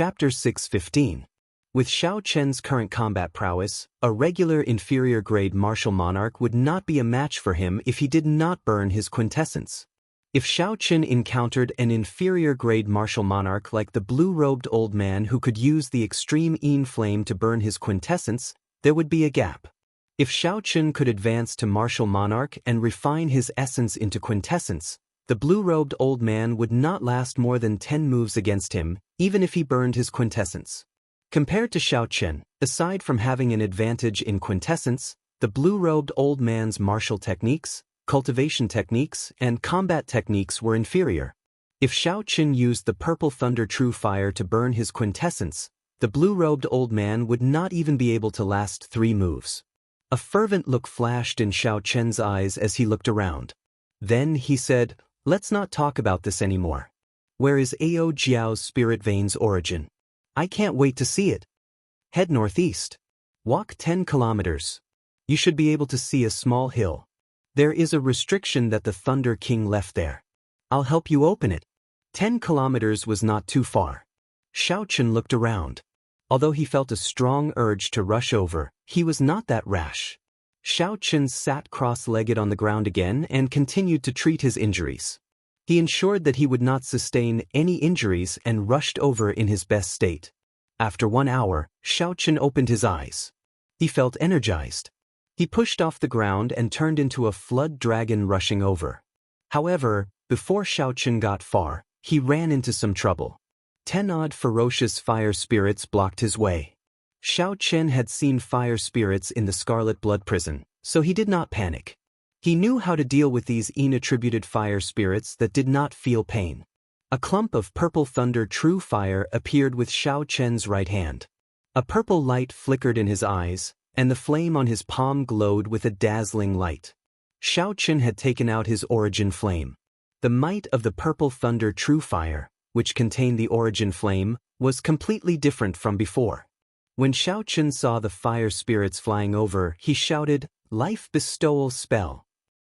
Chapter 6:15. With Xiao Chen's current combat prowess, a regular inferior-grade martial monarch would not be a match for him if he did not burn his quintessence. If Xiao Chen encountered an inferior-grade martial monarch like the blue-robed old man who could use the extreme Yin flame to burn his quintessence, there would be a gap. If Xiao Chen could advance to martial monarch and refine his essence into quintessence, the blue-robed old man would not last more than 10 moves against him, even if he burned his quintessence. Compared to Xiao Chen, aside from having an advantage in quintessence, the blue-robed old man's martial techniques, cultivation techniques, and combat techniques were inferior. If Xiao Chen used the purple thunder true fire to burn his quintessence, the blue-robed old man would not even be able to last 3 moves. A fervent look flashed in Xiao Chen's eyes as he looked around. Then he said, "Let's not talk about this anymore. Where is Ao Jiao's spirit vein's origin? I can't wait to see it. Head northeast. Walk 10 kilometers. You should be able to see a small hill. There is a restriction that the Thunder King left there. I'll help you open it." 10 kilometers was not too far. Xiao Chen looked around. Although he felt a strong urge to rush over, he was not that rash. Xiao Chen sat cross-legged on the ground again and continued to treat his injuries. He ensured that he would not sustain any injuries and rushed over in his best state. After 1 hour, Xiao Chen opened his eyes. He felt energized. He pushed off the ground and turned into a flood dragon rushing over. However, before Xiao Chen got far, he ran into some trouble. 10 odd ferocious fire spirits blocked his way. Xiao Chen had seen fire spirits in the Scarlet Blood Prison, so he did not panic. He knew how to deal with these Yin-attributed fire spirits that did not feel pain. A clump of purple thunder true fire appeared with Xiao Chen's right hand. A purple light flickered in his eyes, and the flame on his palm glowed with a dazzling light. Xiao Chen had taken out his origin flame. The might of the purple thunder true fire, which contained the origin flame, was completely different from before. When Xiao Chen saw the fire spirits flying over, he shouted, "Life bestowal spell."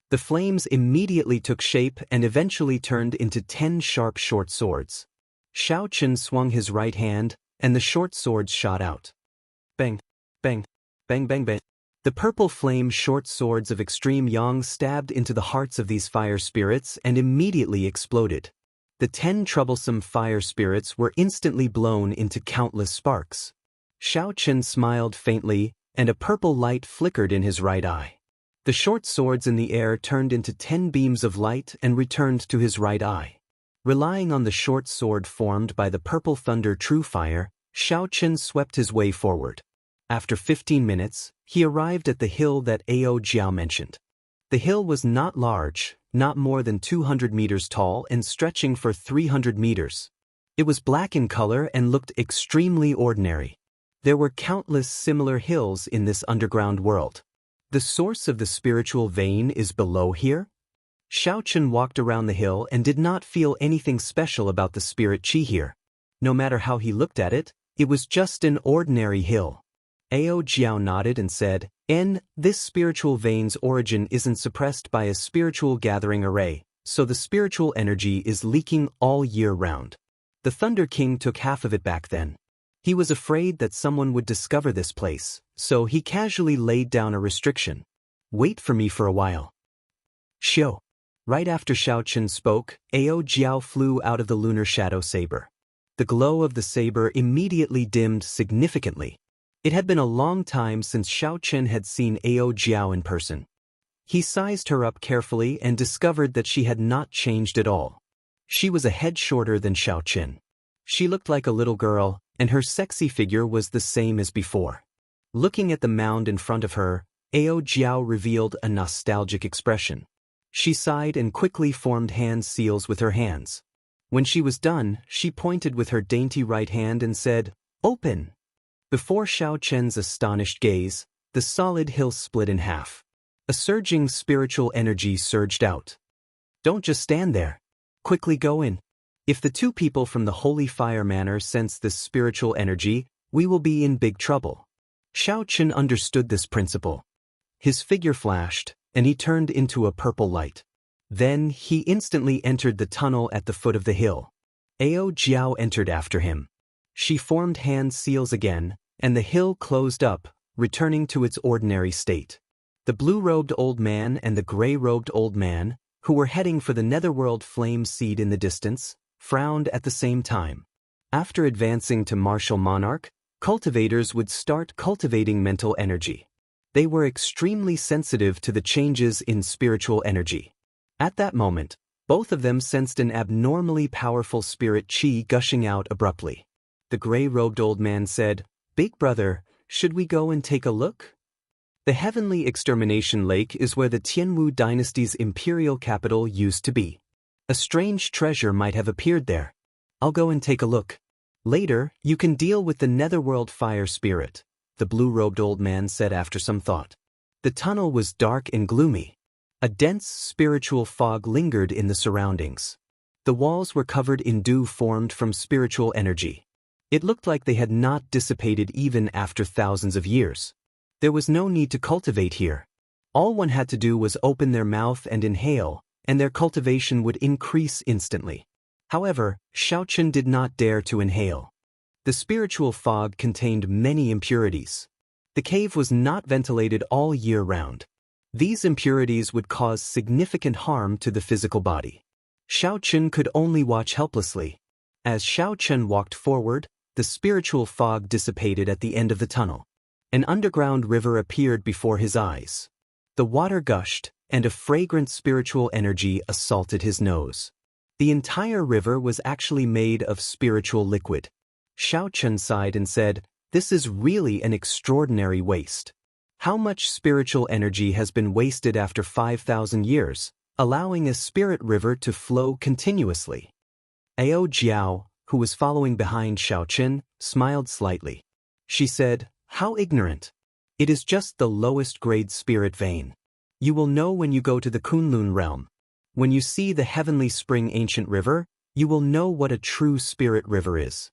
The flames immediately took shape and eventually turned into 10 sharp short swords. Xiao Chen swung his right hand, and the short swords shot out. Bang, bang, bang, bang, bang. The purple flame short swords of extreme yang stabbed into the hearts of these fire spirits and immediately exploded. The 10 troublesome fire spirits were instantly blown into countless sparks. Xiao Chen smiled faintly, and a purple light flickered in his right eye. The short swords in the air turned into 10 beams of light and returned to his right eye. Relying on the short sword formed by the purple thunder true fire, Xiao Chen swept his way forward. After 15 minutes, he arrived at the hill that Ao Jiao mentioned. The hill was not large, not more than 200 meters tall and stretching for 300 meters. It was black in color and looked extremely ordinary. There were countless similar hills in this underground world. The source of the spiritual vein is below here? Xiao Chen walked around the hill and did not feel anything special about the spirit chi here. No matter how he looked at it, it was just an ordinary hill. Ao Jiao nodded and said, This spiritual vein's origin isn't suppressed by a spiritual gathering array, so the spiritual energy is leaking all year round. The Thunder King took half of it back then. He was afraid that someone would discover this place, so he casually laid down a restriction. Wait for me for a while. Xiao. Right after Xiao Chen spoke, Ao Jiao flew out of the lunar shadow saber. The glow of the saber immediately dimmed significantly. It had been a long time since Xiao Chen had seen Ao Jiao in person. He sized her up carefully and discovered that she had not changed at all. She was a head shorter than Xiao Chen. She looked like a little girl, and her sexy figure was the same as before. Looking at the mound in front of her, Ao Jiao revealed a nostalgic expression. She sighed and quickly formed hand seals with her hands. When she was done, she pointed with her dainty right hand and said, "Open!" Before Xiao Chen's astonished gaze, the solid hill split in half. A surging spiritual energy surged out. "Don't just stand there. Quickly go in. If the 2 people from the Holy Fire Manor sense this spiritual energy, we will be in big trouble." Xiao Chen understood this principle. His figure flashed, and he turned into a purple light. Then he instantly entered the tunnel at the foot of the hill. Ao Jiao entered after him. She formed hand seals again, and the hill closed up, returning to its ordinary state. The blue-robed old man and the gray-robed old man, who were heading for the netherworld flame seed in the distance, frowned at the same time. After advancing to martial monarch, cultivators would start cultivating mental energy. They were extremely sensitive to the changes in spiritual energy. At that moment, both of them sensed an abnormally powerful spirit qi gushing out abruptly. The gray-robed old man said, "Big brother, should we go and take a look?" The Heavenly Extermination Lake is where the Tianwu dynasty's imperial capital used to be. A strange treasure might have appeared there. I'll go and take a look. Later, you can deal with the netherworld fire spirit, the blue-robed old man said after some thought. The tunnel was dark and gloomy. A dense spiritual fog lingered in the surroundings. The walls were covered in dew formed from spiritual energy. It looked like they had not dissipated even after thousands of years. There was no need to cultivate here. All one had to do was open their mouth and inhale, and their cultivation would increase instantly. However, Xiaochen did not dare to inhale. The spiritual fog contained many impurities. The cave was not ventilated all year round. These impurities would cause significant harm to the physical body. Xiaochen could only watch helplessly. As Xiaochen walked forward, the spiritual fog dissipated at the end of the tunnel. An underground river appeared before his eyes. The water gushed, and a fragrant spiritual energy assaulted his nose. The entire river was actually made of spiritual liquid. Xiaochen sighed and said, "This is really an extraordinary waste. How much spiritual energy has been wasted after 5,000 years, allowing a spirit river to flow continuously?" Ao Jiao, who was following behind Xiaochen, smiled slightly. She said, "How ignorant. It is just the lowest grade spirit vein. You will know when you go to the Kunlun realm. When you see the heavenly spring ancient river, you will know what a true spirit river is."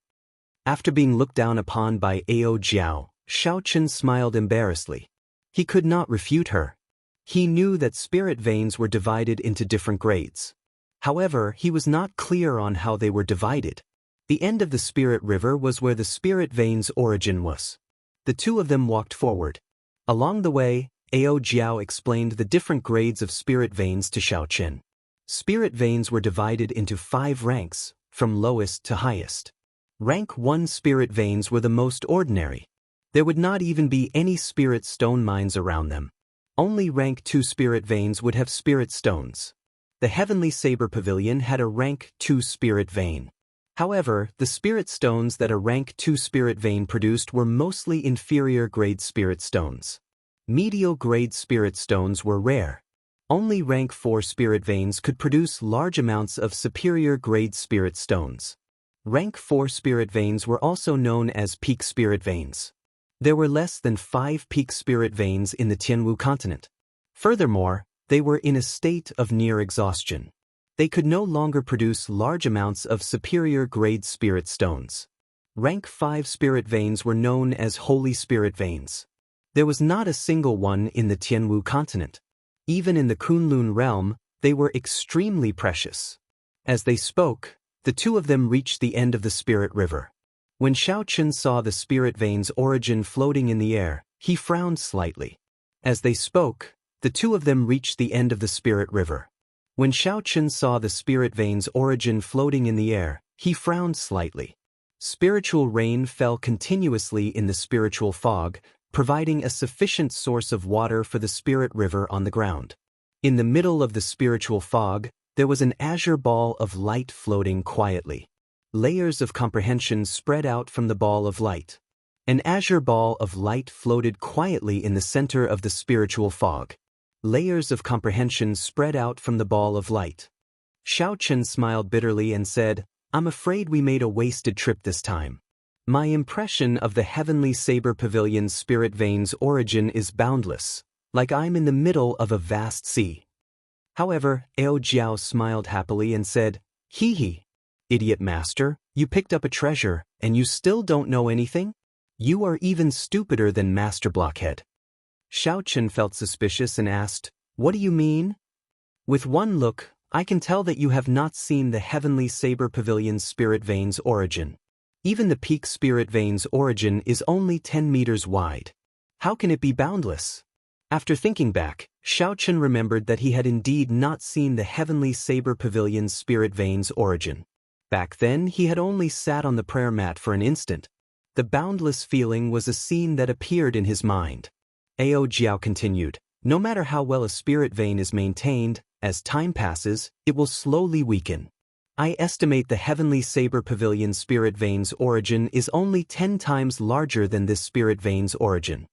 After being looked down upon by Ao Jiao, Xiaochen smiled embarrassedly. He could not refute her. He knew that spirit veins were divided into different grades. However, he was not clear on how they were divided. The end of the spirit river was where the spirit vein's origin was. The two of them walked forward. Along the way, Ao Jiao explained the different grades of spirit veins to Xiaochen. Spirit veins were divided into 5 ranks, from lowest to highest. Rank 1 spirit veins were the most ordinary. There would not even be any spirit stone mines around them. Only rank 2 spirit veins would have spirit stones. The Heavenly Saber Pavilion had a rank 2 spirit vein. However, the spirit stones that a rank 2 spirit vein produced were mostly inferior grade spirit stones. Medial grade spirit stones were rare. Only rank 4 spirit veins could produce large amounts of superior grade spirit stones. Rank 4 spirit veins were also known as peak spirit veins. There were less than 5 peak spirit veins in the Tianwu continent. Furthermore, they were in a state of near exhaustion. They could no longer produce large amounts of superior grade spirit stones. Rank 5 spirit veins were known as holy spirit veins. There was not a single one in the Tianwu continent. Even in the Kunlun realm, they were extremely precious. As they spoke, the two of them reached the end of the spirit river. When Xiaochen saw the spirit vein's origin floating in the air, he frowned slightly. As they spoke, the two of them reached the end of the spirit river. When Xiaochen saw the spirit vein's origin floating in the air, he frowned slightly. Spiritual rain fell continuously in the spiritual fog, providing a sufficient source of water for the spirit river on the ground. In the middle of the spiritual fog, there was an azure ball of light floating quietly. Layers of comprehension spread out from the ball of light. An azure ball of light floated quietly in the center of the spiritual fog. Layers of comprehension spread out from the ball of light. Xiaochen smiled bitterly and said, "I'm afraid we made a wasted trip this time. My impression of the Heavenly Saber Pavilion's spirit vein's origin is boundless, like I'm in the middle of a vast sea." However, Ao Jiao smiled happily and said, "Hee hee. Idiot master, you picked up a treasure, and you still don't know anything? You are even stupider than Master Blockhead." Xiaochen felt suspicious and asked, "What do you mean?" "With one look, I can tell that you have not seen the Heavenly Saber Pavilion's spirit vein's origin. Even the peak spirit vein's origin is only 10 meters wide. How can it be boundless? After thinking back, Xiaochen remembered that he had indeed not seen the heavenly saber pavilion's spirit vein's origin. Back then he had only sat on the prayer mat for an instant. The boundless feeling was a scene that appeared in his mind. Ao Jiao continued, no matter how well a spirit vein is maintained, as time passes, it will slowly weaken. I estimate the heavenly saber pavilion spirit vein's origin is only 10 times larger than this spirit vein's origin.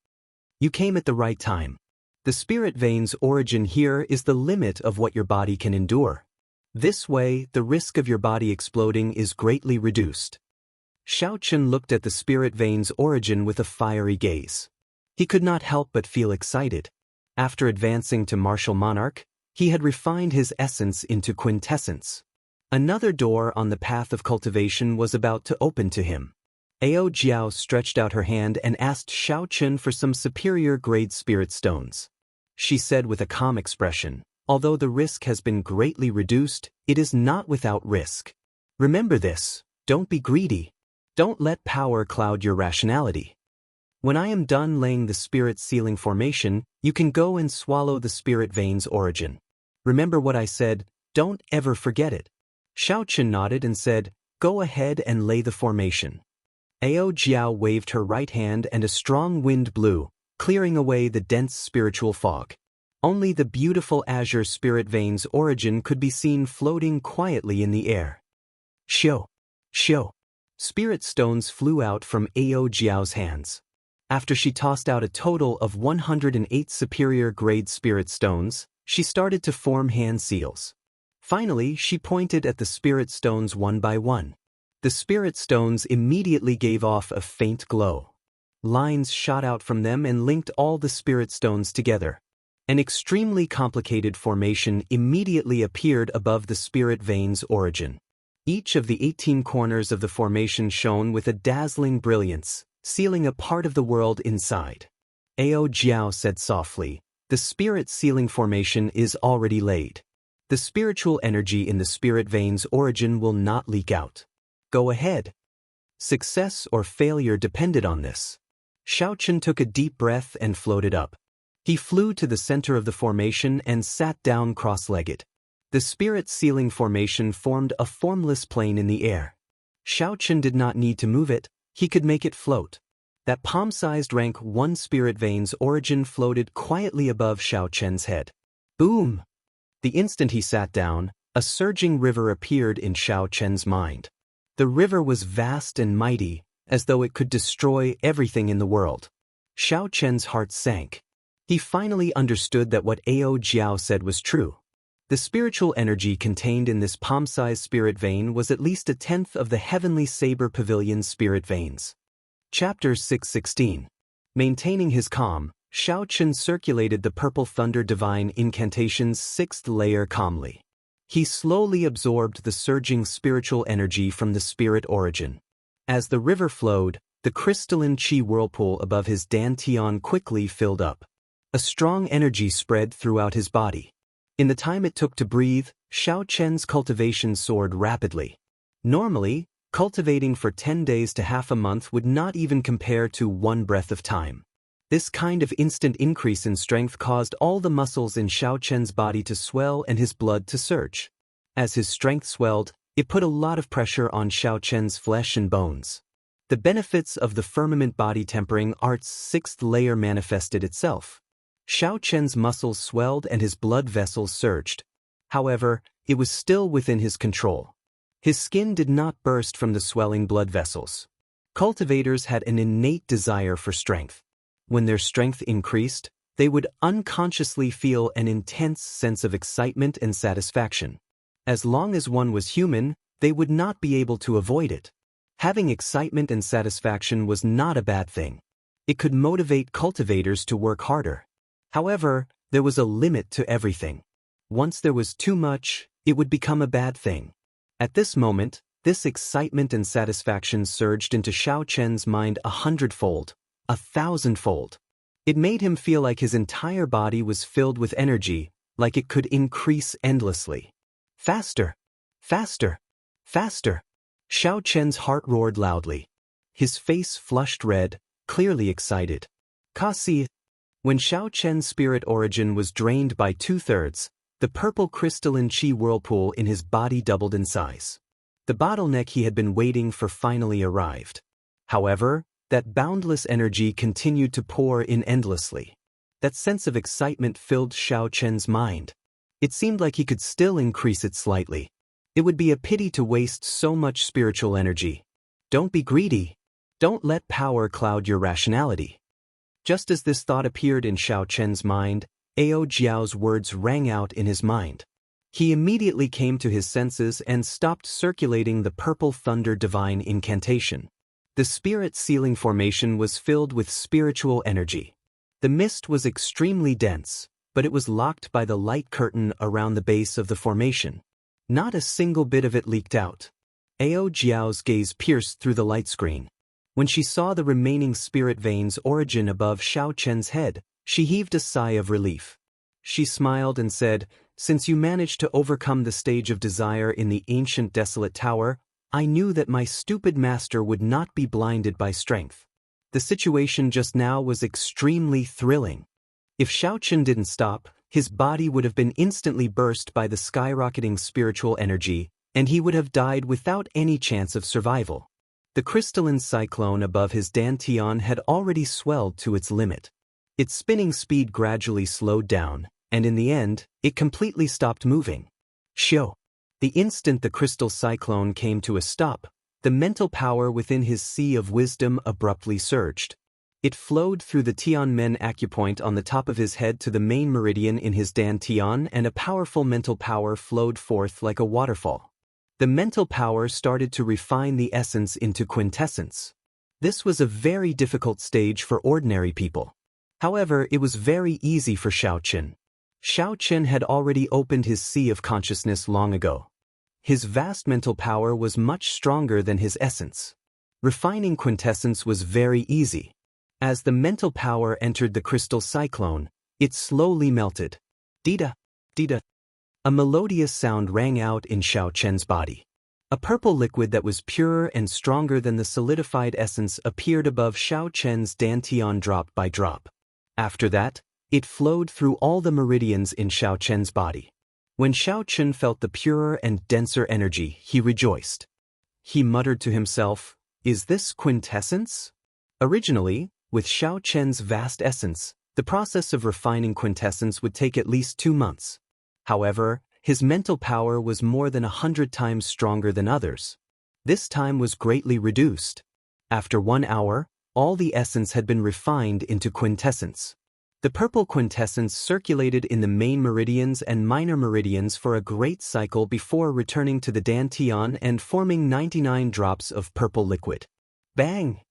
You came at the right time. The spirit vein's origin here is the limit of what your body can endure. This way, the risk of your body exploding is greatly reduced. Xiaochen looked at the spirit vein's origin with a fiery gaze. He could not help but feel excited. After advancing to martial monarch, he had refined his essence into quintessence. Another door on the path of cultivation was about to open to him. Ao Jiao stretched out her hand and asked Xiaochen for some superior-grade spirit stones. She said with a calm expression, although the risk has been greatly reduced, it is not without risk. Remember this, don't be greedy. Don't let power cloud your rationality. When I am done laying the spirit sealing formation, you can go and swallow the spirit vein's origin. Remember what I said, don't ever forget it. Xiaochen nodded and said, go ahead and lay the formation. Ao Jiao waved her right hand and a strong wind blew, clearing away the dense spiritual fog. Only the beautiful azure spirit vein's origin could be seen floating quietly in the air. Shio! Shio! Spirit stones flew out from Ao Jiao's hands. After she tossed out a total of 108 superior-grade spirit stones, she started to form hand seals. Finally, she pointed at the spirit stones one by one. The spirit stones immediately gave off a faint glow. Lines shot out from them and linked all the spirit stones together. An extremely complicated formation immediately appeared above the spirit vein's origin. Each of the 18 corners of the formation shone with a dazzling brilliance, sealing a part of the world inside. Ao Jiao said softly, the spirit sealing formation is already laid. The spiritual energy in the spirit vein's origin will not leak out. Go ahead. Success or failure depended on this. Xiaochen took a deep breath and floated up. He flew to the center of the formation and sat down cross-legged. The spirit sealing formation formed a formless plane in the air. Xiaochen did not need to move it, he could make it float. That palm-sized rank 1 spirit vein's origin floated quietly above Xiaochen's head. Boom! The instant he sat down, a surging river appeared in Xiaochen's mind. The river was vast and mighty, as though it could destroy everything in the world. Xiaochen's heart sank. He finally understood that what Ao Jiao said was true. The spiritual energy contained in this palm-sized spirit vein was at least 1/10 of the heavenly saber pavilion's spirit veins. Chapter 616. Maintaining his calm, Xiaochen circulated the purple thunder divine incantation's 6th layer calmly. He slowly absorbed the surging spiritual energy from the spirit origin. As the river flowed, the crystalline qi whirlpool above his dantian quickly filled up. A strong energy spread throughout his body. In the time it took to breathe, Xiaochen's cultivation soared rapidly. Normally, cultivating for 10 days to half a month would not even compare to 1 breath of time. This kind of instant increase in strength caused all the muscles in Xiaochen's body to swell and his blood to surge. As his strength swelled, it put a lot of pressure on Xiaochen's flesh and bones. The benefits of the firmament body tempering art's 6th layer manifested itself. Xiaochen's muscles swelled and his blood vessels surged. However, it was still within his control. His skin did not burst from the swelling blood vessels. Cultivators had an innate desire for strength. When their strength increased, they would unconsciously feel an intense sense of excitement and satisfaction. As long as one was human, they would not be able to avoid it. Having excitement and satisfaction was not a bad thing. It could motivate cultivators to work harder. However, there was a limit to everything. Once there was too much, it would become a bad thing. At this moment, this excitement and satisfaction surged into Xiaochen's mind 100-fold. 1,000-fold. It made him feel like his entire body was filled with energy, like it could increase endlessly. Faster! Faster! Faster! Xiao Chen's heart roared loudly. His face flushed red, clearly excited. Kasi. When Xiao Chen's spirit origin was drained by 2/3, the purple crystalline chi whirlpool in his body doubled in size. The bottleneck he had been waiting for finally arrived. However, that boundless energy continued to pour in endlessly. That sense of excitement filled Xiao Chen's mind. It seemed like he could still increase it slightly. It would be a pity to waste so much spiritual energy. Don't be greedy. Don't let power cloud your rationality. Just as this thought appeared in Xiao Chen's mind, Ao Jiao's words rang out in his mind. He immediately came to his senses and stopped circulating the purple thunder divine incantation. The spirit sealing formation was filled with spiritual energy. The mist was extremely dense, but it was locked by the light curtain around the base of the formation. Not a single bit of it leaked out. Ao Jiao's gaze pierced through the light screen. When she saw the remaining spirit veins origin above Xiao Chen's head, she heaved a sigh of relief. She smiled and said, "Since you managed to overcome the stage of desire in the ancient desolate tower, I knew that my stupid master would not be blinded by strength. The situation just now was extremely thrilling. If Xiao Chen didn't stop, his body would have been instantly burst by the skyrocketing spiritual energy, and he would have died without any chance of survival." The crystalline cyclone above his dantian had already swelled to its limit. Its spinning speed gradually slowed down, and in the end, it completely stopped moving. Shio. The instant the crystal cyclone came to a stop, the mental power within his sea of wisdom abruptly surged. It flowed through the Tianmen acupoint on the top of his head to the main meridian in his dantian, and a powerful mental power flowed forth like a waterfall. The mental power started to refine the essence into quintessence. This was a very difficult stage for ordinary people. However, it was very easy for Xiao Chen. Xiao Chen had already opened his sea of consciousness long ago. His vast mental power was much stronger than his essence. Refining quintessence was very easy. As the mental power entered the crystal cyclone, it slowly melted. Dida, dida. A melodious sound rang out in Xiao Chen's body. A purple liquid that was purer and stronger than the solidified essence appeared above Xiao Chen's dantian drop by drop. After that, it flowed through all the meridians in Xiao Chen's body. When Xiao Chen felt the purer and denser energy, he rejoiced. He muttered to himself, "Is this quintessence?" Originally, with Xiao Chen's vast essence, the process of refining quintessence would take at least 2 months. However, his mental power was more than 100 times stronger than others. This time was greatly reduced. After 1 hour, all the essence had been refined into quintessence. The purple quintessence circulated in the main meridians and minor meridians for a great cycle before returning to the dantian and forming 99 drops of purple liquid. Bang!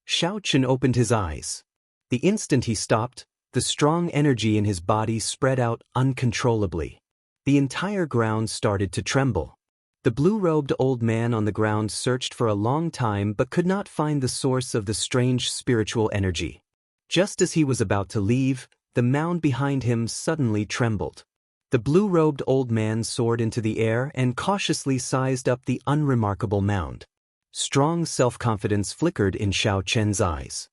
Xiao Chen opened his eyes. The instant he stopped, the strong energy in his body spread out uncontrollably. The entire ground started to tremble. The blue-robed old man on the ground searched for a long time but could not find the source of the strange spiritual energy. Just as he was about to leave, the mound behind him suddenly trembled. The blue-robed old man soared into the air and cautiously sized up the unremarkable mound. Strong self-confidence flickered in Xiao Chen's eyes.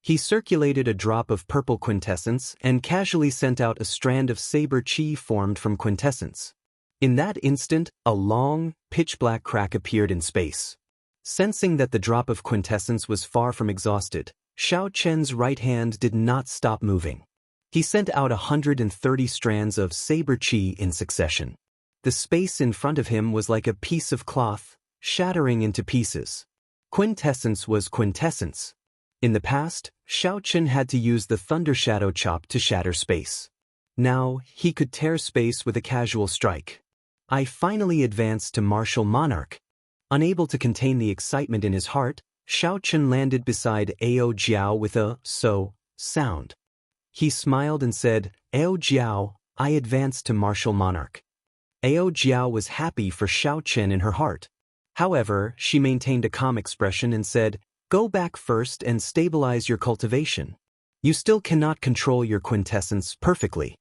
He circulated a drop of purple quintessence and casually sent out a strand of saber chi formed from quintessence. In that instant, a long, pitch-black crack appeared in space. Sensing that the drop of quintessence was far from exhausted, Xiao Chen's right hand did not stop moving. He sent out 130 strands of saber chi in succession. The space in front of him was like a piece of cloth, shattering into pieces. Quintessence was quintessence. In the past, Xiao Chen had to use the Thunder Shadow Chop to shatter space. Now, he could tear space with a casual strike. I finally advanced to Martial Monarch. Unable to contain the excitement in his heart, Xiao Chen landed beside Ao Jiao with a "so" sound. He smiled and said, "Ao Jiao, I advanced to Martial Monarch." Ao Jiao was happy for Xiao Chen in her heart. However, she maintained a calm expression and said, "Go back first and stabilize your cultivation. You still cannot control your quintessence perfectly."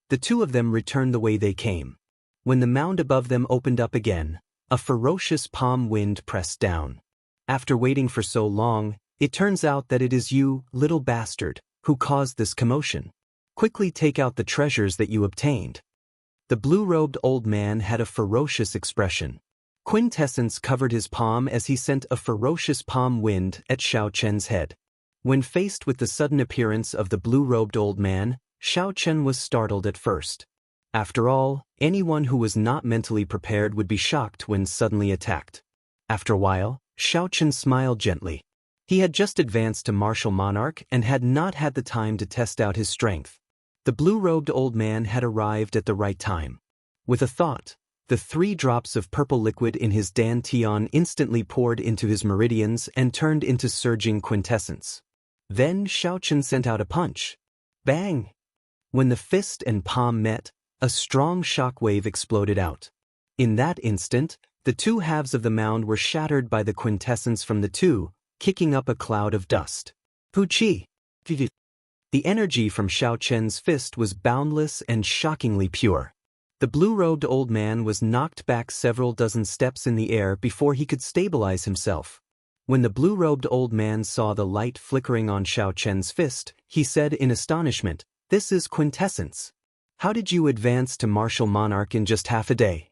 The two of them returned the way they came. When the mound above them opened up again, A ferocious palm wind pressed down. After waiting for so long, it turns out that it is you, little bastard, who caused this commotion. Quickly take out the treasures that you obtained. The blue-robed old man had a ferocious expression. Quintessence covered his palm as he sent a ferocious palm wind at Xiao Chen's head. When faced with the sudden appearance of the blue-robed old man, Xiao Chen was startled at first. After all, anyone who was not mentally prepared would be shocked when suddenly attacked. After a while, Xiao Chen smiled gently. He had just advanced to martial monarch and had not had the time to test out his strength. The blue-robed old man had arrived at the right time. With a thought, the 3 drops of purple liquid in his dantian instantly poured into his meridians and turned into surging quintessence. Then Xiao Chen sent out a punch. Bang! When the fist and palm met, a strong shock wave exploded out. In that instant, the 2 halves of the mound were shattered by the quintessence from the 2, kicking up a cloud of dust. Puchi! The energy from Xiao Chen's fist was boundless and shockingly pure. The blue-robed old man was knocked back several dozen steps in the air before he could stabilize himself. When the blue-robed old man saw the light flickering on Xiao Chen's fist, he said in astonishment, "This is quintessence. How did you advance to martial monarch in just half a day?"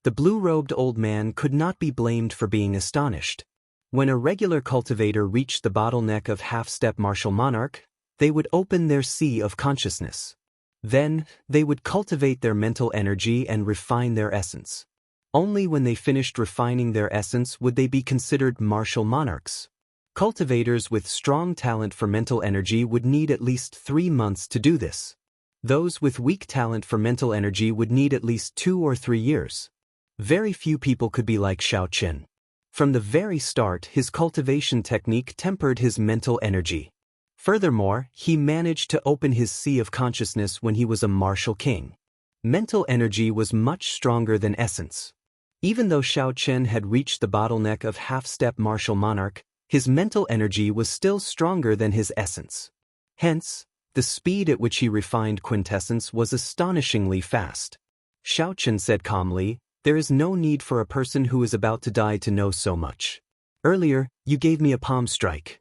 The blue-robed old man could not be blamed for being astonished. When a regular cultivator reached the bottleneck of half-step martial monarch, they would open their sea of consciousness. Then, they would cultivate their mental energy and refine their essence. Only when they finished refining their essence would they be considered martial monarchs. Cultivators with strong talent for mental energy would need at least 3 months to do this. Those with weak talent for mental energy would need at least 2 or 3 years. Very few people could be like Xiao Chen. From the very start, his cultivation technique tempered his mental energy. Furthermore, he managed to open his sea of consciousness when he was a martial king. Mental energy was much stronger than essence. Even though Xiao Chen had reached the bottleneck of half-step martial monarch, his mental energy was still stronger than his essence. Hence, the speed at which he refined quintessence was astonishingly fast. Xiao Chen said calmly, "There is no need for a person who is about to die to know so much. Earlier, you gave me a palm strike.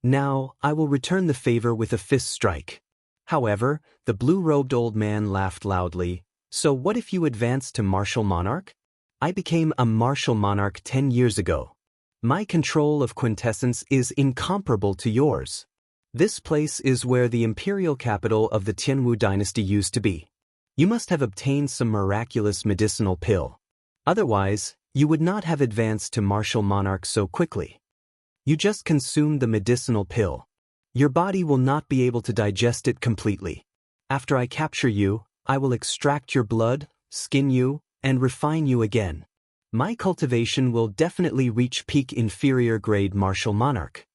Now, I will return the favor with a fist strike." However, the blue-robed old man laughed loudly. "So what if you advanced to martial monarch? I became a martial monarch 10 years ago. My control of quintessence is incomparable to yours. This place is where the imperial capital of the Tianwu dynasty used to be. You must have obtained some miraculous medicinal pill. Otherwise, you would not have advanced to martial monarch so quickly. You just consumed the medicinal pill. Your body will not be able to digest it completely. After I capture you, I will extract your blood, skin you, and refine you again. My cultivation will definitely reach peak inferior grade martial monarch."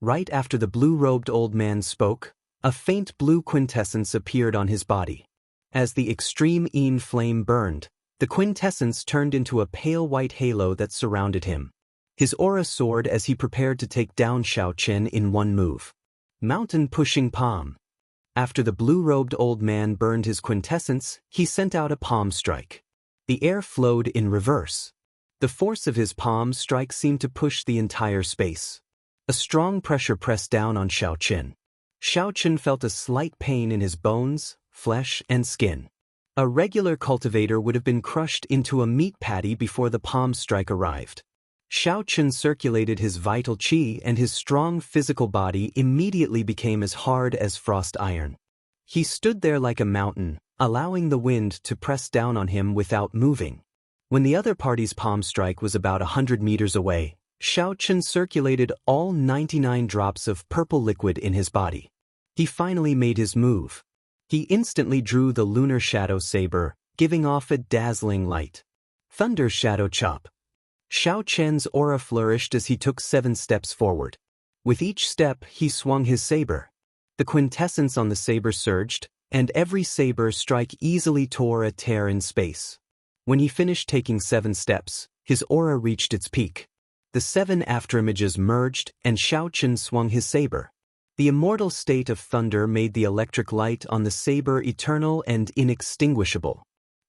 Right after the blue-robed old man spoke, a faint blue quintessence appeared on his body. As the extreme Yin flame burned, the quintessence turned into a pale white halo that surrounded him. His aura soared as he prepared to take down Xiao Chen in one move. Mountain pushing palm. After the blue-robed old man burned his quintessence, he sent out a palm strike. The air flowed in reverse. The force of his palm strike seemed to push the entire space. A strong pressure pressed down on Xiao Chen. Xiao Chen felt a slight pain in his bones, flesh, and skin. A regular cultivator would have been crushed into a meat patty before the palm strike arrived. Xiao Chen circulated his vital qi and his strong physical body immediately became as hard as frost iron. He stood there like a mountain, allowing the wind to press down on him without moving. When the other party's palm strike was about 100 meters away, Xiao Chen circulated all 99 drops of purple liquid in his body. He finally made his move. He instantly drew the lunar shadow saber, giving off a dazzling light. Thunder shadow chop. Xiao Chen's aura flourished as he took 7 steps forward. With each step, he swung his saber. The quintessence on the saber surged, and every saber strike easily tore a tear in space. When he finished taking 7 steps, his aura reached its peak. The 7 afterimages merged, and Xiao Chen swung his saber. The immortal state of thunder made the electric light on the saber eternal and inextinguishable.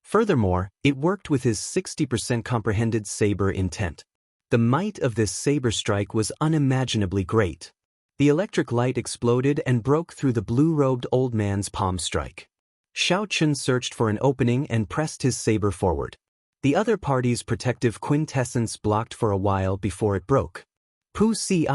Furthermore, it worked with his 60% comprehended saber intent. The might of this saber strike was unimaginably great. The electric light exploded and broke through the blue-robed old man's palm strike. Xiaochen searched for an opening and pressed his saber forward. The other party's protective quintessence blocked for a while before it broke. Pu ci.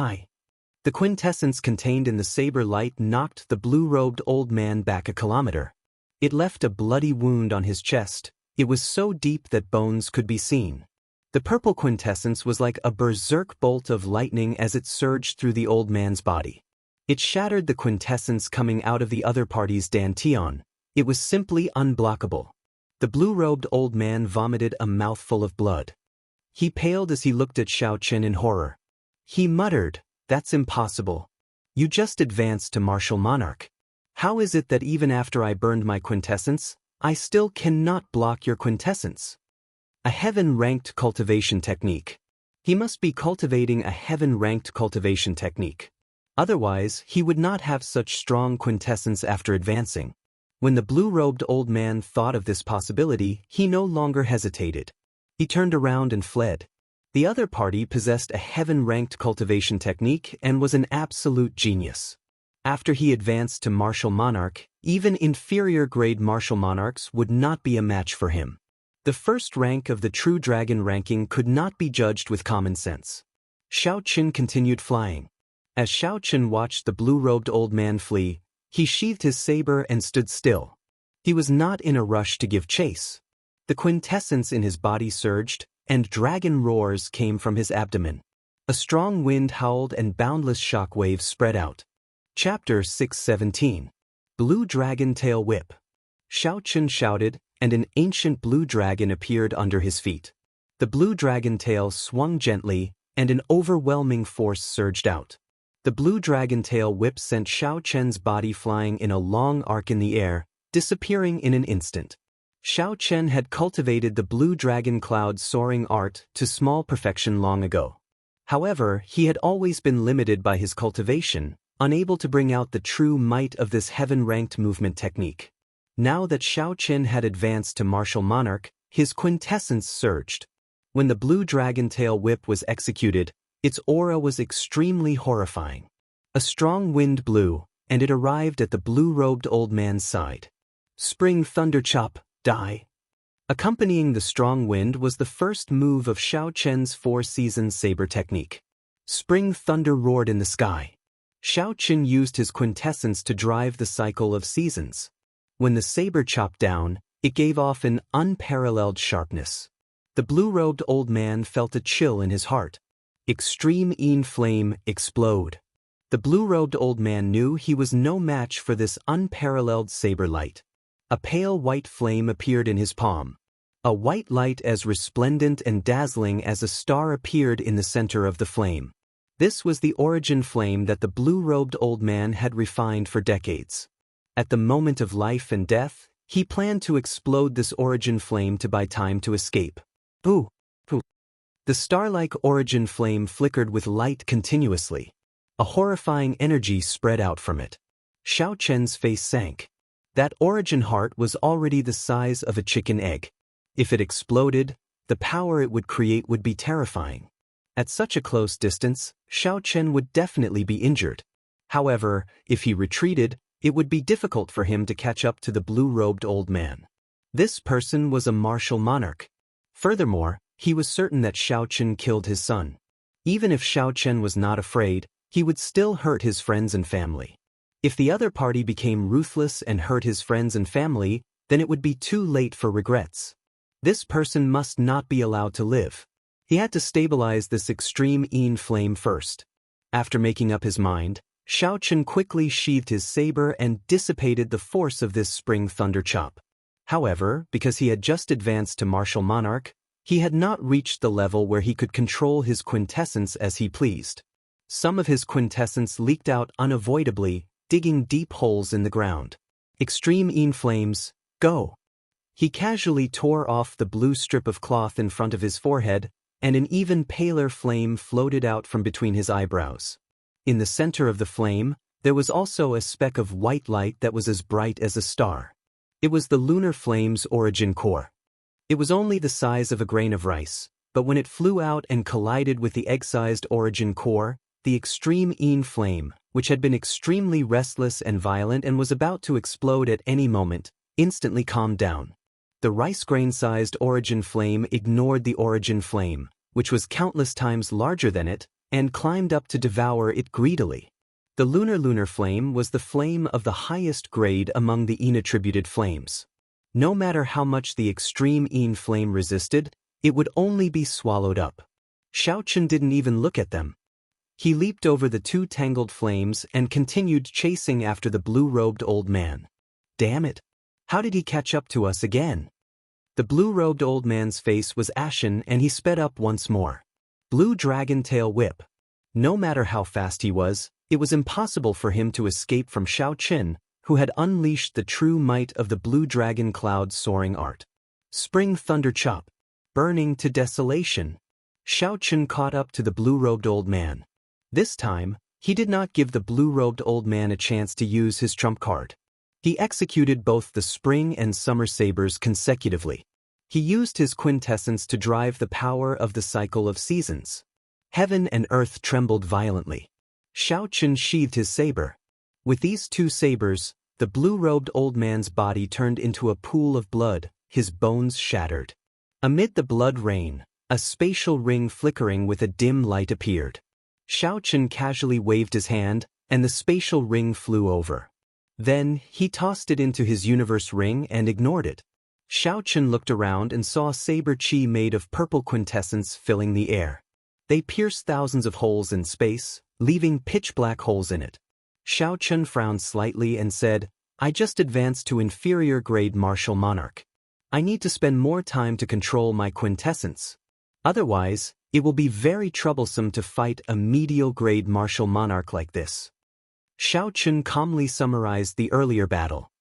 The quintessence contained in the saber light knocked the blue-robed old man back a kilometer. It left a bloody wound on his chest. It was so deep that bones could be seen. The purple quintessence was like a berserk bolt of lightning as it surged through the old man's body. It shattered the quintessence coming out of the other party's dantian. It was simply unblockable. The blue-robed old man vomited a mouthful of blood. He paled as he looked at Xiaochen in horror. He muttered, "That's impossible. You just advanced to martial monarch. How is it that even after I burned my quintessence, I still cannot block your quintessence?" A heaven-ranked cultivation technique. He must be cultivating a heaven-ranked cultivation technique. Otherwise, he would not have such strong quintessence after advancing. When the blue-robed old man thought of this possibility, he no longer hesitated. He turned around and fled. The other party possessed a heaven-ranked cultivation technique and was an absolute genius. After he advanced to martial monarch, even inferior-grade martial monarchs would not be a match for him. The first rank of the true dragon ranking could not be judged with common sense. Xiaochen continued flying. As Xiaochen watched the blue-robed old man flee, he sheathed his saber and stood still. He was not in a rush to give chase. The quintessence in his body surged, and dragon roars came from his abdomen. A strong wind howled and boundless shock waves spread out. Chapter 617. Blue Dragon Tail Whip. Xiaochen shouted, and an ancient blue dragon appeared under his feet. The blue dragon tail swung gently, and an overwhelming force surged out. The blue dragon tail whip sent Xiaochen's body flying in a long arc in the air, disappearing in an instant. Xiaochen had cultivated the blue dragon cloud soaring art to small perfection long ago. However, he had always been limited by his cultivation, unable to bring out the true might of this heaven-ranked movement technique. Now that Xiaochen had advanced to martial monarch, his quintessence surged. When the blue dragon tail whip was executed, its aura was extremely horrifying. A strong wind blew, and it arrived at the blue-robed old man's side. Spring Thunder Chop, die. Accompanying the strong wind was the first move of Xiaochen's four-season saber technique. Spring thunder roared in the sky. Xiaochen used his quintessence to drive the cycle of seasons. When the saber chopped down, it gave off an unparalleled sharpness. The blue-robed old man felt a chill in his heart. Extreme Een Flame explode. The blue-robed old man knew he was no match for this unparalleled saber light. A pale white flame appeared in his palm. A white light as resplendent and dazzling as a star appeared in the center of the flame. This was the origin flame that the blue-robed old man had refined for decades. At the moment of life and death, he planned to explode this origin flame to buy time to escape. Pooh! Pooh! The star-like origin flame flickered with light continuously. A horrifying energy spread out from it. Xiaochen's face sank. That origin heart was already the size of a chicken egg. If it exploded, the power it would create would be terrifying. At such a close distance, Xiaochen would definitely be injured. However, if he retreated, it would be difficult for him to catch up to the blue-robed old man. This person was a martial monarch. Furthermore, he was certain that Xiaochen killed his son. Even if Xiaochen was not afraid, he would still hurt his friends and family. If the other party became ruthless and hurt his friends and family, then it would be too late for regrets. This person must not be allowed to live. He had to stabilize this extreme Een flame first. After making up his mind, Xiaochen quickly sheathed his saber and dissipated the force of this spring thunder chop. However, because he had just advanced to martial monarch, he had not reached the level where he could control his quintessence as he pleased. Some of his quintessence leaked out unavoidably, digging deep holes in the ground. Extreme Een flames, go! He casually tore off the blue strip of cloth in front of his forehead, and an even paler flame floated out from between his eyebrows. In the center of the flame, there was also a speck of white light that was as bright as a star. It was the lunar flame's origin core. It was only the size of a grain of rice, but when it flew out and collided with the egg-sized origin core, the extreme Yin flame, which had been extremely restless and violent and was about to explode at any moment, instantly calmed down. The rice grain-sized origin flame ignored the origin flame, which was countless times larger than it, and climbed up to devour it greedily. The lunar flame was the flame of the highest grade among the Yin-attributed flames. No matter how much the extreme Yin flame resisted, it would only be swallowed up. Xiaochen didn't even look at them. He leaped over the two tangled flames and continued chasing after the blue-robed old man. Damn it! How did he catch up to us again? The blue-robed old man's face was ashen and he sped up once more. Blue dragon tail whip. No matter how fast he was, it was impossible for him to escape from Xiaochen, who had unleashed the true might of the blue dragon cloud soaring art. Spring thunder chop. Burning to desolation. Xiaochen caught up to the blue-robed old man. This time, he did not give the blue-robed old man a chance to use his trump card. He executed both the spring and summer sabers consecutively. He used his quintessence to drive the power of the cycle of seasons. Heaven and earth trembled violently. Xiaochen sheathed his saber. With these two sabers, the blue-robed old man's body turned into a pool of blood, his bones shattered. Amid the blood rain, a spatial ring flickering with a dim light appeared. Xiaochen casually waved his hand, and the spatial ring flew over. Then, he tossed it into his universe ring and ignored it. Xiaochen looked around and saw saber chi made of purple quintessence filling the air. They pierced thousands of holes in space, leaving pitch-black holes in it. Xiaochen frowned slightly and said, "I just advanced to inferior grade martial monarch. I need to spend more time to control my quintessence. Otherwise, it will be very troublesome to fight a medial grade martial monarch like this." Xiaochen calmly summarized the earlier battle.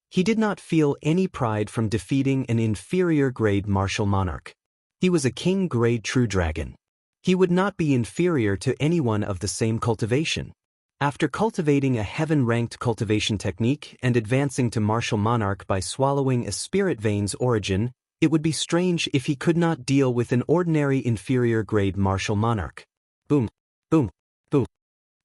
He did not feel any pride from defeating an inferior grade martial monarch. He was a king grade true dragon. He would not be inferior to anyone of the same cultivation. After cultivating a heaven-ranked cultivation technique and advancing to martial monarch by swallowing a spirit vein's origin, it would be strange if he could not deal with an ordinary inferior grade martial monarch. Boom, boom, boom.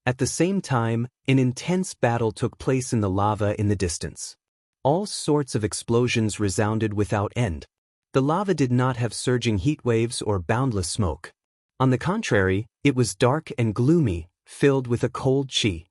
At the same time, an intense battle took place in the lava in the distance. All sorts of explosions resounded without end. The lava did not have surging heat waves or boundless smoke. On the contrary, it was dark and gloomy, filled with a cold chi.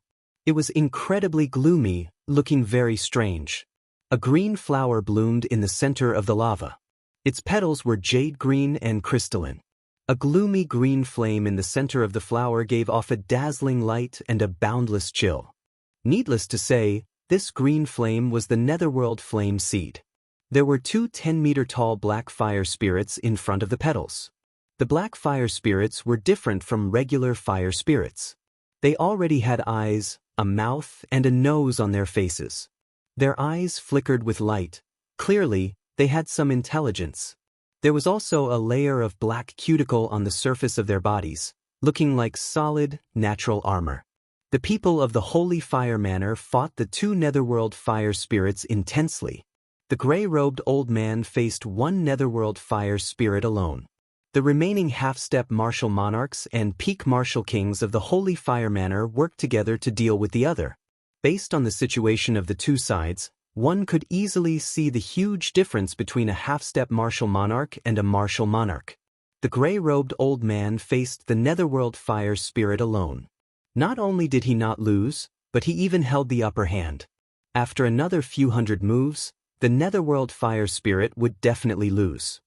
It was incredibly gloomy, looking very strange. A green flower bloomed in the center of the lava. Its petals were jade green and crystalline. A gloomy green flame in the center of the flower gave off a dazzling light and a boundless chill. Needless to say, this green flame was the netherworld flame seed. There were two 10-meter-tall black fire spirits in front of the petals. The black fire spirits were different from regular fire spirits. They already had eyes, a mouth, and a nose on their faces. Their eyes flickered with light. Clearly, they had some intelligence. There was also a layer of black cuticle on the surface of their bodies, looking like solid, natural armor. The people of the Holy Fire Manor fought the two netherworld fire spirits intensely. The gray-robed old man faced one netherworld fire spirit alone. The remaining half-step martial monarchs and peak martial kings of the Holy Fire Manor worked together to deal with the other. Based on the situation of the two sides, one could easily see the huge difference between a half-step martial monarch and a martial monarch. The gray-robed old man faced the netherworld fire spirit alone. Not only did he not lose, but he even held the upper hand. After another few hundred moves, the netherworld fire spirit would definitely lose.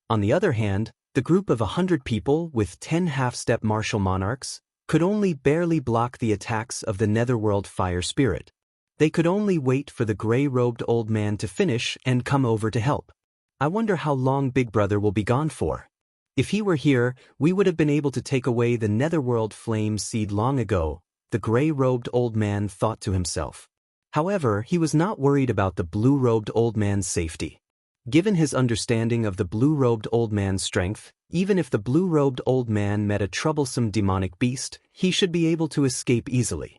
On the other hand, the group of 100 people with 10 half-step martial monarchs could only barely block the attacks of the netherworld fire spirit. They could only wait for the gray-robed old man to finish and come over to help. I wonder how long Big Brother will be gone for. If he were here, we would have been able to take away the netherworld flame seed long ago, the gray-robed old man thought to himself. However, he was not worried about the blue-robed old man's safety. Given his understanding of the blue-robed old man's strength, even if the blue-robed old man met a troublesome demonic beast, he should be able to escape easily.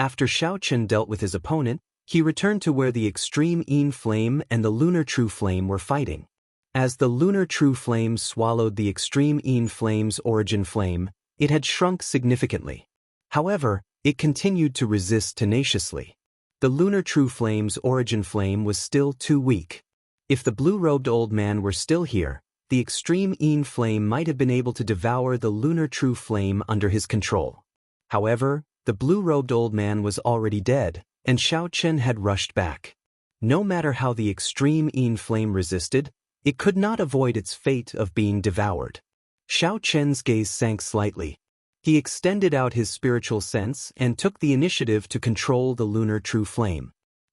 After Xiaochen dealt with his opponent, he returned to where the extreme Yin flame and the lunar true flame were fighting. As the lunar true flame swallowed the extreme Yin flame's origin flame, it had shrunk significantly. However, it continued to resist tenaciously. The lunar true flame's origin flame was still too weak. If the blue-robed old man were still here, the extreme Yin flame might have been able to devour the lunar true flame under his control. However, the blue-robed old man was already dead, and Xiaochen had rushed back. No matter how the extreme Yin flame resisted, it could not avoid its fate of being devoured. Xiaochen's gaze sank slightly. He extended out his spiritual sense and took the initiative to control the lunar true flame.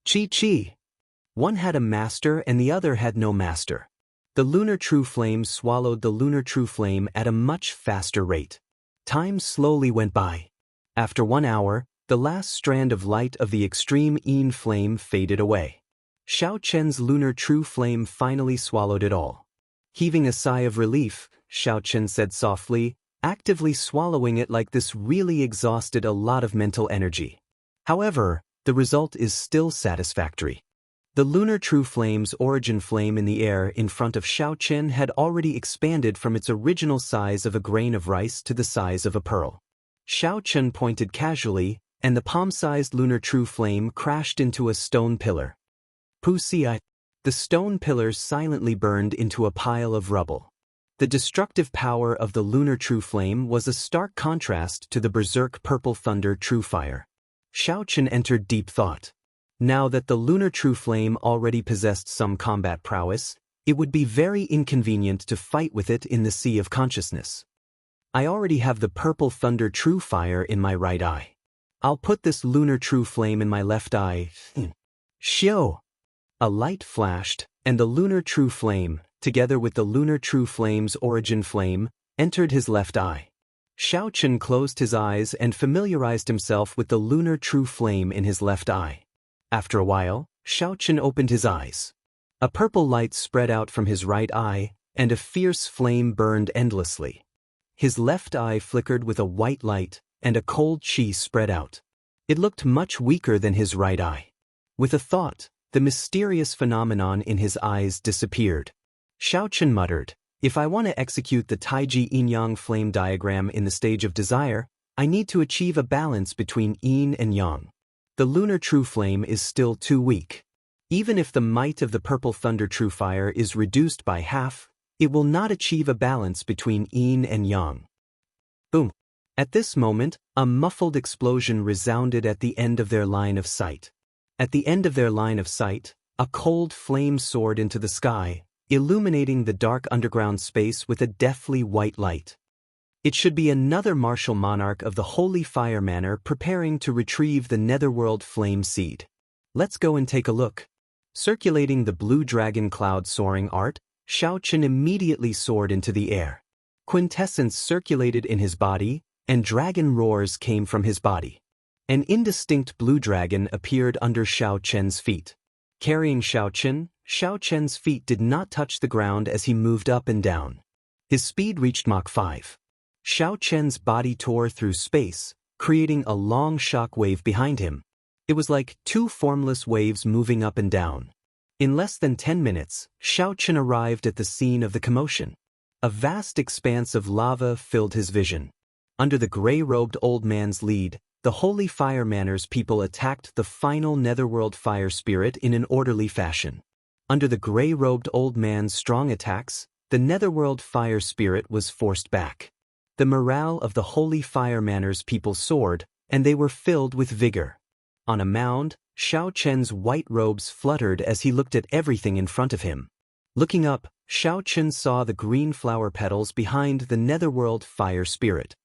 Chi. One had a master and the other had no master. The lunar true flame swallowed the lunar true flame at a much faster rate. Time slowly went by. After 1 hour, the last strand of light of the extreme Yin flame faded away. Xiaochen's lunar true flame finally swallowed it all. Heaving a sigh of relief, Xiaochen said softly, actively swallowing it like this really exhausted a lot of mental energy. However, the result is still satisfactory. The lunar true flame's origin flame in the air in front of Xiaochen had already expanded from its original size of a grain of rice to the size of a pearl. Xiaochen pointed casually, and the palm-sized lunar true flame crashed into a stone pillar. Puxia. The stone pillars silently burned into a pile of rubble. The destructive power of the lunar true flame was a stark contrast to the berserk purple thunder true fire. Xiaochen entered deep thought. Now that the lunar true flame already possessed some combat prowess, it would be very inconvenient to fight with it in the sea of consciousness. I already have the purple thunder true fire in my right eye. I'll put this lunar true flame in my left eye. Xiao! A light flashed, and the lunar true flame, together with the lunar true flame's origin flame, entered his left eye. Xiaochen closed his eyes and familiarized himself with the lunar true flame in his left eye. After a while, Xiaochen opened his eyes. A purple light spread out from his right eye, and a fierce flame burned endlessly. His left eye flickered with a white light, and a cold qi spread out. It looked much weaker than his right eye. With a thought, the mysterious phenomenon in his eyes disappeared. Xiaochen muttered, if I want to execute the Taiji yin-yang flame diagram in the stage of desire, I need to achieve a balance between yin and yang. The lunar true flame is still too weak. Even if the might of the purple thunder true fire is reduced by half, it will not achieve a balance between yin and yang. Boom! At this moment, a muffled explosion resounded at the end of their line of sight. At the end of their line of sight, a cold flame soared into the sky, illuminating the dark underground space with a deathly white light. It should be another martial monarch of the Holy Fire Manor preparing to retrieve the Netherworld Flame Seed. Let's go and take a look. Circulating the blue dragon cloud soaring art, Xiaochen immediately soared into the air. Quintessence circulated in his body, and dragon roars came from his body. An indistinct blue dragon appeared under Xiaochen's feet. Carrying Xiaochen, Xiaochen's feet did not touch the ground as he moved up and down. His speed reached Mach 5. Xiaochen's body tore through space, creating a long shock wave behind him. It was like two formless waves moving up and down. In less than 10 minutes, Xiaochen arrived at the scene of the commotion. A vast expanse of lava filled his vision. Under the gray-robed old man's lead, the Holy Fire Manor's people attacked the final Netherworld Fire Spirit in an orderly fashion. Under the gray-robed old man's strong attacks, the Netherworld Fire Spirit was forced back. The morale of the Holy Fire Manor's people soared, and they were filled with vigor. On a mound, Xiaochen's white robes fluttered as he looked at everything in front of him. Looking up, Xiaochen saw the green flower petals behind the Netherworld Fire Spirit.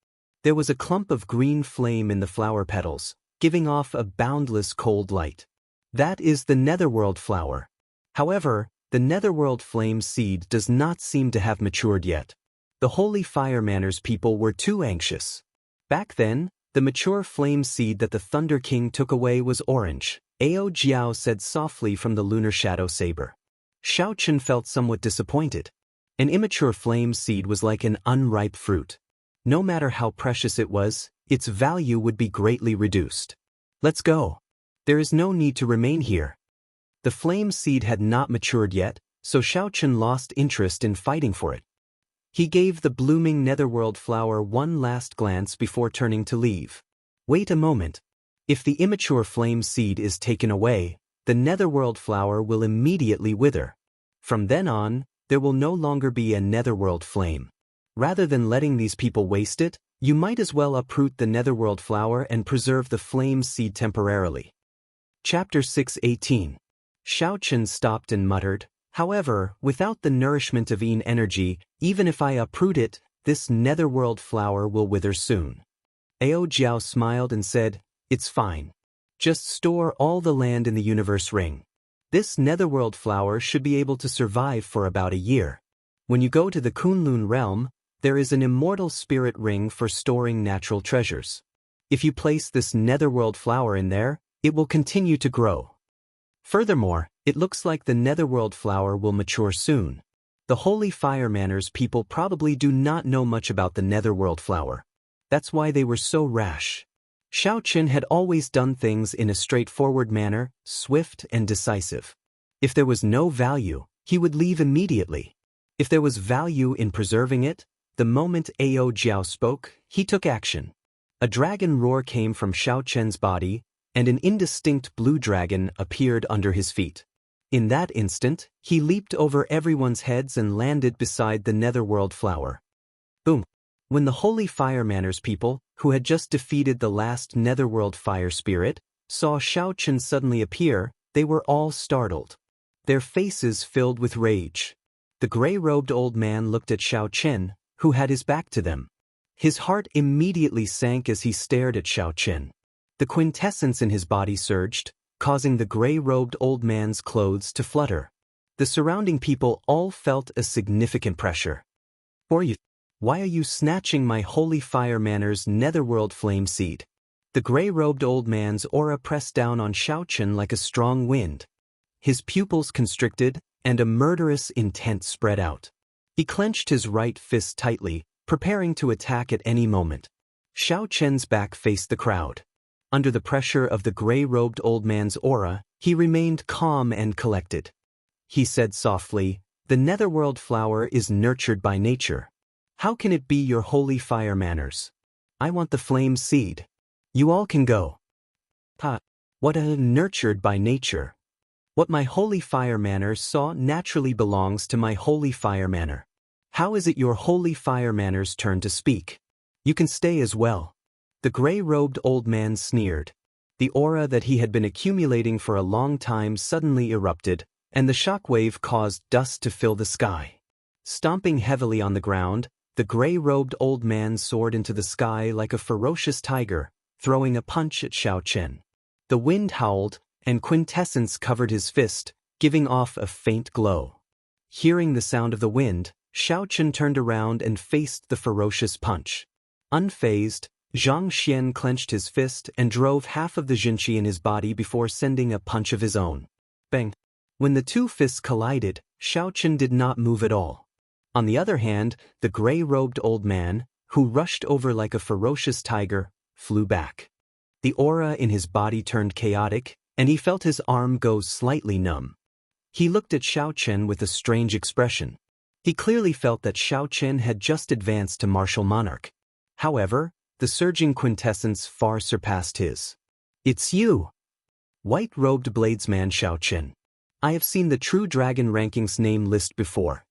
There was a clump of green flame in the flower petals, giving off a boundless cold light. That is the Netherworld flower. However, the Netherworld Flame Seed does not seem to have matured yet. The Holy Fire Manor's people were too anxious. Back then, the mature flame seed that the Thunder King took away was orange, Ao Jiao said softly from the lunar shadow saber. Xiaochen felt somewhat disappointed. An immature flame seed was like an unripe fruit. No matter how precious it was, its value would be greatly reduced. Let's go. There is no need to remain here. The flame seed had not matured yet, so Xiaochen lost interest in fighting for it. He gave the blooming netherworld flower one last glance before turning to leave. Wait a moment. If the immature flame seed is taken away, the netherworld flower will immediately wither. From then on, there will no longer be a netherworld flame. Rather than letting these people waste it, you might as well uproot the netherworld flower and preserve the flame seed temporarily. Chapter 6:18. Xiaochen stopped and muttered, however, without the nourishment of Yin energy, even if I uproot it, this netherworld flower will wither soon. Ao Jiao smiled and said, it's fine. Just store all the land in the universe ring. This netherworld flower should be able to survive for about a year. When you go to the Kunlun realm, there is an immortal spirit ring for storing natural treasures. If you place this netherworld flower in there, it will continue to grow. Furthermore, it looks like the netherworld flower will mature soon. The Holy Fire Manners people probably do not know much about the netherworld flower. That's why they were so rash. Xiaochen had always done things in a straightforward manner, swift and decisive. If there was no value, he would leave immediately. If there was value in preserving it, the moment Ao Jiao spoke, he took action. A dragon roar came from Xiaochen's body, and an indistinct blue dragon appeared under his feet. In that instant, he leaped over everyone's heads and landed beside the netherworld flower. Boom! When the Holy Fire Manners people, who had just defeated the last netherworld fire spirit, saw Xiaochen suddenly appear, they were all startled. Their faces filled with rage. The gray-robed old man looked at Xiaochen, who had his back to them. His heart immediately sank as he stared at Xiaochen. The quintessence in his body surged, causing the gray-robed old man's clothes to flutter. The surrounding people all felt a significant pressure. Why are you snatching my Holy Fire Manners netherworld flame seed? The gray-robed old man's aura pressed down on Xiaochen like a strong wind. His pupils constricted, and a murderous intent spread out. He clenched his right fist tightly, preparing to attack at any moment. Xiaochen's back faced the crowd. Under the pressure of the gray-robed old man's aura, he remained calm and collected. He said softly, the netherworld flower is nurtured by nature. How can it be your Holy Fire Manners? I want the flame seed. You all can go. What a nurtured by nature. What my Holy Fire Manner saw naturally belongs to my Holy Fire Manner. How is it your Holy Fire Manner's turn to speak? You can stay as well. The gray-robed old man sneered. The aura that he had been accumulating for a long time suddenly erupted, and the shockwave caused dust to fill the sky. Stomping heavily on the ground, the gray-robed old man soared into the sky like a ferocious tiger, throwing a punch at Xiaochen. The wind howled, and quintessence covered his fist, giving off a faint glow. Hearing the sound of the wind, Xiaochen turned around and faced the ferocious punch. Unfazed, Zhang Xian clenched his fist and drove half of the Jinqi in his body before sending a punch of his own. Bang! When the two fists collided, Xiaochen did not move at all. On the other hand, the gray-robed old man, who rushed over like a ferocious tiger, flew back. The aura in his body turned chaotic, and he felt his arm go slightly numb. He looked at Xiaochen with a strange expression. He clearly felt that Xiaochen had just advanced to martial monarch. However, the surging quintessence far surpassed his. It's you! White-robed bladesman Xiaochen. I have seen the True Dragon rankings name list before.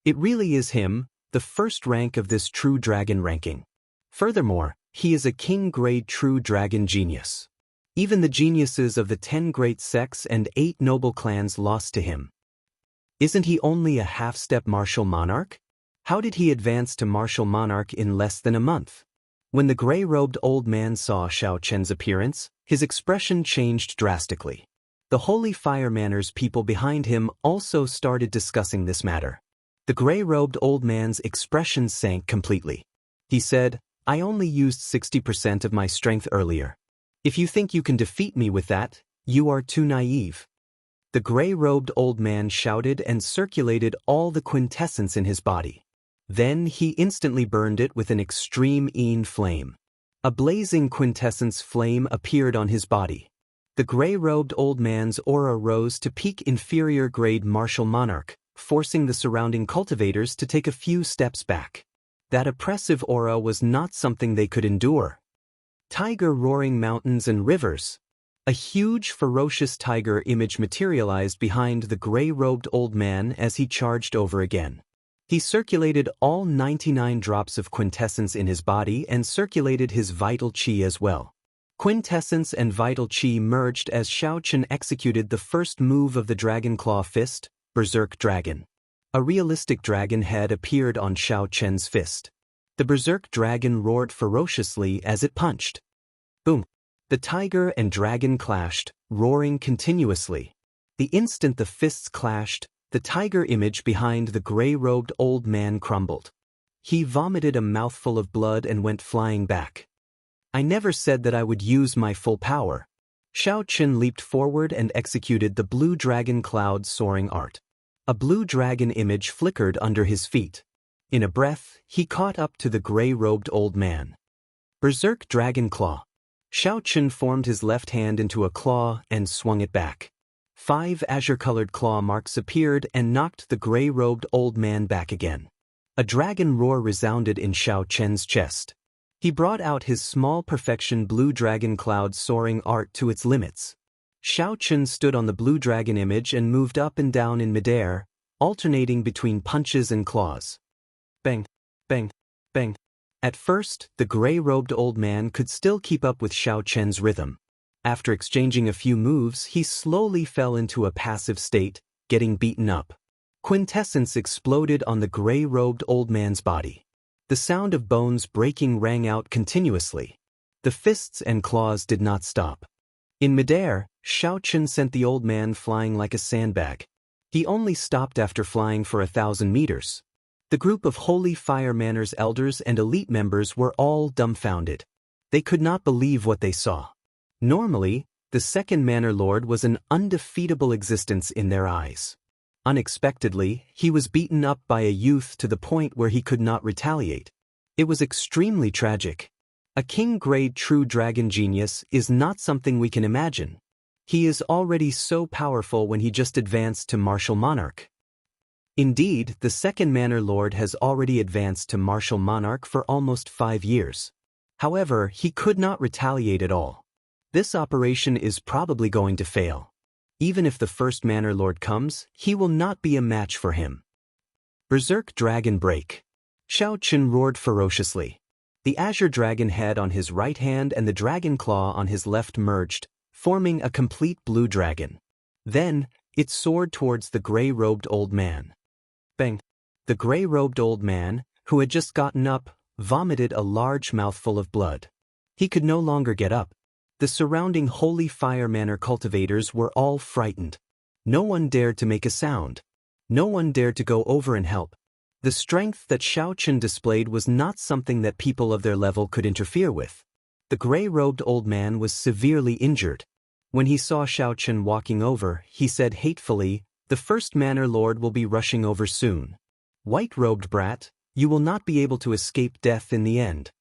It really is him, the first rank of this True Dragon ranking. Furthermore, he is a king-grade True Dragon genius. Even the geniuses of the 10 great sects and 8 noble clans lost to him. Isn't he only a half-step martial monarch? How did he advance to martial monarch in less than a month? When the gray-robed old man saw Xiaochen's appearance, his expression changed drastically. The Holy Fire Manners people behind him also started discussing this matter. The gray-robed old man's expression sank completely. He said, I only used 60% of my strength earlier. If you think you can defeat me with that, you are too naive. The gray-robed old man shouted and circulated all the quintessence in his body. Then he instantly burned it with an extreme Yin flame. A blazing quintessence flame appeared on his body. The gray-robed old man's aura rose to peak inferior-grade martial monarch, forcing the surrounding cultivators to take a few steps back. That oppressive aura was not something they could endure. Tiger roaring mountains and rivers. A huge, ferocious tiger image materialized behind the gray-robed old man as he charged over again. He circulated all 99 drops of quintessence in his body and circulated his vital qi as well. Quintessence and vital qi merged as Xiaochen executed the first move of the Dragon Claw fist, Berserk Dragon. A realistic dragon head appeared on Xiaochen's fist. The Berserk Dragon roared ferociously as it punched. Boom! The tiger and dragon clashed, roaring continuously. The instant the fists clashed, the tiger image behind the gray-robed old man crumbled. He vomited a mouthful of blood and went flying back. I never said that I would use my full power. Xiaochen leaped forward and executed the blue dragon cloud soaring art. A blue dragon image flickered under his feet. In a breath, he caught up to the gray-robed old man. Berserk Dragon Claw. Xiaochen formed his left hand into a claw and swung it back. 5 azure-colored claw marks appeared and knocked the gray-robed old man back again. A dragon roar resounded in Xiaochen's chest. He brought out his small perfection blue dragon cloud soaring art to its limits. Xiaochen stood on the blue dragon image and moved up and down in midair, alternating between punches and claws. Bang, bang, bang. At first, the gray-robed old man could still keep up with Xiaochen's rhythm. After exchanging a few moves, he slowly fell into a passive state, getting beaten up. Quintessence exploded on the gray-robed old man's body. The sound of bones breaking rang out continuously. The fists and claws did not stop. In midair, Xiaochen sent the old man flying like a sandbag. He only stopped after flying for 1,000 meters. The group of Holy Fire Manor's elders and elite members were all dumbfounded. They could not believe what they saw. Normally, the second Manor Lord was an undefeatable existence in their eyes. Unexpectedly, he was beaten up by a youth to the point where he could not retaliate. It was extremely tragic. A king-grade true dragon genius is not something we can imagine. He is already so powerful when he just advanced to Martial Monarch. Indeed, the second Manor Lord has already advanced to Martial Monarch for almost 5 years. However, he could not retaliate at all. This operation is probably going to fail. Even if the first Manor Lord comes, he will not be a match for him. Berserk Dragon Break. Xiaochen roared ferociously. The azure dragon head on his right hand and the dragon claw on his left merged, forming a complete blue dragon. Then, it soared towards the gray-robed old man. Bang! The gray-robed old man, who had just gotten up, vomited a large mouthful of blood. He could no longer get up. The surrounding Holy Fire Manor cultivators were all frightened. No one dared to make a sound. No one dared to go over and help. The strength that Xiaochen displayed was not something that people of their level could interfere with. The gray-robed old man was severely injured. When he saw Xiaochen walking over, he said hatefully, "The first Manor Lord will be rushing over soon. White-robed brat, you will not be able to escape death in the end."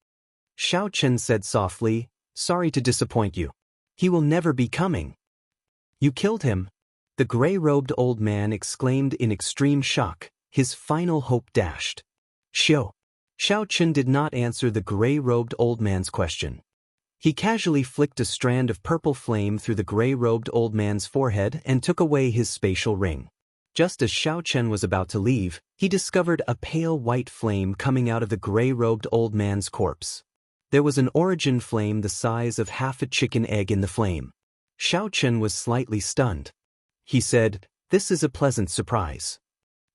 Xiaochen said softly, "Sorry to disappoint you. He will never be coming." "You killed him?" the gray-robed old man exclaimed in extreme shock, his final hope dashed. Xiaochen did not answer the gray-robed old man's question. He casually flicked a strand of purple flame through the gray-robed old man's forehead and took away his spatial ring. Just as Xiaochen was about to leave, he discovered a pale white flame coming out of the gray-robed old man's corpse. There was an origin flame the size of half a chicken egg in the flame. Xiaochen was slightly stunned. He said, "This is a pleasant surprise."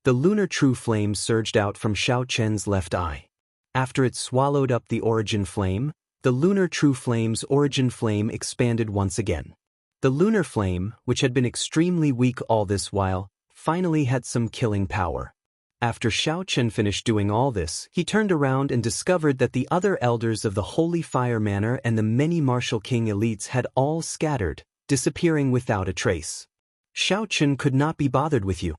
The lunar true flame surged out from Xiaochen's left eye. After it swallowed up the origin flame, the lunar true flame's origin flame expanded once again. The lunar flame, which had been extremely weak all this while, finally had some killing power. After Xiaochen finished doing all this, he turned around and discovered that the other elders of the Holy Fire Manor and the many Martial King elites had all scattered, disappearing without a trace. Xiaochen could not be bothered with you.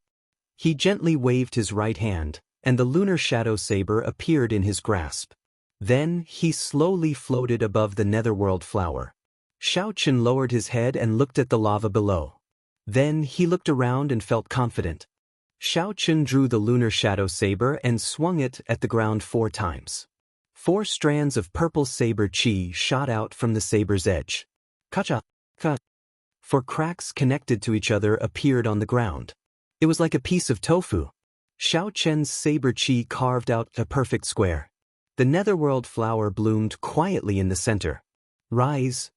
He gently waved his right hand, and the lunar shadow saber appeared in his grasp. Then, he slowly floated above the netherworld flower. Xiaochen lowered his head and looked at the lava below. Then, he looked around and felt confident. Xiaochen drew the lunar shadow saber and swung it at the ground 4 times. 4 strands of purple saber chi shot out from the saber's edge. Kacha, ka. 4 cracks connected to each other appeared on the ground. It was like a piece of tofu. Xiaochen's saber chi carved out a perfect square. The netherworld flower bloomed quietly in the center. Rise.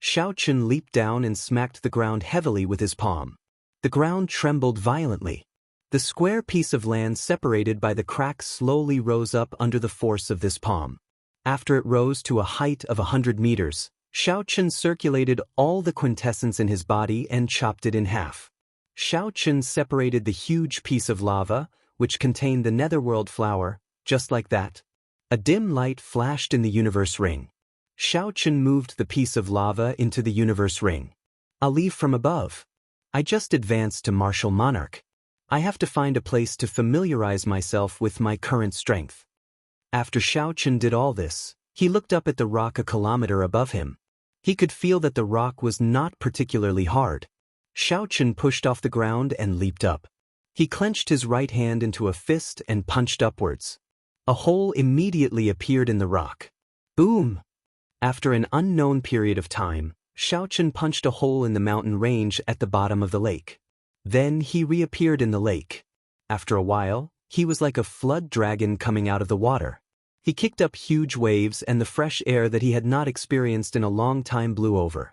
Xiaochen leaped down and smacked the ground heavily with his palm. The ground trembled violently. The square piece of land separated by the crack slowly rose up under the force of this palm. After it rose to a height of 100 meters, Xiaochen circulated all the quintessence in his body and chopped it in half. Xiaochen separated the huge piece of lava, which contained the netherworld flower, just like that. A dim light flashed in the universe ring. Xiaochen moved the piece of lava into the universe ring. I'll leave from above. I just advanced to martial monarch. I have to find a place to familiarize myself with my current strength. After Xiaochen did all this, he looked up at the rock a kilometer above him. He could feel that the rock was not particularly hard. Xiaochen pushed off the ground and leaped up. He clenched his right hand into a fist and punched upwards. A hole immediately appeared in the rock. Boom! After an unknown period of time, Xiaochen punched a hole in the mountain range at the bottom of the lake. Then he reappeared in the lake. After a while, he was like a flood dragon coming out of the water. He kicked up huge waves and the fresh air that he had not experienced in a long time blew over.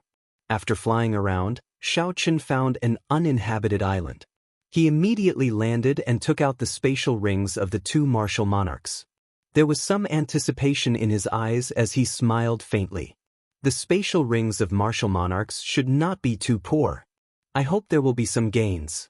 After flying around, Xiaochen found an uninhabited island. He immediately landed and took out the spatial rings of the 2 martial monarchs. There was some anticipation in his eyes as he smiled faintly. The spatial rings of martial monarchs should not be too poor. I hope there will be some gains.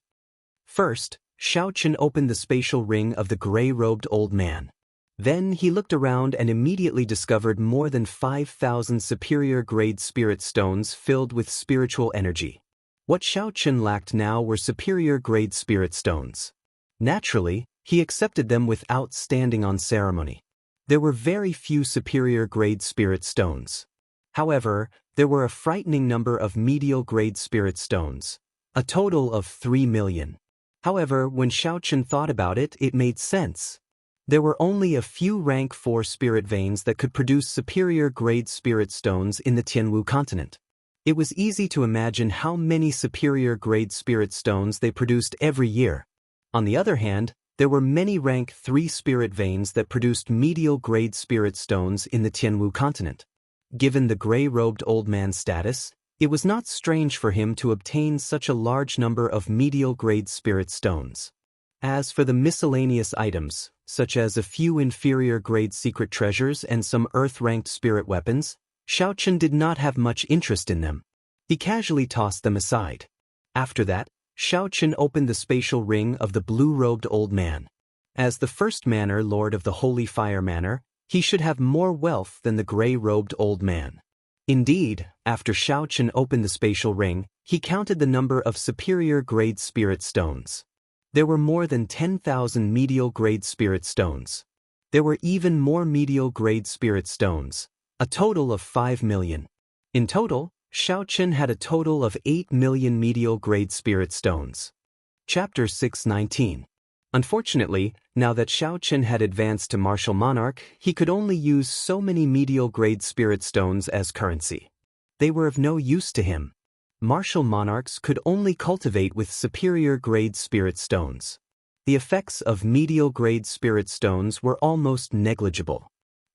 First, Xiaochen opened the spatial ring of the gray-robed old man. Then he looked around and immediately discovered more than 5,000 superior-grade spirit stones filled with spiritual energy. What Xiaochen lacked now were superior-grade spirit stones. Naturally, he accepted them without standing on ceremony. There were very few superior-grade spirit stones. However, there were a frightening number of medial-grade spirit stones, a total of 3 million. However, when Xiaochen thought about it, it made sense. There were only a few rank 4 spirit veins that could produce superior-grade spirit stones in the Tianwu continent. It was easy to imagine how many superior-grade spirit stones they produced every year. On the other hand, there were many rank 3 spirit veins that produced medial-grade spirit stones in the Tianwu continent. Given the gray-robed old man's status, it was not strange for him to obtain such a large number of medial-grade spirit stones. As for the miscellaneous items, such as a few inferior-grade secret treasures and some earth-ranked spirit weapons, Xiaochen did not have much interest in them. He casually tossed them aside. After that, Xiaochen opened the spatial ring of the blue-robed old man. As the first manor lord of the Holy Fire Manor, he should have more wealth than the gray-robed old man. Indeed, after Xiaochen opened the spatial ring, he counted the number of superior-grade spirit stones. There were more than 10,000 medial-grade spirit stones. There were even more medial-grade spirit stones, a total of 5 million. In total, Xiaochen had a total of 8 million medial-grade spirit stones. Chapter 619. Unfortunately, now that Xiaochen had advanced to martial monarch, he could only use so many medial-grade spirit stones as currency. They were of no use to him. Martial monarchs could only cultivate with superior-grade spirit stones. The effects of medial-grade spirit stones were almost negligible.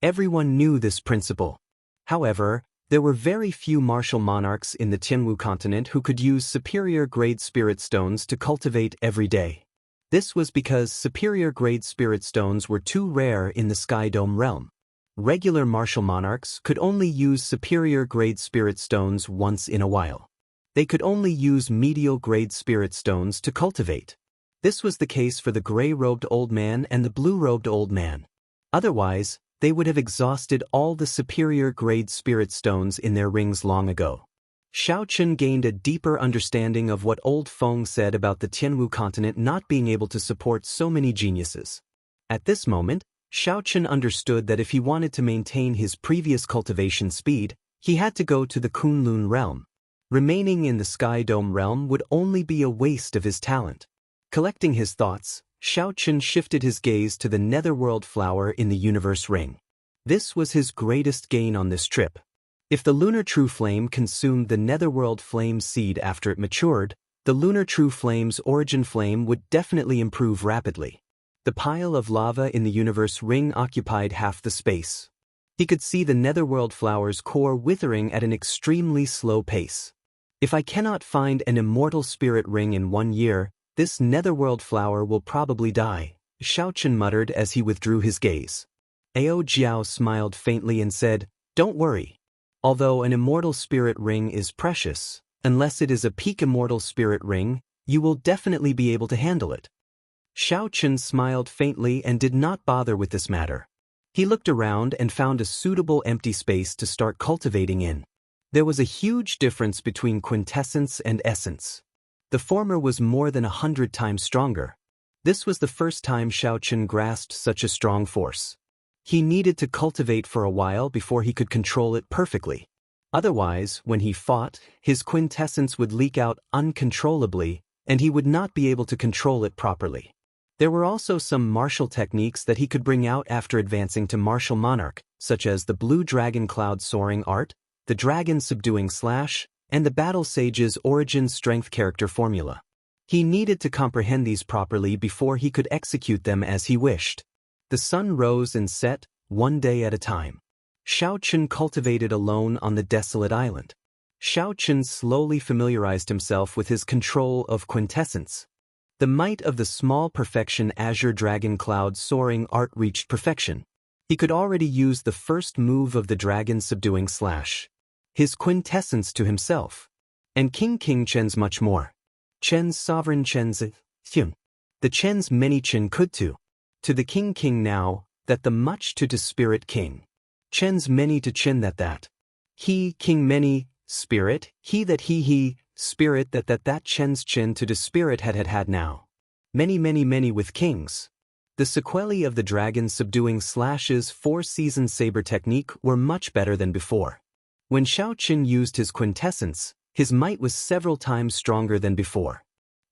Everyone knew this principle. However, there were very few martial monarchs in the Tianwu continent who could use superior-grade spirit stones to cultivate every day. This was because superior-grade spirit stones were too rare in the Sky Dome realm. Regular martial monarchs could only use superior-grade spirit stones once in a while. They could only use medial-grade spirit stones to cultivate. This was the case for the gray-robed old man and the blue-robed old man. Otherwise, they would have exhausted all the superior-grade spirit stones in their rings long ago. Xiaochen gained a deeper understanding of what Old Feng said about the Tianwu continent not being able to support so many geniuses. At this moment, Xiaochen understood that if he wanted to maintain his previous cultivation speed, he had to go to the Kunlun realm. Remaining in the Sky Dome realm would only be a waste of his talent. Collecting his thoughts, Xiaochen shifted his gaze to the netherworld flower in the universe ring. This was his greatest gain on this trip. If the lunar true flame consumed the netherworld flame seed after it matured, the lunar true flame's origin flame would definitely improve rapidly. The pile of lava in the universe ring occupied half the space. He could see the netherworld flower's core withering at an extremely slow pace. If I cannot find an immortal spirit ring in 1 year, this netherworld flower will probably die, Xiaochen muttered as he withdrew his gaze. Ao Jiao smiled faintly and said, "Don't worry. Although an immortal spirit ring is precious, unless it is a peak immortal spirit ring, you will definitely be able to handle it." Xiaochen smiled faintly and did not bother with this matter. He looked around and found a suitable empty space to start cultivating in. There was a huge difference between quintessence and essence. The former was more than 100 times stronger. This was the first time Xiaochen grasped such a strong force. He needed to cultivate for a while before he could control it perfectly. Otherwise, when he fought, his quintessence would leak out uncontrollably, and he would not be able to control it properly. There were also some martial techniques that he could bring out after advancing to martial monarch, such as the blue dragon cloud soaring art, the dragon subduing slash, and the battle sage's origin strength character formula. He needed to comprehend these properly before he could execute them as he wished. The sun rose and set, one day at a time. Xiaochen cultivated alone on the desolate island. Xiaochen slowly familiarized himself with his control of quintessence. The might of the small perfection azure dragon cloud soaring art reached perfection. He could already use the first move of the dragon subduing slash. His quintessence to himself. And King Chen's much more. Chen's sovereign Chen's Hyun. The Chen's many Chen could to the King now, that the much to spirit king. Chen's many to Chen that. He, king many, spirit, he that he, spirit that Chen's Chen to spirit had now. Many with kings. The sequelae of the dragon subduing slash's 4-season saber technique were much better than before. When Xiaochen used his quintessence, his might was several times stronger than before.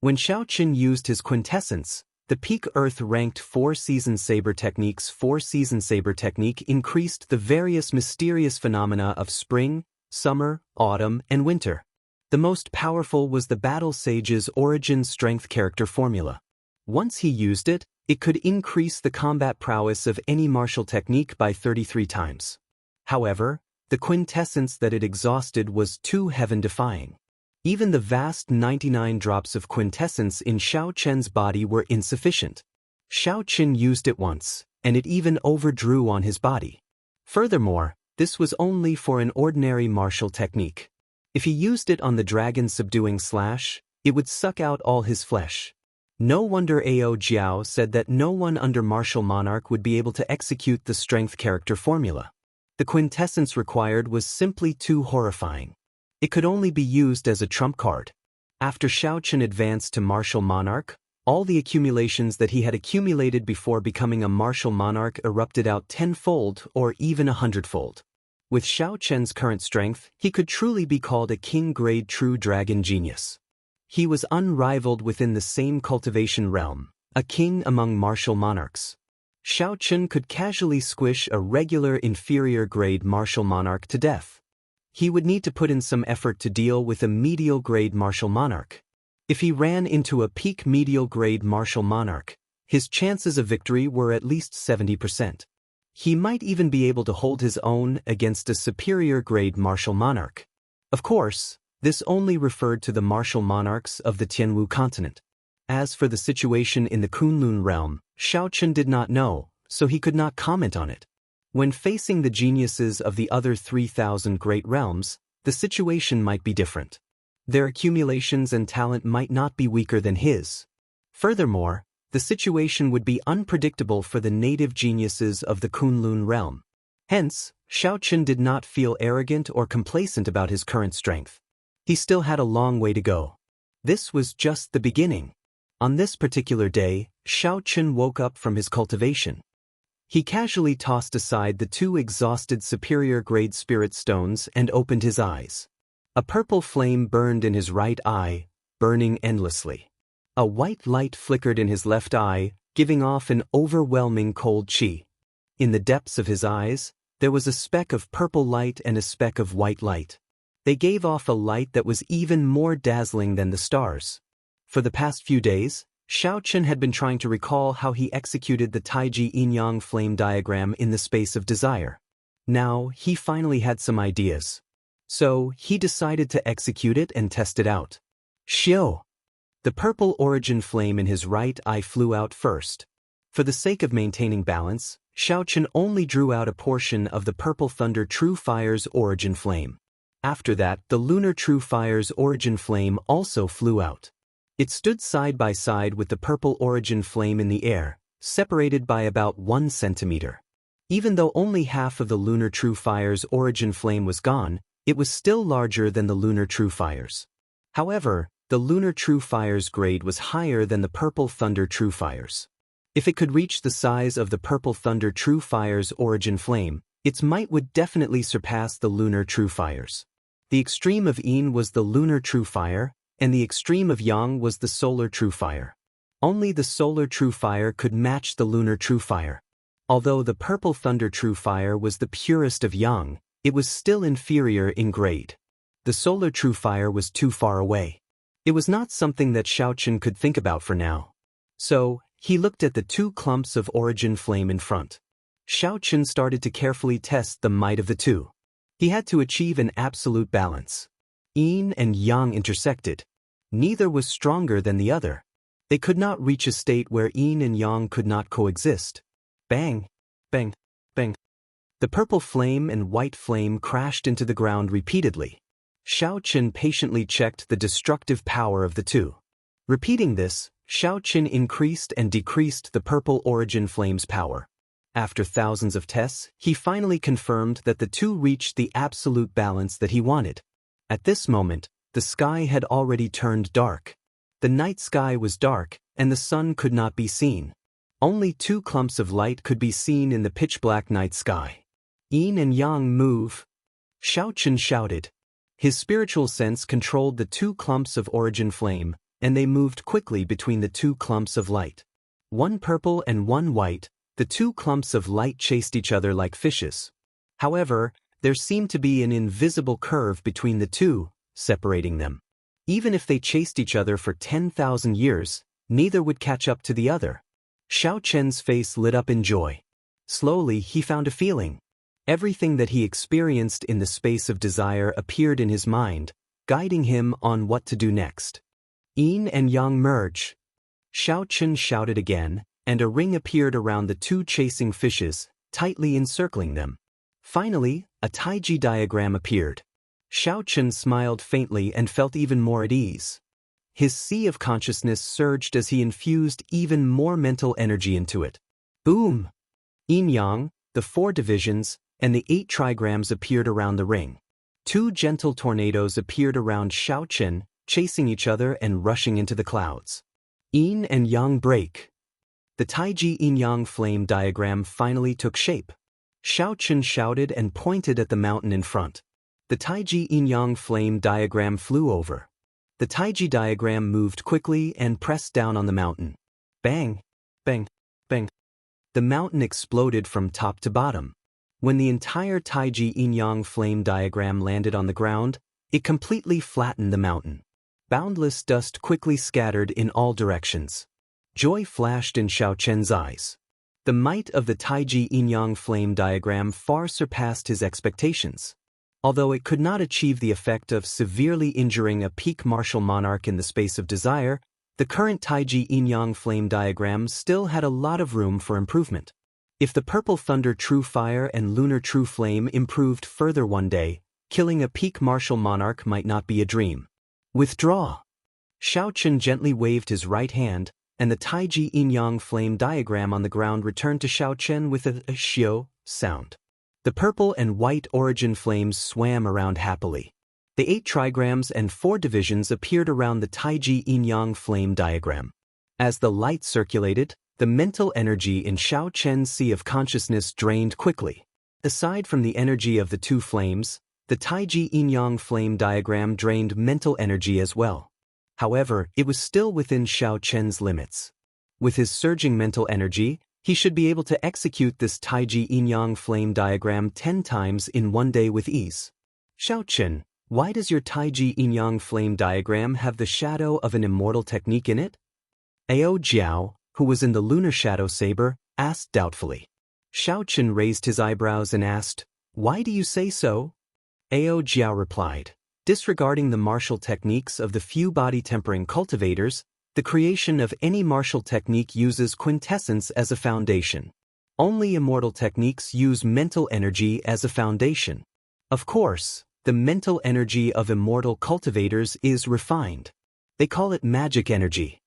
When Xiaochen used his quintessence, the peak Earth-ranked 4-season saber technique's 4-season saber technique increased the various mysterious phenomena of spring, summer, autumn, and winter. The most powerful was the battle sage's origin strength character formula. Once he used it, it could increase the combat prowess of any martial technique by 33 times. However, the quintessence that it exhausted was too heaven-defying. Even the vast 99 drops of quintessence in Xiaochen's body were insufficient. Xiaochen used it once, and it even overdrew on his body. Furthermore, this was only for an ordinary martial technique. If he used it on the dragon subduing slash, it would suck out all his flesh. No wonder Ao Jiao said that no one under martial monarch would be able to execute the strength character formula. The quintessence required was simply too horrifying. It could only be used as a trump card. After Xiaochen advanced to martial monarch, all the accumulations that he had accumulated before becoming a martial monarch erupted out 10-fold or even 100-fold. With Xiaochen's current strength, he could truly be called a king-grade true dragon genius. He was unrivaled within the same cultivation realm, a king among martial monarchs. Xiaochen could casually squish a regular inferior-grade martial monarch to death. He would need to put in some effort to deal with a medial-grade martial monarch. If he ran into a peak medial-grade martial monarch, his chances of victory were at least 70%. He might even be able to hold his own against a superior-grade martial monarch. Of course, this only referred to the martial monarchs of the Tianwu continent. As for the situation in the Kunlun realm, Xiaochen did not know, so he could not comment on it. When facing the geniuses of the other 3,000 great realms, the situation might be different. Their accumulations and talent might not be weaker than his. Furthermore, the situation would be unpredictable for the native geniuses of the Kunlun realm. Hence, Xiaochen did not feel arrogant or complacent about his current strength. He still had a long way to go. This was just the beginning. On this particular day, Xiaochen woke up from his cultivation. He casually tossed aside the 2 exhausted superior-grade spirit stones and opened his eyes. A purple flame burned in his right eye, burning endlessly. A white light flickered in his left eye, giving off an overwhelming cold chi. In the depths of his eyes, there was a speck of purple light and a speck of white light. They gave off a light that was even more dazzling than the stars. For the past few days, Xiaochen had been trying to recall how he executed the Taiji yin-yang flame diagram in the space of desire. Now, he finally had some ideas. So, he decided to execute it and test it out. Xiao! The purple origin flame in his right eye flew out first. For the sake of maintaining balance, Xiaochen only drew out a portion of the purple thunder true fire's origin flame. After that, the lunar true fire's origin flame also flew out. It stood side by side with the purple origin flame in the air, separated by about 1 centimeter. Even though only half of the lunar true fire's origin flame was gone, it was still larger than the lunar true fire's. However, the lunar true fire's grade was higher than the purple thunder true fire's. If it could reach the size of the purple thunder true fire's origin flame, its might would definitely surpass the lunar true fire's. The extreme of yin was the lunar true fire, and the extreme of yang was the solar true fire. Only the solar true fire could match the lunar true fire. Although the purple thunder true fire was the purest of yang, it was still inferior in grade. The solar true fire was too far away. It was not something that Xiaochen could think about for now. So, he looked at the 2 clumps of origin flame in front. Xiaochen started to carefully test the might of the two. He had to achieve an absolute balance. Yin and yang intersected. Neither was stronger than the other. They could not reach a state where yin and yang could not coexist. Bang! Bang! Bang! The purple flame and white flame crashed into the ground repeatedly. Xiaochen patiently checked the destructive power of the two. Repeating this, Xiaochen increased and decreased the purple origin flame's power. After thousands of tests, he finally confirmed that the two reached the absolute balance that he wanted. At this moment, the sky had already turned dark. The night sky was dark, and the sun could not be seen. Only 2 clumps of light could be seen in the pitch-black night sky. Yin and yang move. Xiaochen shouted. His spiritual sense controlled the 2 clumps of origin flame, and they moved quickly between the 2 clumps of light. 1 purple and 1 white, the 2 clumps of light chased each other like fishes. However, there seemed to be an invisible curve between the two, separating them. Even if they chased each other for 10,000 years, neither would catch up to the other. Xiaochen's face lit up in joy. Slowly, he found a feeling. Everything that he experienced in the space of desire appeared in his mind, guiding him on what to do next. Yin and yang merge. Xiaochen shouted again, and a ring appeared around the 2 chasing fishes, tightly encircling them. Finally, a Taiji diagram appeared. Xiaochen smiled faintly and felt even more at ease. His sea of consciousness surged as he infused even more mental energy into it. Boom! Yin-yang, the 4 divisions, and the 8 trigrams appeared around the ring. 2 gentle tornadoes appeared around Xiaochen, chasing each other and rushing into the clouds. Yin and yang break. The Taiji yin-yang flame diagram finally took shape. Xiaochen shouted and pointed at the mountain in front. The Taiji yin-yang flame diagram flew over. The Taiji diagram moved quickly and pressed down on the mountain. Bang! Bang! Bang! The mountain exploded from top to bottom. When the entire Taiji yin-yang flame diagram landed on the ground, it completely flattened the mountain. Boundless dust quickly scattered in all directions. Joy flashed in Xiaochen's eyes. The might of the Taiji yin-yang flame diagram far surpassed his expectations. Although it could not achieve the effect of severely injuring a peak martial monarch in the space of desire, the current Taiji yin-yang flame diagram still had a lot of room for improvement. If the purple thunder true fire and lunar true flame improved further one day, killing a peak martial monarch might not be a dream. Withdraw! Xiaochen gently waved his right hand, and the Taiji yin-yang flame diagram on the ground returned to Xiaochen with a xiao sound. The purple and white origin flames swam around happily. The 8 trigrams and 4 divisions appeared around the Taiji yin-yang flame diagram. As the light circulated, the mental energy in Xiaochen's sea of consciousness drained quickly. Aside from the energy of the 2 flames, the Taiji yin-yang flame diagram drained mental energy as well. However, it was still within Xiao Chen's limits. With his surging mental energy, he should be able to execute this Taiji yin-yang flame diagram 10 times in one day with ease. Xiao Chen, why does your Taiji yin-yang flame diagram have the shadow of an immortal technique in it? Ao Jiao, who was in the lunar shadow saber, asked doubtfully. Xiao Chen raised his eyebrows and asked, "Why do you say so?" Ao Jiao replied, "Disregarding the martial techniques of the few body-tempering cultivators, the creation of any martial technique uses quintessence as a foundation. Only immortal techniques use mental energy as a foundation. Of course, the mental energy of immortal cultivators is refined. They call it magic energy."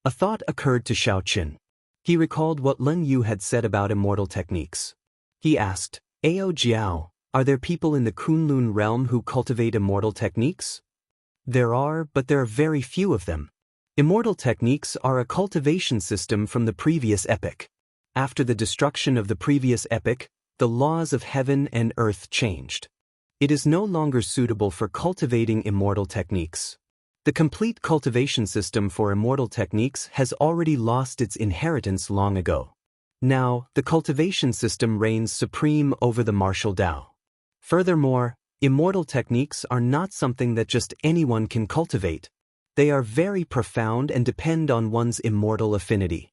A thought occurred to Xiao Chen. He recalled what Lin Yu had said about immortal techniques. He asked, "Ao Jiao, are there people in the Kunlun realm who cultivate immortal techniques?" "There are, but there are very few of them. Immortal techniques are a cultivation system from the previous epoch. After the destruction of the previous epoch, the laws of heaven and earth changed. It is no longer suitable for cultivating immortal techniques. The complete cultivation system for immortal techniques has already lost its inheritance long ago. Now, the cultivation system reigns supreme over the martial Tao. Furthermore, immortal techniques are not something that just anyone can cultivate. They are very profound and depend on one's immortal affinity."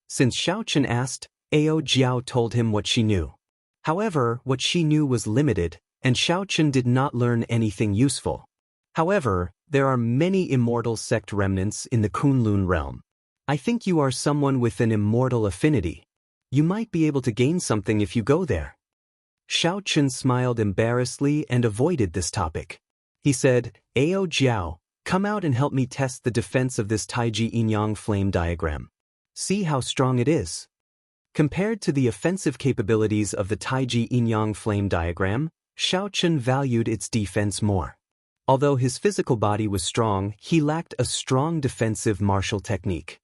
Since Xiao Chen asked, Ao Jiao told him what she knew. However, what she knew was limited, and Xiao Chen did not learn anything useful. However, there are many immortal sect remnants in the Kunlun realm. I think you are someone with an immortal affinity. You might be able to gain something if you go there. Xiao Chen smiled embarrassedly and avoided this topic. He said, "Ao Jiao, come out and help me test the defense of this Taiji yin-yang flame diagram. See how strong it is." Compared to the offensive capabilities of the Taiji yin-yang flame diagram, Xiao Chen valued its defense more. Although his physical body was strong, he lacked a strong defensive martial technique.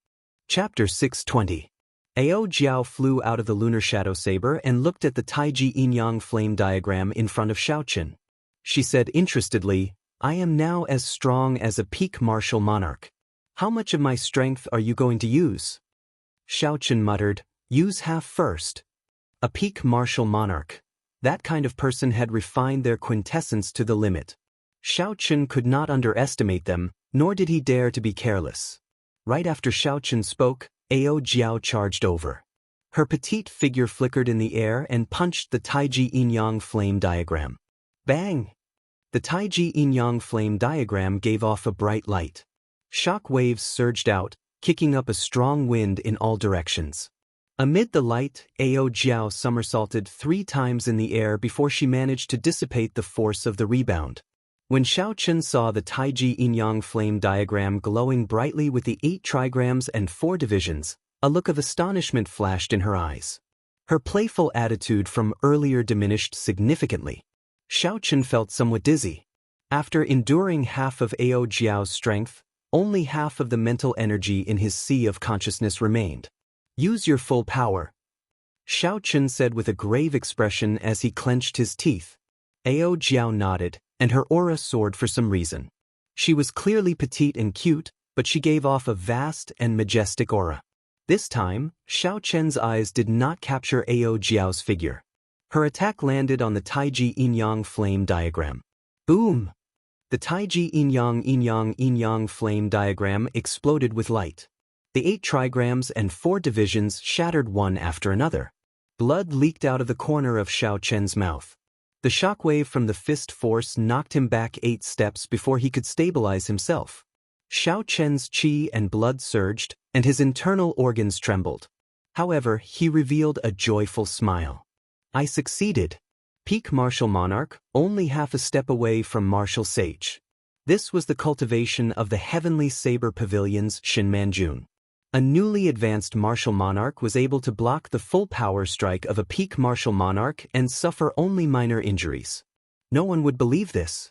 Chapter 620. Ao Jiao flew out of the lunar shadow saber and looked at the Taiji yin-yang flame diagram in front of Xiao Chen. She said interestedly, "I am now as strong as a peak martial monarch. How much of my strength are you going to use?" Xiao Chen muttered, "Use half first." A peak martial monarch. That kind of person had refined their quintessence to the limit. Xiao Chen could not underestimate them, nor did he dare to be careless. Right after Xiao Chen spoke, Ao Jiao charged over. Her petite figure flickered in the air and punched the Taiji yin-yang flame diagram. Bang! The Taiji yin-yang flame diagram gave off a bright light. Shock waves surged out, kicking up a strong wind in all directions. Amid the light, Ao Jiao somersaulted 3 times in the air before she managed to dissipate the force of the rebound. When Xiao Chen saw the Taiji yin-yang flame diagram glowing brightly with the 8 trigrams and 4 divisions, a look of astonishment flashed in her eyes. Her playful attitude from earlier diminished significantly. Xiao Chen felt somewhat dizzy. After enduring half of Ao Jiao's strength, only half of the mental energy in his sea of consciousness remained. "Use your full power," Xiao Chen said with a grave expression as he clenched his teeth. Ao Jiao nodded, and her aura soared for some reason. She was clearly petite and cute, but she gave off a vast and majestic aura. This time, Xiao Chen's eyes did not capture Ao Jiao's figure. Her attack landed on the Taiji yin-yang flame diagram. Boom! The Taiji yin-yang flame diagram exploded with light. The 8 trigrams and 4 divisions shattered one after another. Blood leaked out of the corner of Xiao Chen's mouth. The shockwave from the fist force knocked him back 8 steps before he could stabilize himself. Xiao Chen's qi and blood surged, and his internal organs trembled. However, he revealed a joyful smile. "I succeeded. Peak martial monarch, only half a step away from martial sage." This was the cultivation of the heavenly saber pavilion's Shin Manjun. A newly advanced martial monarch was able to block the full power strike of a peak martial monarch and suffer only minor injuries. No one would believe this.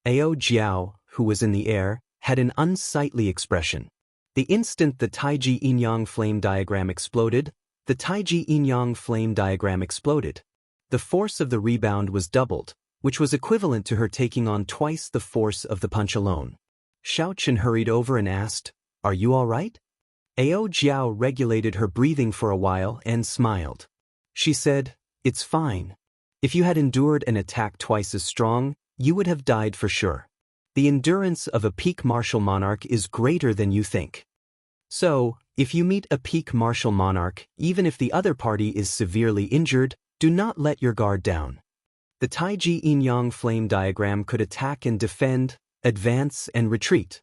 Ao Jiao, who was in the air, had an unsightly expression. The instant the Taiji yin-yang flame diagram exploded, the Taiji yin-yang flame diagram exploded. The force of the rebound was doubled, which was equivalent to her taking on twice the force of the punch alone. Xiaochen hurried over and asked, "Are you all right?" Ao Jiao regulated her breathing for a while and smiled. She said, "It's fine. If you had endured an attack twice as strong, you would have died for sure. The endurance of a peak martial monarch is greater than you think. So, if you meet a peak martial monarch, even if the other party is severely injured, do not let your guard down." The Taiji yin-yang flame diagram could attack and defend, advance and retreat.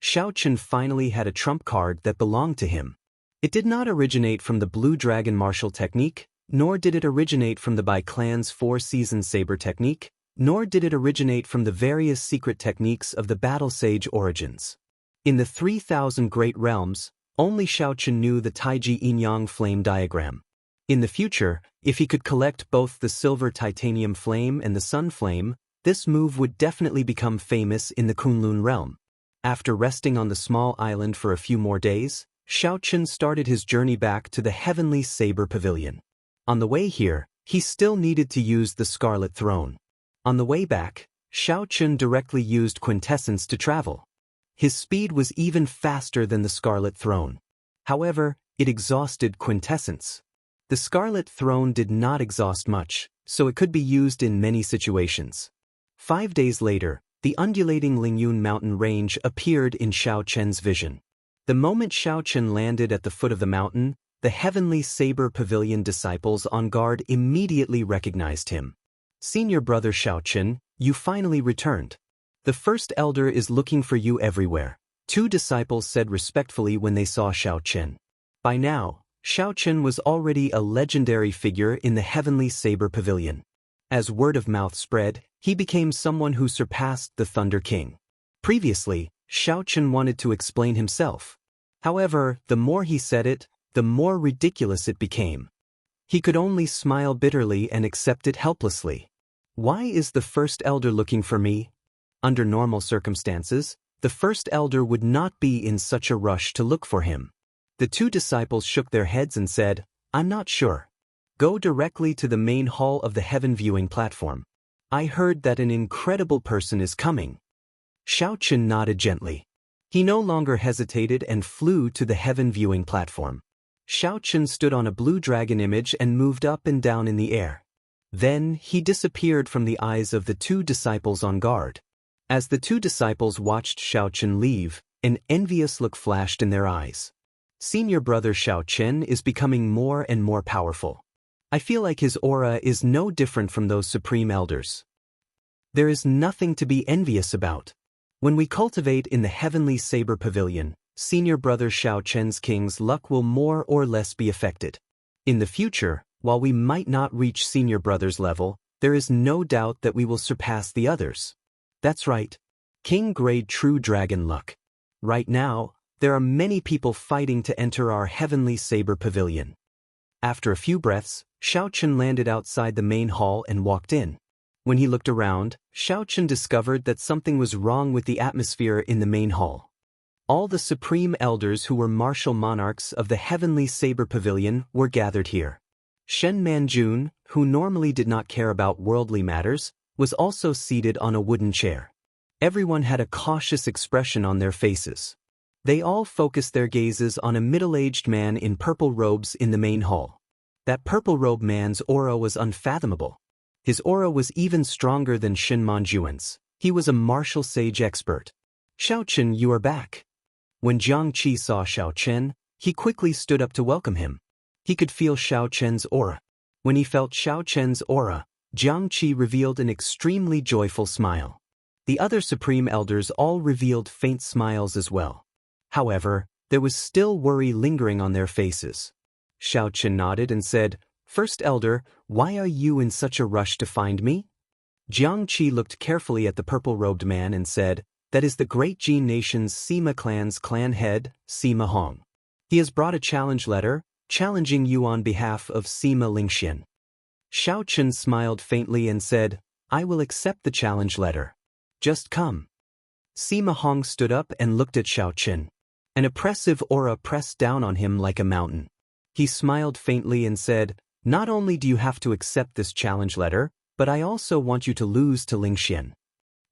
Xiaochen finally had a trump card that belonged to him. It did not originate from the Blue Dragon martial technique, nor did it originate from the Bai clan's four-season saber technique, nor did it originate from the various secret techniques of the Battle Sage origins. In the 3,000 Great Realms, only Xiaochen knew the Taiji yin-yang flame diagram. In the future, if he could collect both the silver titanium flame and the sun flame, this move would definitely become famous in the Kunlun realm. After resting on the small island for a few more days, Xiaochen started his journey back to the Heavenly Saber Pavilion. On the way here, he still needed to use the Scarlet Throne. On the way back, Xiaochen directly used Quintessence to travel. His speed was even faster than the Scarlet Throne. However, it exhausted Quintessence. The Scarlet Throne did not exhaust much, so it could be used in many situations. 5 days later, the undulating Lingyun mountain range appeared in Xiaochen's vision. The moment Xiaochen landed at the foot of the mountain, the Heavenly Saber Pavilion disciples on guard immediately recognized him. "Senior brother Xiaochen, you finally returned. The First Elder is looking for you everywhere," 2 disciples said respectfully when they saw Xiaochen. By now, Xiaochen was already a legendary figure in the Heavenly Saber Pavilion. As word of mouth spread, he became someone who surpassed the Thunder King. Previously, Xiaochen wanted to explain himself. However, the more he said it, the more ridiculous it became. He could only smile bitterly and accept it helplessly. "Why is the First Elder looking for me?" Under normal circumstances, the First Elder would not be in such a rush to look for him. The 2 disciples shook their heads and said, "I'm not sure. Go directly to the main hall of the Heaven Viewing Platform. I heard that an incredible person is coming." Xiaochen nodded gently. He no longer hesitated and flew to the Heaven Viewing Platform. Xiaochen stood on a blue dragon image and moved up and down in the air. Then, he disappeared from the eyes of the 2 disciples on guard. As the 2 disciples watched Xiaochen leave, an envious look flashed in their eyes. "Senior brother Xiaochen is becoming more and more powerful. I feel like his aura is no different from those supreme elders. There is nothing to be envious about. When we cultivate in the Heavenly Saber Pavilion, senior brother Xiaochen's king's luck will more or less be affected. In the future, while we might not reach senior brother's level, there is no doubt that we will surpass the others. That's right. King grade true dragon luck. Right now, there are many people fighting to enter our Heavenly Saber Pavilion." After a few breaths, Xiaochen landed outside the main hall and walked in. When he looked around, Xiaochen discovered that something was wrong with the atmosphere in the main hall. All the supreme elders who were martial monarchs of the Heavenly Saber Pavilion were gathered here. Shen Manjun, who normally did not care about worldly matters, was also seated on a wooden chair. Everyone had a cautious expression on their faces. They all focused their gazes on a middle-aged man in purple robes in the main hall. That purple-robed man's aura was unfathomable. His aura was even stronger than Shen Manjuan's. He was a martial sage expert. "Xiaochen, you are back." When Jiang Qi saw Xiaochen, he quickly stood up to welcome him. He could feel Xiaochen's aura. When he felt Xiaochen's aura, Jiang Qi revealed an extremely joyful smile. The other supreme elders all revealed faint smiles as well. However, there was still worry lingering on their faces. Xiaochen nodded and said, "First Elder, why are you in such a rush to find me?" Jiang Qi looked carefully at the purple-robed man and said, "That is the great Jin nation's Sima clan's clan head, Sima Hong. He has brought a challenge letter, challenging you on behalf of Sima Lingxian." Xiaochen smiled faintly and said, "I will accept the challenge letter. Just come." Sima Hong stood up and looked at Xiaochen. An oppressive aura pressed down on him like a mountain. He smiled faintly and said, "Not only do you have to accept this challenge letter, but I also want you to lose to Lingxian.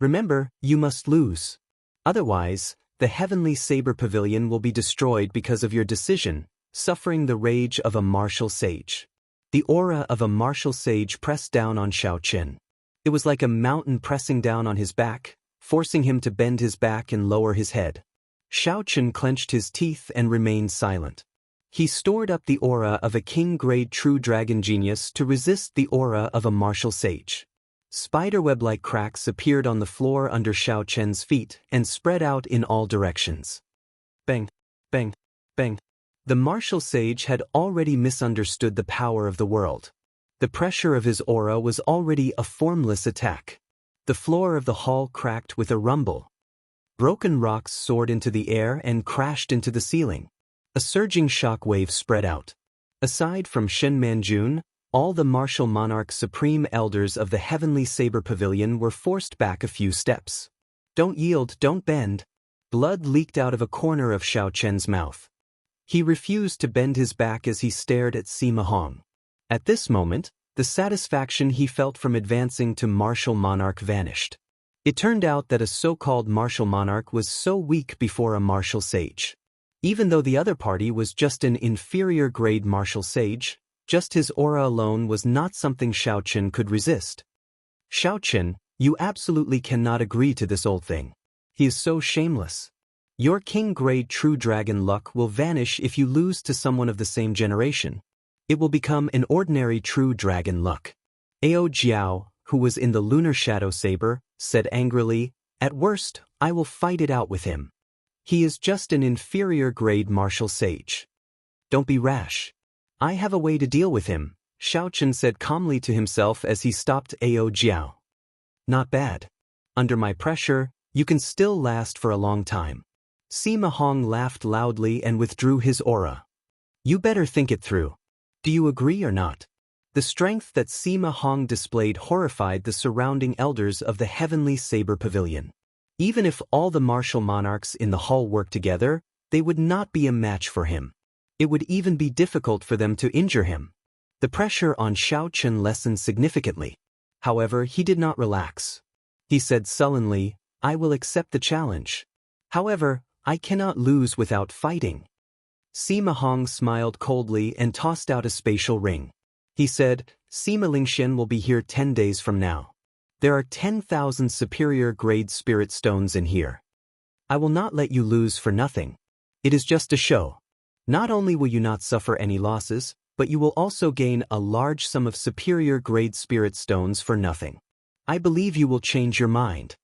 Remember, you must lose." Otherwise, the heavenly saber pavilion will be destroyed because of your decision, suffering the rage of a martial sage. The aura of a martial sage pressed down on Xiao Chen. It was like a mountain pressing down on his back, forcing him to bend his back and lower his head. Xiao Chen clenched his teeth and remained silent. He stored up the aura of a king-grade true dragon genius to resist the aura of a martial sage. Spiderweb-like cracks appeared on the floor under Xiao Chen's feet and spread out in all directions. Bang, bang, bang. The martial sage had already misunderstood the power of the world. The pressure of his aura was already a formless attack. The floor of the hall cracked with a rumble. Broken rocks soared into the air and crashed into the ceiling. A surging shock wave spread out. Aside from Shen Manjun, all the martial monarch supreme elders of the heavenly saber pavilion were forced back a few steps. Don't yield, don't bend. Blood leaked out of a corner of Xiao Chen's mouth. He refused to bend his back as he stared at Sima Hong. At this moment, the satisfaction he felt from advancing to martial monarch vanished. It turned out that a so-called martial monarch was so weak before a martial sage. Even though the other party was just an inferior grade martial sage, just his aura alone was not something Xiao Chen could resist. Xiao Chen, you absolutely cannot agree to this old thing. He is so shameless. Your king-grade true dragon luck will vanish if you lose to someone of the same generation. It will become an ordinary true dragon luck. Ao Jiao, who was in the lunar shadow saber, said angrily, "At worst, I will fight it out with him. He is just an inferior grade martial sage. Don't be rash. I have a way to deal with him," Xiao Chen said calmly to himself as he stopped Ao Jiao. Not bad. Under my pressure, you can still last for a long time. Sima Hong laughed loudly and withdrew his aura. You better think it through. Do you agree or not? The strength that Sima Hong displayed horrified the surrounding elders of the heavenly saber pavilion. Even if all the martial monarchs in the hall worked together, they would not be a match for him. It would even be difficult for them to injure him. The pressure on Xiao Chen lessened significantly. However, he did not relax. He said sullenly, "I will accept the challenge. However, I cannot lose without fighting." Sima Hong smiled coldly and tossed out a spatial ring. He said, "Sima Lingxian will be here 10 days from now. There are 10,000 superior grade spirit stones in here. I will not let you lose for nothing. It is just a show. Not only will you not suffer any losses, but you will also gain a large sum of superior grade spirit stones for nothing. I believe you will change your mind."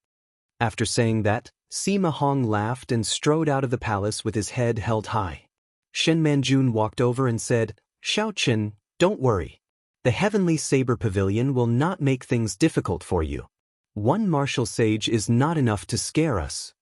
After saying that, Sima Hong laughed and strode out of the palace with his head held high. Shen Manjun walked over and said, "Xiao Chen, don't worry. The heavenly saber pavilion will not make things difficult for you. One martial sage is not enough to scare us."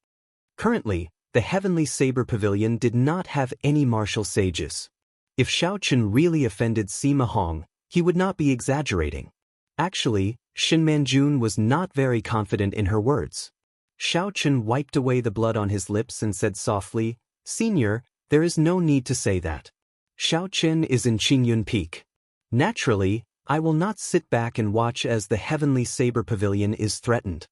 Currently, the heavenly saber pavilion did not have any martial sages. If Xiao Chen really offended Sima Hong, he would not be exaggerating. Actually, Shen Manjun was not very confident in her words. Xiao Chen wiped away the blood on his lips and said softly, "Senior, there is no need to say that. Xiao Chen is in Qingyun Peak. Naturally, I will not sit back and watch as the heavenly saber pavilion is threatened.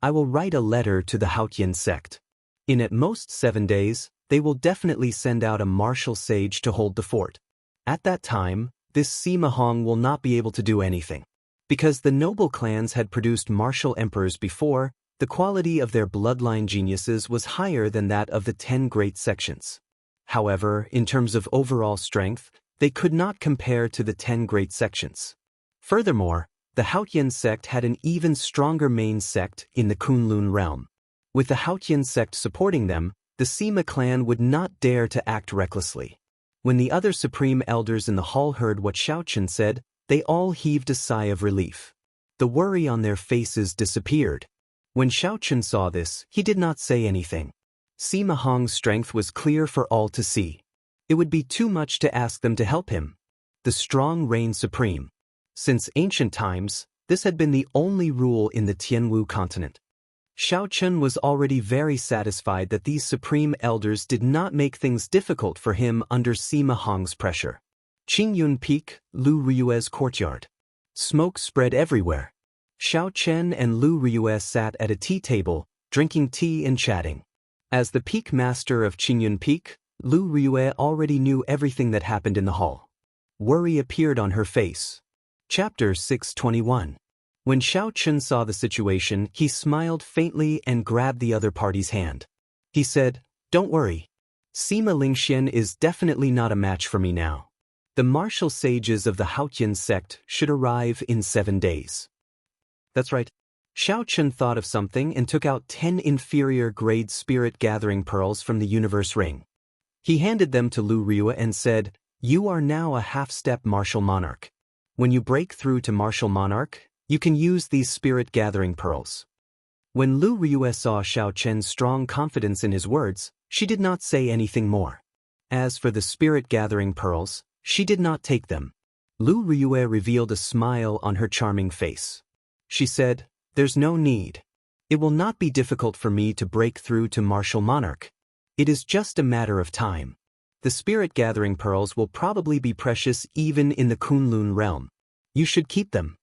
I will write a letter to the Haotian sect. In at most 7 days, they will definitely send out a martial sage to hold the fort. At that time, this Sima Hong will not be able to do anything. Because the noble clans had produced martial emperors before, the quality of their bloodline geniuses was higher than that of the 10 great sections. However, in terms of overall strength, they could not compare to the 10 great sections. Furthermore, the Haotian sect had an even stronger main sect in the Kunlun realm. With the Haotian sect supporting them, the Sima clan would not dare to act recklessly. When the other supreme elders in the hall heard what Xiao Chen said, they all heaved a sigh of relief. The worry on their faces disappeared. When Xiao Chen saw this, he did not say anything. Sima Hong's strength was clear for all to see. It would be too much to ask them to help him. The strong reigned supreme. Since ancient times, this had been the only rule in the Tianwu continent. Xiao Chen was already very satisfied that these supreme elders did not make things difficult for him under Sima Hong's pressure. Qingyun Peak, Lu Riyue's courtyard. Smoke spread everywhere. Xiao Chen and Lu Riyue sat at a tea table, drinking tea and chatting. As the peak master of Qingyun Peak, Lu Riyue already knew everything that happened in the hall. Worry appeared on her face. Chapter 621. When Xiaochen saw the situation, he smiled faintly and grabbed the other party's hand. He said, "Don't worry. Sima Lingxian is definitely not a match for me now. The martial sages of the Haotian sect should arrive in 7 days." That's right. Xiaochen thought of something and took out 10 inferior-grade spirit-gathering pearls from the universe ring. He handed them to Lu Riyue and said, "You are now a half-step martial monarch. When you break through to martial monarch, you can use these spirit-gathering pearls." When Lu Riyue saw Xiaochen's strong confidence in his words, she did not say anything more. As for the spirit-gathering pearls, she did not take them. Lu Riyue revealed a smile on her charming face. She said, "There's no need. It will not be difficult for me to break through to martial monarch. It is just a matter of time. The spirit-gathering pearls will probably be precious even in the Kunlun realm. You should keep them."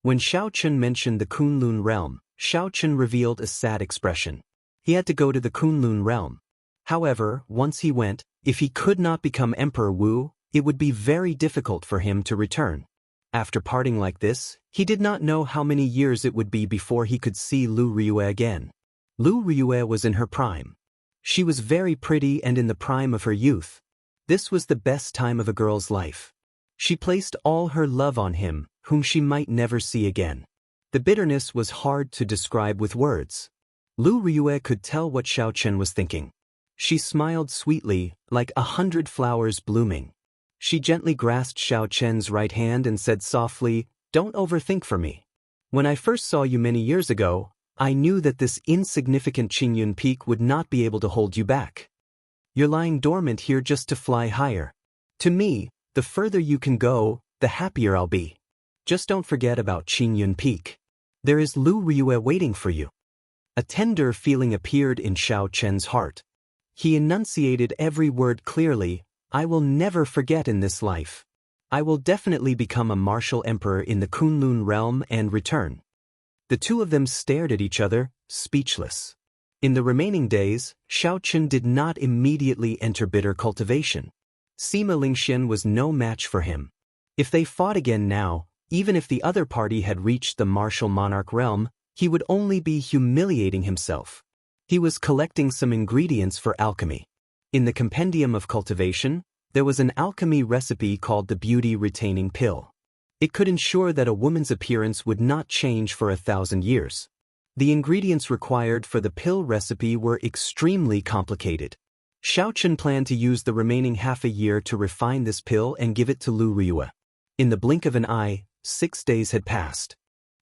When Xiaochen mentioned the Kunlun realm, Xiaochen revealed a sad expression. He had to go to the Kunlun realm. However, once he went, if he could not become Emperor Wu, it would be very difficult for him to return. After parting like this, he did not know how many years it would be before he could see Lu Riyue again. Lu Riyue was in her prime. She was very pretty and in the prime of her youth. This was the best time of a girl's life. She placed all her love on him, whom she might never see again. The bitterness was hard to describe with words. Lu Riyue could tell what Xiaochen was thinking. She smiled sweetly, like 100 flowers blooming. She gently grasped Xiaochen's right hand and said softly, "Don't overthink for me. When I first saw you many years ago, I knew that this insignificant Qingyun Peak would not be able to hold you back. You're lying dormant here just to fly higher. To me, the further you can go, the happier I'll be. Just don't forget about Qingyun Peak. There is Lu Riyue waiting for you." A tender feeling appeared in Xiaochen's heart. He enunciated every word clearly, "I will never forget in this life. I will definitely become a martial emperor in the Kunlun realm and return." The two of them stared at each other, speechless. In the remaining days, Xiaochen did not immediately enter bitter cultivation. Sima Lingxian was no match for him. If they fought again now, even if the other party had reached the martial monarch realm, he would only be humiliating himself. He was collecting some ingredients for alchemy. In the Compendium of Cultivation, there was an alchemy recipe called the Beauty-Retaining Pill. It could ensure that a woman's appearance would not change for 1,000 years. The ingredients required for the pill recipe were extremely complicated. Xiaochen planned to use the remaining half a year to refine this pill and give it to Lu Riyue. In the blink of an eye, 6 days had passed.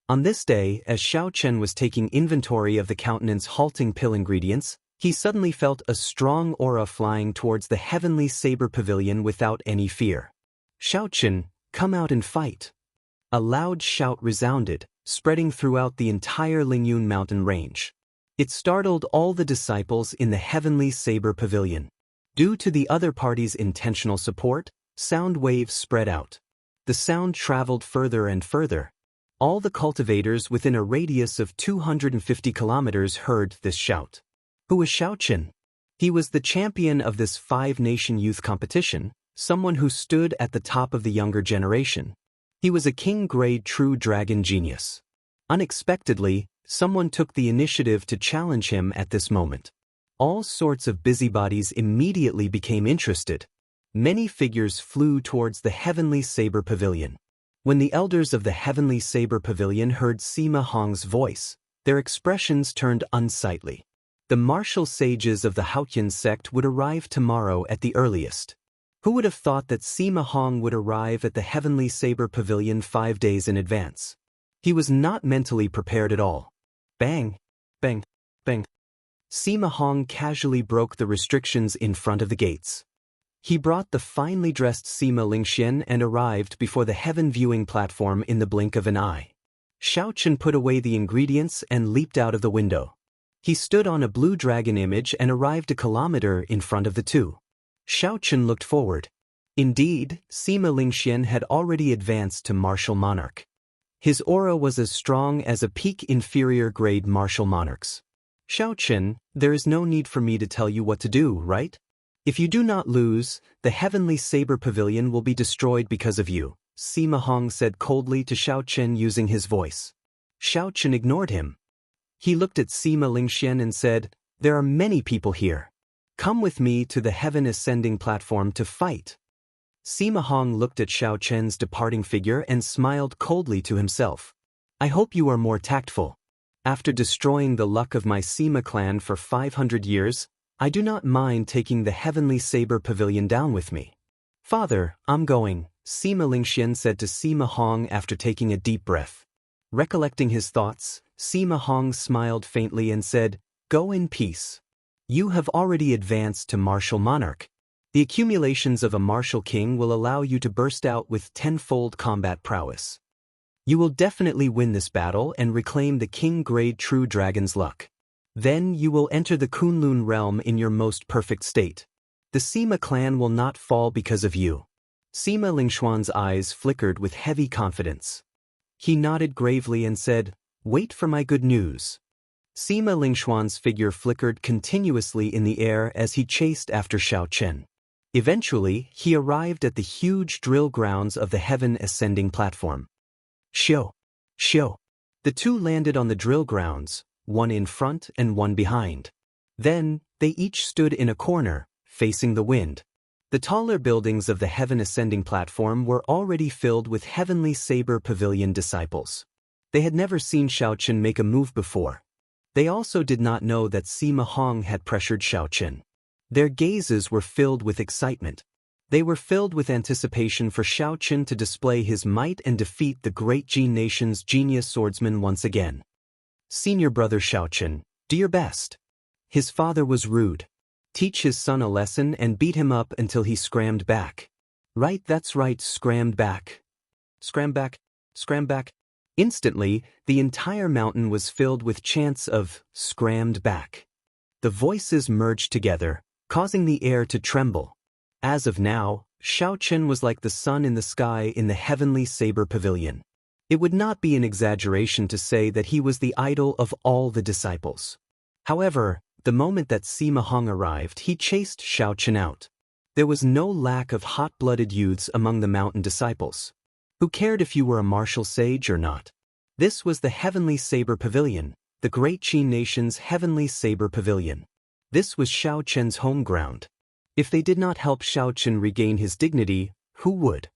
On this day, as Xiaochen was taking inventory of the countenance halting pill ingredients, he suddenly felt a strong aura flying towards the heavenly saber pavilion without any fear. "Xiaochen, come out and fight." A loud shout resounded, spreading throughout the entire Lingyun mountain range. It startled all the disciples in the heavenly saber pavilion. Due to the other party's intentional support, sound waves spread out. The sound traveled further and further. All the cultivators within a radius of 250 kilometers heard this shout. Who was Xiaochen? He was the champion of this 5-nation youth competition, someone who stood at the top of the younger generation. He was a king-grade true dragon genius. Unexpectedly, someone took the initiative to challenge him at this moment. All sorts of busybodies immediately became interested. Many figures flew towards the heavenly saber pavilion. When the elders of the heavenly saber pavilion heard Sima Hong's voice, their expressions turned unsightly. The martial sages of the Haotian sect would arrive tomorrow at the earliest. Who would have thought that Sima Hong would arrive at the heavenly saber pavilion 5 days in advance? He was not mentally prepared at all. Bang! Bang! Bang! Sima Hong casually broke the restrictions in front of the gates. He brought the finely dressed Sima Lingxian and arrived before the heaven viewing platform in the blink of an eye. Xiaochen put away the ingredients and leaped out of the window. He stood on a blue dragon image and arrived a kilometer in front of the two. Xiaochen looked forward. Indeed, Sima Lingxian had already advanced to martial monarch. His aura was as strong as a peak inferior grade martial monarch's. Xiaochen, there is no need for me to tell you what to do, right? If you do not lose, the heavenly saber pavilion will be destroyed because of you, Sima Hong said coldly to Xiaochen using his voice. Xiaochen ignored him. He looked at Sima Lingxian and said, "There are many people here. Come with me to the heaven ascending platform to fight." Sima Hong looked at Xiaochen's departing figure and smiled coldly to himself. "I hope you are more tactful. After destroying the luck of my Sima clan for 500 years, I do not mind taking the heavenly saber pavilion down with me." "Father, I'm going," Sima Lingxian said to Sima Hong after taking a deep breath. Recollecting his thoughts, Sima Hong smiled faintly and said, "Go in peace. You have already advanced to martial monarch. The accumulations of a martial king will allow you to burst out with tenfold combat prowess. You will definitely win this battle and reclaim the king-grade true dragon's luck. Then you will enter the Kunlun realm in your most perfect state. The Sima clan will not fall because of you." Sima Lingxuan's eyes flickered with heavy confidence. He nodded gravely and said, "Wait for my good news." Sima Lingxuan's figure flickered continuously in the air as he chased after Xiaochen. Eventually, he arrived at the huge drill grounds of the heaven ascending platform. Shio! Shio! The two landed on the drill grounds, one in front and one behind. Then, they each stood in a corner, facing the wind. The taller buildings of the heaven ascending platform were already filled with heavenly saber pavilion disciples. They had never seen Xiaochen make a move before. They also did not know that Sima Hong had pressured Xiaochen. Their gazes were filled with excitement. They were filled with anticipation for Xiaochen to display his might and defeat the great Jin nation's genius swordsman once again. "Senior brother Xiaochen, do your best." His father was rude. Teach his son a lesson and beat him up until he scrammed back. Right, that's right, scrammed back. Scram back, scram back. Instantly, the entire mountain was filled with chants of "scrammed back." The voices merged together, causing the air to tremble. As of now, Xiaochen was like the sun in the sky in the heavenly saber pavilion. It would not be an exaggeration to say that he was the idol of all the disciples. However, the moment that Sima Hong arrived, he chased Xiaochen out. There was no lack of hot-blooded youths among the mountain disciples. Who cared if you were a martial sage or not? This was the heavenly saber pavilion, the great Qin nation's heavenly saber pavilion. This was Xiaochen's home ground. If they did not help Xiaochen regain his dignity, who would?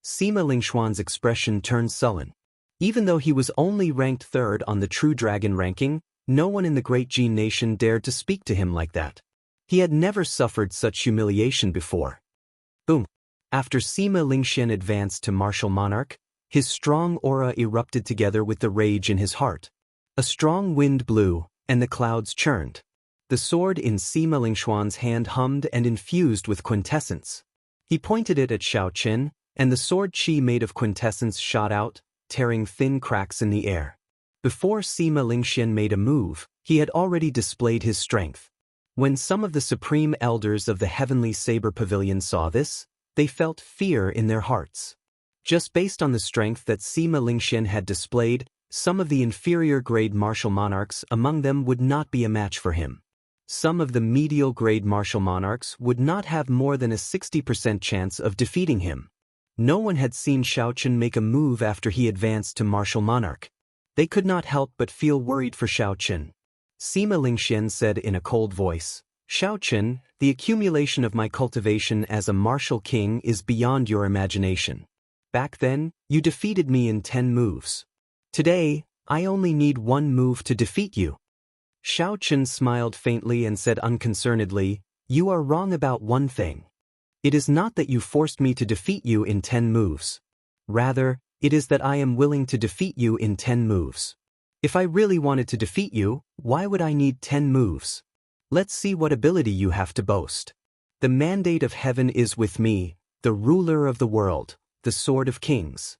Sima Lingxuan's expression turned sullen. Even though he was only ranked third on the True Dragon ranking, no one in the great Jin nation dared to speak to him like that. He had never suffered such humiliation before. Boom! After Sima Lingxian advanced to martial monarch, his strong aura erupted together with the rage in his heart. A strong wind blew, and the clouds churned. The sword in Sima Lingxuan's hand hummed and infused with quintessence. He pointed it at Xiaochen, and the sword chi made of quintessence shot out, tearing thin cracks in the air. Before Sima Lingxian made a move, he had already displayed his strength. When some of the supreme elders of the heavenly saber pavilion saw this, they felt fear in their hearts. Just based on the strength that Sima Lingxian had displayed, some of the inferior-grade martial monarchs among them would not be a match for him. Some of the medial-grade martial monarchs would not have more than a 60% chance of defeating him. No one had seen Xiaochen make a move after he advanced to martial monarch. They could not help but feel worried for Xiaochen. Sima Lingxian said in a cold voice, "Xiaochen, the accumulation of my cultivation as a martial king is beyond your imagination. Back then, you defeated me in 10 moves. Today, I only need 1 move to defeat you." Xiaochen smiled faintly and said unconcernedly, "You are wrong about one thing. It is not that you forced me to defeat you in 10 moves. Rather, it is that I am willing to defeat you in 10 moves. If I really wanted to defeat you, why would I need 10 moves? Let's see what ability you have to boast. The mandate of heaven is with me, the ruler of the world, the sword of kings."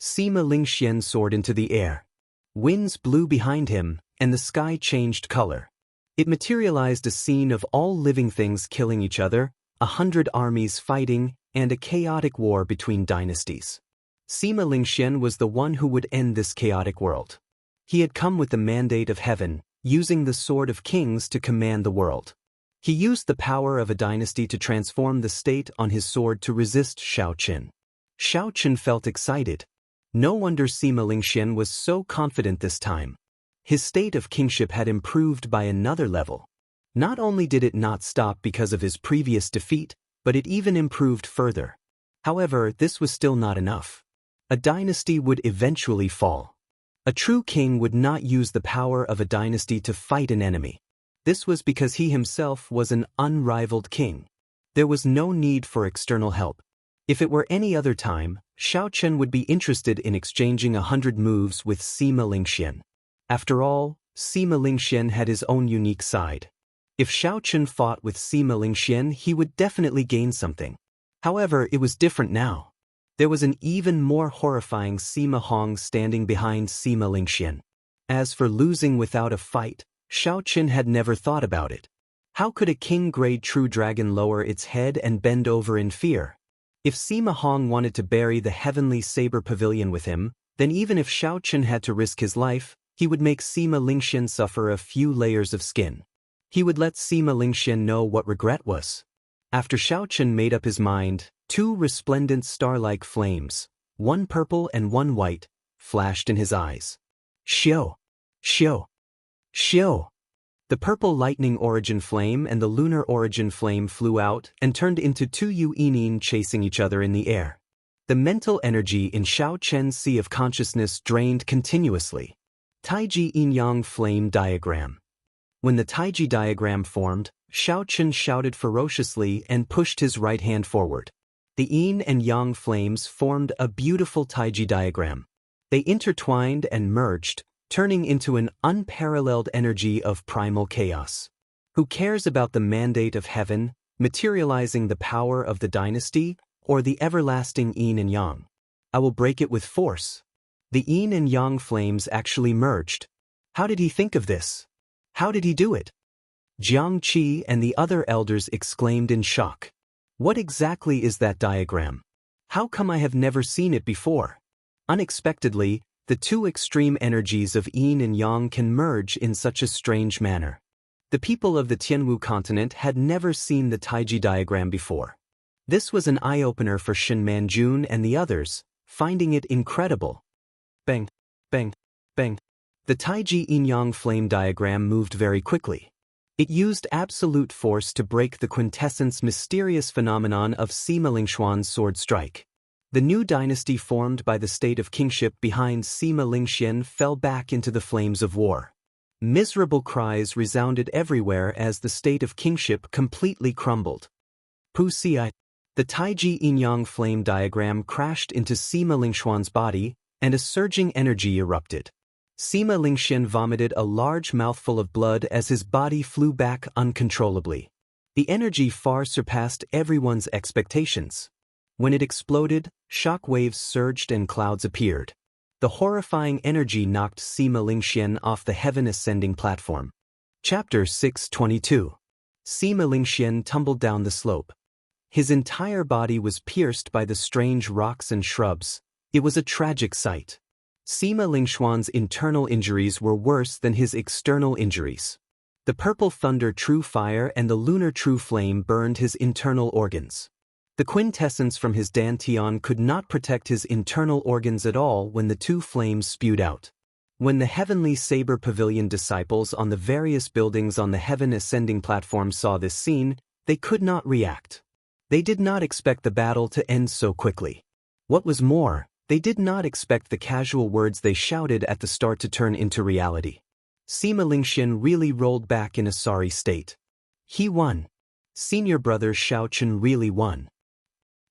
Sima Lingxian soared into the air. Winds blew behind him, and the sky changed color. It materialized a scene of all living things killing each other, 100 armies fighting, and a chaotic war between dynasties. Sima Lingxian was the one who would end this chaotic world. He had come with the mandate of heaven, using the Sword of Kings to command the world. He used the power of a dynasty to transform the state on his sword to resist Xiaoqin. Xiaoqin felt excited. No wonder Sima Lingxian was so confident this time. His state of kingship had improved by another level. Not only did it not stop because of his previous defeat, but it even improved further. However, this was still not enough. A dynasty would eventually fall. A true king would not use the power of a dynasty to fight an enemy. This was because he himself was an unrivaled king. There was no need for external help. If it were any other time, Xiaoqin would be interested in exchanging 100 moves with Sima Lingxian. After all, Sima Lingxian had his own unique side. If Xiaoqin fought with Sima Lingxian, he would definitely gain something. However, it was different now. There was an even more horrifying Sima Hong standing behind Sima Lingxian. As for losing without a fight, Xiaoqin had never thought about it. How could a king-grade true dragon lower its head and bend over in fear? If Sima Hong wanted to bury the heavenly saber pavilion with him, then even if Xiaoqin had to risk his life, he would make Sima Lingxian suffer a few layers of skin. He would let Sima Lingxian know what regret was. After Xiaoqin made up his mind, 2 resplendent star-like flames, one purple and one white, flashed in his eyes. Xiao! Xiao! Xiao! The purple lightning origin flame and the lunar origin flame flew out and turned into 2 Yuinin chasing each other in the air. The mental energy in Xiaoqian's sea of consciousness drained continuously. Taiji Yin-Yang flame diagram. When the Taiji diagram formed, Xiaoqin shouted ferociously and pushed his right hand forward. The Yin and Yang flames formed a beautiful Taiji diagram. They intertwined and merged, turning into an unparalleled energy of primal chaos. Who cares about the mandate of heaven, materializing the power of the dynasty, or the everlasting Yin and Yang? I will break it with force. The Yin and Yang flames actually merged. How did he think of this? How did he do it? Jiang Qi and the other elders exclaimed in shock. What exactly is that diagram? How come I have never seen it before? Unexpectedly, the 2 extreme energies of Yin and Yang can merge in such a strange manner. The people of the Tianwu continent had never seen the Taiji diagram before. This was an eye-opener for Shen Manjun and the others, finding it incredible. Bang, bang, bang. The Taiji Yin-Yang flame diagram moved very quickly. It used absolute force to break the quintessence mysterious phenomenon of Sima Lingxian's sword strike. The new dynasty formed by the state of kingship behind Sima Lingxian fell back into the flames of war. Miserable cries resounded everywhere as the state of kingship completely crumbled. Puxi. The Taiji Yin-Yang flame diagram crashed into Sima Lingxian's body, and a surging energy erupted. Sima Lingxian vomited a large mouthful of blood as his body flew back uncontrollably. The energy far surpassed everyone's expectations. When it exploded, shock waves surged and clouds appeared. The horrifying energy knocked Sima Lingxian off the heaven-ascending platform. Chapter 622. Sima Lingxian tumbled down the slope. His entire body was pierced by the strange rocks and shrubs. It was a tragic sight. Sima Lingxian's internal injuries were worse than his external injuries. The purple thunder true fire and the lunar true flame burned his internal organs. The quintessence from his dantian could not protect his internal organs at all when the 2 flames spewed out. When the heavenly saber pavilion disciples on the various buildings on the heaven-ascending platform saw this scene, they could not react. They did not expect the battle to end so quickly. What was more, they did not expect the casual words they shouted at the start to turn into reality. Sima Lingxian really rolled back in a sorry state. He won. Senior brother Xiaoqin really won.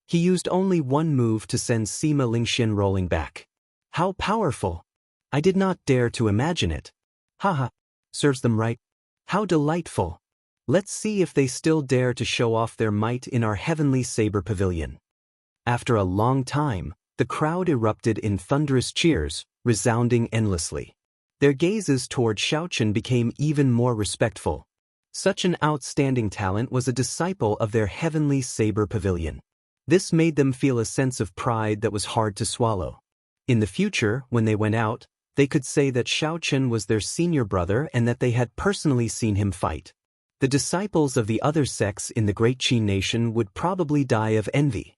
He used only 1 move to send Sima Lingxian rolling back. How powerful! I did not dare to imagine it. Haha, serves them right. How delightful! Let's see if they still dare to show off their might in our heavenly saber pavilion. After a long time, the crowd erupted in thunderous cheers, resounding endlessly. Their gazes toward Xiaoqin became even more respectful. Such an outstanding talent was a disciple of their heavenly saber pavilion. This made them feel a sense of pride that was hard to swallow. In the future, when they went out, They could say that Xiao Chen was their senior brother and that they had personally seen him fight. The disciples of the other sects in the Great Qi nation would probably die of envy.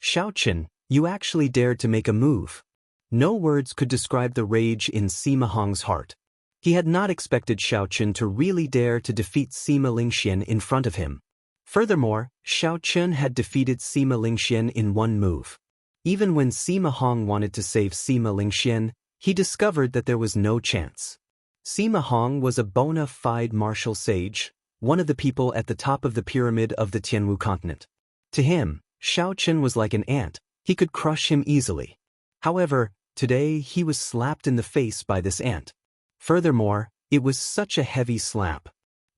Xiao Chen, you actually dared to make a move. No words could describe the rage in Sima Hong's heart. He had not expected Xiao Chen to really dare to defeat Sima Lingxian in front of him. Furthermore, Xiao Chen had defeated Sima Lingxian in one move. Even when Sima Hong wanted to save Sima Lingxian, he discovered that there was no chance. Sima Hong was a bona fide martial sage, one of the people at the top of the pyramid of the Tianwu continent. To him, Xiao Chen was like an ant. He could crush him easily. However, today he was slapped in the face by this ant. Furthermore, it was such a heavy slap.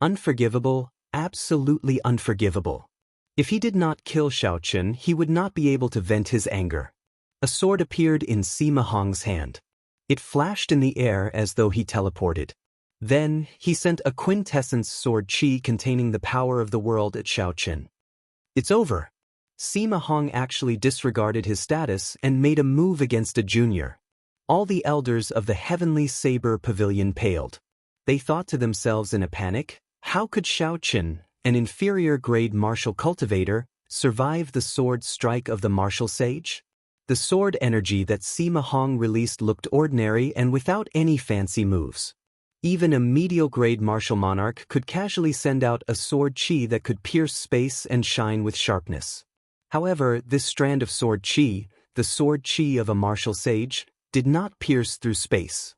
Unforgivable, absolutely unforgivable. If he did not kill Xiao Chen, he would not be able to vent his anger. A sword appeared in Sima Hong's hand. It flashed in the air as though he teleported. Then, he sent a quintessence sword qi containing the power of the world at Xiao Chen. It's over. Sima Hong actually disregarded his status and made a move against a junior. All the elders of the Heavenly Saber Pavilion paled. They thought to themselves in a panic, how could Xiao Chen, an inferior-grade martial cultivator, survive the sword strike of the martial sage? The sword energy that Sima Hong released looked ordinary and without any fancy moves. Even a medial-grade martial monarch could casually send out a sword qi that could pierce space and shine with sharpness. However, this strand of sword qi, the sword qi of a martial sage, did not pierce through space.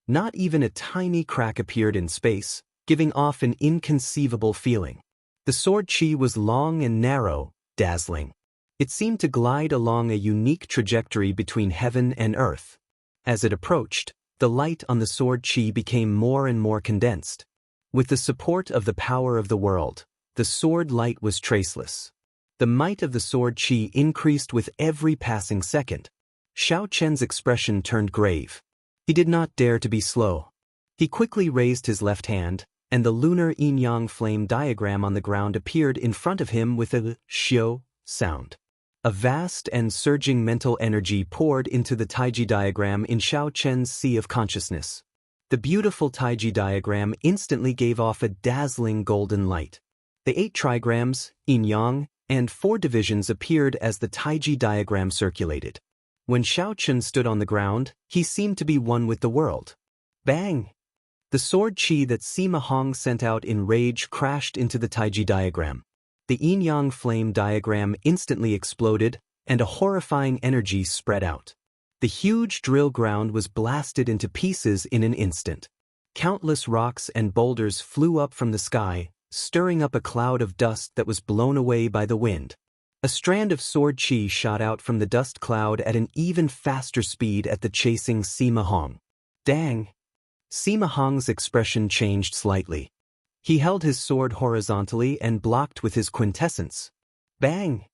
Not even a tiny crack appeared in space, giving off an inconceivable feeling. The sword qi was long and narrow, dazzling. It seemed to glide along a unique trajectory between heaven and earth. As it approached, the light on the sword qi became more and more condensed. With the support of the power of the world, the sword light was traceless. The might of the sword qi increased with every passing second. Xiao Chen's expression turned grave. He did not dare to be slow. He quickly raised his left hand, and the lunar yin-yang flame diagram on the ground appeared in front of him with a xiao sound. A vast and surging mental energy poured into the Taiji diagram in Xiao Chen's sea of consciousness. The beautiful Taiji diagram instantly gave off a dazzling golden light. The 8 trigrams, yin-yang, and 4 divisions appeared as the Taiji diagram circulated. When Xiao Chen stood on the ground, he seemed to be one with the world. Bang! The sword qi that Sima Hong sent out in rage crashed into the Taiji diagram. The yin-yang flame diagram instantly exploded, and a horrifying energy spread out. The huge drill ground was blasted into pieces in an instant. Countless rocks and boulders flew up from the sky, stirring up a cloud of dust that was blown away by the wind. A strand of sword qi shot out from the dust cloud at an even faster speed at the chasing Sima Hong. Dang! Sima Hong's expression changed slightly. He held his sword horizontally and blocked with his quintessence. Bang!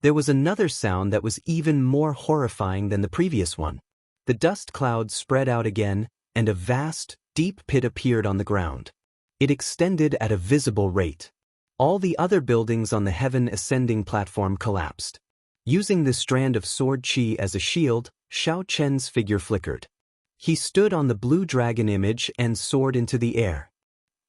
There was another sound that was even more horrifying than the previous one. The dust cloud spread out again, and a vast, deep pit appeared on the ground. It extended at a visible rate. All the other buildings on the heaven ascending platform collapsed. Using this strand of sword qi as a shield, Xiao Chen's figure flickered. He stood on the blue dragon image and soared into the air.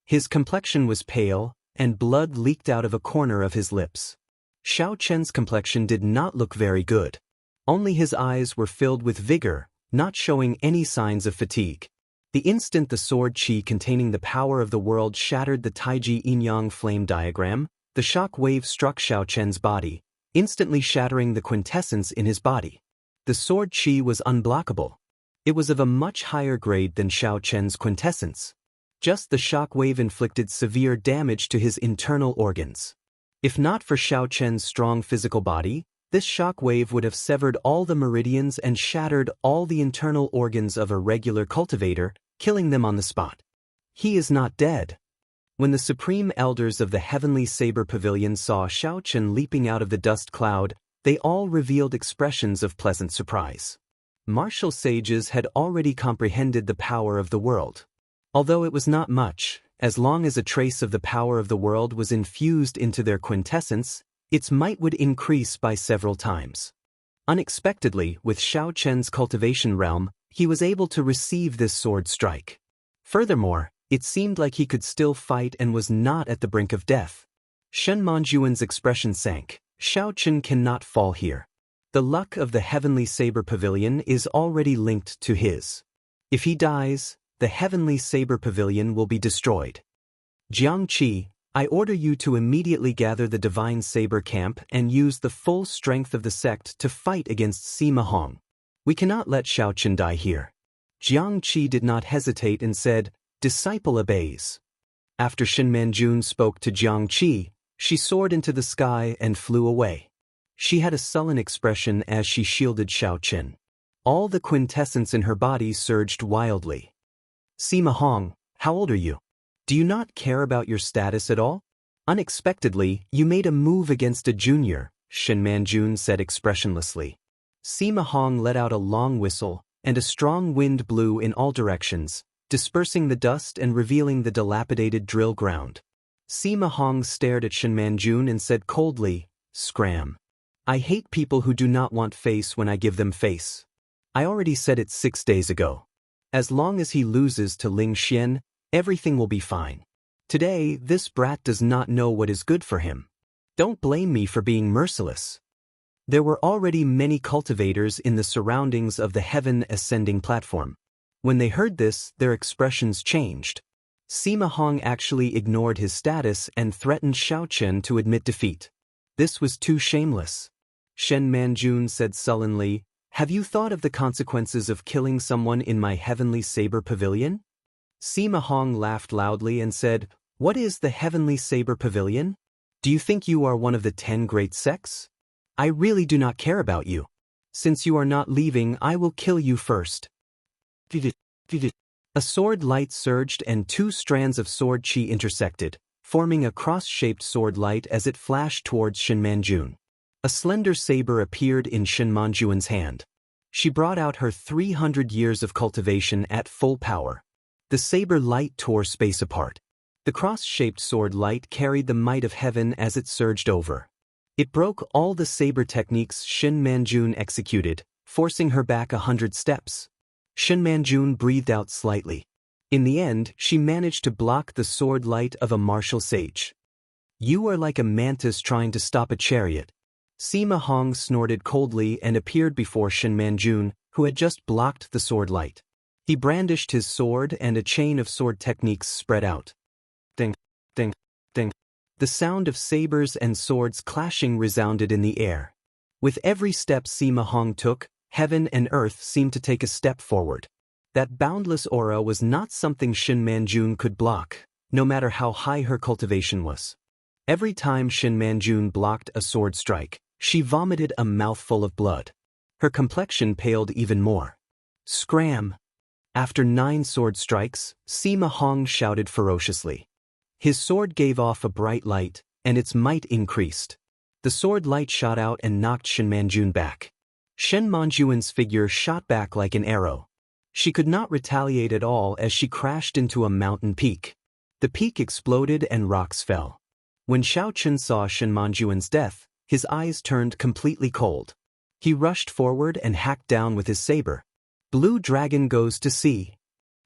His complexion was pale, and blood leaked out of a corner of his lips. Xiao Chen's complexion did not look very good. Only his eyes were filled with vigor, not showing any signs of fatigue. The instant the sword qi containing the power of the world shattered the Taiji yin-yang flame diagram, the shock wave struck Xiao Chen's body, instantly shattering the quintessence in his body. The sword qi was unblockable. It was of a much higher grade than Xiao Chen's quintessence. Just the shock wave inflicted severe damage to his internal organs. If not for Xiao Chen's strong physical body, this shock wave would have severed all the meridians and shattered all the internal organs of a regular cultivator, killing them on the spot. He is not dead. When the supreme elders of the Heavenly Saber Pavilion saw Xiao Chen leaping out of the dust cloud, they all revealed expressions of pleasant surprise. Martial sages had already comprehended the power of the world. Although it was not much, as long as a trace of the power of the world was infused into their quintessence, its might would increase by several times. Unexpectedly, with Xiao Chen's cultivation realm, he was able to receive this sword strike. Furthermore, it seemed like he could still fight and was not at the brink of death. Shen Manjuan's expression sank. Xiaochen cannot fall here. The luck of the Heavenly Saber Pavilion is already linked to his. If he dies, the Heavenly Saber Pavilion will be destroyed. Jiangqi, I order you to immediately gather the Divine Saber Camp and use the full strength of the sect to fight against Sima Hong. We cannot let Xiaochen die here. Jiangqi did not hesitate and said, Disciple obeys. After Shen Manjun spoke to Jiangqi, she soared into the sky and flew away. She had a sullen expression as she shielded Xiaochen. All the quintessence in her body surged wildly. Sima Hong, how old are you? Do you not care about your status at all? Unexpectedly, you made a move against a junior, Shen Manjun said expressionlessly. Sima Hong let out a long whistle, and a strong wind blew in all directions, dispersing the dust and revealing the dilapidated drill ground. Sima Hong stared at Shen Manjun and said coldly, Scram. I hate people who do not want face when I give them face. I already said it 6 days ago. As long as he loses to Ling Xian, everything will be fine. Today, this brat does not know what is good for him. Don't blame me for being merciless. There were already many cultivators in the surroundings of the heaven ascending platform. When they heard this, their expressions changed. Sima Hong actually ignored his status and threatened Xiaochen to admit defeat. This was too shameless. Shen Manjun said sullenly, Have you thought of the consequences of killing someone in my Heavenly Saber Pavilion? Sima Hong laughed loudly and said, What is the Heavenly Saber Pavilion? Do you think you are one of the 10 great sects? I really do not care about you. Since you are not leaving, I will kill you first. A sword light surged and 2 strands of sword chi intersected, forming a cross-shaped sword light as it flashed towards Shen Manjun. A slender saber appeared in Shen Manjuan's hand. She brought out her 300 years of cultivation at full power. The saber light tore space apart. The cross-shaped sword light carried the might of heaven as it surged over. It broke all the saber techniques Shen Manjun executed, forcing her back 100 steps. Shen Manjun breathed out slightly. In the end, she managed to block the sword light of a martial sage. You are like a mantis trying to stop a chariot. Sima Hong snorted coldly and appeared before Shen Manjun, who had just blocked the sword light. He brandished his sword and a chain of sword techniques spread out. Ding, ding, ding. The sound of sabers and swords clashing resounded in the air. With every step Sima Hong took, heaven and earth seemed to take a step forward. That boundless aura was not something Shen Manjun could block, no matter how high her cultivation was. Every time Shen Manjun blocked a sword strike, she vomited a mouthful of blood. Her complexion paled even more. Scram! After 9 sword strikes, Sima Hong shouted ferociously. His sword gave off a bright light, and its might increased. The sword light shot out and knocked Shen Manjun back. Shen Manjuan's figure shot back like an arrow. She could not retaliate at all as she crashed into a mountain peak. The peak exploded and rocks fell. When Xiaochen saw Shen Manjuan's death, his eyes turned completely cold. He rushed forward and hacked down with his saber. Blue dragon goes to sea.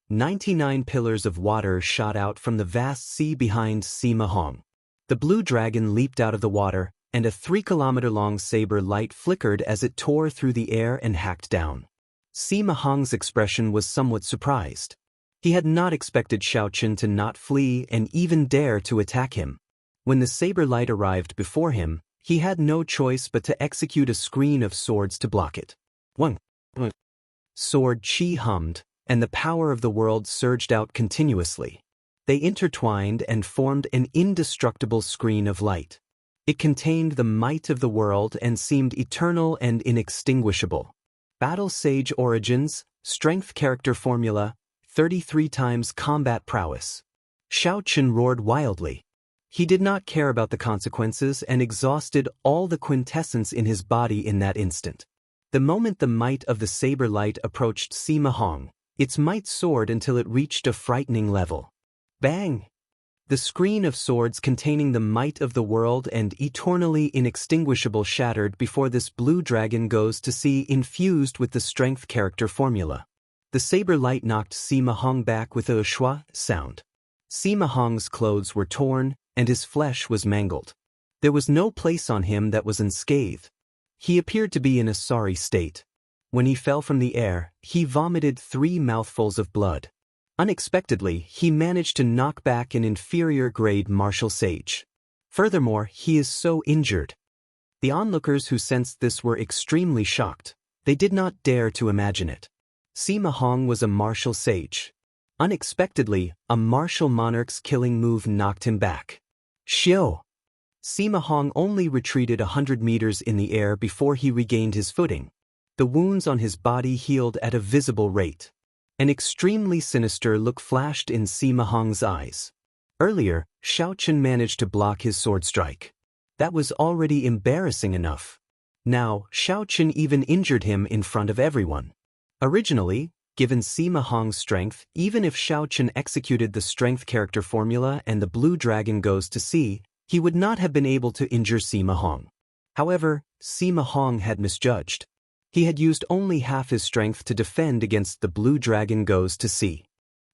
99 pillars of water shot out from the vast sea behind Sima Hong. The blue dragon leaped out of the water, and a 3-kilometer-long saber light flickered as it tore through the air and hacked down. Sima Hong's expression was somewhat surprised. He had not expected Xiaochen to not flee and even dare to attack him. When the saber light arrived before him, he had no choice but to execute a screen of swords to block it. One sword chi hummed, and the power of the world surged out continuously. They intertwined and formed an indestructible screen of light. It contained the might of the world and seemed eternal and inextinguishable. Battle Sage Origins, Strength Character Formula, 33 times Combat Prowess. Xiaochen roared wildly. He did not care about the consequences and exhausted all the quintessence in his body in that instant. The moment the might of the saber light approached Sima Hong, its might soared until it reached a frightening level. Bang! The screen of swords containing the might of the world and eternally inextinguishable shattered before this blue dragon goes to sea infused with the strength character formula. The saber light knocked Sima Hong back with a schwa sound. Sima Hong's clothes were torn, and his flesh was mangled. There was no place on him that was unscathed. He appeared to be in a sorry state. When he fell from the air, he vomited 3 mouthfuls of blood. Unexpectedly, he managed to knock back an inferior-grade martial sage. Furthermore, he is so injured. The onlookers who sensed this were extremely shocked. They did not dare to imagine it. Sima Hong was a martial sage. Unexpectedly, a martial monarch's killing move knocked him back. Xiao! Sima Hong only retreated 100 meters in the air before he regained his footing. The wounds on his body healed at a visible rate. An extremely sinister look flashed in Sima Hong's eyes. Earlier, Xiaochen managed to block his sword strike. That was already embarrassing enough. Now, Xiaochen even injured him in front of everyone. Originally, given Sima Hong's strength, even if Xiaochen executed the strength character formula and the blue dragon goes to sea, he would not have been able to injure Sima Hong. However, Sima Hong had misjudged. He had used only half his strength to defend against the blue dragon goes to sea.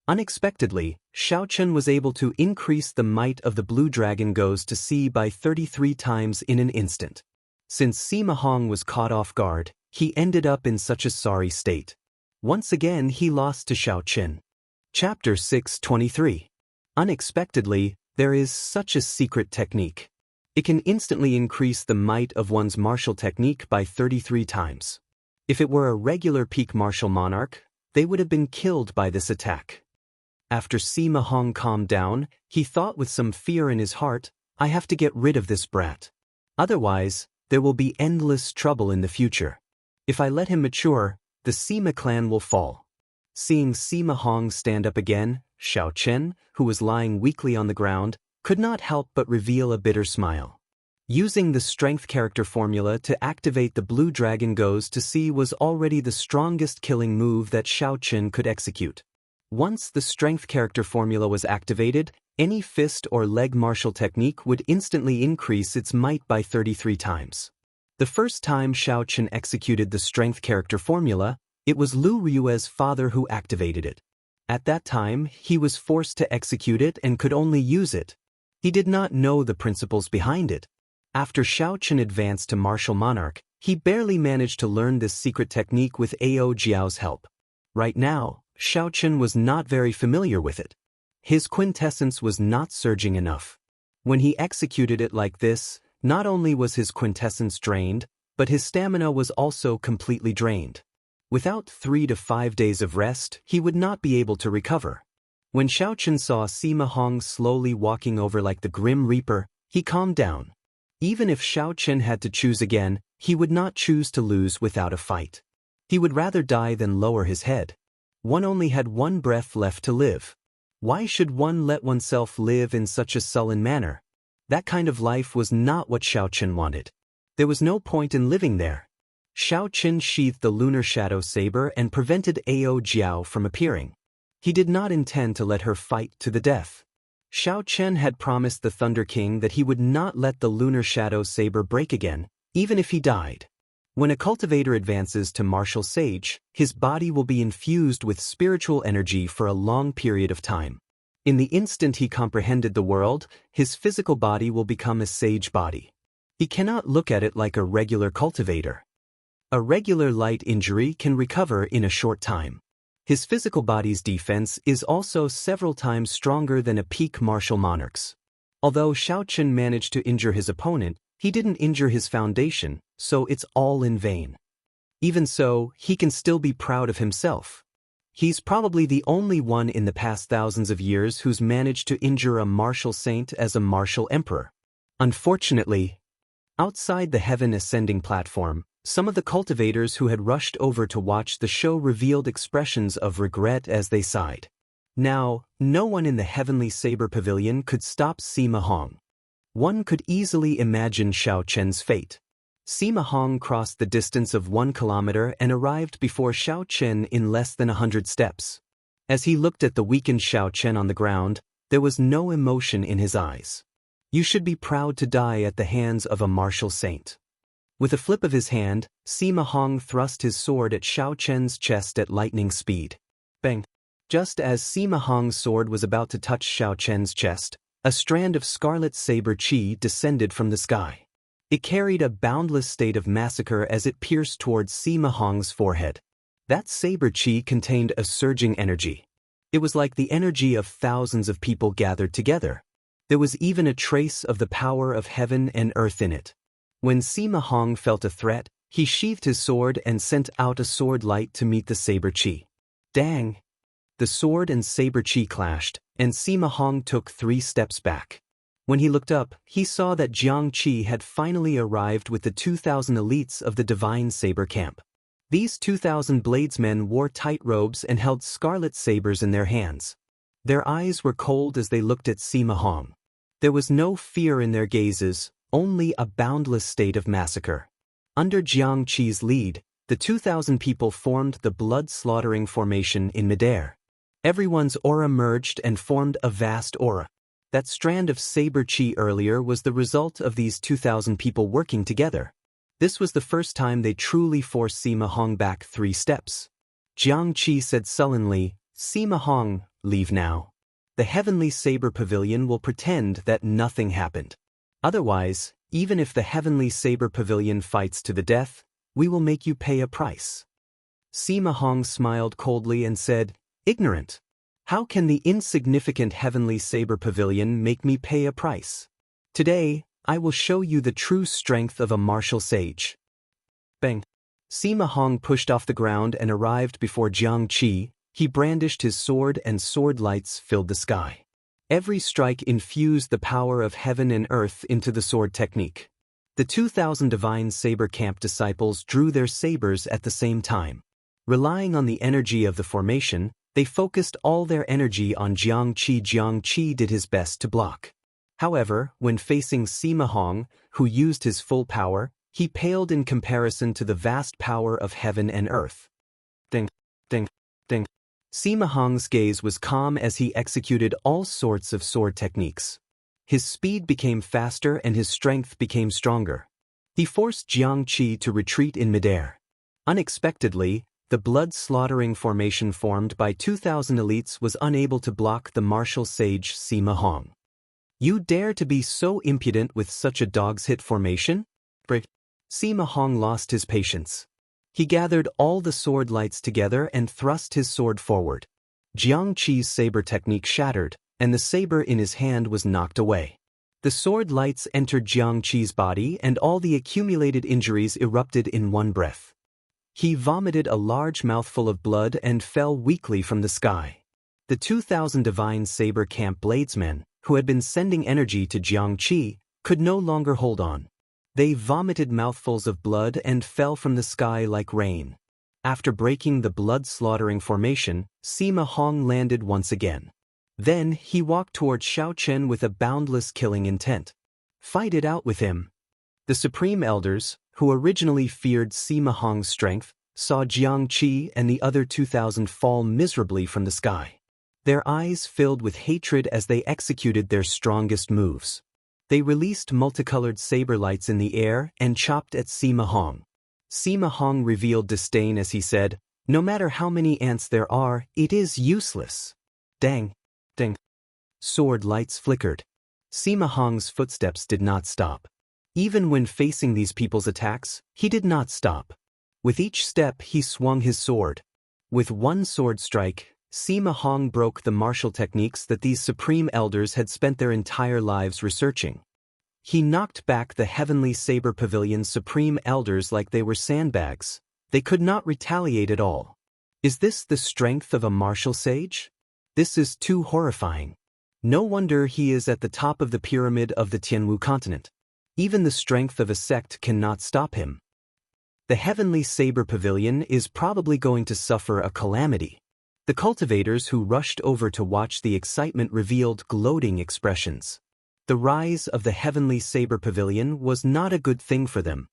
Unexpectedly, Xiaochen was able to increase the might of the blue dragon goes to sea by 33 times in an instant. Since Sima Hong was caught off guard, he ended up in such a sorry state. Once again he lost to Xiaochen. Chapter 623. Unexpectedly, there is such a secret technique. It can instantly increase the might of one's martial technique by 33 times. If it were a regular peak martial monarch, they would have been killed by this attack. After Sima Hong calmed down, he thought with some fear in his heart, I have to get rid of this brat. Otherwise, there will be endless trouble in the future. If I let him mature, the Sima clan will fall. Seeing Sima Hong stand up again, Xiaochen, who was lying weakly on the ground, could not help but reveal a bitter smile. Using the strength character formula to activate the blue dragon goes to sea was already the strongest killing move that Xiaochen could execute. Once the strength character formula was activated, any fist or leg martial technique would instantly increase its might by 33 times. The first time Xiaochen executed the strength character formula, it was Lu Ryue's father who activated it. At that time, he was forced to execute it and could only use it. He did not know the principles behind it. After Xiaochen advanced to martial monarch, he barely managed to learn this secret technique with Ao Jiao's help. Right now, Xiaochen was not very familiar with it. His quintessence was not surging enough. When he executed it like this, not only was his quintessence drained, but his stamina was also completely drained. Without 3 to 5 days of rest, he would not be able to recover. When Xiaochen saw Sima Hong slowly walking over like the Grim Reaper, he calmed down. Even if Xiaochen had to choose again, he would not choose to lose without a fight. He would rather die than lower his head. One only had one breath left to live. Why should one let oneself live in such a sullen manner? That kind of life was not what Xiaochen wanted. There was no point in living there. Xiaochen sheathed the lunar shadow saber and prevented Ao Jiao from appearing. He did not intend to let her fight to the death. Xiaochen had promised the Thunder King that he would not let the lunar shadow saber break again, even if he died. When a cultivator advances to martial sage, his body will be infused with spiritual energy for a long period of time. In the instant he comprehended the world, his physical body will become a sage body. He cannot look at it like a regular cultivator. A regular light injury can recover in a short time. His physical body's defense is also several times stronger than a peak martial monarch's. Although Xiaochen managed to injure his opponent, he didn't injure his foundation, so it's all in vain. Even so, he can still be proud of himself. He's probably the only one in the past thousands of years who's managed to injure a martial saint as a martial emperor. Unfortunately, outside the heaven ascending platform, some of the cultivators who had rushed over to watch the show revealed expressions of regret as they sighed. Now, no one in the heavenly saber pavilion could stop Sima Hong. One could easily imagine Xiaochen's fate. Sima Hong crossed the distance of 1 kilometer and arrived before Xiaochen in less than 100 steps. As he looked at the weakened Xiaochen on the ground, there was no emotion in his eyes. You should be proud to die at the hands of a martial saint. With a flip of his hand, Sima Hong thrust his sword at Xiaochen's chest at lightning speed. Bang! Just as Sima Hong's sword was about to touch Xiao Chen's chest, a strand of scarlet saber chi descended from the sky. It carried a boundless state of massacre as it pierced towards Sima Hong's forehead. That saber chi contained a surging energy. It was like the energy of thousands of people gathered together. There was even a trace of the power of heaven and earth in it. When Sima Hong felt a threat, he sheathed his sword and sent out a sword light to meet the saber chi. Dang! The sword and saber chi clashed, and Sima Hong took 3 steps back. When he looked up, he saw that Jiang Qi had finally arrived with the 2,000 elites of the Divine Saber Camp. These 2,000 bladesmen wore tight robes and held scarlet sabers in their hands. Their eyes were cold as they looked at Sima Hong. There was no fear in their gazes, only a boundless state of massacre. Under Jiang Qi's lead, the 2,000 people formed the blood-slaughtering formation in midair. Everyone's aura merged and formed a vast aura. That strand of saber chi earlier was the result of these 2,000 people working together. This was the first time they truly forced Sima Hong back 3 steps. Jiang Qi said sullenly, "Sima Hong, leave now. The Heavenly Saber Pavilion will pretend that nothing happened. Otherwise, even if the Heavenly Saber Pavilion fights to the death, we will make you pay a price." Sima Hong smiled coldly and said, "Ignorant. How can the insignificant Heavenly Saber Pavilion make me pay a price? Today, I will show you the true strength of a martial sage." Bang! Sima Hong pushed off the ground and arrived before Jiang Qi. He brandished his sword and sword lights filled the sky. Every strike infused the power of heaven and earth into the sword technique. The 2,000 Divine Saber Camp disciples drew their sabers at the same time. Relying on the energy of the formation, they focused all their energy on Jiang Qi. Jiang Qi did his best to block. However, when facing Sima Hong, who used his full power, he paled in comparison to the vast power of heaven and earth. Ding, ding, ding. Sima Hong's gaze was calm as he executed all sorts of sword techniques. His speed became faster and his strength became stronger. He forced Jiang Qi to retreat in midair. Unexpectedly, the blood-slaughtering formation formed by 2,000 elites was unable to block the martial sage Sima Hong. "You dare to be so impudent with such a dog's hit formation?" Sima Hong lost his patience. He gathered all the sword lights together and thrust his sword forward. Jiang Qi's saber technique shattered, and the saber in his hand was knocked away. The sword lights entered Jiang Qi's body and all the accumulated injuries erupted in one breath. He vomited a large mouthful of blood and fell weakly from the sky. The 2,000 Divine Saber Camp bladesmen, who had been sending energy to Jiang Qi, could no longer hold on. They vomited mouthfuls of blood and fell from the sky like rain. After breaking the blood-slaughtering formation, Sima Hong landed once again. Then he walked toward Xiao Chen with a boundless killing intent. "Fight it out with him." The Supreme Elders, who originally feared Sima Hong's strength, saw Jiang Qi and the other 2,000 fall miserably from the sky. Their eyes filled with hatred as they executed their strongest moves. They released multicolored saber lights in the air and chopped at Sima Hong. Sima Hong revealed disdain as he said, "No matter how many ants there are, it is useless." Dang! Dang! Sword lights flickered. Sima Hong's footsteps did not stop. Even when facing these people's attacks, he did not stop. With each step he swung his sword. With one sword strike, Sima Hong broke the martial techniques that these Supreme Elders had spent their entire lives researching. He knocked back the Heavenly Saber Pavilion's Supreme Elders like they were sandbags. They could not retaliate at all. Is this the strength of a martial sage? This is too horrifying. No wonder he is at the top of the pyramid of the Tianwu continent. Even the strength of a sect cannot stop him. The Heavenly Saber Pavilion is probably going to suffer a calamity. The cultivators who rushed over to watch the excitement revealed gloating expressions. The rise of the Heavenly Saber Pavilion was not a good thing for them.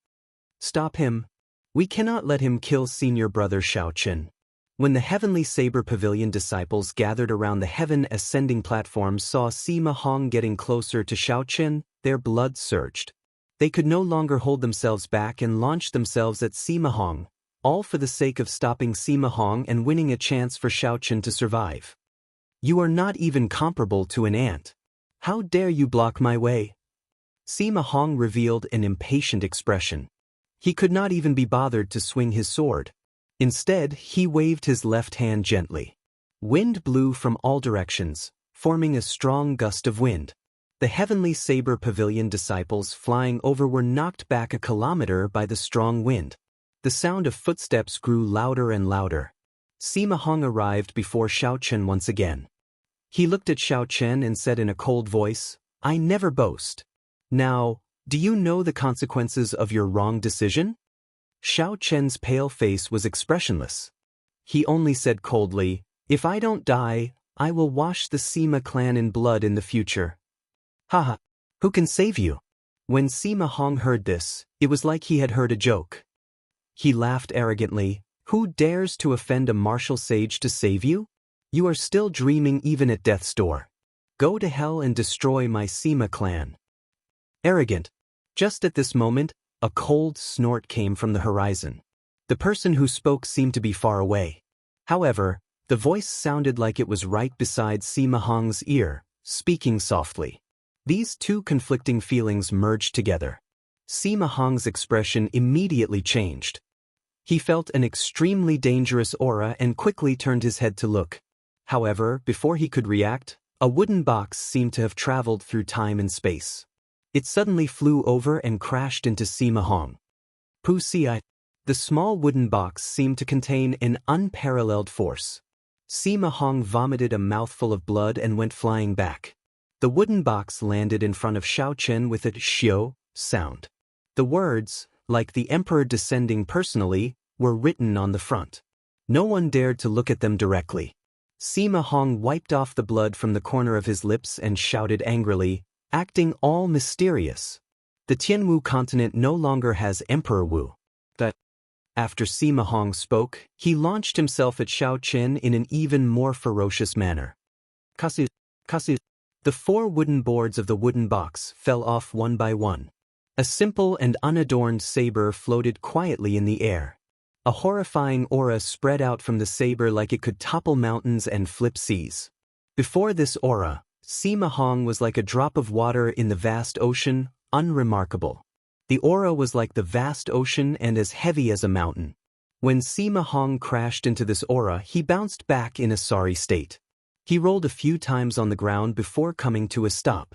"Stop him. We cannot let him kill senior brother Xiao Chen." When the Heavenly Saber Pavilion disciples gathered around the Heaven Ascending platform saw Sima Hong getting closer to Xiao Chen, their blood surged. They could no longer hold themselves back and launched themselves at Sima Hong. all for the sake of stopping Sima Hong and winning a chance for Xiaochen to survive. You are not even comparable to an ant. How dare you block my way? Sima Hong revealed an impatient expression. He could not even be bothered to swing his sword. Instead, he waved his left hand gently. Wind blew from all directions, forming a strong gust of wind. The heavenly saber pavilion disciples flying over were knocked back a kilometer by the strong wind. The sound of footsteps grew louder and louder. Sima Hong arrived before Xiaochen once again. He looked at Xiaochen and said in a cold voice, "I never boast. Now, do you know the consequences of your wrong decision?" Xiaochen's pale face was expressionless. He only said coldly, "If I don't die, I will wash the Sima clan in blood in the future." Haha, who can save you? When Sima Hong heard this, it was like he had heard a joke. He laughed arrogantly. Who dares to offend a martial sage to save you? You are still dreaming even at death's door. Go to hell and destroy my Sima clan. Arrogant. Just at this moment, a cold snort came from the horizon. The person who spoke seemed to be far away. However, the voice sounded like it was right beside Sima Hong's ear, speaking softly. These two conflicting feelings merged together. Sima Hong's expression immediately changed. He felt an extremely dangerous aura and quickly turned his head to look. However, before he could react, a wooden box seemed to have traveled through time and space. It suddenly flew over and crashed into Sima Hong. Puxia. The small wooden box seemed to contain an unparalleled force. Sima Hong vomited a mouthful of blood and went flying back. The wooden box landed in front of Xiaochen with a xiao sound. The words, like the emperor descending personally, were written on the front. No one dared to look at them directly. Sima Hong wiped off the blood from the corner of his lips and shouted angrily, acting all mysterious. The Tianwu continent no longer has Emperor Wu. After Sima Hong spoke, he launched himself at Xiaochen in an even more ferocious manner. Kasu. The 4 wooden boards of the wooden box fell off one by one. A simple and unadorned saber floated quietly in the air. A horrifying aura spread out from the saber like it could topple mountains and flip seas. Before this aura, Sima Hong was like a drop of water in the vast ocean, unremarkable. The aura was like the vast ocean and as heavy as a mountain. When Sima Hong crashed into this aura, he bounced back in a sorry state. He rolled a few times on the ground before coming to a stop.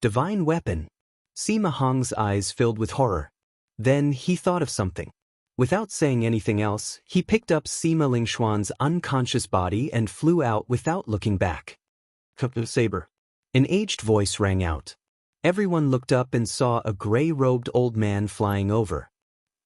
Divine weapon. Sima Hong's eyes filled with horror. Then he thought of something. Without saying anything else, he picked up Sima Lingxuan's unconscious body and flew out without looking back. Saber. An aged voice rang out. Everyone looked up and saw a gray-robed old man flying over.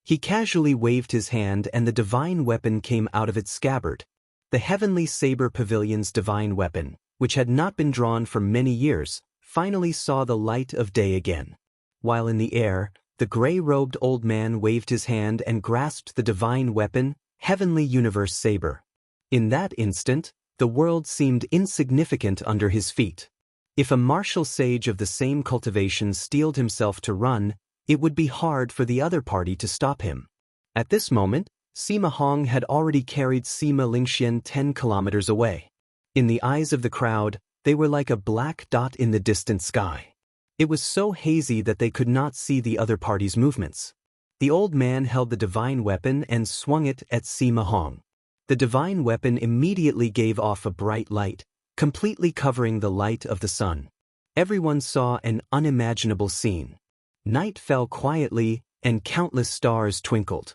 He casually waved his hand and the divine weapon came out of its scabbard. The heavenly saber pavilion's divine weapon, which had not been drawn for many years, finally saw the light of day again. While in the air, the gray-robed old man waved his hand and grasped the divine weapon, heavenly universe saber. In that instant, the world seemed insignificant under his feet. If a martial sage of the same cultivation steeled himself to run, it would be hard for the other party to stop him. At this moment, Sima Hong had already carried Sima Lingxian 10 kilometers away. In the eyes of the crowd, they were like a black dot in the distant sky. It was so hazy that they could not see the other party's movements. The old man held the divine weapon and swung it at Sima Hong. The divine weapon immediately gave off a bright light, completely covering the light of the sun. Everyone saw an unimaginable scene. Night fell quietly, and countless stars twinkled.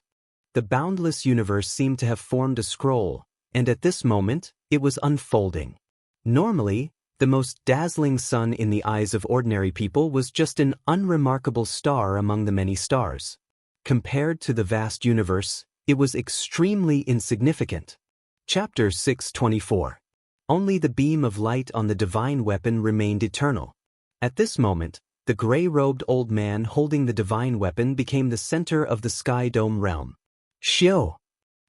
The boundless universe seemed to have formed a scroll, and at this moment, it was unfolding. Normally, the most dazzling sun in the eyes of ordinary people was just an unremarkable star among the many stars. Compared to the vast universe, it was extremely insignificant. Chapter 624. Only the beam of light on the divine weapon remained eternal. At this moment, the gray-robed old man holding the divine weapon became the center of the sky dome realm. Xiao!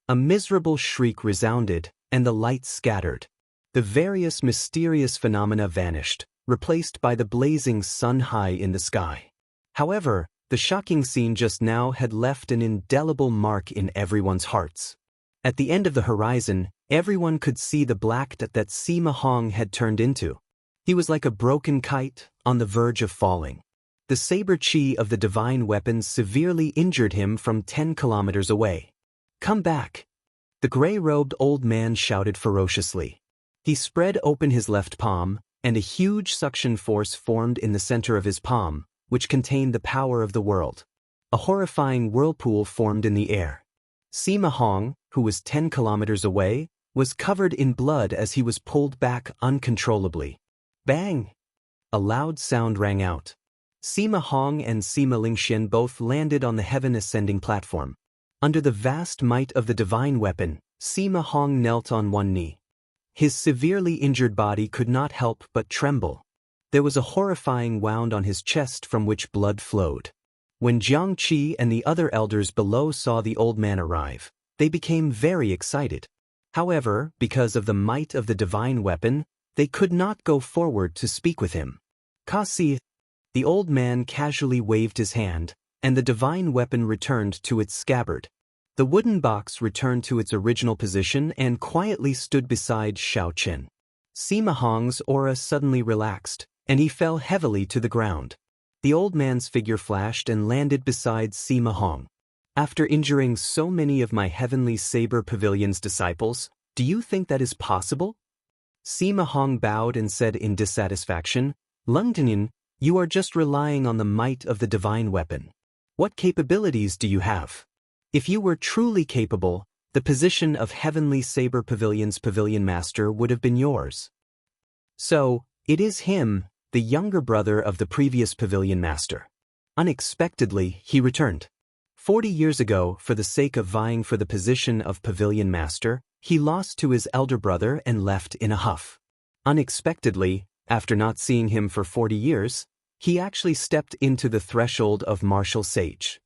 A miserable shriek resounded, and the light scattered. The various mysterious phenomena vanished, replaced by the blazing sun high in the sky. However, The shocking scene just now had left an indelible mark in everyone's hearts. At the end of the horizon, everyone could see the black dot that Sima Hong had turned into. He was like a broken kite, on the verge of falling. The saber chi of the divine weapon severely injured him from 10 kilometers away. "Come back!" The gray-robed old man shouted ferociously. He spread open his left palm, and a huge suction force formed in the center of his palm, which contained the power of the world. A horrifying whirlpool formed in the air. Sima Hong, who was 10 kilometers away, was covered in blood as he was pulled back uncontrollably. Bang! A loud sound rang out. Sima Hong and Sima Lingxian both landed on the heaven-ascending platform. Under the vast might of the divine weapon, Sima Hong knelt on one knee. His severely injured body could not help but tremble. There was a horrifying wound on his chest from which blood flowed. When Jiang Qi and the other elders below saw the old man arrive, they became very excited. However, because of the might of the divine weapon, they could not go forward to speak with him. "Kasi." The old man casually waved his hand, and the divine weapon returned to its scabbard. The wooden box returned to its original position and quietly stood beside Xiaochen. Sima Hong's aura suddenly relaxed, and he fell heavily to the ground. The old man's figure flashed and landed beside Sima Hong. "After injuring so many of my heavenly saber pavilion's disciples, do you think that is possible?" Sima Hong bowed and said in dissatisfaction, "Longtime, you are just relying on the might of the divine weapon. What capabilities do you have? If you were truly capable, the position of Heavenly Saber Pavilion's pavilion master would have been yours." So, it is him, the younger brother of the previous pavilion master. Unexpectedly, he returned. 40 years ago, for the sake of vying for the position of pavilion master, he lost to his elder brother and left in a huff. Unexpectedly, after not seeing him for 40 years, he actually stepped into the threshold of martial sage.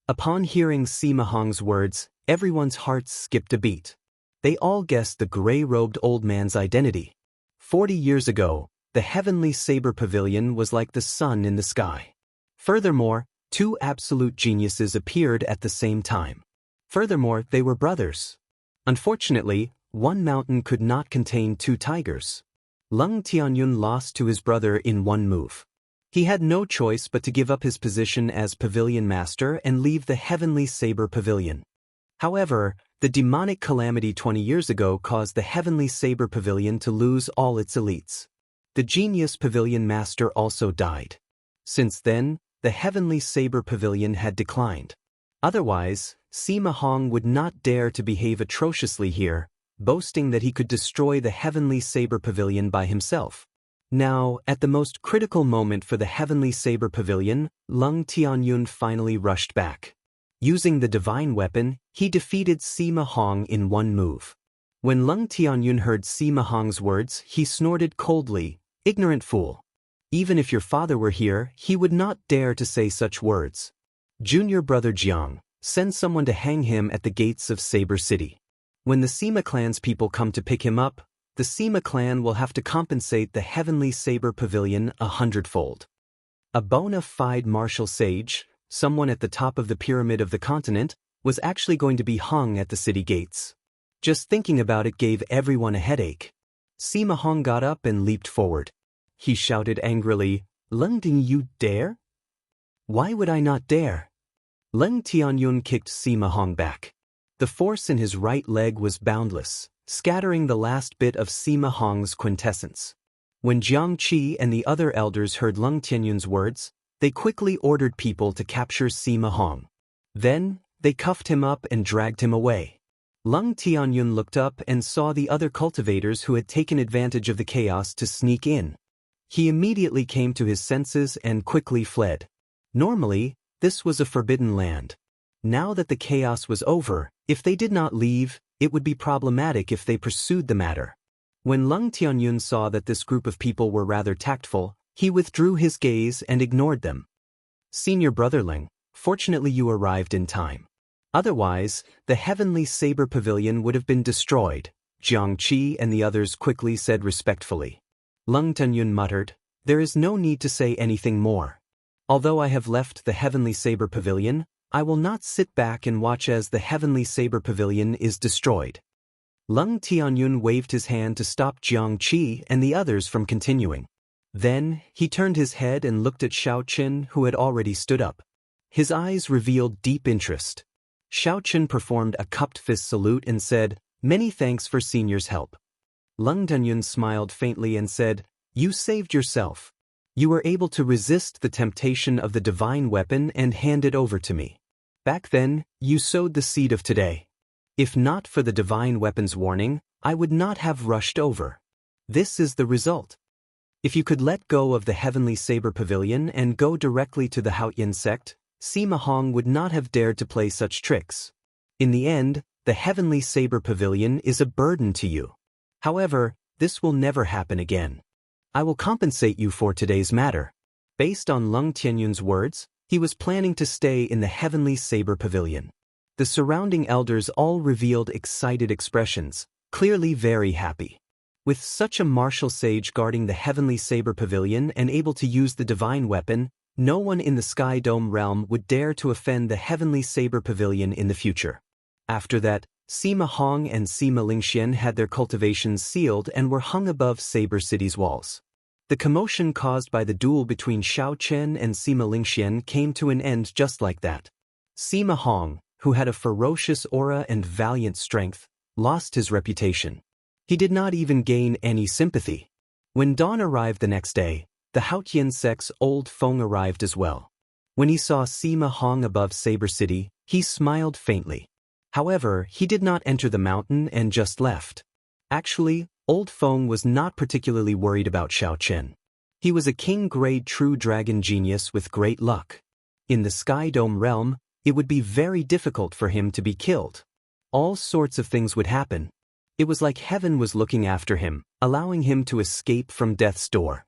Upon hearing Sima Hong's words, everyone's hearts skipped a beat. They all guessed the gray-robed old man's identity. 40 years ago, the heavenly saber pavilion was like the sun in the sky. Furthermore, two absolute geniuses appeared at the same time. Furthermore, they were brothers. Unfortunately, one mountain could not contain two tigers. Lung Tianyun lost to his brother in one move. He had no choice but to give up his position as pavilion master and leave the heavenly saber pavilion. However, the demonic calamity 20 years ago caused the heavenly saber pavilion to lose all its elites. The genius pavilion master also died. Since then, the heavenly saber pavilion had declined. Otherwise, Sima Hong would not dare to behave atrociously here, boasting that he could destroy the heavenly saber pavilion by himself. Now, at the most critical moment for the heavenly saber pavilion, Lung Tianyun finally rushed back. Using the divine weapon, he defeated Sima Hong in one move. When Lung Tianyun heard Sima Hong's words, he snorted coldly, "Ignorant fool. Even if your father were here, he would not dare to say such words. Junior brother Jiang, send someone to hang him at the gates of Saber City. When the Sima clan's people come to pick him up, the Sima clan will have to compensate the heavenly saber pavilion 100-fold. A bona fide martial sage, someone at the top of the pyramid of the continent, was actually going to be hung at the city gates. Just thinking about it gave everyone a headache. Sima Hong got up and leaped forward. He shouted angrily, "Lung Ting, you dare? Why would I not dare?" Lung Tianyun kicked Sima Hong back. The force in his right leg was boundless, scattering the last bit of Sima Hong's quintessence. When Jiang Qi and the other elders heard Lung Tianyun's words, they quickly ordered people to capture Sima Hong. Then, they cuffed him up and dragged him away. Lung Tianyun looked up and saw the other cultivators who had taken advantage of the chaos to sneak in. He immediately came to his senses and quickly fled. Normally, this was a forbidden land. Now that the chaos was over, if they did not leave, it would be problematic if they pursued the matter. When Lung Tianyun saw that this group of people were rather tactful, he withdrew his gaze and ignored them. "Senior brotherling, fortunately you arrived in time. Otherwise, the heavenly saber pavilion would have been destroyed," Jiang Qi and the others quickly said respectfully. Lung Tianyun muttered, "There is no need to say anything more. Although I have left the Heavenly Saber Pavilion, I will not sit back and watch as the Heavenly Saber Pavilion is destroyed. Lung Tianyun waved his hand to stop Jiang Qi and the others from continuing. Then, he turned his head and looked at Xiao Qin, who had already stood up. His eyes revealed deep interest. Xiao Qin performed a cupped fist salute and said, "Many thanks for senior's help." Lung Tianyun smiled faintly and said, "You saved yourself. You were able to resist the temptation of the divine weapon and hand it over to me. Back then, you sowed the seed of today. If not for the divine weapon's warning, I would not have rushed over. This is the result. If you could let go of the Heavenly Saber Pavilion and go directly to the Haoyan sect, Sima Hong would not have dared to play such tricks. In the end, the Heavenly Saber Pavilion is a burden to you. However, this will never happen again. I will compensate you for today's matter." Based on Lung Tianyun's words, he was planning to stay in the Heavenly Saber Pavilion. The surrounding elders all revealed excited expressions, clearly very happy. With such a martial sage guarding the Heavenly Saber Pavilion and able to use the divine weapon, no one in the Sky Dome realm would dare to offend the Heavenly Saber Pavilion in the future. After that, Sima Hong and Sima Lingxian had their cultivations sealed and were hung above Saber City's walls. The commotion caused by the duel between Xiao Chen and Sima Lingxian came to an end just like that. Sima Hong, who had a ferocious aura and valiant strength, lost his reputation. He did not even gain any sympathy. When dawn arrived the next day, the Haotian sect's old Feng arrived as well. When he saw Sima Hong above Saber City, he smiled faintly. However, he did not enter the mountain and just left. Actually, Old Feng was not particularly worried about Xiao Chen. He was a king-grade true dragon genius with great luck. In the Sky Dome realm, it would be very difficult for him to be killed. All sorts of things would happen. It was like heaven was looking after him, allowing him to escape from death's door.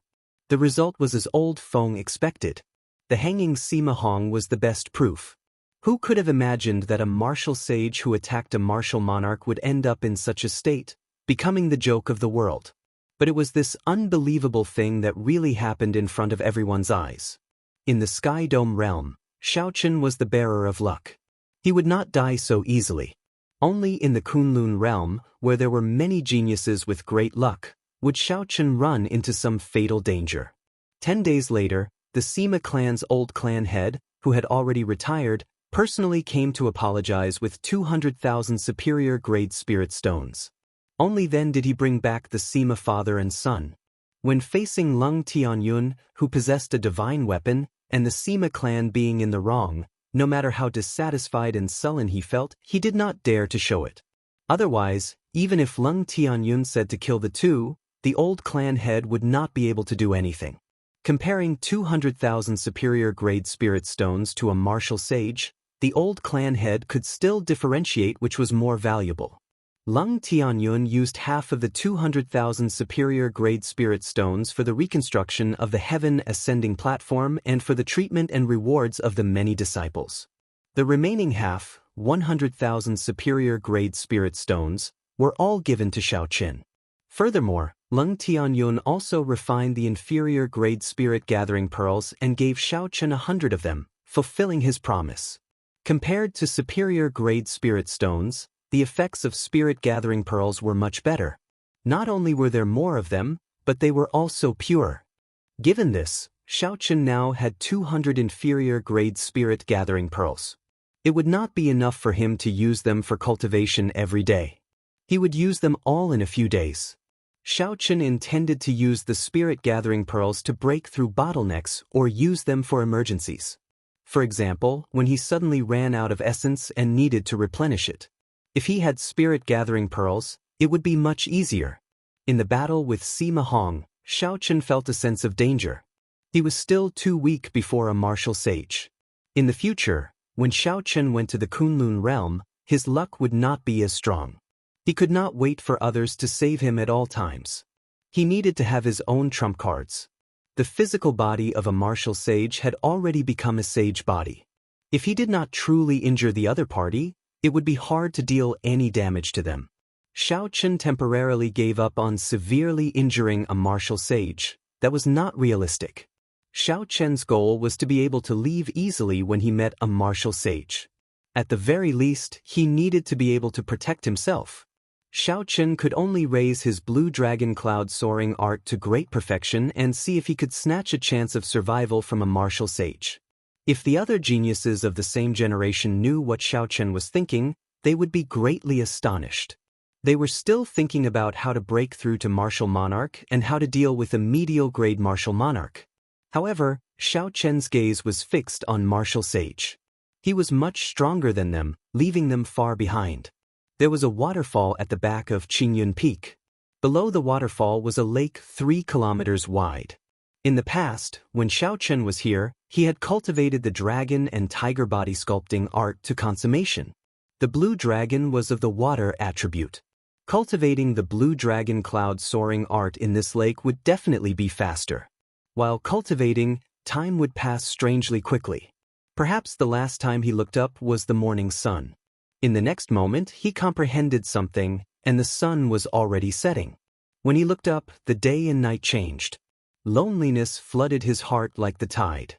The result was as Old Feng expected. The hanging Sima Hong was the best proof. Who could have imagined that a martial sage who attacked a martial monarch would end up in such a state, becoming the joke of the world? But it was this unbelievable thing that really happened in front of everyone's eyes. In the Sky Dome realm, Xiao Chen was the bearer of luck. He would not die so easily. Only in the Kunlun realm, where there were many geniuses with great luck, would Xiao Chen run into some fatal danger. 10 days later, the Sima clan's old clan head, who had already retired, personally came to apologize with 200,000 superior-grade spirit stones. Only then did he bring back the Sima father and son. When facing Lung Tianyun, who possessed a divine weapon, and the Sima clan being in the wrong, no matter how dissatisfied and sullen he felt, he did not dare to show it. Otherwise, even if Lung Tianyun said to kill the two, the old clan head would not be able to do anything. Comparing 200,000 superior-grade spirit stones to a martial sage, the old clan head could still differentiate which was more valuable. Lung Tianyun used half of the 200,000 superior-grade spirit stones for the reconstruction of the heaven ascending platform and for the treatment and rewards of the many disciples. The remaining half, 100,000 superior-grade spirit stones, were all given to Xiao Chen. Furthermore, Lung Tianyun also refined the inferior-grade spirit gathering pearls and gave Xiao Chen 100 of them, fulfilling his promise. Compared to superior-grade spirit stones, the effects of spirit gathering pearls were much better. Not only were there more of them, but they were also pure. Given this, Xiao Chen now had 200 inferior-grade spirit gathering pearls. It would not be enough for him to use them for cultivation every day. He would use them all in a few days. Xiao Chen intended to use the spirit gathering pearls to break through bottlenecks or use them for emergencies. For example, when he suddenly ran out of essence and needed to replenish it. If he had spirit gathering pearls, it would be much easier. In the battle with Sima Hong, Xiao Chen felt a sense of danger. He was still too weak before a martial sage. In the future, when Xiao Chen went to the Kunlun realm, his luck would not be as strong. He could not wait for others to save him at all times. He needed to have his own trump cards. The physical body of a martial sage had already become a sage body. If he did not truly injure the other party, it would be hard to deal any damage to them. Xiao Chen temporarily gave up on severely injuring a martial sage. That was not realistic. Xiao Chen's goal was to be able to leave easily when he met a martial sage. At the very least, he needed to be able to protect himself. Xiao Chen could only raise his blue dragon cloud soaring art to great perfection and see if he could snatch a chance of survival from a martial sage. If the other geniuses of the same generation knew what Xiao Chen was thinking, they would be greatly astonished. They were still thinking about how to break through to martial monarch and how to deal with a medial grade martial monarch. However, Xiao Chen's gaze was fixed on martial sage. He was much stronger than them, leaving them far behind. There was a waterfall at the back of Qingyun Peak. Below the waterfall was a lake 3 kilometers wide. In the past, when Xiao Chen was here, he had cultivated the dragon and tiger body sculpting art to consummation. The blue dragon was of the water attribute. Cultivating the blue dragon cloud soaring art in this lake would definitely be faster. While cultivating, time would pass strangely quickly. Perhaps the last time he looked up was the morning sun. In the next moment, he comprehended something, and the sun was already setting. When he looked up, the day and night changed. Loneliness flooded his heart like the tide.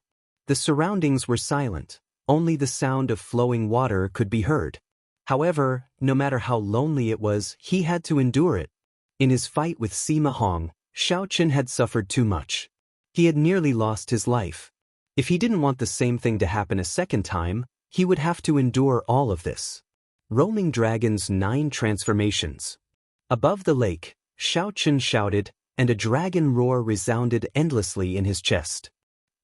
The surroundings were silent. Only the sound of flowing water could be heard. However, no matter how lonely it was, he had to endure it. In his fight with Sima Hong, Xiao Chen had suffered too much. He had nearly lost his life. If he didn't want the same thing to happen a second time, he would have to endure all of this. Roaming Dragon's 9 transformations. Above the lake, Xiao Chen shouted, and a dragon roar resounded endlessly in his chest.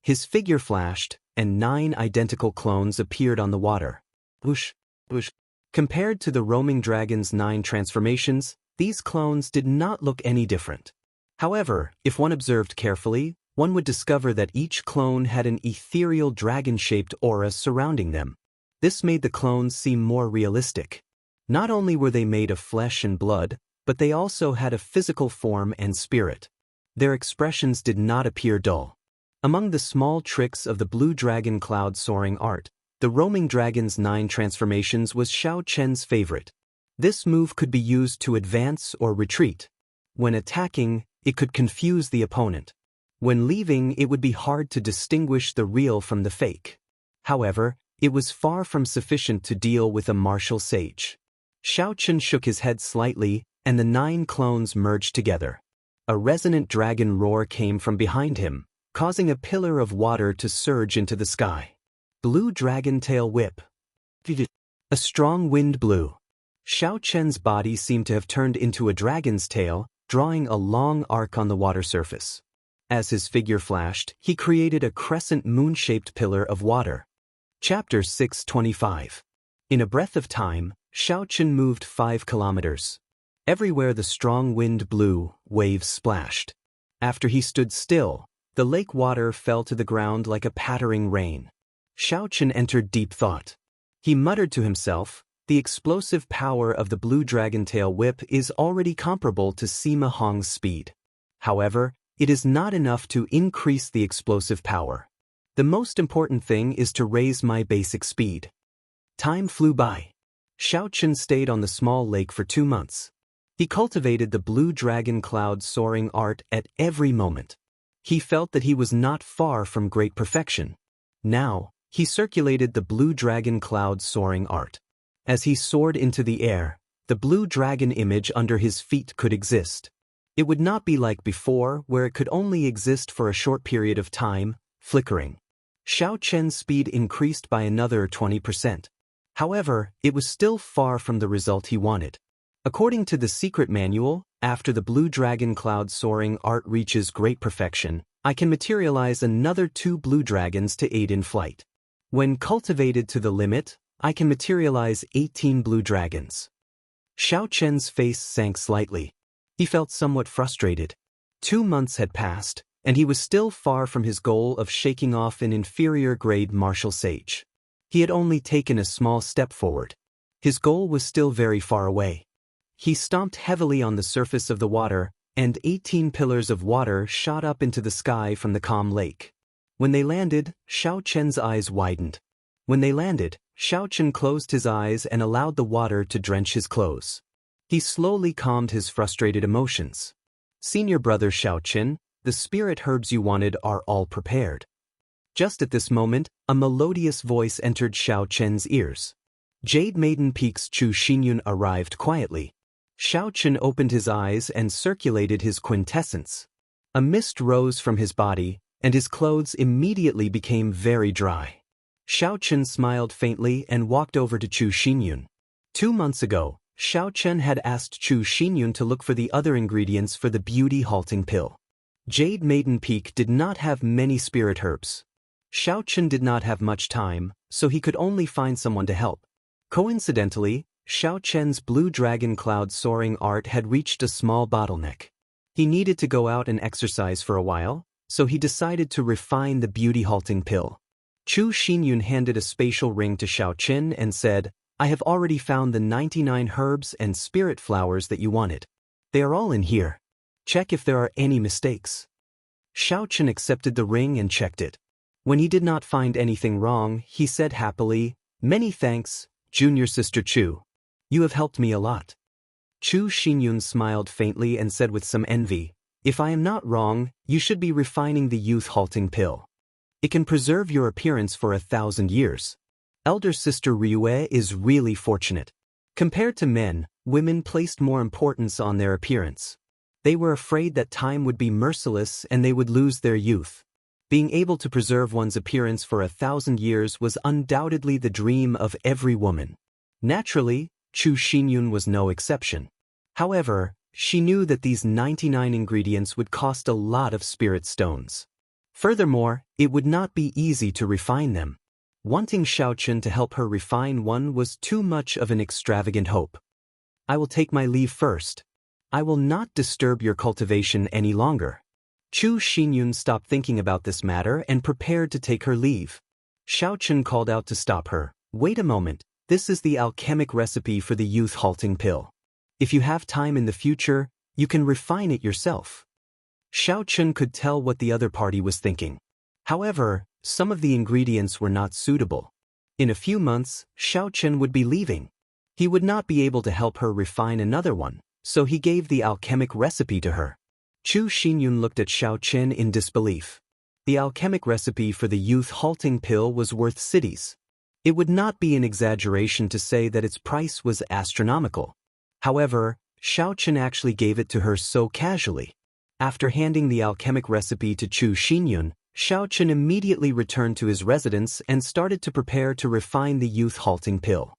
His figure flashed, and 9 identical clones appeared on the water. Whoosh, whoosh. Compared to the Roaming Dragon's 9 transformations, these clones did not look any different. However, if one observed carefully, one would discover that each clone had an ethereal dragon-shaped aura surrounding them. This made the clones seem more realistic. Not only were they made of flesh and blood, but they also had a physical form and spirit. Their expressions did not appear dull. Among the small tricks of the blue dragon cloud soaring art, the Roaming Dragon's 9 transformations was Xiao Chen's favorite. This move could be used to advance or retreat. When attacking, it could confuse the opponent. When leaving, it would be hard to distinguish the real from the fake. However, it was far from sufficient to deal with a martial sage. Xiao Chen shook his head slightly, and the 9 clones merged together. A resonant dragon roar came from behind him, causing a pillar of water to surge into the sky. Blue Dragon Tail Whip. A strong wind blew. Xiao Chen's body seemed to have turned into a dragon's tail, drawing a long arc on the water surface. As his figure flashed, he created a crescent moon-shaped pillar of water. Chapter 625. In a breath of time, Xiao Chen moved 5 kilometers. Everywhere the strong wind blew, waves splashed. After he stood still, the lake water fell to the ground like a pattering rain. Xiao Chen entered deep thought. He muttered to himself, "The explosive power of the blue dragon tail whip is already comparable to Sima Hong's speed. However, it is not enough to increase the explosive power. The most important thing is to raise my basic speed." Time flew by. Xiao Chen stayed on the small lake for 2 months. He cultivated the blue dragon cloud soaring art at every moment. He felt that he was not far from great perfection. Now, he circulated the blue dragon cloud soaring art. As he soared into the air, the blue dragon image under his feet could exist. It would not be like before, where it could only exist for a short period of time, flickering. Xiao Chen's speed increased by another 20%. However, it was still far from the result he wanted. According to the secret manual, after the blue dragon cloud soaring art reaches great perfection, I can materialize another 2 blue dragons to aid in flight. When cultivated to the limit, I can materialize 18 blue dragons. Xiao Chen's face sank slightly. He felt somewhat frustrated. 2 months had passed, and he was still far from his goal of shaking off an inferior-grade martial sage. He had only taken a small step forward. His goal was still very far away. He stomped heavily on the surface of the water, and 18 pillars of water shot up into the sky from the calm lake. When they landed, Xiao Chen's eyes widened. When they landed, Xiao Chen closed his eyes and allowed the water to drench his clothes. He slowly calmed his frustrated emotions. "Senior brother Xiao Chen, the spirit herbs you wanted are all prepared. Just at this moment, a melodious voice entered Xiao Chen's ears. Jade Maiden Peak's Chu Xinyun arrived quietly. Xiao Chen opened his eyes and circulated his quintessence. A mist rose from his body, and his clothes immediately became very dry. Xiao Chen smiled faintly and walked over to Chu Xinyun. 2 months ago, Xiao Chen had asked Chu Xinyun to look for the other ingredients for the beauty-halting pill. Jade Maiden Peak did not have many spirit herbs. Xiao Chen did not have much time, so he could only find someone to help. Coincidentally, Xiao Chen's blue dragon cloud soaring art had reached a small bottleneck. He needed to go out and exercise for a while, so he decided to refine the beauty-halting pill. Chu Xinyun handed a spatial ring to Xiao Chen and said, "I have already found the 99 herbs and spirit flowers that you wanted. They are all in here. Check if there are any mistakes." Xiao Chen accepted the ring and checked it. When he did not find anything wrong, he said happily, "Many thanks, Junior Sister Chu. You have helped me a lot." Chu Xinyun smiled faintly and said with some envy, "If I am not wrong, you should be refining the youth-halting pill. It can preserve your appearance for 1,000 years. Elder Sister Ryue is really fortunate. Compared to men, women placed more importance on their appearance. They were afraid that time would be merciless and they would lose their youth. Being able to preserve one's appearance for 1,000 years was undoubtedly the dream of every woman. Naturally, Chu Xinyun was no exception. However, she knew that these 99 ingredients would cost a lot of spirit stones. Furthermore, it would not be easy to refine them. Wanting Xiao Chen to help her refine one was too much of an extravagant hope. "I will take my leave first. I will not disturb your cultivation any longer." Chu Xinyun stopped thinking about this matter and prepared to take her leave. Xiao Chen called out to stop her. "Wait a moment, this is the alchemic recipe for the youth-halting pill. If you have time in the future, you can refine it yourself." Xiao Chen could tell what the other party was thinking. However, some of the ingredients were not suitable. In a few months, Xiao Chen would be leaving. He would not be able to help her refine another one, so he gave the alchemic recipe to her. Chu Xinyun looked at Xiao Chen in disbelief. The alchemic recipe for the youth-halting pill was worth cities. It would not be an exaggeration to say that its price was astronomical. However, Xiao Chen actually gave it to her so casually. After handing the alchemic recipe to Chu Xinyun, Xiao Chen immediately returned to his residence and started to prepare to refine the youth-halting pill.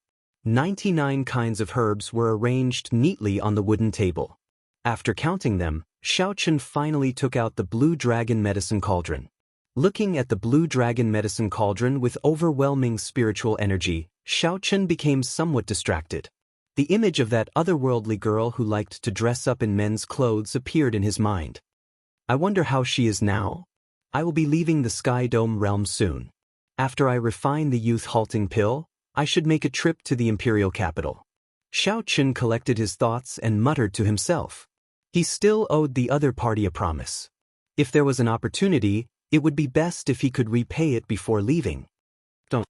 99 kinds of herbs were arranged neatly on the wooden table. After counting them, Xiao Chen finally took out the blue dragon medicine cauldron. Looking at the blue dragon medicine cauldron with overwhelming spiritual energy, Xiao Chen became somewhat distracted. The image of that otherworldly girl who liked to dress up in men's clothes appeared in his mind. "I wonder how she is now? I will be leaving the Sky Dome realm soon. After I refine the youth-halting pill, I should make a trip to the imperial capital." Xiao Chen collected his thoughts and muttered to himself. He still owed the other party a promise. If there was an opportunity, it would be best if he could repay it before leaving. Don't.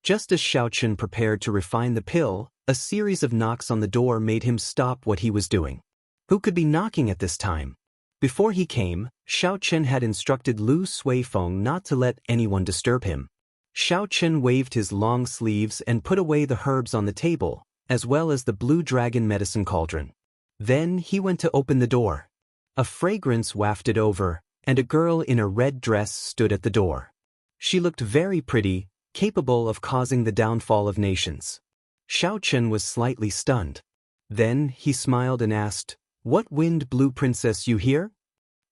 Just as Xiao Chen prepared to refine the pill, a series of knocks on the door made him stop what he was doing. Who could be knocking at this time? Before he came, Xiao Chen had instructed Lu Suifeng not to let anyone disturb him. Xiao Chen waved his long sleeves and put away the herbs on the table, as well as the blue dragon medicine cauldron. Then he went to open the door. A fragrance wafted over, and a girl in a red dress stood at the door. She looked very pretty, capable of causing the downfall of nations. Xiao Chen was slightly stunned. Then he smiled and asked, "What wind blue princess you here?"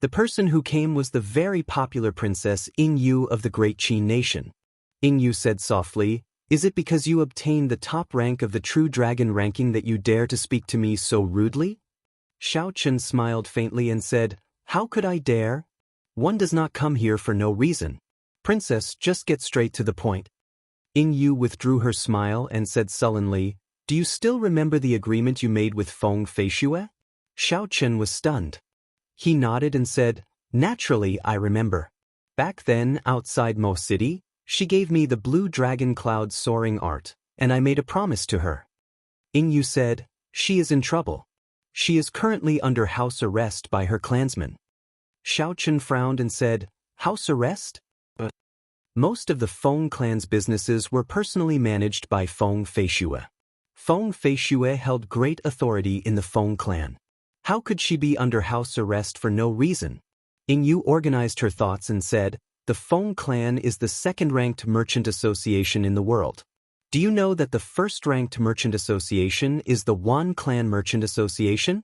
The person who came was the very popular Princess Ying Yu of the Great Qin nation. Ying Yu said softly, "Is it because you obtained the top rank of the True Dragon ranking that you dare to speak to me so rudely?" Xiao Chen smiled faintly and said, "How could I dare? One does not come here for no reason. Princess, just get straight to the point." Ying Yu withdrew her smile and said sullenly, "Do you still remember the agreement you made with Feng Feishue?" Xiao Chen was stunned. He nodded and said, "Naturally, I remember. Back then, outside Mo City, she gave me the blue dragon cloud soaring art, and I made a promise to her." Ying Yu said, "She is in trouble. She is currently under house arrest by her clansmen. Xiaochen frowned and said, "House arrest?" Most of the Feng clan's businesses were personally managed by Feng Feishue. Feng Feishue held great authority in the Feng clan. How could she be under house arrest for no reason? Yu organized her thoughts and said, "The Feng clan is the second-ranked merchant association in the world. Do you know that the first-ranked merchant association is the Wan Clan Merchant Association?"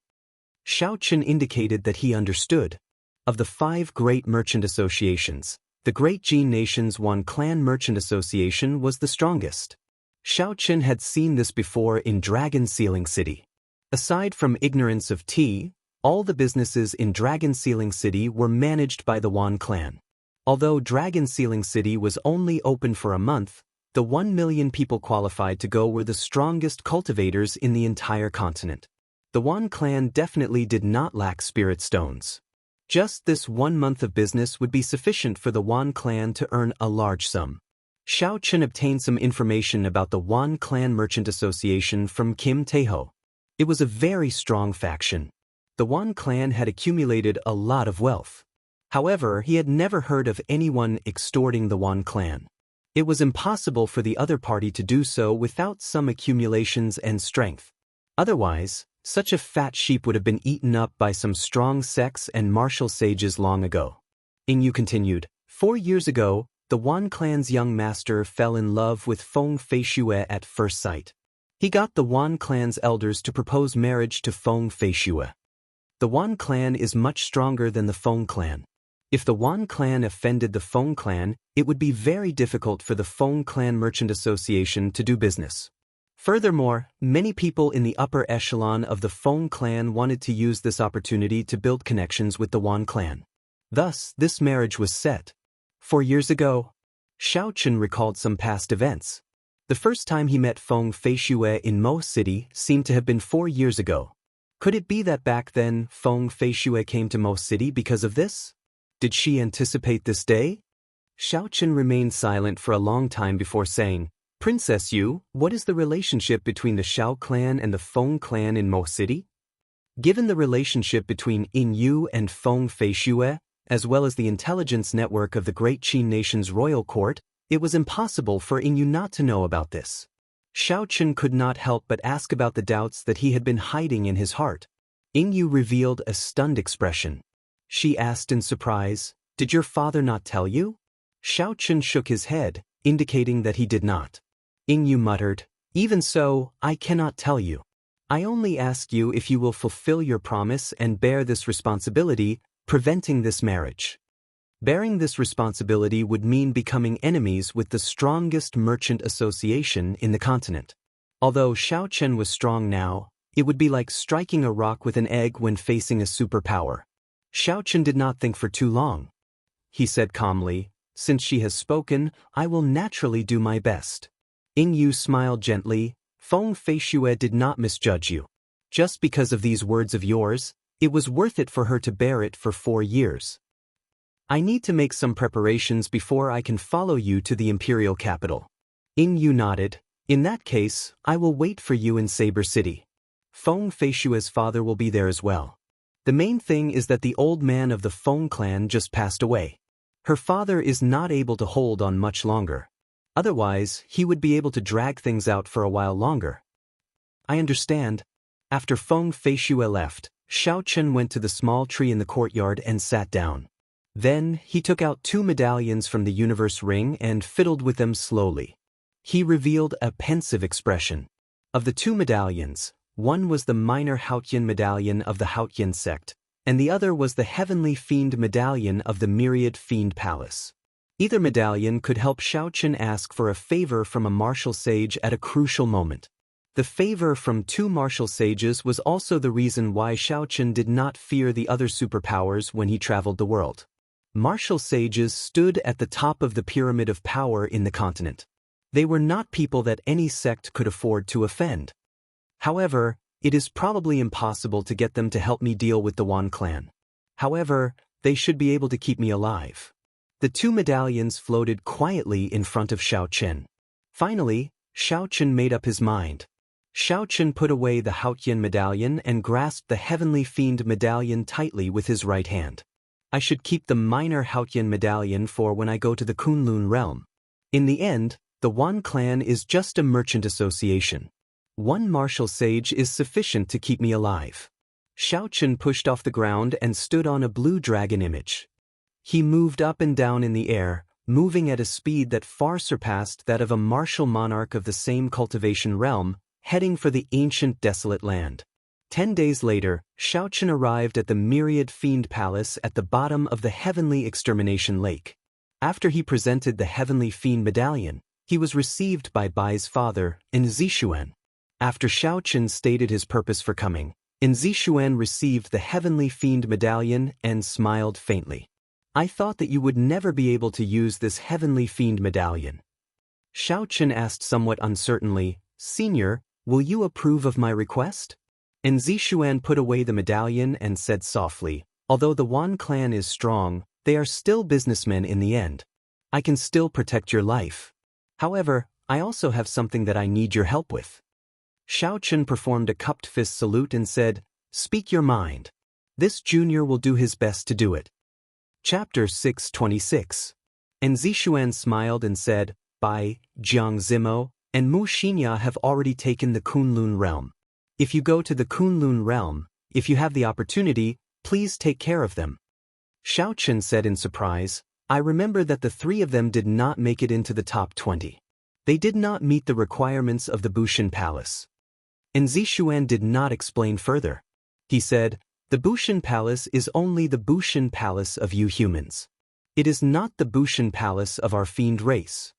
Xiaochen indicated that he understood. Of the 5 great merchant associations, the Great Jin Nation's Wan Clan Merchant Association was the strongest. Xiaochen had seen this before in Dragon Sealing City. Aside from ignorance of tea, all the businesses in Dragon Sealing City were managed by the Wan clan. Although Dragon Sealing City was only open for a month, the 1 million people qualified to go were the strongest cultivators in the entire continent. The Wan clan definitely did not lack spirit stones. Just this 1 month of business would be sufficient for the Wan clan to earn a large sum. Xiaochen obtained some information about the Wan Clan Merchant Association from Kim Taeho. It was a very strong faction. The Wan clan had accumulated a lot of wealth. However, he had never heard of anyone extorting the Wan clan. It was impossible for the other party to do so without some accumulations and strength. Otherwise, such a fat sheep would have been eaten up by some strong sects and martial sages long ago. Yu continued, 4 years ago, the Wan clan's young master fell in love with Feng Feishue at first sight. He got the Wan clan's elders to propose marriage to Feng Feishue. The Wan clan is much stronger than the Feng clan. If the Wan clan offended the Feng clan, it would be very difficult for the Feng Clan Merchant Association to do business. Furthermore, many people in the upper echelon of the Feng clan wanted to use this opportunity to build connections with the Wan clan. Thus, this marriage was set. 4 years ago, Xiaochen recalled some past events. The first time he met Feng Feishue in Mo City seemed to have been 4 years ago. Could it be that back then Feng Feishue came to Mo City because of this? Did she anticipate this day? Xiaochen remained silent for a long time before saying, "Princess Yu, what is the relationship between the Xiao clan and the Feng clan in Mo City?" Given the relationship between Yu and Feng Feishue, as well as the intelligence network of the Great Qin Nation's royal court, it was impossible for Yu not to know about this. Xiaochen could not help but ask about the doubts that he had been hiding in his heart. Yu revealed a stunned expression. She asked in surprise, "Did your father not tell you?" Xiaochen shook his head, indicating that he did not. Yu muttered, "Even so, I cannot tell you. I only ask you if you will fulfill your promise and bear this responsibility, preventing this marriage." Bearing this responsibility would mean becoming enemies with the strongest merchant association in the continent. Although Xiaochen was strong now, it would be like striking a rock with an egg when facing a superpower. Xiaochen did not think for too long. He said calmly, "Since she has spoken, I will naturally do my best." Yu smiled gently. "Feng Feishue did not misjudge you. Just because of these words of yours, it was worth it for her to bear it for 4 years. I need to make some preparations before I can follow you to the imperial capital." Yu nodded. "In that case, I will wait for you in Saber City. Feng Feishue's father will be there as well. The main thing is that the old man of the Feng clan just passed away. Her father is not able to hold on much longer. Otherwise, he would be able to drag things out for a while longer." "I understand." After Feng Feishue left, Xiaochen went to the small tree in the courtyard and sat down. Then, he took out 2 medallions from the universe ring and fiddled with them slowly. He revealed a pensive expression. Of the 2 medallions, one was the minor Haotian medallion of the Haotian sect, and the other was the heavenly fiend medallion of the Myriad Fiend Palace. Either medallion could help Xiaochen ask for a favor from a martial sage at a crucial moment. The favor from 2 martial sages was also the reason why Xiaochen did not fear the other superpowers when he traveled the world. Martial sages stood at the top of the pyramid of power in the continent. They were not people that any sect could afford to offend. However, it is probably impossible to get them to help me deal with the Wan clan. However, they should be able to keep me alive. The 2 medallions floated quietly in front of Xiaochen. Finally, Xiaochen made up his mind. Xiaochen put away the Haotian medallion and grasped the heavenly fiend medallion tightly with his right hand. I should keep the minor Haotian medallion for when I go to the Kunlun realm. In the end, the Wan clan is just a merchant association. One martial sage is sufficient to keep me alive. Xiaochen pushed off the ground and stood on a blue dragon image. He moved up and down in the air, moving at a speed that far surpassed that of a martial monarch of the same cultivation realm, heading for the ancient desolate land. 10 days later, Xiaochen arrived at the Myriad Fiend Palace at the bottom of the Heavenly Extermination Lake. After he presented the Heavenly Fiend Medallion, he was received by Bai's father, Nzixuan. After Xiaochen stated his purpose for coming, Nzixuan received the Heavenly Fiend Medallion and smiled faintly. I thought that you would never be able to use this Heavenly Fiend Medallion. Xiaochen asked somewhat uncertainly, Senior, will you approve of my request? Nzixuan put away the medallion and said softly, although the Wan clan is strong, they are still businessmen in the end. I can still protect your life. However, I also have something that I need your help with. Xiaochen performed a cupped fist salute and said, Speak your mind. This junior will do his best to do it. Chapter 626. Nzixuan smiled and said, Bai, Jiang Zimo, and Mu Xinya have already taken the Kunlun realm. If you go to the Kunlun realm, if you have the opportunity, please take care of them. Xiaochen said in surprise, I remember that the 3 of them did not make it into the top 20. They did not meet the requirements of the Bushan Palace. Nzixuan did not explain further. He said, The Bushan Palace is only the Bushan Palace of you humans. It is not the Bushan Palace of our fiend race.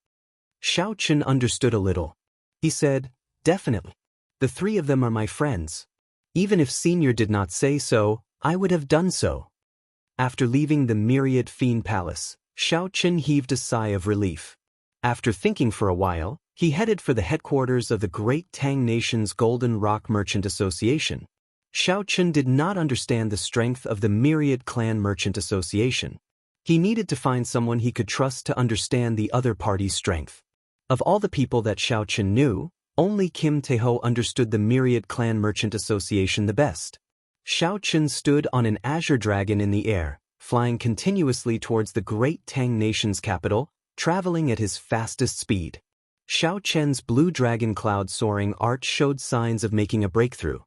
Xiaochen understood a little. He said, Definitely. The 3 of them are my friends. Even if Senior did not say so, I would have done so. After leaving the Myriad Fiend Palace, Xiaochen heaved a sigh of relief. After thinking for a while, he headed for the headquarters of the Great Tang Nation's Golden Rock Merchant Association. Xiaochen did not understand the strength of the Myriad Clan Merchant Association. He needed to find someone he could trust to understand the other party's strength. Of all the people that Xiaochen knew, only Kim Taeho understood the Myriad Clan Merchant Association the best. Xiaochen stood on an azure dragon in the air, flying continuously towards the Great Tang Nation's capital, traveling at his fastest speed. Xiaochen's blue dragon cloud soaring arch showed signs of making a breakthrough.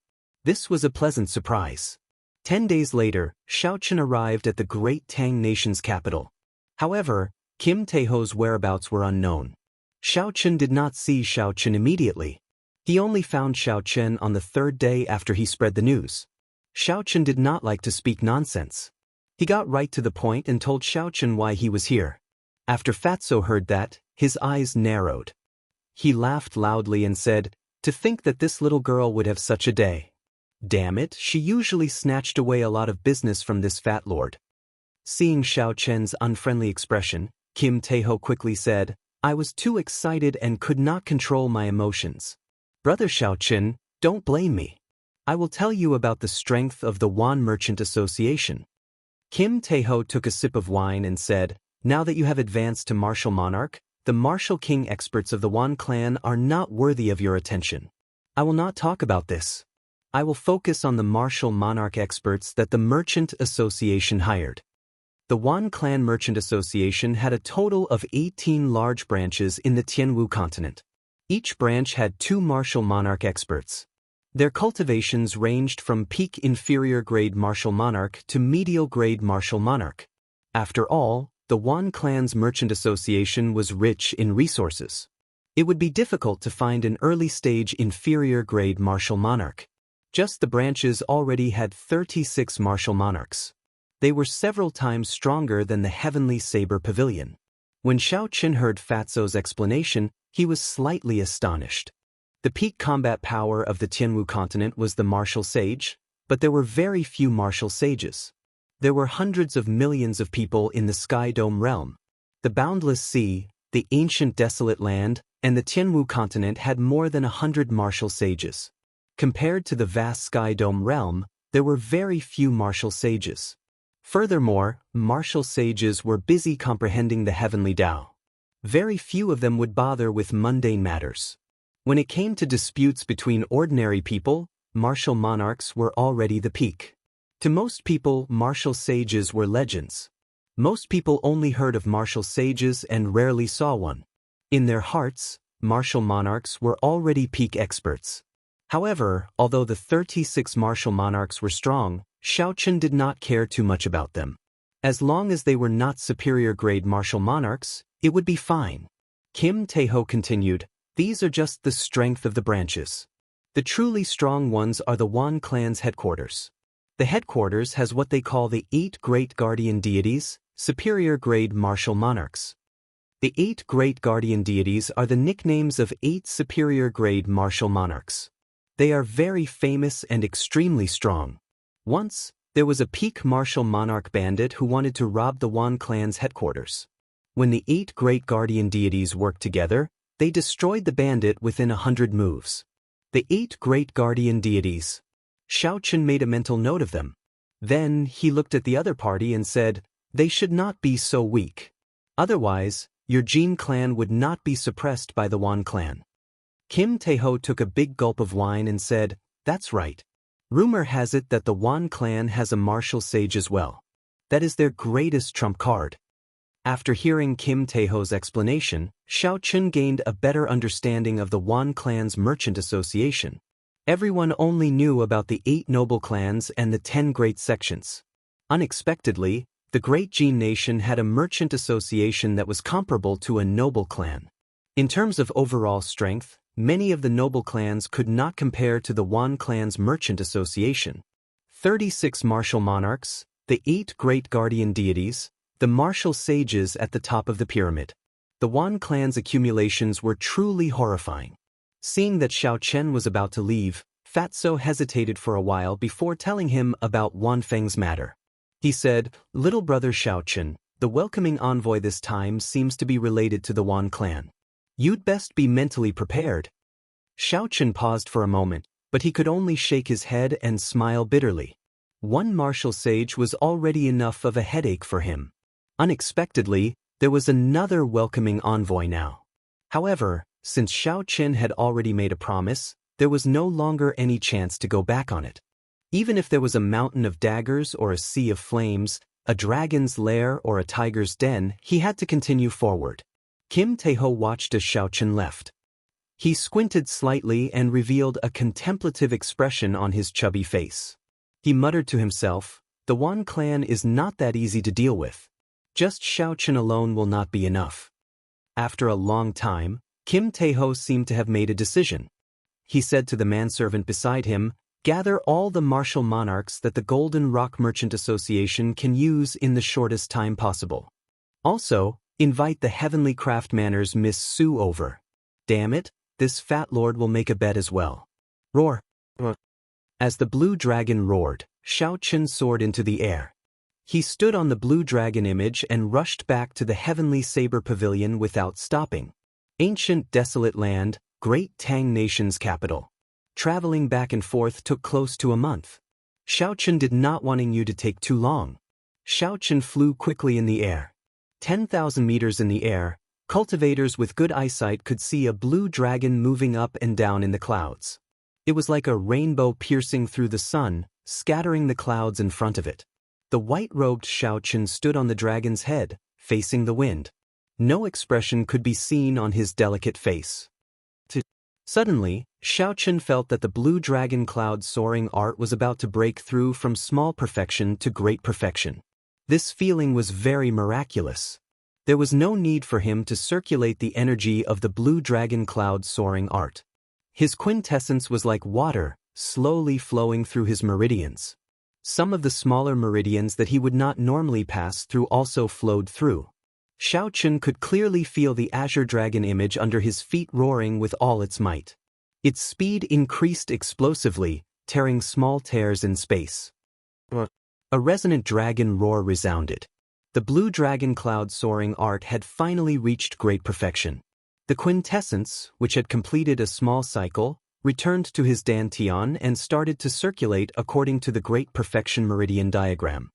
This was a pleasant surprise. 10 days later, Xiaochen arrived at the Great Tang Nation's capital. However, Kim Taeho's whereabouts were unknown. Xiaochen did not see Xiaochen immediately. He only found Xiaochen on the 3rd day after he spread the news. Xiaochen did not like to speak nonsense. He got right to the point and told Xiaochen why he was here. After Fatso heard that, his eyes narrowed. He laughed loudly and said, To think that this little girl would have such a day. Damn it, she usually snatched away a lot of business from this fat lord. Seeing Xiaochen's unfriendly expression, Kim Taeho quickly said, I was too excited and could not control my emotions. Brother Xiaochen, don't blame me. I will tell you about the strength of the Wan Merchant Association. Kim Taeho took a sip of wine and said, Now that you have advanced to Martial Monarch, the Martial King experts of the Wan clan are not worthy of your attention. I will not talk about this. I will focus on the Martial Monarch experts that the Merchant Association hired. The Wan Clan Merchant Association had a total of 18 large branches in the Tianwu continent. Each branch had 2 martial monarch experts. Their cultivations ranged from peak inferior grade martial monarch to medial grade martial monarch. After all, the Wan Clan's Merchant Association was rich in resources. It would be difficult to find an early stage inferior grade martial monarch. Just the branches already had 36 martial monarchs. They were several times stronger than the Heavenly Saber Pavilion. When Xiaochen heard Fatso's explanation, he was slightly astonished. The peak combat power of the Tianwu continent was the martial sage, but there were very few martial sages. There were hundreds of millions of people in the Sky Dome realm. The Boundless Sea, the ancient desolate land, and the Tianwu continent had more than 100 martial sages. Compared to the vast Sky Dome realm, there were very few martial sages. Furthermore, martial sages were busy comprehending the heavenly Tao. Very few of them would bother with mundane matters. When it came to disputes between ordinary people, martial monarchs were already the peak. To most people, martial sages were legends. Most people only heard of martial sages and rarely saw one. In their hearts, martial monarchs were already peak experts. However, although the 36 martial monarchs were strong, Xiaochen did not care too much about them. As long as they were not superior-grade martial monarchs, it would be fine. Kim Taeho continued, "These are just the strength of the branches. The truly strong ones are the Wan clan's headquarters. The headquarters has what they call the 8 great guardian deities, superior-grade martial monarchs. The 8 great guardian deities are the nicknames of 8 superior-grade martial monarchs. They are very famous and extremely strong. Once, there was a peak martial monarch bandit who wanted to rob the Wan clan's headquarters. When the 8 great guardian deities worked together, they destroyed the bandit within 100 moves. The 8 great guardian deities. Xiaochen made a mental note of them. Then he looked at the other party and said, "They should not be so weak. Otherwise, your Jin clan would not be suppressed by the Wan clan." Kim Taeho took a big gulp of wine and said, "That's right. Rumor has it that the Wan clan has a martial sage as well. That is their greatest trump card." After hearing Kim Taeho's explanation, Xiaochen gained a better understanding of the Wan clan's merchant association. Everyone only knew about the 8 noble clans and the 10 great sections. Unexpectedly, the Great Jin nation had a merchant association that was comparable to a noble clan. In terms of overall strength, many of the noble clans could not compare to the Wan clan's merchant association. 36 martial monarchs, the 8 great guardian deities, the martial sages at the top of the pyramid. The Wan clan's accumulations were truly horrifying. Seeing that Xiaochen was about to leave, Fatso hesitated for a while before telling him about Wanfeng's matter. He said, "Little brother Xiaochen, the welcoming envoy this time seems to be related to the Wan clan. You'd best be mentally prepared." Xiaochen paused for a moment, but he could only shake his head and smile bitterly. One martial sage was already enough of a headache for him. Unexpectedly, there was another welcoming envoy now. However, since Xiaochen had already made a promise, there was no longer any chance to go back on it. Even if there was a mountain of daggers or a sea of flames, a dragon's lair or a tiger's den, he had to continue forward. Kim Taeho watched as Xiaochen left. He squinted slightly and revealed a contemplative expression on his chubby face. He muttered to himself, "The Wan clan is not that easy to deal with. Just Xiaochen alone will not be enough." After a long time, Kim Taeho seemed to have made a decision. He said to the manservant beside him, "Gather all the martial monarchs that the Golden Rock Merchant Association can use in the shortest time possible. Also, invite the Heavenly Craft Manor's Miss Sue over. Damn it, this fat lord will make a bet as well. Roar." As the blue dragon roared, Xiaochen soared into the air. He stood on the blue dragon image and rushed back to the Heavenly Saber Pavilion without stopping. Ancient desolate land, Great Tang Nation's capital. Traveling back and forth took close to a month. Xiaochen did not wanting you to take too long. Xiaochen flew quickly in the air. 10,000 meters in the air, cultivators with good eyesight could see a blue dragon moving up and down in the clouds. It was like a rainbow piercing through the sun, scattering the clouds in front of it. The white-robed Xiaochen stood on the dragon's head, facing the wind. No expression could be seen on his delicate face. Suddenly, Xiaochen felt that the blue dragon cloud soaring art was about to break through from small perfection to great perfection. This feeling was very miraculous. There was no need for him to circulate the energy of the blue dragon cloud soaring art. His quintessence was like water, slowly flowing through his meridians. Some of the smaller meridians that he would not normally pass through also flowed through. Xiaochen could clearly feel the azure dragon image under his feet roaring with all its might. Its speed increased explosively, tearing small tears in space. A resonant dragon roar resounded. The blue dragon cloud soaring art had finally reached great perfection. The quintessence, which had completed a small cycle, returned to his dantian and started to circulate according to the Great Perfection Meridian diagram.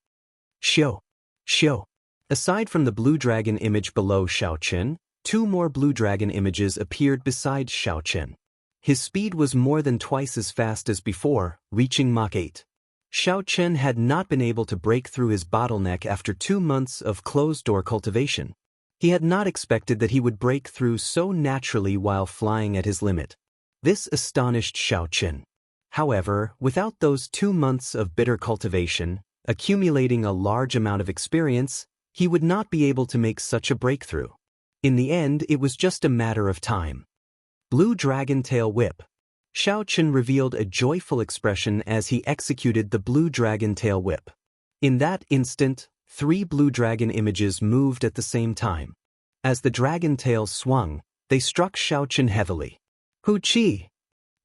Xiao. Xiao. Aside from the blue dragon image below Xiaochen, 2 more blue dragon images appeared beside Xiaochen. His speed was more than twice as fast as before, reaching Mach 8. Xiao Chen had not been able to break through his bottleneck after 2 months of closed-door cultivation. He had not expected that he would break through so naturally while flying at his limit. This astonished Xiao Chen. However, without those 2 months of bitter cultivation, accumulating a large amount of experience, he would not be able to make such a breakthrough. In the end, it was just a matter of time. Blue Dragon Tail Whip. Xiao Chen revealed a joyful expression as he executed the Blue Dragon Tail Whip. In that instant, 3 blue dragon images moved at the same time. As the dragon tails swung, they struck Xiao Chen heavily. Hu Qi!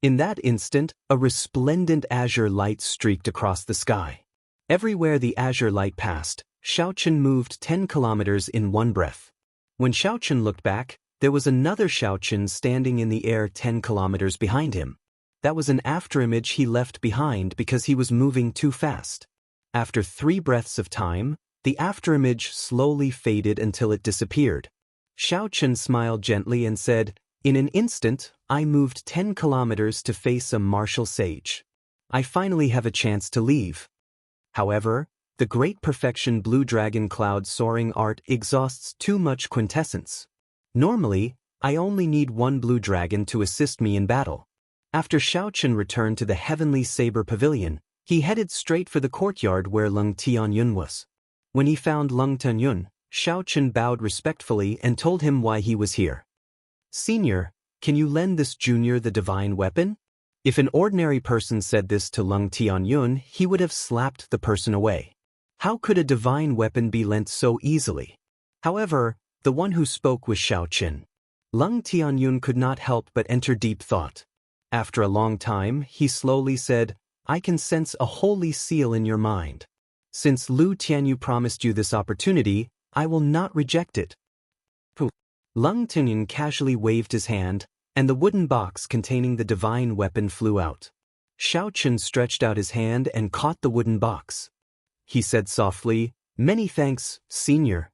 In that instant, a resplendent azure light streaked across the sky. Everywhere the azure light passed, Xiao Chen moved 10 kilometers in one breath. When Xiao Chen looked back, there was another Xiao Chen standing in the air 10 kilometers behind him. That was an afterimage he left behind because he was moving too fast. After 3 breaths of time, the afterimage slowly faded until it disappeared. Xiao Chen smiled gently and said, "In an instant, I moved 10 kilometers to face a martial sage. I finally have a chance to leave." However, the great perfection blue dragon cloud soaring art exhausts too much quintessence. Normally, I only need 1 blue dragon to assist me in battle. After Xiao Chen returned to the Heavenly Saber Pavilion, he headed straight for the courtyard where Lung Tianyun was. When he found Lung Tianyun, Xiao Chen bowed respectfully and told him why he was here. "Senior, can you lend this junior the divine weapon?" If an ordinary person said this to Lung Tianyun, he would have slapped the person away. How could a divine weapon be lent so easily? However, the one who spoke was Xiao Chen. Lung Tianyun could not help but enter deep thought. After a long time, he slowly said, "I can sense a holy seal in your mind. Since Lu Tianyu promised you this opportunity, I will not reject it." Lung Tianyun casually waved his hand, and the wooden box containing the divine weapon flew out. Xiao Chen stretched out his hand and caught the wooden box. He said softly, "Many thanks, senior."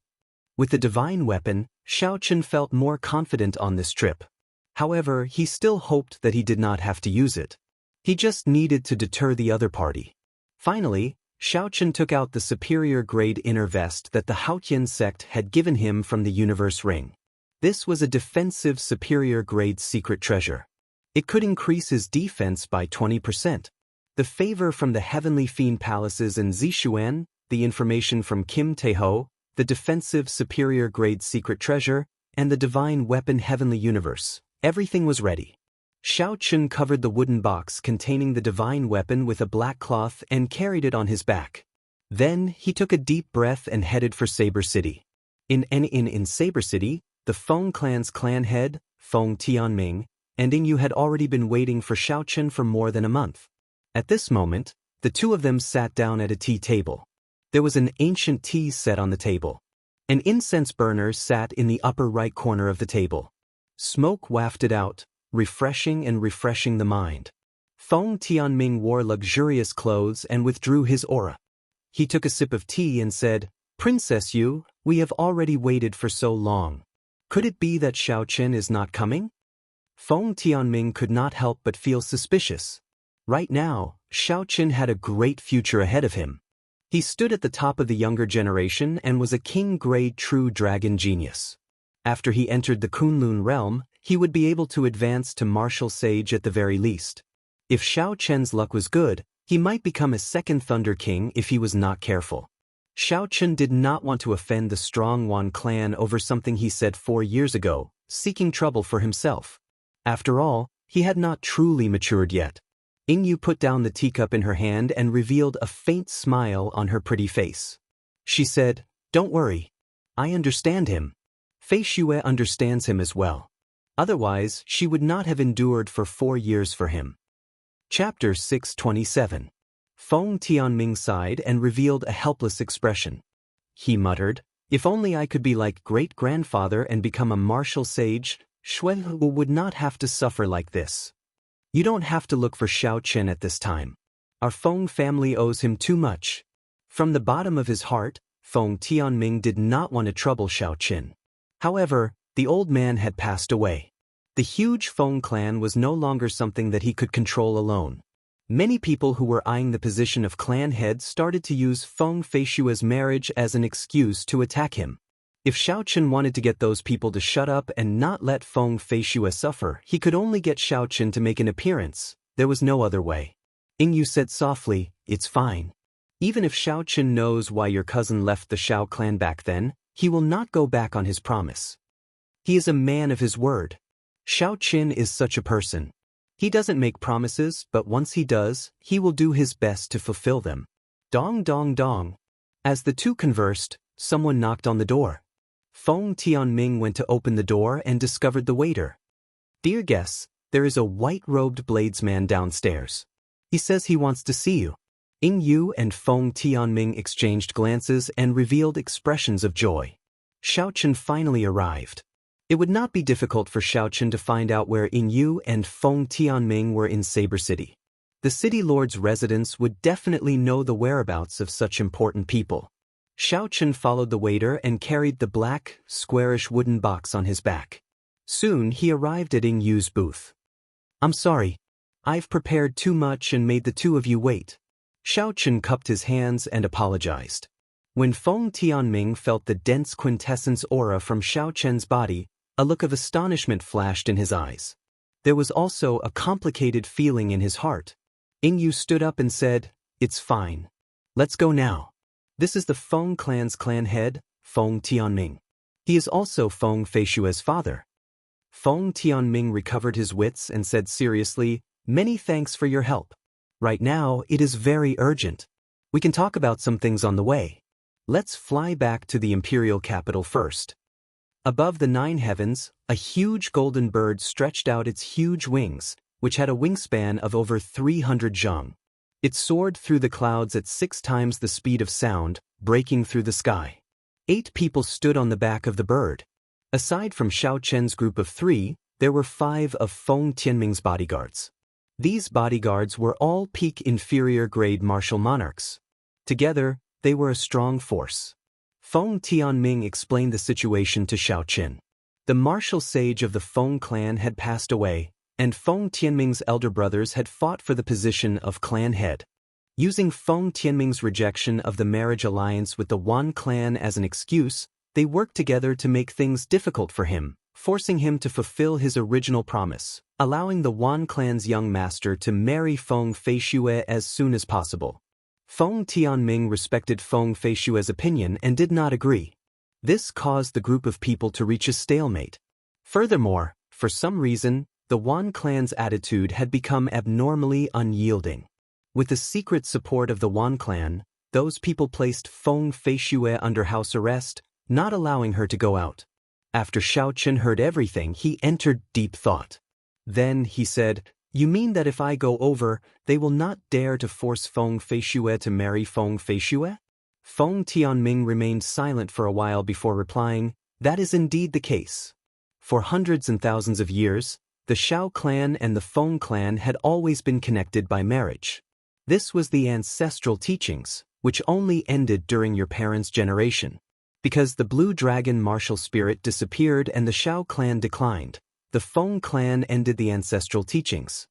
With the divine weapon, Xiao Chen felt more confident on this trip. However, he still hoped that he did not have to use it. He just needed to deter the other party. Finally, Xiao Chen took out the superior-grade inner vest that the Haotian sect had given him from the universe ring. This was a defensive superior-grade secret treasure. It could increase his defense by 20%. The favor from the Heavenly Fiend Palaces in Zishuan, the information from Kim Taeho, the defensive superior-grade secret treasure, and the divine weapon Heavenly Universe. Everything was ready. Xiao Chen covered the wooden box containing the divine weapon with a black cloth and carried it on his back. Then, he took a deep breath and headed for Saber City. In Saber City, the Feng clan's clan head, Feng Tianming, and Yingyu had already been waiting for Xiao Chen for more than a month. At this moment, the two of them sat down at a tea table. There was an ancient tea set on the table. An incense burner sat in the upper right corner of the table. Smoke wafted out, refreshing the mind. Feng Tianming wore luxurious clothes and withdrew his aura. He took a sip of tea and said, "Princess Yu, we have already waited for so long. Could it be that Xiao Chen is not coming?" Feng Tianming could not help but feel suspicious. Right now, Xiao Chen had a great future ahead of him. He stood at the top of the younger generation and was a king-grade true dragon genius. After he entered the Kunlun realm, he would be able to advance to martial sage at the very least. If Xiao Chen's luck was good, he might become a second Thunder King if he was not careful. Xiao Chen did not want to offend the strong Wan clan over something he said 4 years ago, seeking trouble for himself. After all, he had not truly matured yet. Yingyu put down the teacup in her hand and revealed a faint smile on her pretty face. She said, "Don't worry. I understand him. Fei Xue understands him as well. Otherwise, she would not have endured for 4 years for him." Chapter 627. Feng Tianming sighed and revealed a helpless expression. He muttered, "If only I could be like great-grandfather and become a martial sage, Xue would not have to suffer like this. You don't have to look for Xiao Chen at this time. Our Feng family owes him too much." From the bottom of his heart, Feng Tianming did not want to trouble Xiao Chen. However, the old man had passed away. The huge Feng clan was no longer something that he could control alone. Many people who were eyeing the position of clan head started to use Feng Feishua's marriage as an excuse to attack him. If Xiaochen wanted to get those people to shut up and not let Feng Feishue suffer, he could only get Xiaochen to make an appearance. There was no other way. Yingyu said softly, "It's fine. Even if Xiaochen knows why your cousin left the Xiao clan back then, he will not go back on his promise. He is a man of his word. Xiaochen is such a person. He doesn't make promises, but once he does, he will do his best to fulfill them." Dong dong dong. As the two conversed, someone knocked on the door. Feng Tianming went to open the door and discovered the waiter. "Dear guests, there is a white-robed bladesman downstairs. He says he wants to see you." Yingyu and Feng Tianming exchanged glances and revealed expressions of joy. Xiaochen finally arrived. It would not be difficult for Xiaochen to find out where Yingyu and Feng Tianming were in Saber City. The city lord's residence would definitely know the whereabouts of such important people. Xiaochen followed the waiter and carried the black, squarish wooden box on his back. Soon he arrived at Yingyu's booth. "I'm sorry. I've prepared too much and made the two of you wait." Xiaochen cupped his hands and apologized. When Feng Tianming felt the dense quintessence aura from Xiaochen's body, a look of astonishment flashed in his eyes. There was also a complicated feeling in his heart. Yingyu stood up and said, "It's fine. Let's go now. This is the Feng clan's clan head, Feng Tianming. He is also Feng Feishue's father." Feng Tianming recovered his wits and said seriously, "Many thanks for your help. Right now, it is very urgent. We can talk about some things on the way. Let's fly back to the imperial capital first." Above the 9 heavens, a huge golden bird stretched out its huge wings, which had a wingspan of over 300 zhang. It soared through the clouds at 6 times the speed of sound, breaking through the sky. 8 people stood on the back of the bird. Aside from Xiaochen's group of 3, there were 5 of Feng Tianming's bodyguards. These bodyguards were all peak inferior grade martial monarchs. Together, they were a strong force. Feng Tianming explained the situation to Xiaochen. The martial sage of the Feng clan had passed away, and Feng Tianming's elder brothers had fought for the position of clan head. Using Feng Tianming's rejection of the marriage alliance with the Wan clan as an excuse, they worked together to make things difficult for him, forcing him to fulfill his original promise, allowing the Wan clan's young master to marry Feng Feishue as soon as possible. Feng Tianming respected Feng Feishue's opinion and did not agree. This caused the group of people to reach a stalemate. Furthermore, for some reason, the Wan clan's attitude had become abnormally unyielding. With the secret support of the Wan clan, those people placed Feng Feishue under house arrest, not allowing her to go out. After Xiaochen heard everything, he entered deep thought. Then he said, "You mean that if I go over, they will not dare to force Feng Feishue to marry Feng Feishue?" Feng Tianming remained silent for a while before replying, "That is indeed the case. For hundreds and thousands of years, the Xiao clan and the Feng clan had always been connected by marriage. This was the ancestral teachings, which only ended during your parents' generation. Because the Blue Dragon martial spirit disappeared and the Xiao clan declined, the Feng clan ended the ancestral teachings.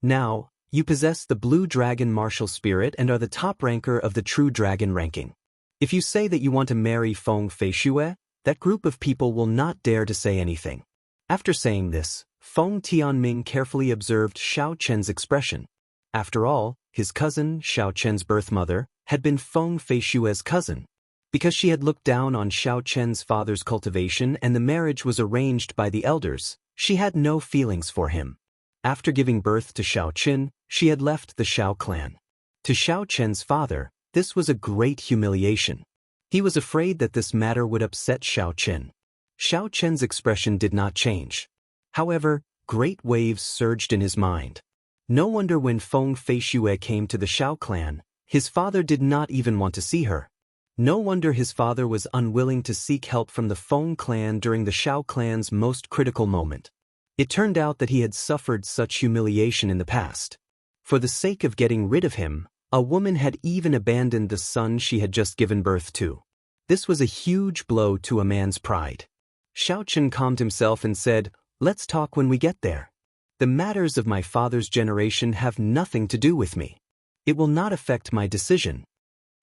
Now, you possess the Blue Dragon martial spirit and are the top ranker of the True Dragon ranking. If you say that you want to marry Feng Feishue, that group of people will not dare to say anything." After saying this, Feng Tianming carefully observed Xiaochen's expression. After all, his cousin, Xiaochen's birth mother, had been Feng Feishue's cousin. Because she had looked down on Xiaochen's father's cultivation and the marriage was arranged by the elders, she had no feelings for him. After giving birth to Xiaochen, she had left the Xiao clan. To Xiaochen's father, this was a great humiliation. He was afraid that this matter would upset Xiaochen. Xiaochen's expression did not change. However, great waves surged in his mind. No wonder when Feng Feishue came to the Xiao clan, his father did not even want to see her. No wonder his father was unwilling to seek help from the Feng clan during the Xiao clan's most critical moment. It turned out that he had suffered such humiliation in the past. For the sake of getting rid of him, a woman had even abandoned the son she had just given birth to. This was a huge blow to a man's pride. Xiaochen calmed himself and said, "Let's talk when we get there." The matters of my father's generation have nothing to do with me. It will not affect my decision."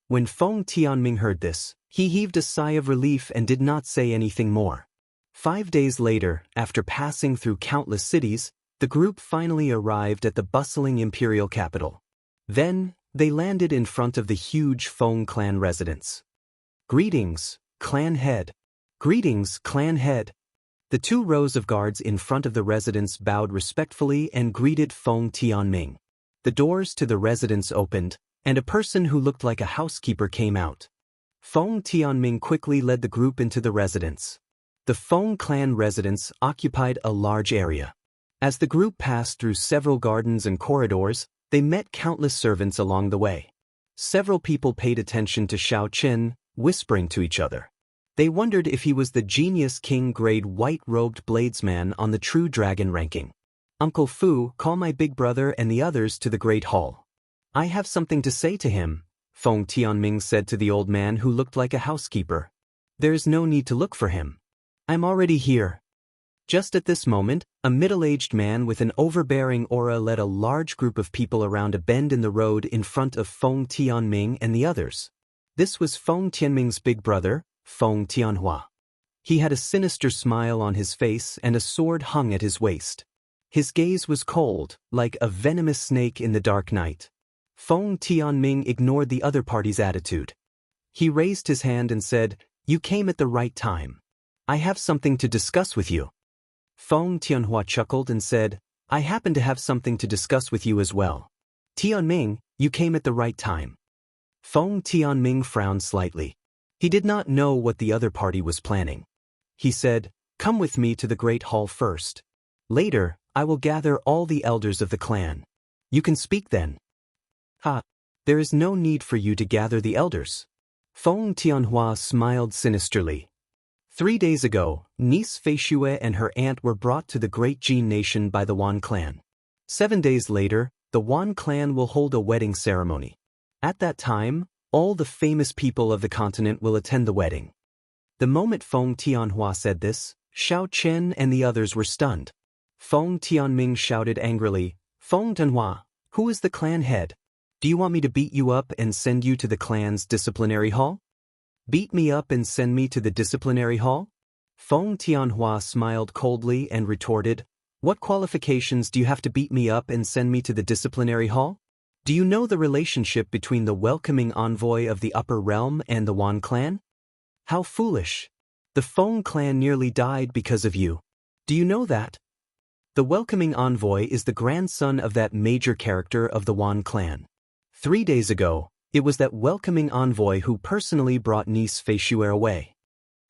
When Feng Tianming heard this, he heaved a sigh of relief and did not say anything more. 5 days later, after passing through countless cities, the group finally arrived at the bustling imperial capital. Then, they landed in front of the huge Feng clan residence. "Greetings, clan head." "Greetings, clan head." The 2 rows of guards in front of the residence bowed respectfully and greeted Feng Tianming. The doors to the residence opened, and a person who looked like a housekeeper came out. Feng Tianming quickly led the group into the residence. The Feng clan residence occupied a large area. As the group passed through several gardens and corridors, they met countless servants along the way. Several people paid attention to Xiao Chen, whispering to each other. They wondered if he was the genius king-grade white-robed bladesman on the True Dragon ranking. "Uncle Fu, call my big brother and the others to the Great Hall. I have something to say to him," Feng Tianming said to the old man who looked like a housekeeper. "There is no need to look for him. I'm already here." Just at this moment, a middle-aged man with an overbearing aura led a large group of people around a bend in the road in front of Feng Tianming and the others. This was Feng Tianming's big brother, Feng Tianhua. He had a sinister smile on his face and a sword hung at his waist. His gaze was cold, like a venomous snake in the dark night. Feng Tianming ignored the other party's attitude. He raised his hand and said, "You came at the right time. I have something to discuss with you." Feng Tianhua chuckled and said, "I happen to have something to discuss with you as well. Tianming, you came at the right time." Feng Tianming frowned slightly. He did not know what the other party was planning. He said, "Come with me to the Great Hall first. Later, I will gather all the elders of the clan. You can speak then." "Ha! There is no need for you to gather the elders." Feng Tianhua smiled sinisterly. 3 days ago, niece Feishue and her aunt were brought to the Great Jin Nation by the Wan clan. 7 days later, the Wan clan will hold a wedding ceremony. At that time, all the famous people of the continent will attend the wedding. The moment Feng Tianhua said this, Xiao Chen and the others were stunned. Feng Tianming shouted angrily, "Feng Tianhua, who is the clan head? Do you want me to beat you up and send you to the clan's disciplinary hall?" "Beat me up and send me to the disciplinary hall?" Feng Tianhua smiled coldly and retorted, "What qualifications do you have to beat me up and send me to the disciplinary hall? Do you know the relationship between the welcoming envoy of the upper realm and the Wan clan? How foolish! The Feng clan nearly died because of you. Do you know that? The welcoming envoy is the grandson of that major character of the Wan clan. 3 days ago, it was that welcoming envoy who personally brought niece Feishue away."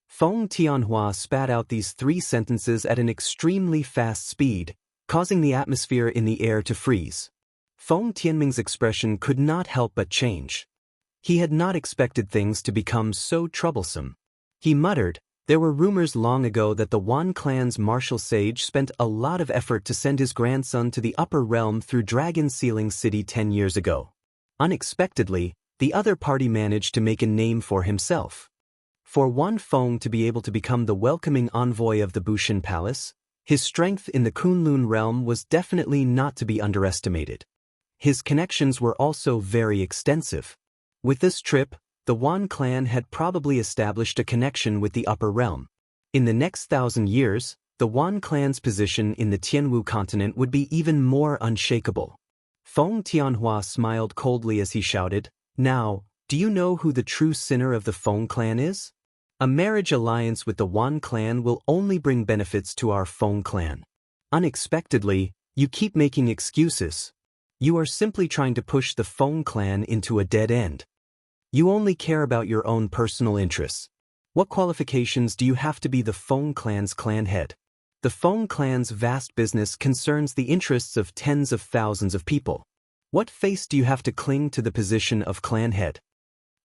Feng Tianhua spat out these 3 sentences at an extremely fast speed, causing the atmosphere in the air to freeze. Feng Tianming's expression could not help but change. He had not expected things to become so troublesome. He muttered, "There were rumors long ago that the Wan clan's martial sage spent a lot of effort to send his grandson to the upper realm through Dragon Sealing City 10 years ago. Unexpectedly, the other party managed to make a name for himself. For Wan Feng to be able to become the welcoming envoy of the Bushin Palace, his strength in the Kunlun realm was definitely not to be underestimated. His connections were also very extensive. With this trip, the Wan clan had probably established a connection with the upper realm. In the next 1,000 years, the Wan clan's position in the Tianwu continent would be even more unshakable." Feng Tianhua smiled coldly as he shouted, "Now, do you know who the true sinner of the Feng clan is? A marriage alliance with the Wan clan will only bring benefits to our Feng clan. Unexpectedly, you keep making excuses. You are simply trying to push the Feng clan into a dead end. You only care about your own personal interests. What qualifications do you have to be the Feng clan's clan head? The Feng clan's vast business concerns the interests of tens of thousands of people. What face do you have to cling to the position of clan head?"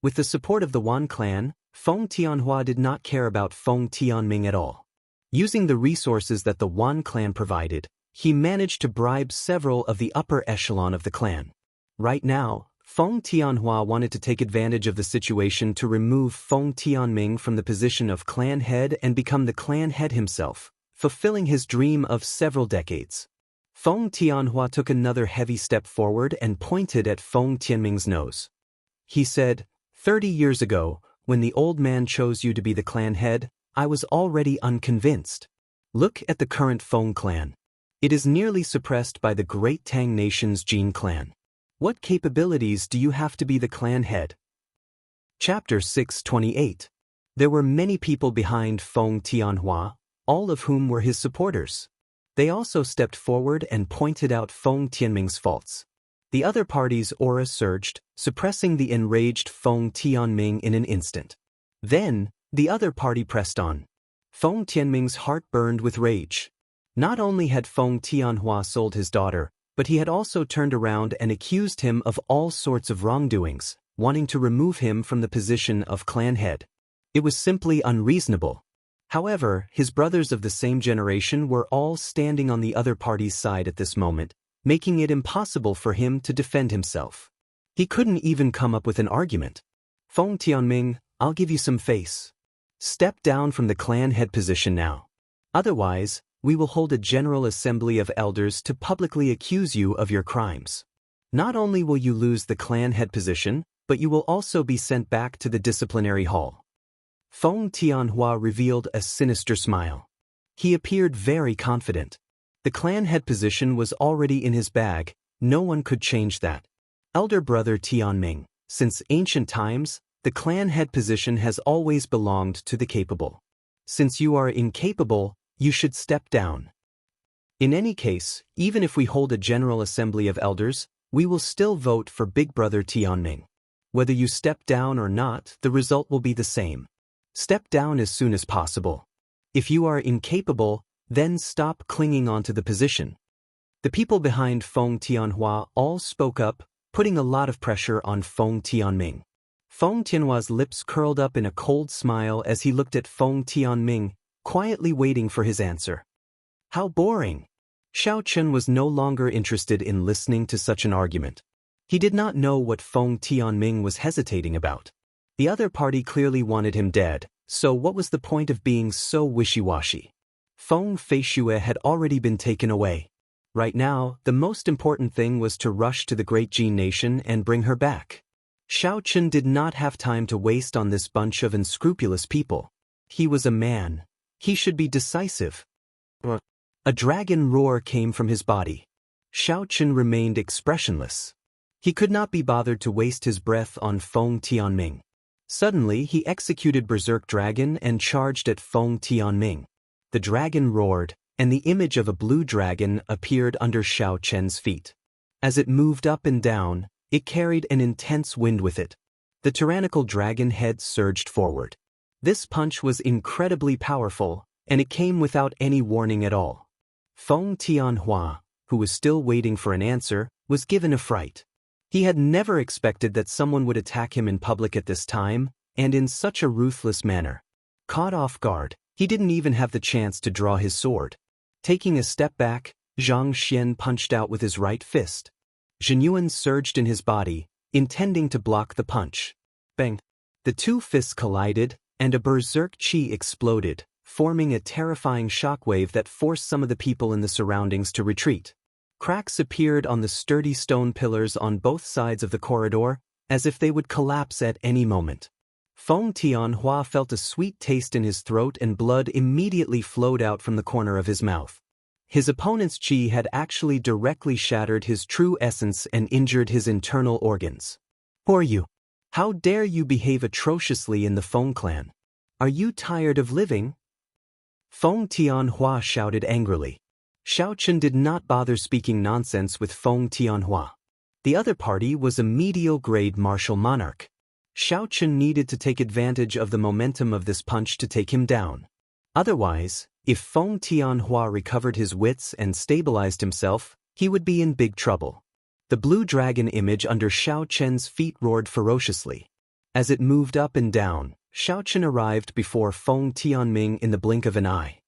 With the support of the Wan clan, Feng Tianhua did not care about Feng Tianming at all. Using the resources that the Wan clan provided, he managed to bribe several of the upper echelon of the clan. Right now, Feng Tianhua wanted to take advantage of the situation to remove Feng Tianming from the position of clan head and become the clan head himself, fulfilling his dream of several decades. Feng Tianhua took another heavy step forward and pointed at Feng Tianming's nose. He said, 30 years ago, when the old man chose you to be the clan head, I was already unconvinced. Look at the current Feng clan. It is nearly suppressed by the great Tang nation's Jin clan. What capabilities do you have to be the clan head? Chapter 628. There were many people behind Feng Tianhua, all of whom were his supporters. They also stepped forward and pointed out Feng Tianming's faults. The other party's aura surged, suppressing the enraged Feng Tianming in an instant. Then, the other party pressed on. Feng Tianming's heart burned with rage. Not only had Feng Tianhua sold his daughter, but he had also turned around and accused him of all sorts of wrongdoings, wanting to remove him from the position of clan head. It was simply unreasonable. However, his brothers of the same generation were all standing on the other party's side at this moment, making it impossible for him to defend himself. He couldn't even come up with an argument. Feng Tianming, I'll give you some face. Step down from the clan head position now. Otherwise, we will hold a general assembly of elders to publicly accuse you of your crimes. Not only will you lose the clan head position, but you will also be sent back to the disciplinary hall. Feng Tianhua revealed a sinister smile. He appeared very confident. The clan head position was already in his bag, no one could change that. Elder brother Tianming, since ancient times, the clan head position has always belonged to the capable. Since you are incapable, you should step down. In any case, even if we hold a general assembly of elders, we will still vote for big brother Tianming. Whether you step down or not, the result will be the same. Step down as soon as possible. If you are incapable, then stop clinging onto the position. The people behind Feng Tianhua all spoke up, putting a lot of pressure on Feng Tianming. Feng Tianhua's lips curled up in a cold smile as he looked at Feng Tianming, quietly waiting for his answer. How boring! Xiao Chen was no longer interested in listening to such an argument. He did not know what Feng Tianming was hesitating about. The other party clearly wanted him dead, so what was the point of being so wishy-washy? Feng Feishue had already been taken away. Right now, the most important thing was to rush to the Great Jin Nation and bring her back. Xiao Chen did not have time to waste on this bunch of unscrupulous people. He was a man. He should be decisive. A dragon roar came from his body. Xiao Chen remained expressionless. He could not be bothered to waste his breath on Feng Tianming. Suddenly, he executed Berserk Dragon and charged at Feng Tianming. The dragon roared, and the image of a blue dragon appeared under Xiao Chen's feet. As it moved up and down, it carried an intense wind with it. The tyrannical dragon head surged forward. This punch was incredibly powerful, and it came without any warning at all. Feng Tianhua, who was still waiting for an answer, was given a fright. He had never expected that someone would attack him in public at this time, and in such a ruthless manner. Caught off guard, he didn't even have the chance to draw his sword. Taking a step back, Zhang Xian punched out with his right fist. Zhenyuan surged in his body, intending to block the punch. Bang! The two fists collided, and a berserk chi exploded, forming a terrifying shockwave that forced some of the people in the surroundings to retreat. Cracks appeared on the sturdy stone pillars on both sides of the corridor, as if they would collapse at any moment. Feng Tianhua felt a sweet taste in his throat and blood immediately flowed out from the corner of his mouth. His opponent's chi had actually directly shattered his true essence and injured his internal organs. Who are you? How dare you behave atrociously in the Feng clan? Are you tired of living? Feng Tianhua shouted angrily. Xiao Chen did not bother speaking nonsense with Feng Tianhua. The other party was a medial-grade martial monarch. Xiao Chen needed to take advantage of the momentum of this punch to take him down. Otherwise, if Feng Tianhua recovered his wits and stabilized himself, he would be in big trouble. The blue dragon image under Xiao Chen's feet roared ferociously. As it moved up and down, Xiao Chen arrived before Feng Tianming in the blink of an eye.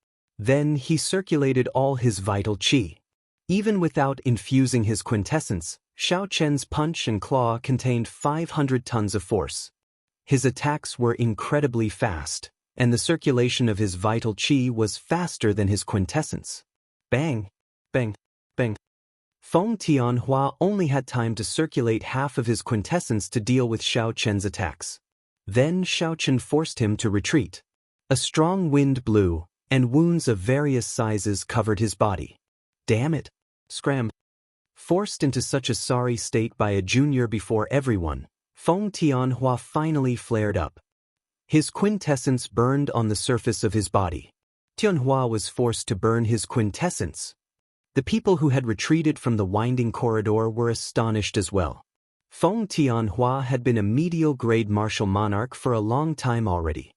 Then he circulated all his vital qi. Even without infusing his quintessence, Xiao Chen's punch and claw contained 500 tons of force. His attacks were incredibly fast, and the circulation of his vital qi was faster than his quintessence. Bang! Bang! Bang! Feng Tianhua only had time to circulate half of his quintessence to deal with Xiao Chen's attacks. Then Xiao Chen forced him to retreat. A strong wind blew, and wounds of various sizes covered his body. Damn it! Scram! Forced into such a sorry state by a junior before everyone, Feng Tianhua finally flared up. His quintessence burned on the surface of his body. Tianhua was forced to burn his quintessence. The people who had retreated from the winding corridor were astonished as well. Feng Tianhua had been a medial-grade martial monarch for a long time already.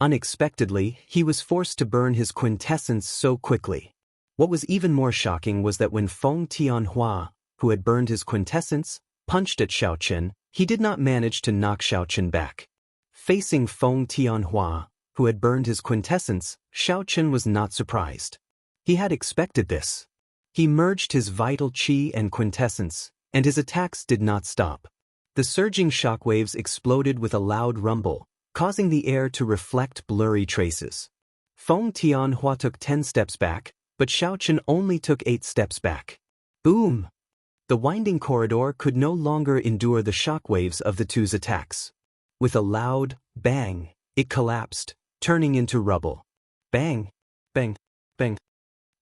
Unexpectedly, he was forced to burn his quintessence so quickly. What was even more shocking was that when Feng Tianhua, who had burned his quintessence, punched at Xiao Chen, he did not manage to knock Xiao Chen back. Facing Feng Tianhua, who had burned his quintessence, Xiao Chen was not surprised. He had expected this. He merged his vital qi and quintessence, and his attacks did not stop. The surging shockwaves exploded with a loud rumble, causing the air to reflect blurry traces. Feng Tianhua took 10 steps back, but Xiao Chen only took 8 steps back. Boom! The winding corridor could no longer endure the shockwaves of the two's attacks. With a loud bang, it collapsed, turning into rubble. Bang! Bang! Bang!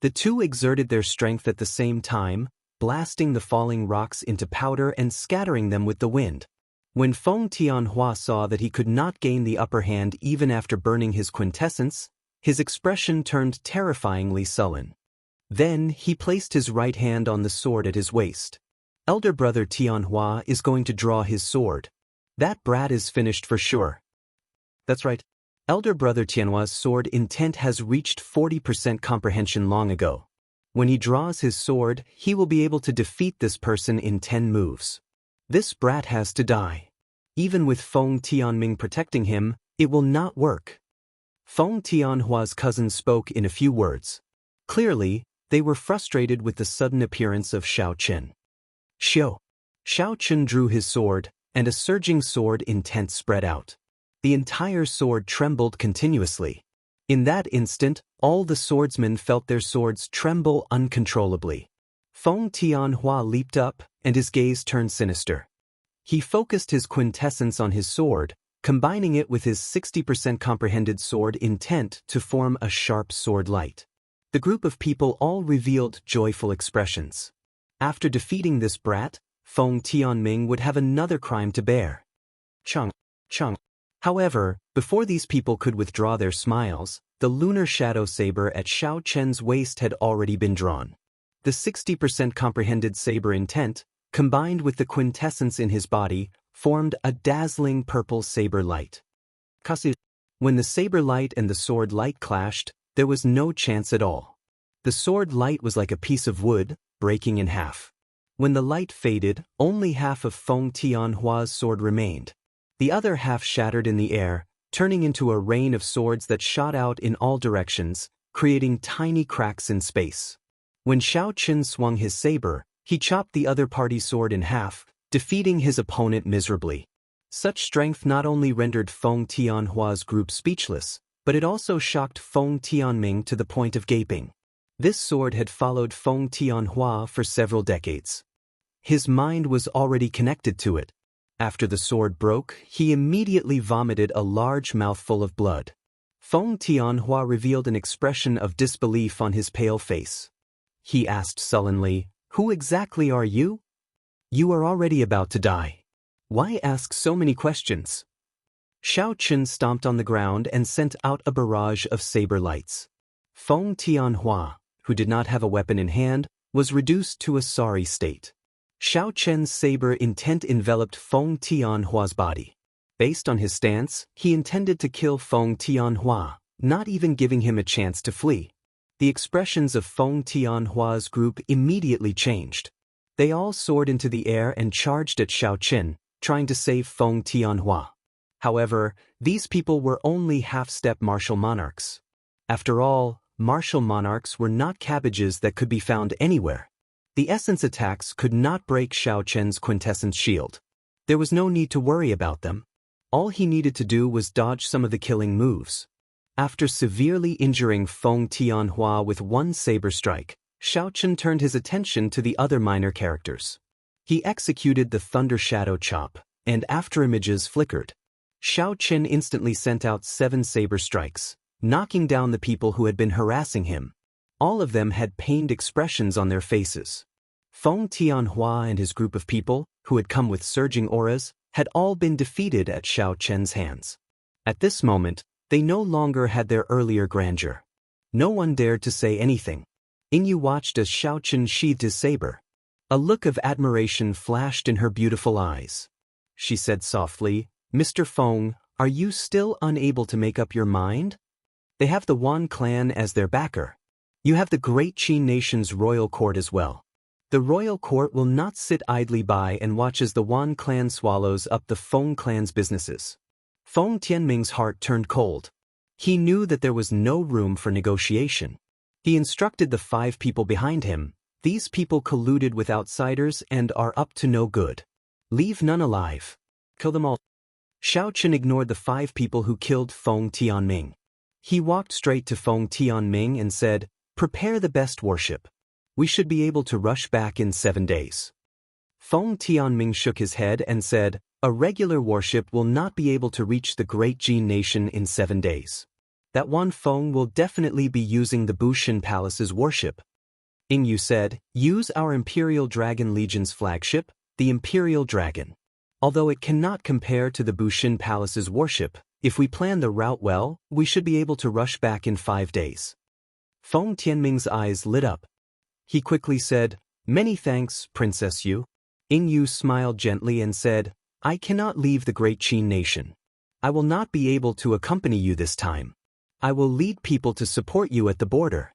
The two exerted their strength at the same time, blasting the falling rocks into powder and scattering them with the wind. When Feng Tianhua saw that he could not gain the upper hand even after burning his quintessence, his expression turned terrifyingly sullen. Then he placed his right hand on the sword at his waist. Elder brother Tianhua is going to draw his sword. That brat is finished for sure. That's right. Elder brother Tianhua's sword intent has reached 40% comprehension long ago. When he draws his sword, he will be able to defeat this person in 10 moves. This brat has to die. Even with Feng Tianming protecting him, it will not work. Feng Tianhua's cousins spoke in a few words. Clearly, they were frustrated with the sudden appearance of Xiao Chen. Xiao Chen drew his sword, and a surging sword intent spread out. The entire sword trembled continuously. In that instant, all the swordsmen felt their swords tremble uncontrollably. Feng Tianhua leaped up, and his gaze turned sinister. He focused his quintessence on his sword, combining it with his 60% comprehended sword intent to form a sharp sword light. The group of people all revealed joyful expressions. After defeating this brat, Feng Tianming would have another crime to bear. Chung. However, before these people could withdraw their smiles, the lunar shadow saber at Xiao Chen's waist had already been drawn. The 60% comprehended saber intent, combined with the quintessence in his body, formed a dazzling purple saber light. When the saber light and the sword light clashed, there was no chance at all. The sword light was like a piece of wood, breaking in half. When the light faded, only half of Feng Tianhua's sword remained. The other half shattered in the air, turning into a rain of swords that shot out in all directions, creating tiny cracks in space. When Xiao Chen swung his saber, he chopped the other party's sword in half, defeating his opponent miserably. Such strength not only rendered Feng Tianhua's group speechless, but it also shocked Feng Tianming to the point of gaping. This sword had followed Feng Tianhua for several decades. His mind was already connected to it. After the sword broke, he immediately vomited a large mouthful of blood. Feng Tianhua revealed an expression of disbelief on his pale face. He asked sullenly, "Who exactly are you? You are already about to die. Why ask so many questions?" Xiao Chen stomped on the ground and sent out a barrage of saber lights. Feng Tianhua, who did not have a weapon in hand, was reduced to a sorry state. Xiao Chen's saber intent enveloped Feng Tianhua's body. Based on his stance, he intended to kill Feng Tianhua, not even giving him a chance to flee. The expressions of Feng Tianhua's group immediately changed. They all soared into the air and charged at Xiao Chen, trying to save Feng Tianhua. However, these people were only half-step martial monarchs. After all, martial monarchs were not cabbages that could be found anywhere. The essence attacks could not break Xiao Chen's quintessence shield. There was no need to worry about them. All he needed to do was dodge some of the killing moves. After severely injuring Feng Tianhua with one saber strike, Xiaochen turned his attention to the other minor characters. He executed the Thunder Shadow Chop, and after images flickered, Xiaochen instantly sent out 7 saber strikes, knocking down the people who had been harassing him. All of them had pained expressions on their faces. Feng Tianhua and his group of people, who had come with surging auras, had all been defeated at Xiaochen's hands. At this moment, they no longer had their earlier grandeur. No one dared to say anything. Yingyu watched as Xiaochen sheathed his saber. A look of admiration flashed in her beautiful eyes. She said softly, "Mr. Feng, are you still unable to make up your mind? They have the Wan clan as their backer. You have the great Qin nation's royal court as well. The royal court will not sit idly by and watch as the Wan clan swallows up the Feng clan's businesses." Feng Tianming's heart turned cold. He knew that there was no room for negotiation. He instructed the 5 people behind him, "These people colluded with outsiders and are up to no good. Leave none alive. Kill them all." Xiaochen ignored the 5 people who killed Feng Tianming. He walked straight to Feng Tianming and said, "Prepare the best worship. We should be able to rush back in 7 days." Feng Tianming shook his head and said, "A regular warship will not be able to reach the great Jin nation in 7 days. That one Feng will definitely be using the Bushin Palace's warship." Yingyu said, "Use our Imperial Dragon Legion's flagship, the Imperial Dragon. Although it cannot compare to the Bushin Palace's warship, if we plan the route well, we should be able to rush back in 5 days." Feng Tianming's eyes lit up. He quickly said, "Many thanks, Princess Yu." Yingyu smiled gently and said, "I cannot leave the great Qin nation. I will not be able to accompany you this time. I will lead people to support you at the border."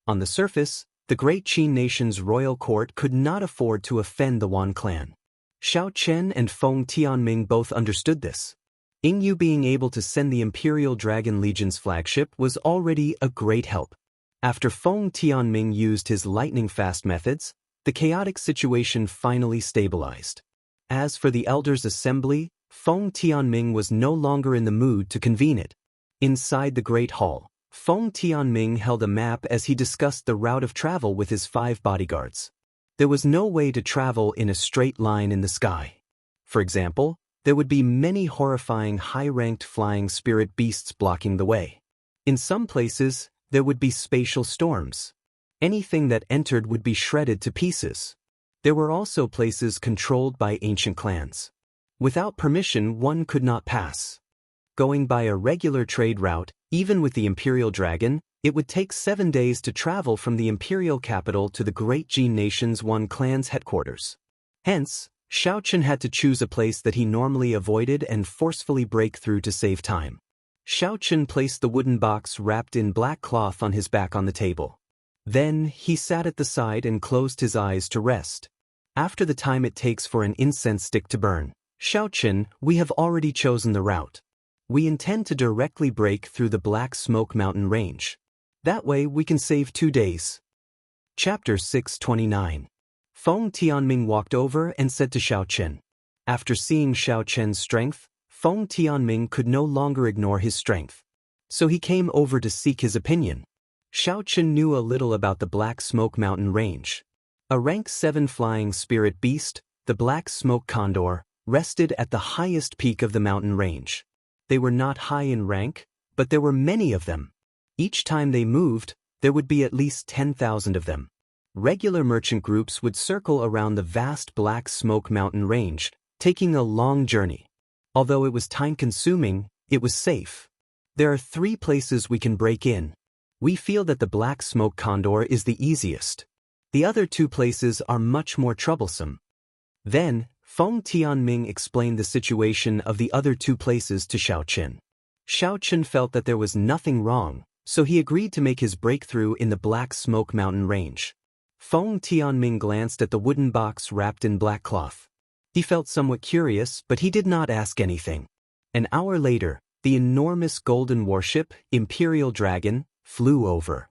On the surface, the great Qin nation's royal court could not afford to offend the Wan clan. Xiaochen and Feng Tianming both understood this. Yingyu being able to send the Imperial Dragon Legion's flagship was already a great help. After Feng Tianming used his lightning-fast methods, the chaotic situation finally stabilized. As for the Elders' Assembly, Feng Tianming was no longer in the mood to convene it. Inside the Great Hall, Feng Tianming held a map as he discussed the route of travel with his 5 bodyguards. There was no way to travel in a straight line in the sky. For example, there would be many horrifying high-ranked flying spirit beasts blocking the way. In some places, there would be spatial storms. Anything that entered would be shredded to pieces. There were also places controlled by ancient clans. Without permission, one could not pass. Going by a regular trade route, even with the Imperial Dragon, it would take 7 days to travel from the imperial capital to the great Jin nation's Wan clan's headquarters. Hence, Xiaochen had to choose a place that he normally avoided and forcefully break through to save time. Xiaochen placed the wooden box wrapped in black cloth on his back on the table. Then, he sat at the side and closed his eyes to rest. After the time it takes for an incense stick to burn, "Xiaochen, we have already chosen the route. We intend to directly break through the Black Smoke Mountain range. That way we can save 2 days." Chapter 629. Feng Tianming walked over and said to Xiaochen. After seeing Xiaochen's strength, Feng Tianming could no longer ignore his strength. So he came over to seek his opinion. Xiaochen knew a little about the Black Smoke Mountain range. A rank 7 flying spirit beast, the Black Smoke Condor, rested at the highest peak of the mountain range. They were not high in rank, but there were many of them. Each time they moved, there would be at least 10,000 of them. Regular merchant groups would circle around the vast Black Smoke Mountain range, taking a long journey. Although it was time-consuming, it was safe. There are 3 places we can break in. We feel that the Black Smoke Condor is the easiest. The other 2 places are much more troublesome. Then, Feng Tianming explained the situation of the other 2 places to Xiaochen. Xiaochen felt that there was nothing wrong, so he agreed to make his breakthrough in the Black Smoke Mountain range. Feng Tianming glanced at the wooden box wrapped in black cloth. He felt somewhat curious, but he did not ask anything. An hour later, the enormous golden warship, Imperial Dragon, flew over.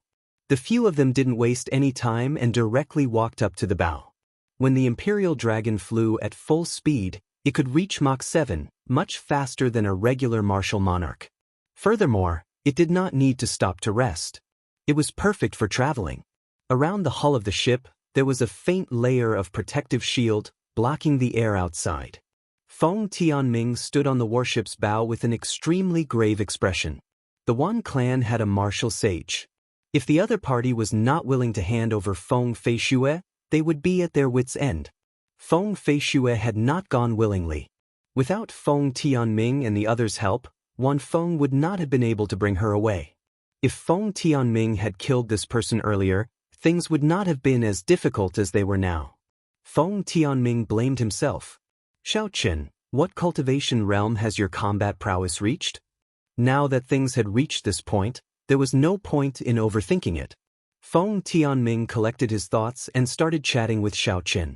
The few of them didn't waste any time and directly walked up to the bow. When the Imperial Dragon flew at full speed, it could reach Mach 7, much faster than a regular martial monarch. Furthermore, it did not need to stop to rest. It was perfect for traveling. Around the hull of the ship, there was a faint layer of protective shield, blocking the air outside. Feng Tianming stood on the warship's bow with an extremely grave expression. The Wan clan had a martial sage. If the other party was not willing to hand over Feng Feishue, they would be at their wits' end. Feng Feishue had not gone willingly. Without Feng Tianming and the others' help, Wan Feng would not have been able to bring her away. If Feng Tianming had killed this person earlier, things would not have been as difficult as they were now. Feng Tianming blamed himself. Xiaochen, what cultivation realm has your combat prowess reached? Now that things had reached this point, there was no point in overthinking it. Feng Tianming collected his thoughts and started chatting with Xiaochen.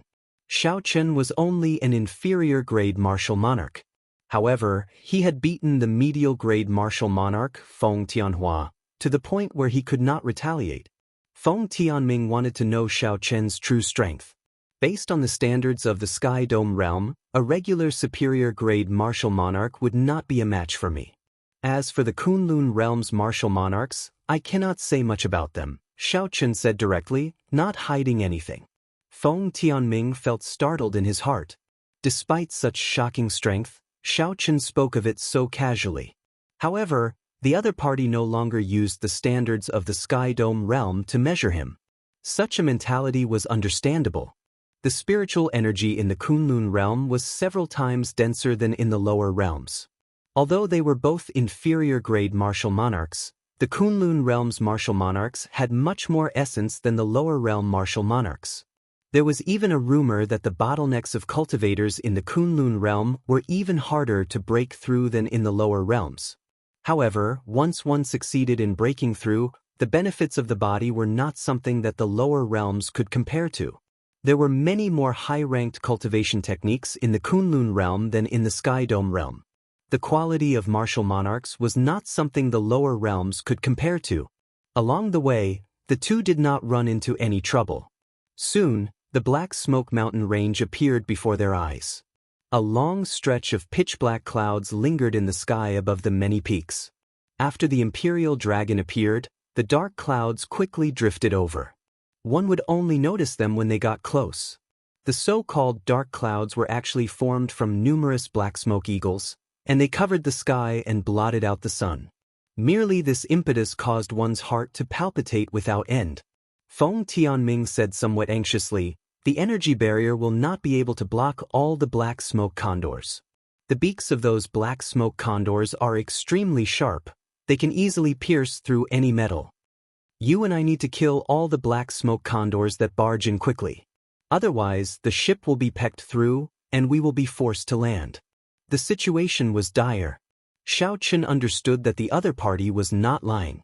Xiaochen was only an inferior-grade martial monarch. However, he had beaten the medial-grade martial monarch, Feng Tianhua, to the point where he could not retaliate. Feng Tianming wanted to know Xiaochen's true strength. Based on the standards of the Sky Dome realm, a regular superior-grade martial monarch would not be a match for me. As for the Kunlun realm's martial monarchs, I cannot say much about them, Xiaochen said directly, not hiding anything. Feng Tianming felt startled in his heart. Despite such shocking strength, Xiaochen spoke of it so casually. However, the other party no longer used the standards of the Sky Dome realm to measure him. Such a mentality was understandable. The spiritual energy in the Kunlun realm was several times denser than in the lower realms. Although they were both inferior-grade martial monarchs, the Kunlun realm's martial monarchs had much more essence than the lower realm martial monarchs. There was even a rumor that the bottlenecks of cultivators in the Kunlun realm were even harder to break through than in the lower realms. However, once one succeeded in breaking through, the benefits of the body were not something that the lower realms could compare to. There were many more high-ranked cultivation techniques in the Kunlun realm than in the Sky Dome realm. The quality of martial monarchs was not something the lower realms could compare to. Along the way, the two did not run into any trouble. Soon, the Black Smoke Mountain range appeared before their eyes. A long stretch of pitch-black clouds lingered in the sky above the many peaks. After the Imperial Dragon appeared, the dark clouds quickly drifted over. One would only notice them when they got close. The so-called dark clouds were actually formed from numerous black smoke eagles, and they covered the sky and blotted out the sun. Merely this impetus caused one's heart to palpitate without end. Feng Tianming said somewhat anxiously, "The energy barrier will not be able to block all the black smoke condors. The beaks of those black smoke condors are extremely sharp. They can easily pierce through any metal. You and I need to kill all the black smoke condors that barge in quickly. Otherwise, the ship will be pecked through, and we will be forced to land." The situation was dire. Xiaochen understood that the other party was not lying.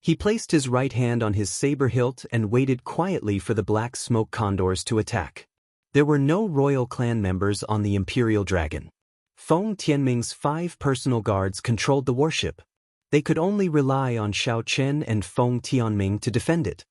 He placed his right hand on his saber hilt and waited quietly for the black smoke condors to attack. There were no royal clan members on the Imperial Dragon. Feng Tianming's 5 personal guards controlled the warship. They could only rely on Xiaochen and Feng Tianming to defend it.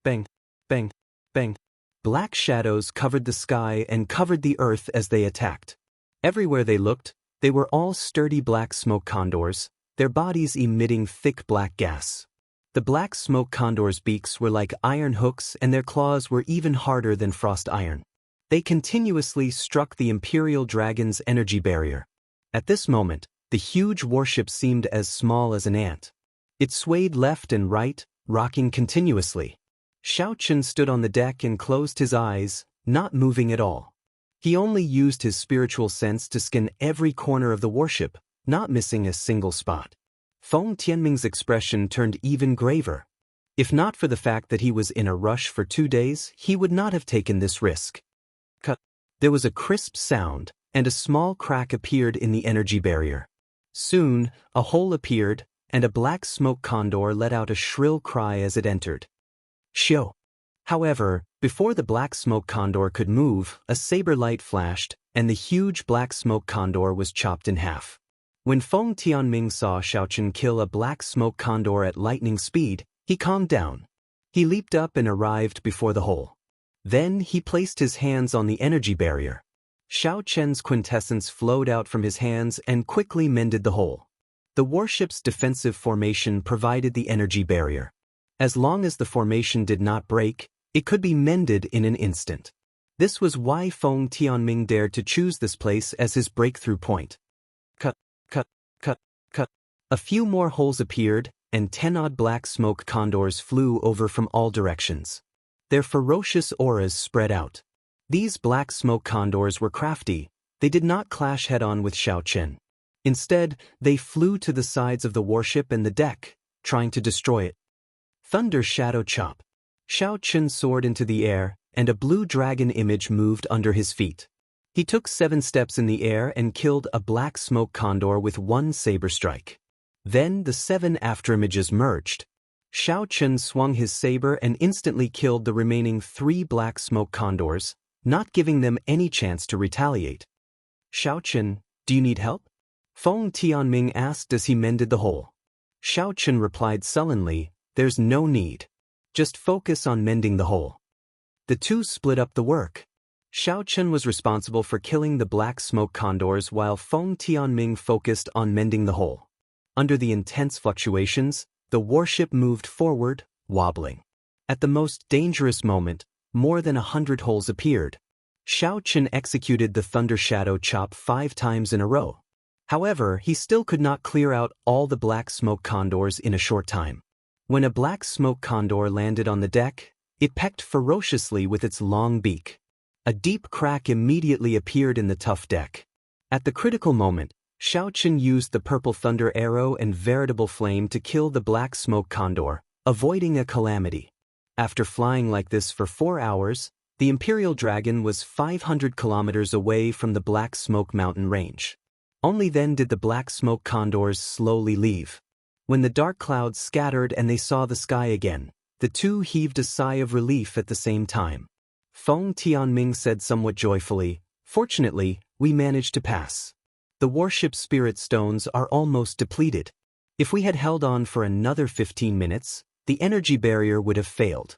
Bang, bang, bang. Black shadows covered the sky and covered the earth as they attacked. Everywhere they looked, they were all sturdy black smoke condors, their bodies emitting thick black gas. The black smoke condors' beaks were like iron hooks and their claws were even harder than frost iron. They continuously struck the Imperial Dragon's energy barrier. At this moment, the huge warship seemed as small as an ant. It swayed left and right, rocking continuously. Xiaochen stood on the deck and closed his eyes, not moving at all. He only used his spiritual sense to scan every corner of the warship, not missing a single spot. Feng Tianming's expression turned even graver. If not for the fact that he was in a rush for 2 days, he would not have taken this risk. Cut. There was a crisp sound, and a small crack appeared in the energy barrier. Soon, a hole appeared, and a black smoke condor let out a shrill cry as it entered. Shio. However, before the black smoke condor could move, a saber light flashed, and the huge black smoke condor was chopped in half. When Feng Tianming saw Xiaochen kill a black smoke condor at lightning speed, he calmed down. He leaped up and arrived before the hole. Then he placed his hands on the energy barrier. Xiaochen's quintessence flowed out from his hands and quickly mended the hole. The warship's defensive formation provided the energy barrier. As long as the formation did not break, it could be mended in an instant. This was why Feng Tianming dared to choose this place as his breakthrough point. Cut, cut, cut, cut. A few more holes appeared, and 10-odd black smoke condors flew over from all directions. Their ferocious auras spread out. These black smoke condors were crafty. They did not clash head-on with Xiaochen. Instead, they flew to the sides of the warship and the deck, trying to destroy it. Thunder Shadow Chop. Xiaochen soared into the air, and a blue dragon image moved under his feet. He took 7 steps in the air and killed a black smoke condor with one saber strike. Then the 7 afterimages merged. Xiaochen swung his saber and instantly killed the remaining 3 black smoke condors, not giving them any chance to retaliate. Xiaochen, do you need help? Feng Tianming asked as he mended the hole. Xiaochen replied sullenly, there's no need. Just focus on mending the hole. The two split up the work. Xiaochen was responsible for killing the black smoke condors while Feng Tianming focused on mending the hole. Under the intense fluctuations, the warship moved forward, wobbling. At the most dangerous moment, more than 100 holes appeared. Xiaochen executed the Thunder Shadow Chop 5 times in a row. However, he still could not clear out all the black smoke condors in a short time. When a black smoke condor landed on the deck, it pecked ferociously with its long beak. A deep crack immediately appeared in the tough deck. At the critical moment, Xiaochen used the purple thunder arrow and veritable flame to kill the black smoke condor, avoiding a calamity. After flying like this for 4 hours, the Imperial Dragon was 500 kilometers away from the Black Smoke Mountain range. Only then did the black smoke condors slowly leave. When the dark clouds scattered and they saw the sky again, the two heaved a sigh of relief at the same time. Feng Tianming said somewhat joyfully, "Fortunately, we managed to pass. The warship spirit stones are almost depleted. If we had held on for another 15 minutes, the energy barrier would have failed."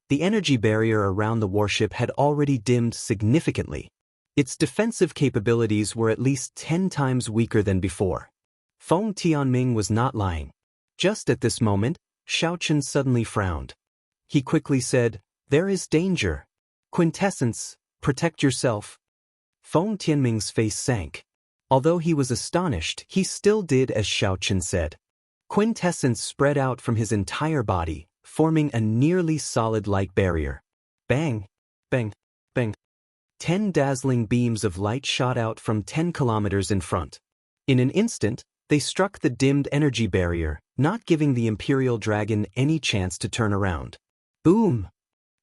The energy barrier around the warship had already dimmed significantly. Its defensive capabilities were at least 10 times weaker than before. Feng Tianming was not lying. Just at this moment, Xiaochen suddenly frowned. He quickly said, "There is danger. Quintessence, protect yourself." Feng Tianming's face sank. Although he was astonished, he still did as Xiaochen said. Quintessence spread out from his entire body, forming a nearly solid-like barrier. Bang! Bang! Bang! 10 dazzling beams of light shot out from 10 kilometers in front. In an instant, they struck the dimmed energy barrier, not giving the Imperial Dragon any chance to turn around. Boom!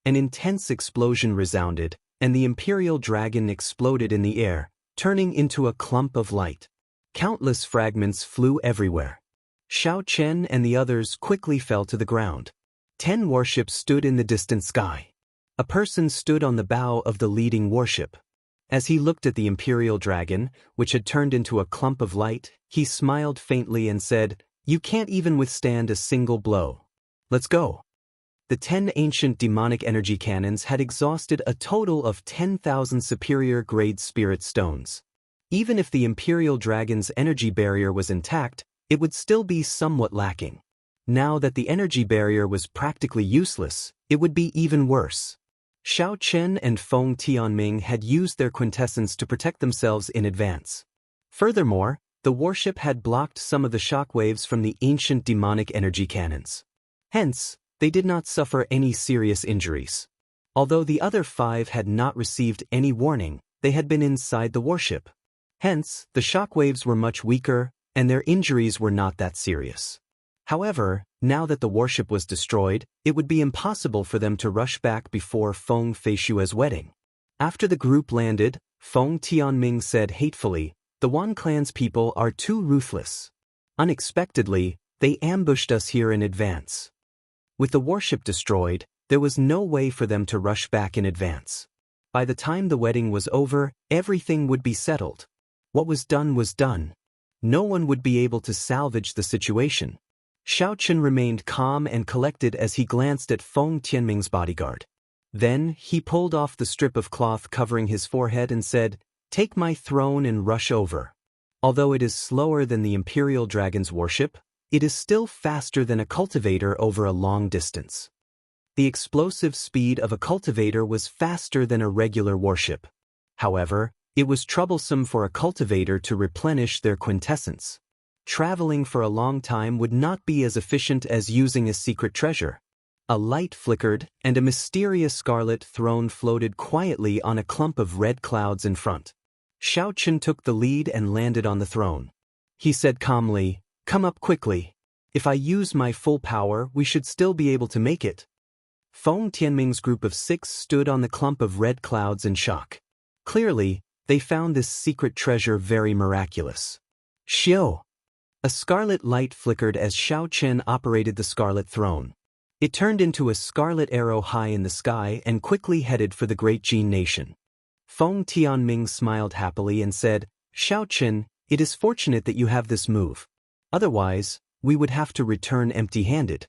An intense explosion resounded, and the Imperial Dragon exploded in the air, turning into a clump of light. Countless fragments flew everywhere. Xiaochen and the others quickly fell to the ground. 10 warships stood in the distant sky. A person stood on the bow of the leading warship. As he looked at the Imperial Dragon, which had turned into a clump of light, he smiled faintly and said, "You can't even withstand a single blow. Let's go." The 10 ancient demonic energy cannons had exhausted a total of 10,000 superior-grade spirit stones. Even if the Imperial Dragon's energy barrier was intact, it would still be somewhat lacking. Now that the energy barrier was practically useless, it would be even worse. Xiaochen and Feng Tianming had used their quintessence to protect themselves in advance. Furthermore, the warship had blocked some of the shockwaves from the ancient demonic energy cannons. Hence, they did not suffer any serious injuries. Although the other 5 had not received any warning, they had been inside the warship. Hence, the shockwaves were much weaker, and their injuries were not that serious. However, now that the warship was destroyed, it would be impossible for them to rush back before Feng Feishua's wedding. After the group landed, Feng Tianming said hatefully, "The Wan clan's people are too ruthless. Unexpectedly, they ambushed us here in advance." With the warship destroyed, there was no way for them to rush back in advance. By the time the wedding was over, everything would be settled. What was done was done. No one would be able to salvage the situation. Xiaochen remained calm and collected as he glanced at Feng Tianming's bodyguard. Then, he pulled off the strip of cloth covering his forehead and said, "Take my throne and rush over." Although it is slower than the Imperial Dragon's warship, it is still faster than a cultivator over a long distance. The explosive speed of a cultivator was faster than a regular warship. However, it was troublesome for a cultivator to replenish their quintessence. Traveling for a long time would not be as efficient as using a secret treasure. A light flickered, and a mysterious scarlet throne floated quietly on a clump of red clouds in front. Xiaochen took the lead and landed on the throne. He said calmly, "Come up quickly. If I use my full power, we should still be able to make it." Feng Tianming's group of 6 stood on the clump of red clouds in shock. Clearly, they found this secret treasure very miraculous. Xiao! A scarlet light flickered as Xiaochen operated the scarlet throne. It turned into a scarlet arrow high in the sky and quickly headed for the great Jin nation. Feng Tianming smiled happily and said, "Xiaochen, it is fortunate that you have this move. Otherwise, we would have to return empty-handed."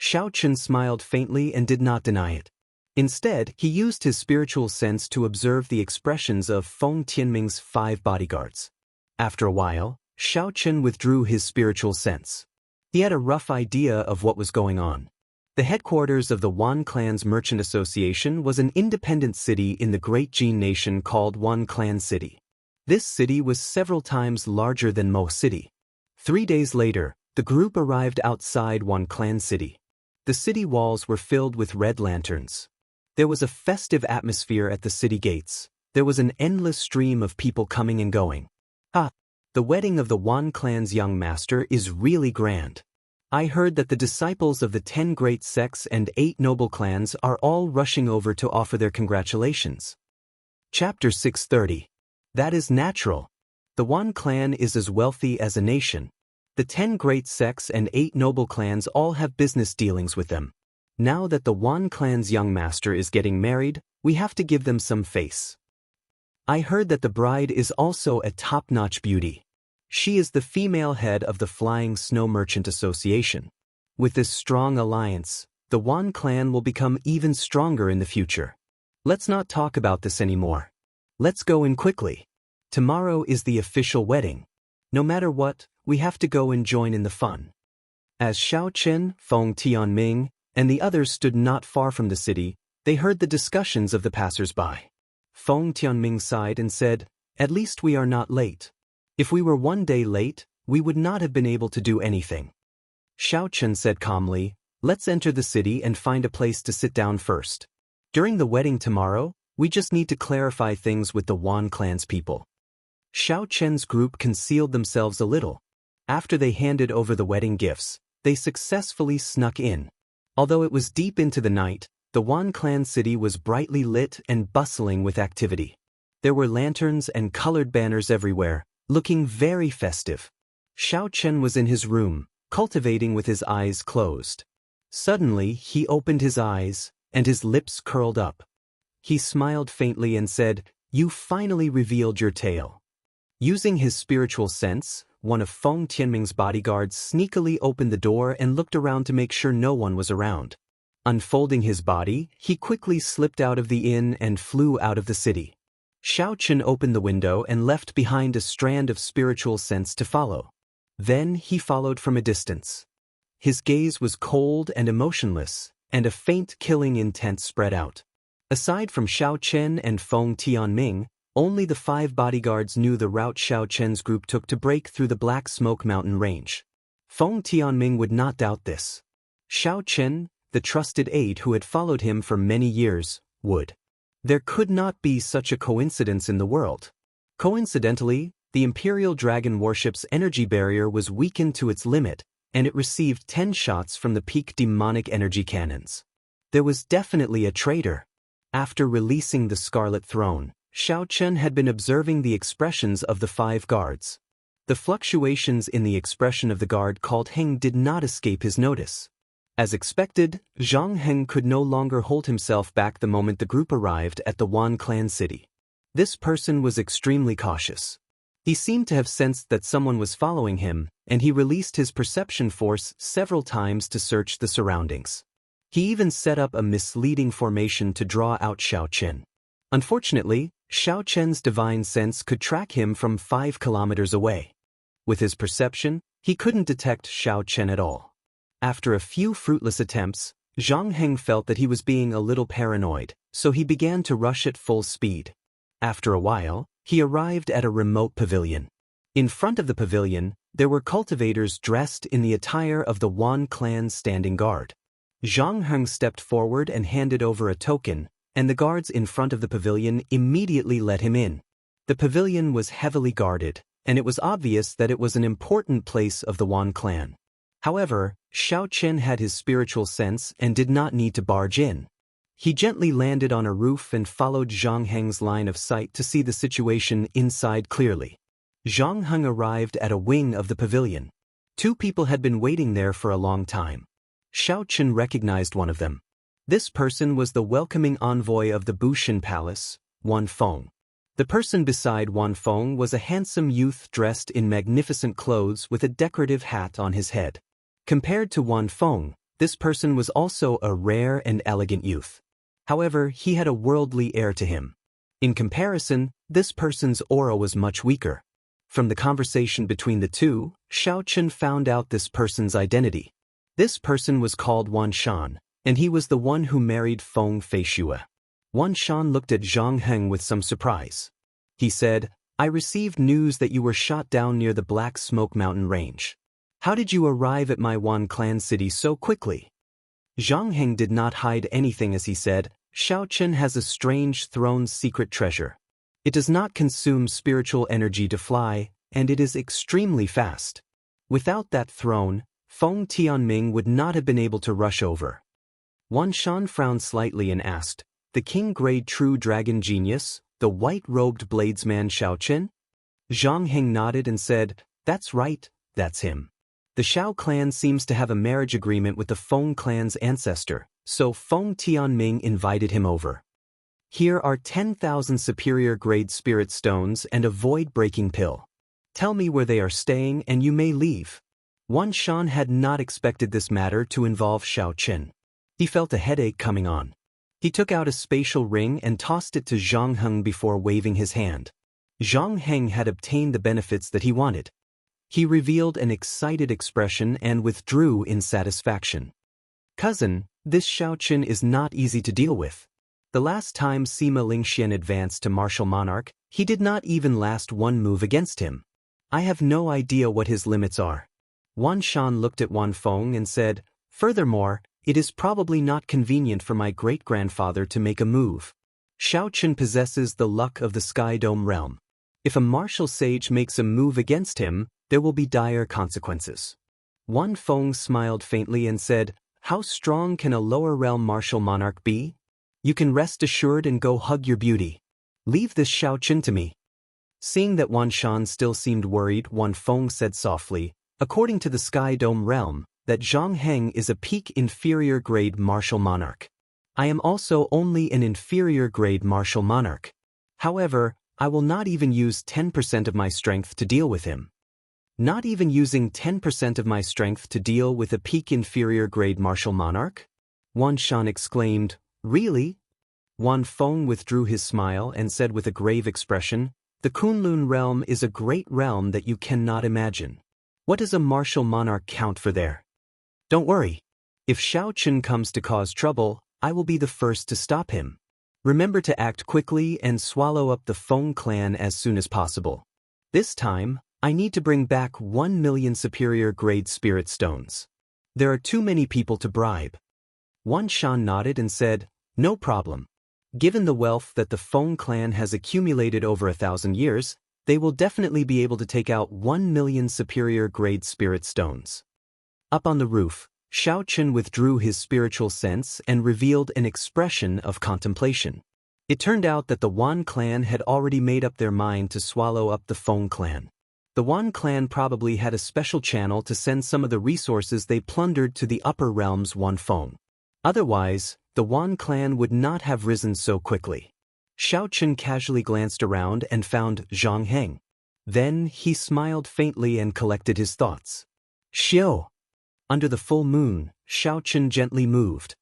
Xiaochen smiled faintly and did not deny it. Instead, he used his spiritual sense to observe the expressions of Feng Tianming's 5 bodyguards. After a while, Xiaochen withdrew his spiritual sense. He had a rough idea of what was going on. The headquarters of the Wan Clan's merchant association was an independent city in the Great Jin nation called Wan Clan City. This city was several times larger than Mo City. 3 days later, the group arrived outside Wan Clan City. The city walls were filled with red lanterns. There was a festive atmosphere at the city gates. There was an endless stream of people coming and going. The wedding of the Wan Clan's young master is really grand. I heard that the disciples of the 10 great sects and 8 noble clans are all rushing over to offer their congratulations. Chapter 630. That is natural. The Wan Clan is as wealthy as a nation. The 10 great sects and 8 noble clans all have business dealings with them. Now that the Wan Clan's young master is getting married, we have to give them some face. I heard that the bride is also a top-notch beauty. She is the female head of the Flying Snow Merchant Association. With this strong alliance, the Wan Clan will become even stronger in the future. Let's not talk about this anymore. Let's go in quickly. Tomorrow is the official wedding. No matter what, we have to go and join in the fun. As Xiaochen, Feng Tianming, and the others stood not far from the city, they heard the discussions of the passers-by. Feng Tianming sighed and said, "At least we are not late. If we were 1 day late, we would not have been able to do anything." Xiaochen said calmly, "Let's enter the city and find a place to sit down first. During the wedding tomorrow, we just need to clarify things with the Wan Clan's people." Xiaochen's group concealed themselves a little. After they handed over the wedding gifts, they successfully snuck in. Although it was deep into the night, the Wan Clan city was brightly lit and bustling with activity. There were lanterns and colored banners everywhere, looking very festive. Xiaochen was in his room, cultivating with his eyes closed. Suddenly, he opened his eyes, and his lips curled up. He smiled faintly and said, "You finally revealed your tale." Using his spiritual sense, one of Feng Tianming's bodyguards sneakily opened the door and looked around to make sure no one was around. Unfolding his body, he quickly slipped out of the inn and flew out of the city. Xiaochen opened the window and left behind a strand of spiritual sense to follow. Then he followed from a distance. His gaze was cold and emotionless, and a faint killing intent spread out. Aside from Xiaochen and Feng Tianming, only the 5 bodyguards knew the route Xiaochen's group took to break through the Black Smoke Mountain range. Feng Tianming would not doubt this. Xiaochen, the trusted aide who had followed him for many years, would. There could not be such a coincidence in the world. Coincidentally, the Imperial Dragon warship's energy barrier was weakened to its limit, and it received 10 shots from the peak demonic energy cannons. There was definitely a traitor. After releasing the Scarlet Throne, Xiaochen had been observing the expressions of the 5 guards. The fluctuations in the expression of the guard called Heng did not escape his notice. As expected, Zhang Heng could no longer hold himself back the moment the group arrived at the Wan Clan city. This person was extremely cautious. He seemed to have sensed that someone was following him, and he released his perception force several times to search the surroundings. He even set up a misleading formation to draw out Xiaochen. Unfortunately, Xiaochen's divine sense could track him from 5 kilometers away. With his perception, He couldn't detect Xiao Chen at all. After a few fruitless attempts, Zhang Heng felt that he was being a little paranoid, so he began to rush at full speed. After a while, he arrived at a remote pavilion. In front of the pavilion, there were cultivators dressed in the attire of the Wan clan's standing guard. Zhang Heng stepped forward and handed over a token, and the guards in front of the pavilion immediately let him in. The pavilion was heavily guarded, and it was obvious that it was an important place of the Wan clan. However, Xiao Chen had his spiritual sense and did not need to barge in. He gently landed on a roof and followed Zhang Heng's line of sight to see the situation inside clearly. Zhang Heng arrived at a wing of the pavilion. Two people had been waiting there for a long time. Xiao Chen recognized one of them. This person was the welcoming envoy of the Bushin Palace, Wan Feng. The person beside Wan Feng was a handsome youth dressed in magnificent clothes with a decorative hat on his head. Compared to Wan Feng, this person was also a rare and elegant youth. However, he had a worldly air to him. In comparison, this person's aura was much weaker. From the conversation between the two, Xiao Chen found out this person's identity. This person was called Wan Shan, and he was the one who married Feng Feishue. Wan Shan looked at Zhang Heng with some surprise. He said, "I received news that you were shot down near the Black Smoke Mountain Range. How did you arrive at my Wan clan city so quickly?" Zhang Heng did not hide anything as he said, "Xiao Chen has a strange throne's secret treasure. It does not consume spiritual energy to fly, and it is extremely fast. Without that throne, Feng Tianming would not have been able to rush over." Wan Shan frowned slightly and asked, "The king-grade true dragon genius, the white-robed bladesman Xiao Chen?" Zhang Heng nodded and said, "That's right, that's him. The Xiao clan seems to have a marriage agreement with the Feng clan's ancestor, so Feng Tianming invited him over. Here are 10,000 superior-grade spirit stones and a void-breaking pill. Tell me where they are staying and you may leave." Wan Shan had not expected this matter to involve Xiao Chen. He felt a headache coming on. He took out a spatial ring and tossed it to Zhang Heng before waving his hand. Zhang Heng had obtained the benefits that he wanted. He revealed an excited expression and withdrew in satisfaction. "Cousin, this Xiao Chen is not easy to deal with. The last time Sima Lingxian advanced to martial monarch, he did not even last one move against him. I have no idea what his limits are." Wan Shan looked at Wan Feng and said, "Furthermore, it is probably not convenient for my great-grandfather to make a move. Xiao Chen possesses the luck of the Sky Dome realm. If a martial sage makes a move against him, there will be dire consequences." Wan Feng smiled faintly and said, "How strong can a lower realm martial monarch be? You can rest assured and go hug your beauty. Leave this Xiao Chen to me." Seeing that Wan Shan still seemed worried, Wan Feng said softly, "According to the Sky Dome realm, that Zhang Heng is a peak inferior grade martial monarch. I am also only an inferior grade martial monarch. However, I will not even use 10% of my strength to deal with him." "Not even using 10% of my strength to deal with a peak inferior grade martial monarch?" Wan Shan exclaimed, "Really?" Wan Feng withdrew his smile and said with a grave expression, "The Kunlun realm is a great realm that you cannot imagine. What does a martial monarch count for there? Don't worry. If Xiao Chen comes to cause trouble, I will be the first to stop him. Remember to act quickly and swallow up the Feng clan as soon as possible. This time, I need to bring back 1 million superior grade spirit stones. There are too many people to bribe." Wan Shan nodded and said, "No problem. Given the wealth that the Feng clan has accumulated over 1,000 years, they will definitely be able to take out 1 million superior grade spirit stones." Up on the roof, Xiao Chen withdrew his spiritual sense and revealed an expression of contemplation. It turned out that the Wan clan had already made up their mind to swallow up the Feng clan. The Wan clan probably had a special channel to send some of the resources they plundered to the upper realms Wan Feng. Otherwise, the Wan clan would not have risen so quickly. Xiao Chen casually glanced around and found Zhang Heng. Then he smiled faintly and collected his thoughts. "Xiao." Under the full moon, Xiao Chen gently moved.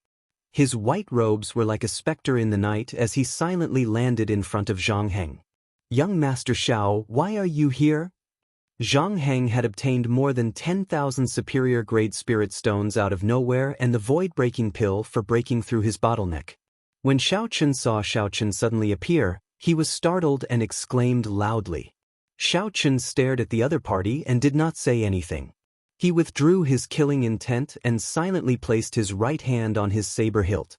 His white robes were like a specter in the night as he silently landed in front of Zhang Heng. "Young Master Xiao, why are you here?" Zhang Heng had obtained more than 10,000 superior-grade spirit stones out of nowhere and the void-breaking pill for breaking through his bottleneck. When Xiaochen saw Xiaochen suddenly appear, he was startled and exclaimed loudly. Xiaochen stared at the other party and did not say anything. He withdrew his killing intent and silently placed his right hand on his saber hilt.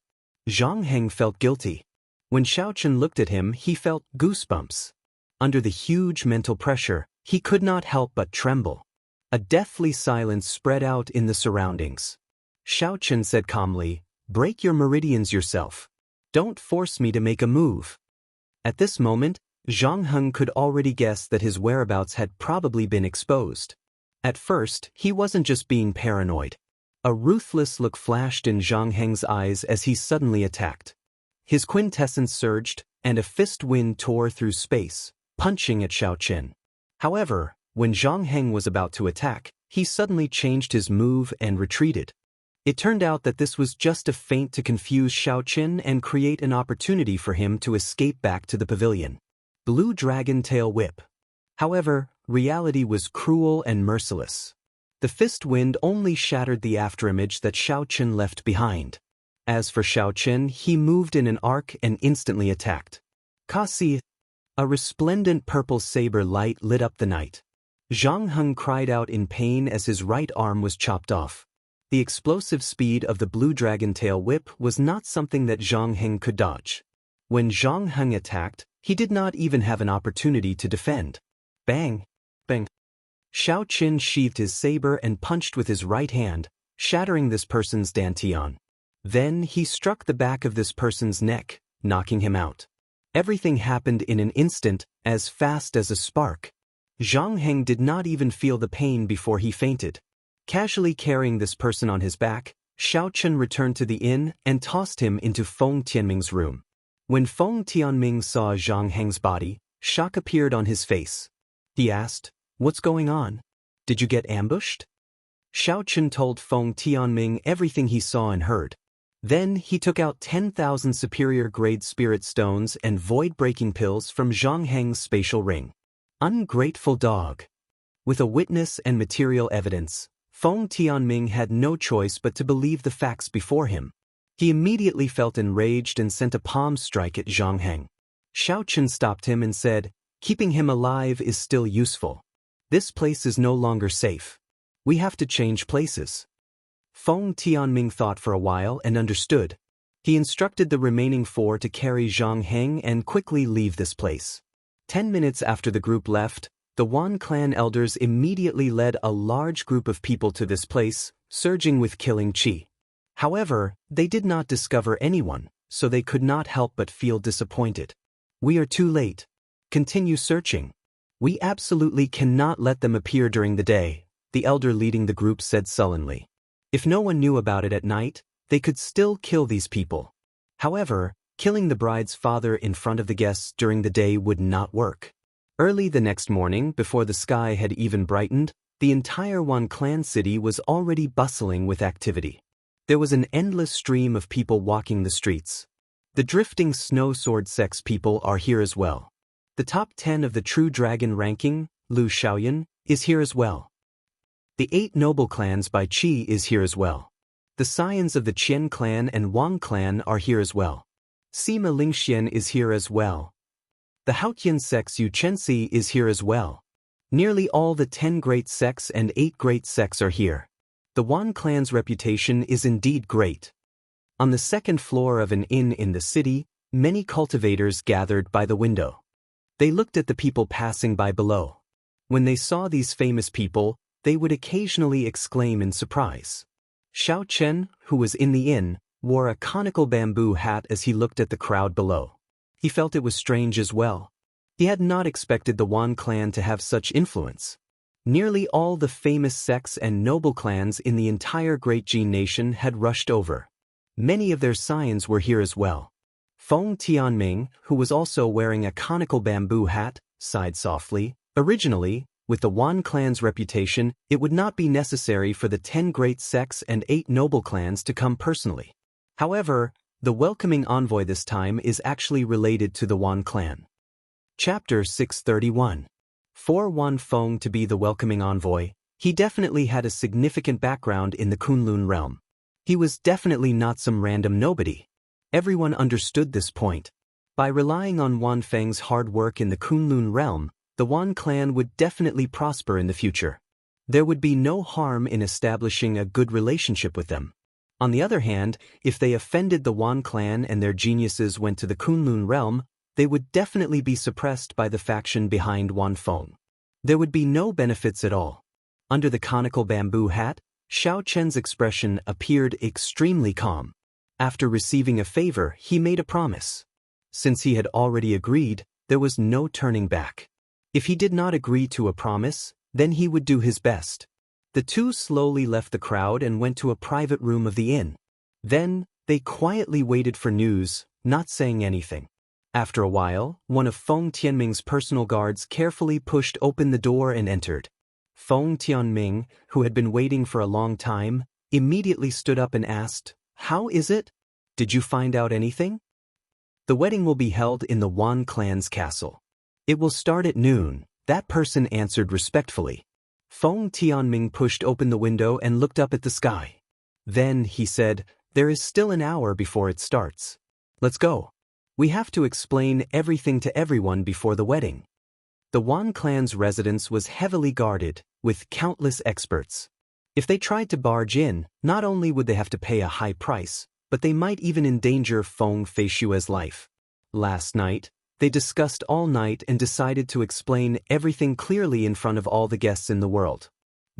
Zhang Heng felt guilty. When Xiaochen looked at him, he felt goosebumps. Under the huge mental pressure, he could not help but tremble. A deathly silence spread out in the surroundings. Xiaochen said calmly, "Break your meridians yourself. Don't force me to make a move." At this moment, Zhang Heng could already guess that his whereabouts had probably been exposed. At first, he wasn't just being paranoid. A ruthless look flashed in Zhang Heng's eyes as he suddenly attacked. His quintessence surged, and a fist wind tore through space, punching at Xiaochen. However, when Zhang Heng was about to attack, he suddenly changed his move and retreated. It turned out that this was just a feint to confuse Xiaochen and create an opportunity for him to escape back to the pavilion. Blue Dragon Tail Whip. However, reality was cruel and merciless. The fist wind only shattered the afterimage that Xiaochen left behind. As for Xiaochen, he moved in an arc and instantly attacked. Kasi. A resplendent purple saber light lit up the night. Zhang Heng cried out in pain as his right arm was chopped off. The explosive speed of the Blue Dragon Tail Whip was not something that Zhang Heng could dodge. When Zhang Heng attacked, he did not even have an opportunity to defend. Bang! Bang! Xiaochen sheathed his saber and punched with his right hand, shattering this person's dantian. Then he struck the back of this person's neck, knocking him out. Everything happened in an instant, as fast as a spark. Zhang Heng did not even feel the pain before he fainted. Casually carrying this person on his back, Xiaochen returned to the inn and tossed him into Feng Tianming's room. When Feng Tianming saw Zhang Heng's body, shock appeared on his face. He asked, "What's going on? Did you get ambushed?" Xiaochen told Feng Tianming everything he saw and heard. Then he took out 10,000 superior-grade spirit stones and void-breaking pills from Zhang Heng's spatial ring. Ungrateful dog. With a witness and material evidence, Feng Tianming had no choice but to believe the facts before him. He immediately felt enraged and sent a palm strike at Zhang Heng. Xiaochen stopped him and said, "Keeping him alive is still useful. This place is no longer safe. We have to change places." Feng Tianming thought for a while and understood. He instructed the remaining 4 to carry Zhang Heng and quickly leave this place. 10 minutes after the group left, the Wan clan elders immediately led a large group of people to this place, surging with killing qi. However, they did not discover anyone, so they could not help but feel disappointed. "We are too late. Continue searching. We absolutely cannot let them appear during the day," the elder leading the group said sullenly. If no one knew about it at night, they could still kill these people. However, killing the bride's father in front of the guests during the day would not work. Early the next morning, before the sky had even brightened, the entire Wan clan city was already bustling with activity. There was an endless stream of people walking the streets. The drifting snow sword sex people are here as well. The top 10 of the True Dragon ranking, Lu Xiaoyan, is here as well. The 8 noble clans by Qi is here as well. The scions of the Qian clan and Wang clan are here as well. Sima Lingxian is here as well. The Haotian sects Yu Chensi is here as well. Nearly all the 10 great sects and 8 great sects are here. The Wan clan's reputation is indeed great. On the second floor of an inn in the city, many cultivators gathered by the window. They looked at the people passing by below. When they saw these famous people, they would occasionally exclaim in surprise. Xiao Chen, who was in the inn, wore a conical bamboo hat as he looked at the crowd below. He felt it was strange as well. He had not expected the Wan clan to have such influence. Nearly all the famous sects and noble clans in the entire Great Jin nation had rushed over. Many of their scions were here as well. Feng Tianming, who was also wearing a conical bamboo hat, sighed softly. Originally, with the Wan clan's reputation, it would not be necessary for the 10 great sects and 8 noble clans to come personally. However, the welcoming envoy this time is actually related to the Wan clan. Chapter 631. For Wan Feng to be the welcoming envoy, he definitely had a significant background in the Kunlun realm. He was definitely not some random nobody. Everyone understood this point. By relying on Wan Feng's hard work in the Kunlun realm, the Wan clan would definitely prosper in the future. There would be no harm in establishing a good relationship with them. On the other hand, if they offended the Wan clan and their geniuses went to the Kunlun realm, they would definitely be suppressed by the faction behind Wan Feng. There would be no benefits at all. Under the conical bamboo hat, Xiao Chen's expression appeared extremely calm. After receiving a favor, he made a promise. Since he had already agreed, there was no turning back. If he did not agree to a promise, then he would do his best. The two slowly left the crowd and went to a private room of the inn. Then, they quietly waited for news, not saying anything. After a while, one of Feng Tianming's personal guards carefully pushed open the door and entered. Feng Tianming, who had been waiting for a long time, immediately stood up and asked, "How is it? Did you find out anything?" "The wedding will be held in the Wan clan's castle. It will start at noon," that person answered respectfully. Feng Tianming pushed open the window and looked up at the sky. Then, he said, "There is still an hour before it starts. Let's go. We have to explain everything to everyone before the wedding." The Wan clan's residence was heavily guarded, with countless experts. If they tried to barge in, not only would they have to pay a high price, but they might even endanger Feng Feishue's life. Last night, they discussed all night and decided to explain everything clearly in front of all the guests in the world.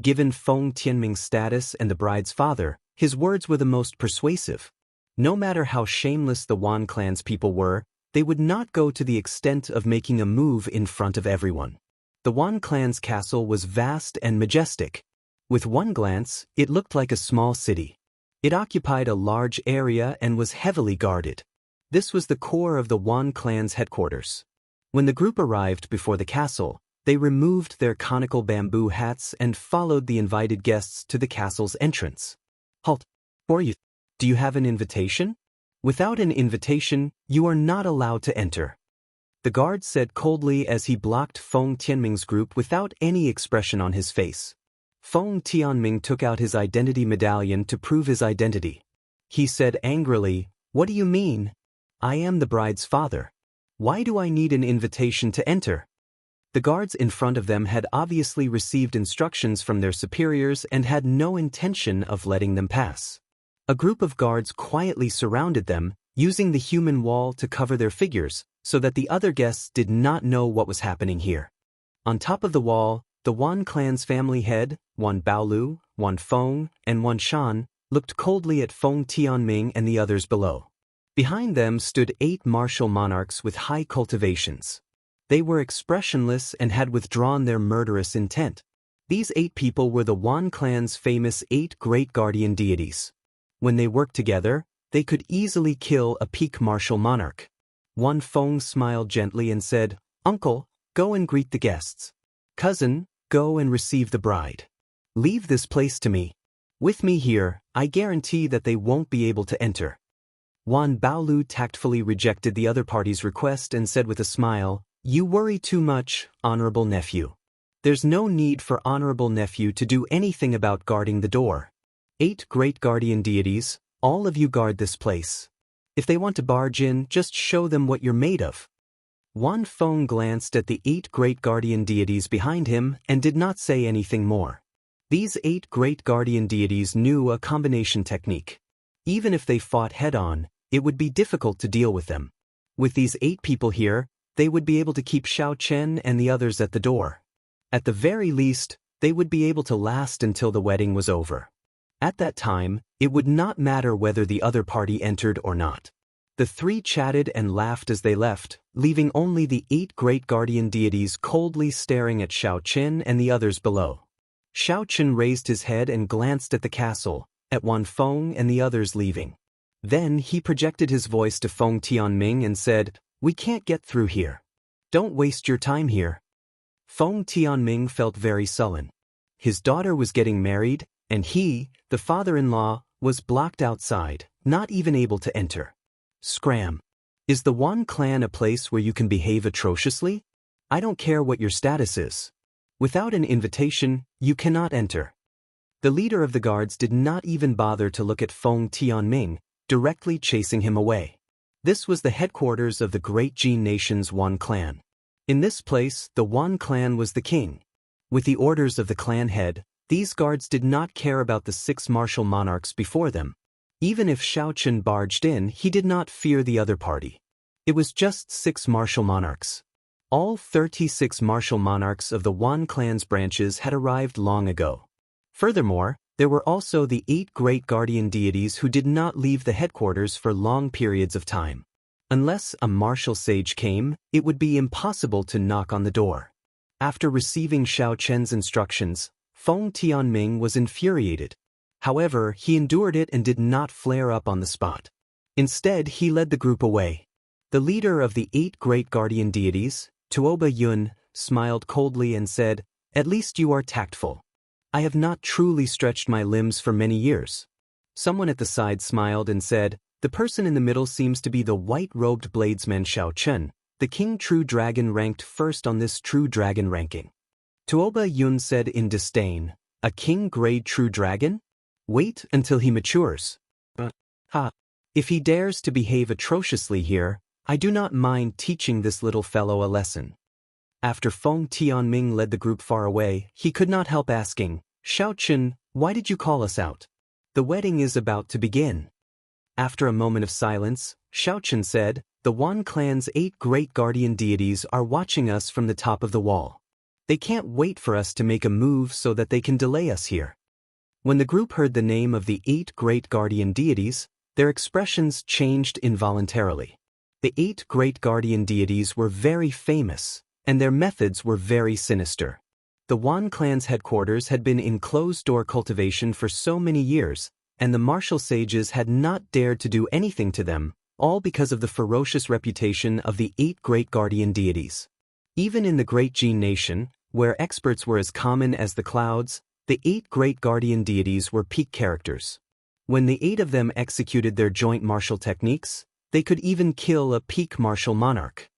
Given Feng Tianming's status and the bride's father, his words were the most persuasive. No matter how shameless the Wan clan's people were, they would not go to the extent of making a move in front of everyone. The Wan clan's castle was vast and majestic. With one glance, it looked like a small city. It occupied a large area and was heavily guarded. This was the core of the Wan clan's headquarters. When the group arrived before the castle, they removed their conical bamboo hats and followed the invited guests to the castle's entrance. "Halt! Who are you? Do you have an invitation? Without an invitation, you are not allowed to enter," the guard said coldly as he blocked Feng Tianming's group without any expression on his face. Feng Tianming took out his identity medallion to prove his identity. He said angrily, "What do you mean? I am the bride's father. Why do I need an invitation to enter?" The guards in front of them had obviously received instructions from their superiors and had no intention of letting them pass. A group of guards quietly surrounded them, using the human wall to cover their figures, so that the other guests did not know what was happening here. On top of the wall, the Wan clan's family head, Wan Baolu, Wan Feng, and Wan Shan, looked coldly at Feng Tianming and the others below. Behind them stood 8 martial monarchs with high cultivations. They were expressionless and had withdrawn their murderous intent. These 8 people were the Wan clan's famous 8 great guardian deities. When they worked together, they could easily kill a peak martial monarch. Wan Feng smiled gently and said, "Uncle, go and greet the guests. Cousin, go and receive the bride. Leave this place to me. With me here, I guarantee that they won't be able to enter." Wan Baolu tactfully rejected the other party's request and said with a smile, "You worry too much, honorable nephew. There's no need for honorable nephew to do anything about guarding the door. 8 great guardian deities, all of you guard this place. If they want to barge in, just show them what you're made of." Wan Feng glanced at the 8 great guardian deities behind him and did not say anything more. These 8 great guardian deities knew a combination technique. Even if they fought head-on, it would be difficult to deal with them. With these 8 people here, they would be able to keep Xiao Chen and the others at the door. At the very least, they would be able to last until the wedding was over. At that time, it would not matter whether the other party entered or not. The 3 chatted and laughed as they left, leaving only the 8 great guardian deities coldly staring at Xiao Chen and the others below. Xiao Chen raised his head and glanced at the castle, at Wan Feng and the others leaving. Then he projected his voice to Feng Tianming and said, "We can't get through here. Don't waste your time here." Feng Tianming felt very sullen. His daughter was getting married, and he, the father-in-law, was blocked outside, not even able to enter. Scram. Is the Wan clan a place where you can behave atrociously? I don't care what your status is. Without an invitation, you cannot enter. The leader of the guards did not even bother to look at Feng Tianming, directly chasing him away. This was the headquarters of the great Jin nation's Wan clan. In this place, the Wan clan was the king. With the orders of the clan head, these guards did not care about the 6 martial monarchs before them. Even if Xiaochen barged in, he did not fear the other party. It was just 6 martial monarchs. All 36 martial monarchs of the Wan clan's branches had arrived long ago. Furthermore, there were also the 8 great guardian deities who did not leave the headquarters for long periods of time. Unless a martial sage came, it would be impossible to knock on the door. After receiving Xiaochen's instructions, Feng Tianming was infuriated. However, he endured it and did not flare up on the spot. Instead, he led the group away. The leader of the 8 great guardian deities, Tuoba Yun, smiled coldly and said, "At least you are tactful. I have not truly stretched my limbs for many years." Someone at the side smiled and said, "The person in the middle seems to be the white-robed bladesman Xiaochen, the King True Dragon ranked first on this True Dragon ranking." Tuoba Yun said in disdain, "A king-grade True Dragon? Wait until he matures." If he dares to behave atrociously here, I do not mind teaching this little fellow a lesson. After Feng Tianming led the group far away, he could not help asking, "Xiaochen, why did you call us out? The wedding is about to begin." After a moment of silence, Xiaochen said, "The Wan clan's 8 great guardian deities are watching us from the top of the wall. They can't wait for us to make a move so that they can delay us here." When the group heard the name of the 8 great guardian deities, their expressions changed involuntarily. The 8 great guardian deities were very famous, and their methods were very sinister. The Wan clan's headquarters had been in closed-door cultivation for so many years, and the martial sages had not dared to do anything to them, all because of the ferocious reputation of the 8 great guardian deities. Even in the great Jin nation, where experts were as common as the clouds, the 8 great guardian deities were peak characters. When the 8 of them executed their joint martial techniques, they could even kill a peak martial monarch.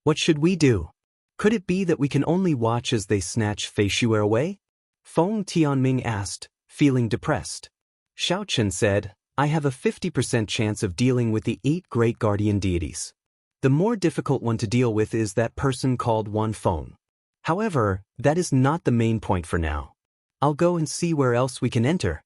What should we do? Could it be that we can only watch as they snatch Fei Shuer away? Feng Tianming asked, feeling depressed. Xiaochen said, "I have a 50% chance of dealing with the 8 great guardian deities. The more difficult one to deal with is that person called Wan Feng. However, that is not the main point for now. I'll go and see where else we can enter."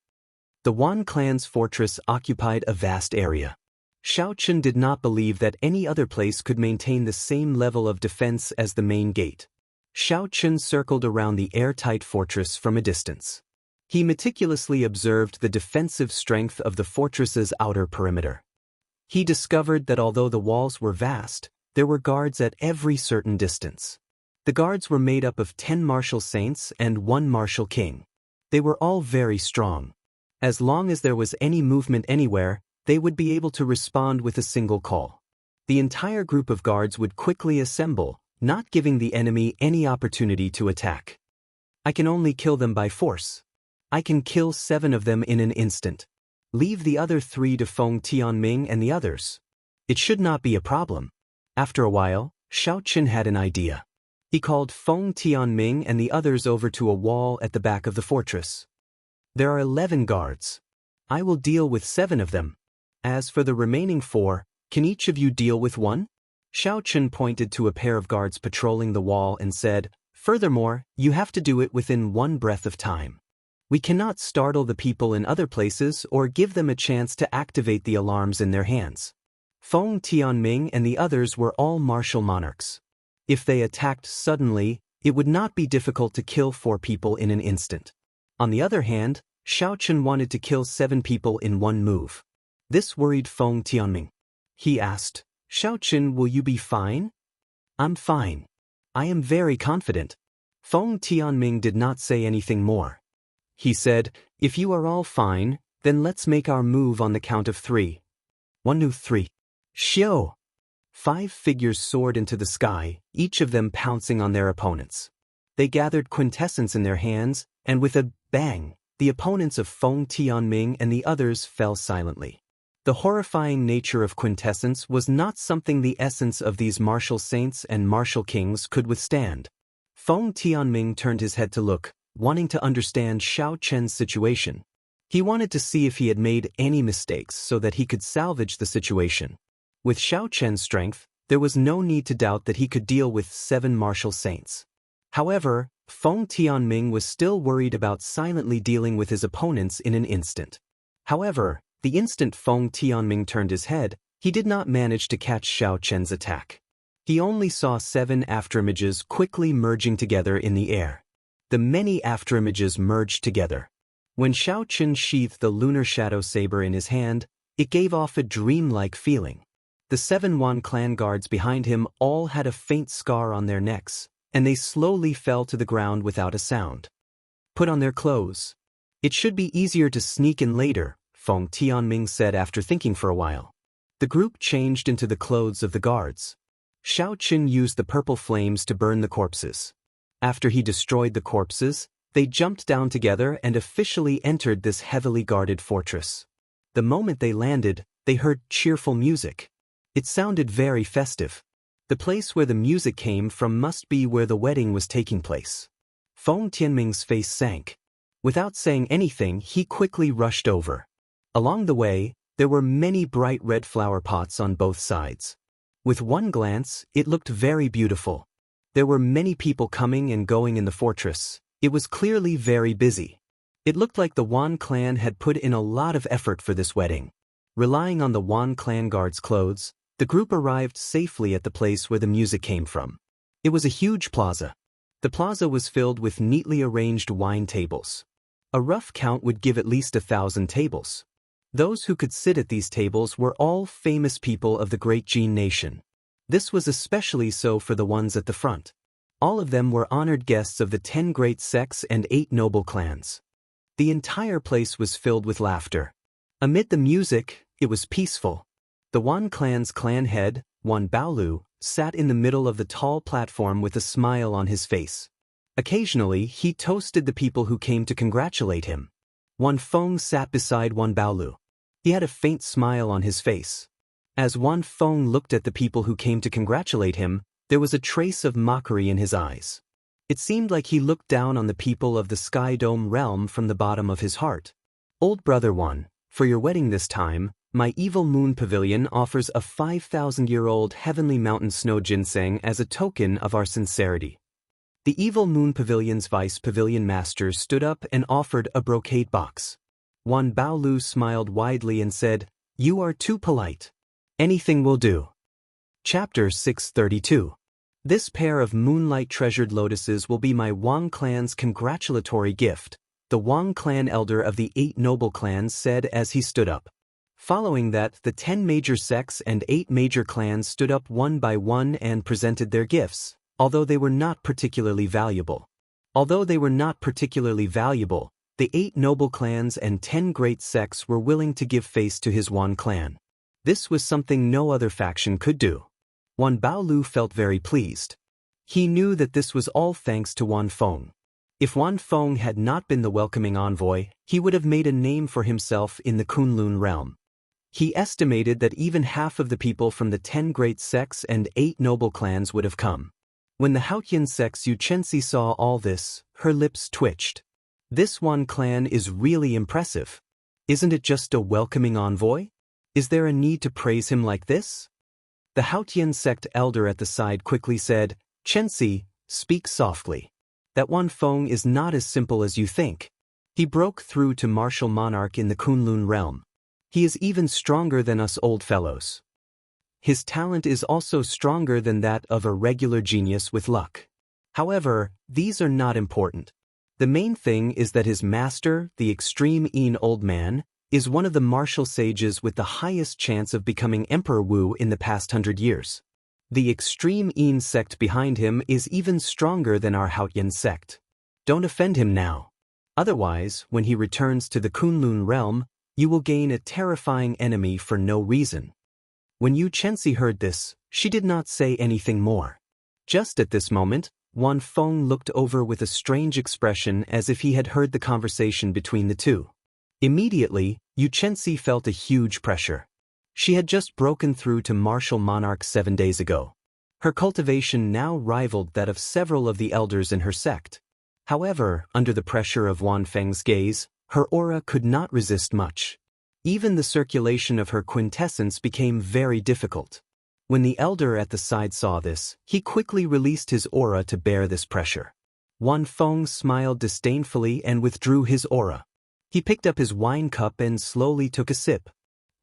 The Wan clan's fortress occupied a vast area. Xiaochen did not believe that any other place could maintain the same level of defense as the main gate. Xiaochen circled around the airtight fortress from a distance. He meticulously observed the defensive strength of the fortress's outer perimeter. He discovered that although the walls were vast, there were guards at every certain distance. The guards were made up of 10 martial saints and 1 martial king. They were all very strong. As long as there was any movement anywhere, they would be able to respond with a single call. The entire group of guards would quickly assemble, not giving the enemy any opportunity to attack. "I can only kill them by force. I can kill 7 of them in an instant. Leave the other 3 to Feng Tianming and the others. It should not be a problem." After a while, Xiaochen had an idea. He called Feng Tianming and the others over to a wall at the back of the fortress. "There are 11 guards. I will deal with 7 of them. As for the remaining 4, can each of you deal with 1? Xiaochen pointed to a pair of guards patrolling the wall and said, "Furthermore, you have to do it within 1 breath of time. We cannot startle the people in other places or give them a chance to activate the alarms in their hands." Feng Tianming and the others were all martial monarchs. If they attacked suddenly, it would not be difficult to kill 4 people in an instant. On the other hand, Xiaochen wanted to kill 7 people in 1 move. This worried Feng Tianming. He asked, "Xiaochen, will you be fine?" "I'm fine. I am very confident." Feng Tianming did not say anything more. He said, "If you are all fine, then let's make our move on the count of 3. 1, 2, 3. Xiao!" 5 figures soared into the sky, each of them pouncing on their opponents. They gathered quintessence in their hands, and with a bang, the opponents of Feng Tianming and the others fell silently. The horrifying nature of quintessence was not something the essence of these martial saints and martial kings could withstand. Feng Tianming turned his head to look, wanting to understand Xiao Chen's situation. He wanted to see if he had made any mistakes so that he could salvage the situation. With Xiao Chen's strength, there was no need to doubt that he could deal with 7 martial saints. However, Feng Tianming was still worried about silently dealing with his opponents in an instant. However, the instant Feng Tianming turned his head, he did not manage to catch Xiao Chen's attack. He only saw 7 afterimages quickly merging together in the air. The many afterimages merged together. When Xiao Chen sheathed the lunar shadow saber in his hand, it gave off a dreamlike feeling. The 7 Wan clan guards behind him all had a faint scar on their necks, and they slowly fell to the ground without a sound. Put on their clothes. It should be easier to sneak in later, Feng Tianming said after thinking for a while. The group changed into the clothes of the guards. Xiao Chen used the purple flames to burn the corpses. After he destroyed the corpses, they jumped down together and officially entered this heavily guarded fortress. The moment they landed, they heard cheerful music. It sounded very festive. The place where the music came from must be where the wedding was taking place. Feng Tianming's face sank. Without saying anything, he quickly rushed over. Along the way, there were many bright red flower pots on both sides. With one glance, it looked very beautiful. There were many people coming and going in the fortress. It was clearly very busy. It looked like the Wan clan had put in a lot of effort for this wedding. Relying on the Wan clan guards' clothes, the group arrived safely at the place where the music came from. It was a huge plaza. The plaza was filled with neatly arranged wine tables. A rough count would give at least 1,000 tables. Those who could sit at these tables were all famous people of the great Jin nation. This was especially so for the ones at the front. All of them were honored guests of the 10 great sects and 8 noble clans. The entire place was filled with laughter. Amid the music, it was peaceful. The Wan clan's clan head, Wan Baolu, sat in the middle of the tall platform with a smile on his face. Occasionally, he toasted the people who came to congratulate him. Wan Feng sat beside Wan Baolu. He had a faint smile on his face. As Wan Feng looked at the people who came to congratulate him, there was a trace of mockery in his eyes. It seemed like he looked down on the people of the Sky Dome realm from the bottom of his heart. Old brother Wan, for your wedding this time, my evil moon pavilion offers a 5,000-year-old heavenly mountain snow ginseng as a token of our sincerity. The evil moon pavilion's vice pavilion master stood up and offered a brocade box. Wan Baolu smiled widely and said, "You are too polite. Anything will do." Chapter 632. This pair of moonlight treasured lotuses will be my Wang clan's congratulatory gift, the Wang clan elder of the 8 noble clans said as he stood up. Following that, the 10 major sects and 8 major clans stood up one by one and presented their gifts, although they were not particularly valuable. The 8 noble clans and 10 great sects were willing to give face to his Wan clan. This was something no other faction could do. Wan Baolu felt very pleased. He knew that this was all thanks to Wan Feng. If Wan Feng had not been the welcoming envoy, he would have made a name for himself in the Kunlun realm. He estimated that even half of the people from the 10 great sects and 8 noble clans would have come. When the Haotian sect's Yuchensi saw all this, her lips twitched. This Wan clan is really impressive. Isn't it just a welcoming envoy? Is there a need to praise him like this? The Haotian sect elder at the side quickly said, "Chensi, speak softly. That Wan Feng is not as simple as you think. He broke through to martial monarch in the Kunlun realm. He is even stronger than us old fellows. His talent is also stronger than that of a regular genius with luck. However, these are not important. The main thing is that his master, the extreme Yin old man, is one of the martial sages with the highest chance of becoming Emperor Wu in the past 100 years. The extreme Yin sect behind him is even stronger than our Haotian sect. Don't offend him now. Otherwise, when he returns to the Kunlun realm, you will gain a terrifying enemy for no reason." When Yu Chensi heard this, she did not say anything more. Just at this moment, Wan Feng looked over with a strange expression as if he had heard the conversation between the two. Immediately, Yu Chensi felt a huge pressure. She had just broken through to martial monarch 7 days ago. Her cultivation now rivaled that of several of the elders in her sect. However, under the pressure of Wan Feng's gaze, her aura could not resist much. Even the circulation of her quintessence became very difficult. When the elder at the side saw this, he quickly released his aura to bear this pressure. Wan Feng smiled disdainfully and withdrew his aura. He picked up his wine cup and slowly took a sip.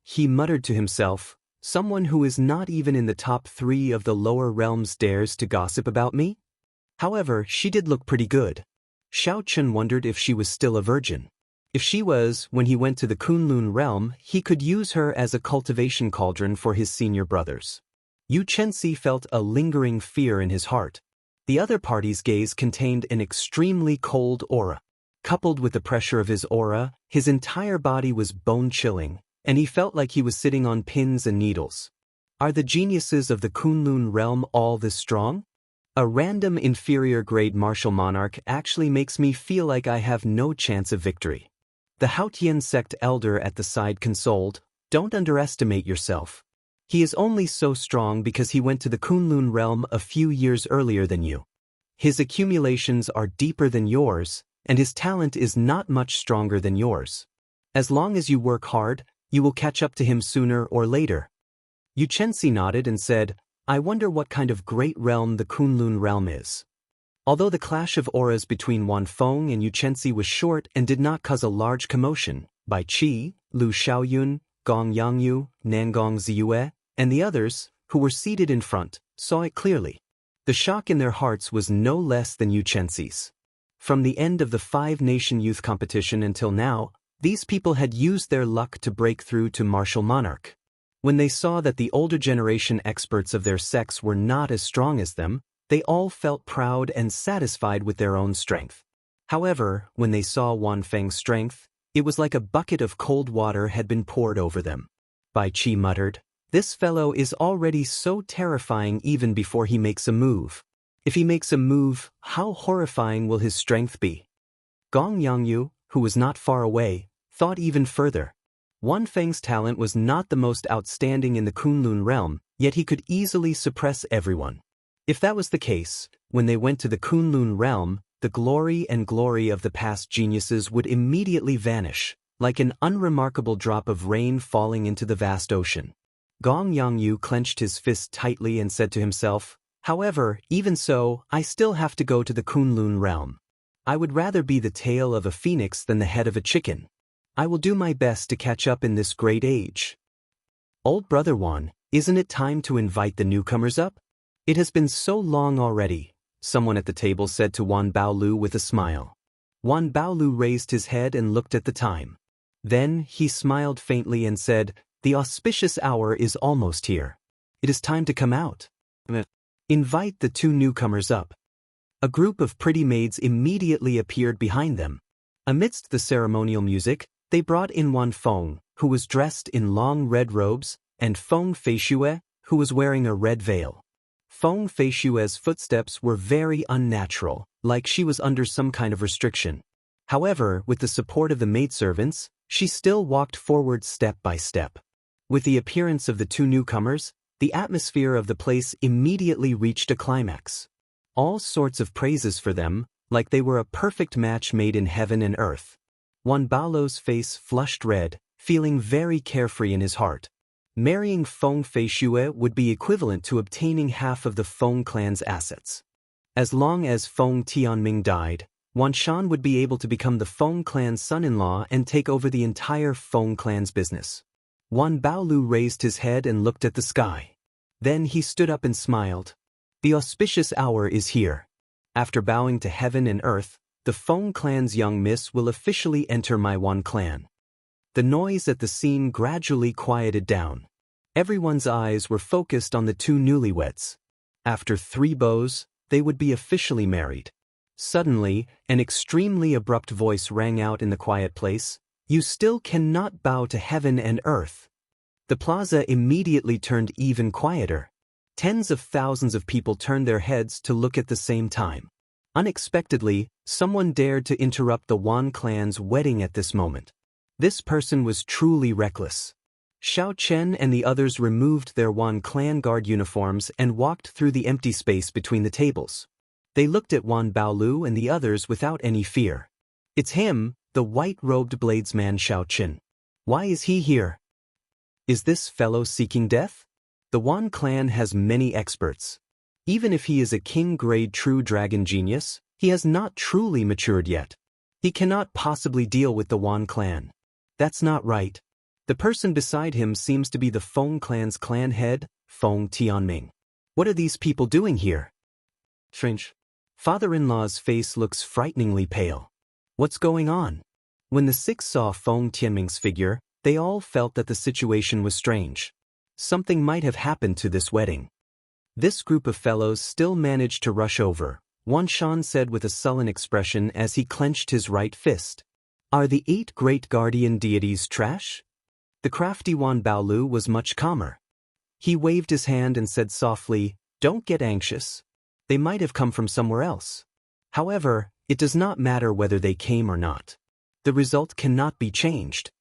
He muttered to himself, "Someone who is not even in the top 3 of the lower realms dares to gossip about me?" However, she did look pretty good. Xiaochen wondered if she was still a virgin. If she was, when he went to the Kunlun realm, he could use her as a cultivation cauldron for his senior brothers. Yu Chenxi felt a lingering fear in his heart. The other party's gaze contained an extremely cold aura. Coupled with the pressure of his aura, his entire body was bone-chilling, and he felt like he was sitting on pins and needles. Are the geniuses of the Kunlun realm all this strong? A random inferior-grade martial monarch actually makes me feel like I have no chance of victory. The Haotian sect elder at the side consoled, "Don't underestimate yourself. He is only so strong because he went to the Kunlun realm a few years earlier than you. His accumulations are deeper than yours, and his talent is not much stronger than yours. As long as you work hard, you will catch up to him sooner or later." Yu Chenxi nodded and said, "I wonder what kind of great realm the Kunlun realm is." Although the clash of auras between Wan Feng and Yu Chenxi was short and did not cause a large commotion, Bai Qi, Lu Xiaoyun, Gong Yangyu, Nangong Ziyue, and the others, who were seated in front, saw it clearly. The shock in their hearts was no less than Yu Chenxi's. From the end of the 5-nation youth competition until now, these people had used their luck to break through to martial monarch. When they saw that the older generation experts of their sex were not as strong as them, they all felt proud and satisfied with their own strength. However, when they saw Wan Feng's strength, it was like a bucket of cold water had been poured over them. Bai Qi muttered, "This fellow is already so terrifying even before he makes a move. If he makes a move, how horrifying will his strength be?" Gong Yangyu, who was not far away, thought even further. Wan Feng's talent was not the most outstanding in the Kunlun realm, yet he could easily suppress everyone. If that was the case, when they went to the Kunlun realm, the glory of the past geniuses would immediately vanish, like an unremarkable drop of rain falling into the vast ocean. Gong Yangyu clenched his fist tightly and said to himself, "However, even so, I still have to go to the Kunlun realm. I would rather be the tail of a phoenix than the head of a chicken. I will do my best to catch up in this great age." "Old brother Wan, isn't it time to invite the newcomers up? It has been so long already," someone at the table said to Wan Baolu with a smile. Wan Baolu raised his head and looked at the time. Then he smiled faintly and said, "The auspicious hour is almost here. It is time to come out. Invite the 2 newcomers up." A group of pretty maids immediately appeared behind them. Amidst the ceremonial music, they brought in Wan Feng, who was dressed in long red robes, and Feng Feishue, who was wearing a red veil. Feng Feishue's footsteps were very unnatural, like she was under some kind of restriction. However, with the support of the maidservants, she still walked forward step by step. With the appearance of the 2 newcomers, the atmosphere of the place immediately reached a climax. All sorts of praises for them, like they were a perfect match made in heaven and earth. Wan Baolo's face flushed red, feeling very carefree in his heart. Marrying Feng Feishue would be equivalent to obtaining half of the Feng clan's assets. As long as Feng Tianming died, Wan Shan would be able to become the Feng clan's son-in-law and take over the entire Feng clan's business. Wan Baolu raised his head and looked at the sky. Then he stood up and smiled. "The auspicious hour is here. After bowing to heaven and earth, the Feng clan's young miss will officially enter my Wan clan." The noise at the scene gradually quieted down. Everyone's eyes were focused on the 2 newlyweds. After 3 bows, they would be officially married. Suddenly, an extremely abrupt voice rang out in the quiet place, "You still cannot bow to heaven and earth." The plaza immediately turned even quieter. Tens of thousands of people turned their heads to look at the same time. Unexpectedly, someone dared to interrupt the Wan clan's wedding at this moment. This person was truly reckless. Xiao Chen and the others removed their Wan clan guard uniforms and walked through the empty space between the tables. They looked at Wan Baolu and the others without any fear. It's him, the white-robed bladesman Xiao Chen. Why is he here? Is this fellow seeking death? The Wan clan has many experts. Even if he is a king-grade true dragon genius, he has not truly matured yet. He cannot possibly deal with the Wan clan. That's not right. The person beside him seems to be the Feng clan's clan head, Feng Tianming. What are these people doing here? Strange. Father-in-law's face looks frighteningly pale. What's going on? When the six saw Feng Tianming's figure, they all felt that the situation was strange. Something might have happened to this wedding. This group of fellows still managed to rush over, Wan Shan said with a sullen expression as he clenched his right fist. Are the 8 great guardian deities trash? The crafty Wan Baolu was much calmer. He waved his hand and said softly, "Don't get anxious. They might have come from somewhere else. However, it does not matter whether they came or not. The result cannot be changed."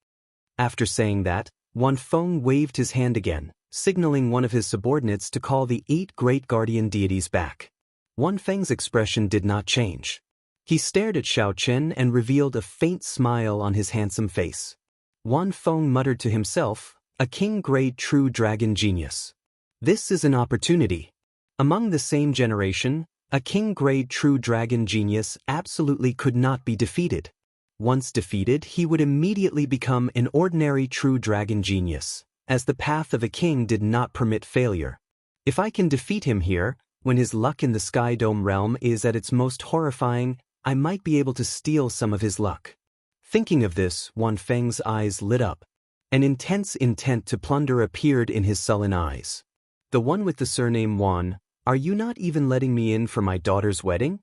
After saying that, Wan Feng waved his hand again, signaling one of his subordinates to call the 8 great guardian deities back. Wan Feng's expression did not change. He stared at Xiao Chen and revealed a faint smile on his handsome face. Wan Feng muttered to himself, "A king-grade true dragon genius. This is an opportunity." Among the same generation, a king-grade true dragon genius absolutely could not be defeated. Once defeated, he would immediately become an ordinary true dragon genius, as the path of a king did not permit failure. If I can defeat him here, when his luck in the Sky Dome realm is at its most horrifying, I might be able to steal some of his luck. Thinking of this, Wan Feng's eyes lit up. An intense intent to plunder appeared in his sullen eyes. "The one with the surname Wan, are you not even letting me in for my daughter's wedding?"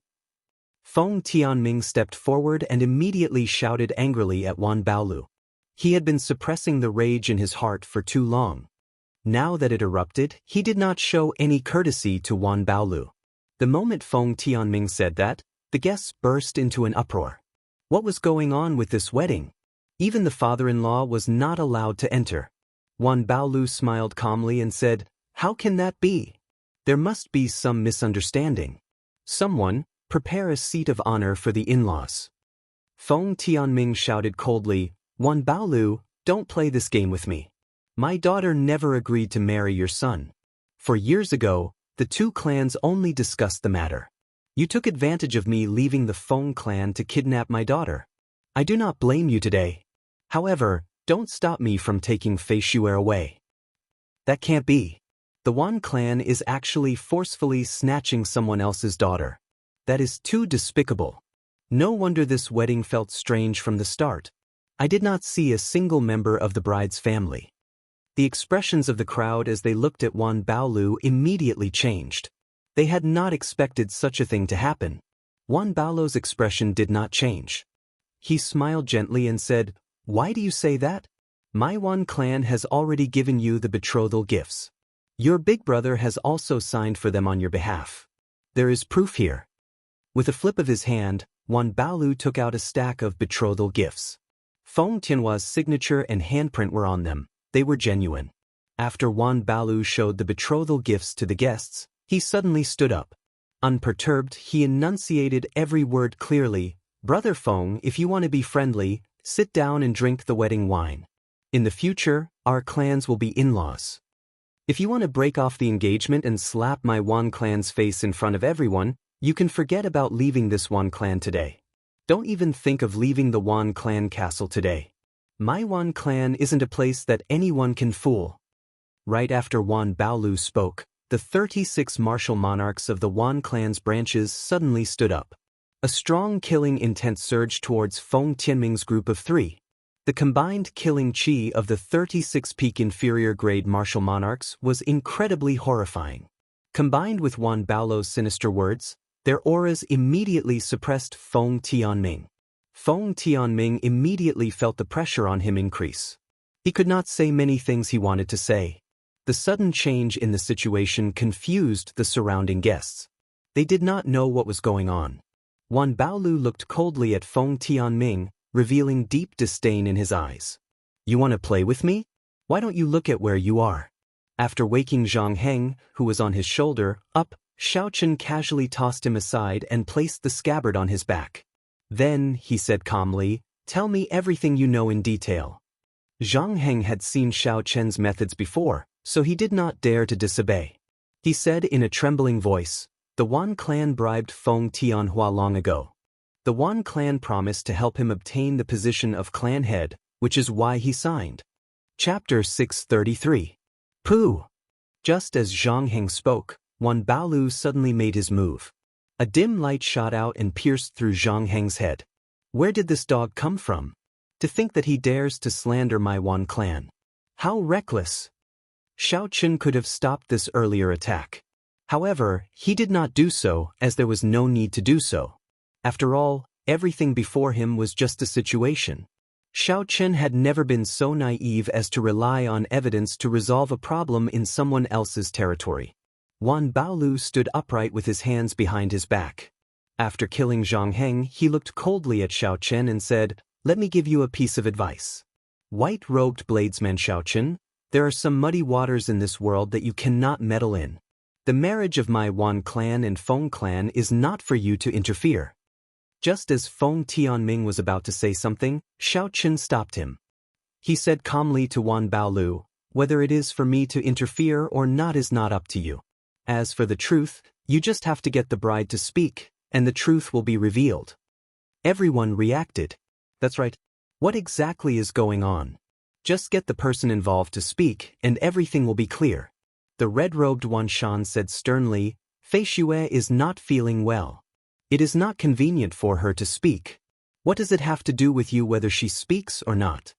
Feng Tianming stepped forward and immediately shouted angrily at Wan Baolu. He had been suppressing the rage in his heart for too long. Now that it erupted, he did not show any courtesy to Wan Baolu. The moment Feng Tianming said that, the guests burst into an uproar. What was going on with this wedding? Even the father-in-law was not allowed to enter. Wan Baolu smiled calmly and said, "How can that be? There must be some misunderstanding. Someone, prepare a seat of honor for the in-laws." Feng Tianming shouted coldly, "Wan Baolu, don't play this game with me. My daughter never agreed to marry your son. For years ago, the 2 clans only discussed the matter. You took advantage of me leaving the Feng clan to kidnap my daughter. I do not blame you today. However, don't stop me from taking Fei Xuer away. That can't be. The Wan clan is actually forcefully snatching someone else's daughter. That is too despicable. No wonder this wedding felt strange from the start. I did not see a single member of the bride's family." The expressions of the crowd as they looked at Wan Baolu immediately changed. They had not expected such a thing to happen. Wan Baolu's expression did not change. He smiled gently and said, "Why do you say that? My Wan clan has already given you the betrothal gifts. Your big brother has also signed for them on your behalf. There is proof here." With a flip of his hand, Wan Baolu took out a stack of betrothal gifts. Feng Tianhua's signature and handprint were on them. They were genuine. After Wan Baolu showed the betrothal gifts to the guests, he suddenly stood up. Unperturbed, he enunciated every word clearly. "Brother Feng, if you want to be friendly, sit down and drink the wedding wine. In the future, our clans will be in-laws. If you want to break off the engagement and slap my Wan clan's face in front of everyone, you can forget about leaving this Wan clan today. Don't even think of leaving the Wan clan castle today. My Wan clan isn't a place that anyone can fool." Right after Wan Baolu spoke, the 36 martial monarchs of the Wan clan's branches suddenly stood up. A strong killing intent surged towards Feng Tianming's group of 3. The combined killing chi of the 36 peak inferior grade martial monarchs was incredibly horrifying. Combined with Wan Baolu's sinister words, their auras immediately suppressed Feng Tianming. Feng Tianming immediately felt the pressure on him increase. He could not say many things he wanted to say. The sudden change in the situation confused the surrounding guests. They did not know what was going on. Wan Baolu looked coldly at Feng Tianming, revealing deep disdain in his eyes. "You want to play with me? Why don't you look at where you are? After waking Zhang Heng, who was on his shoulder, up, Xiaochen casually tossed him aside and placed the scabbard on his back. Then, he said calmly, tell me everything you know in detail. Zhang Heng had seen Xiaochen's methods before, so he did not dare to disobey. He said in a trembling voice, the Wan clan bribed Feng Tianhua long ago. The Wan clan promised to help him obtain the position of clan head, which is why he signed. Chapter 633. Pooh! Just as Zhang Heng spoke, Wan Baolu suddenly made his move. A dim light shot out and pierced through Zhang Heng's head. Where did this dog come from? To think that he dares to slander my Wan clan. How reckless! Xiaochen could have stopped this earlier attack. However, he did not do so, as there was no need to do so. After all, everything before him was just a situation. Xiaochen had never been so naive as to rely on evidence to resolve a problem in someone else's territory. Wan Baolu stood upright with his hands behind his back. After killing Zhang Heng, he looked coldly at Xiaochen and said, let me give you a piece of advice. White-robed bladesman Xiaochen, there are some muddy waters in this world that you cannot meddle in. The marriage of my Wan clan and Feng clan is not for you to interfere. Just as Feng Tianming was about to say something, Xiaochen stopped him. He said calmly to Wan Baolu, whether it is for me to interfere or not is not up to you. As for the truth, you just have to get the bride to speak, and the truth will be revealed. Everyone reacted. That's right. What exactly is going on? Just get the person involved to speak, and everything will be clear. The red-robed Wan Shan said sternly, Fei Xue is not feeling well. It is not convenient for her to speak. What does it have to do with you whether she speaks or not?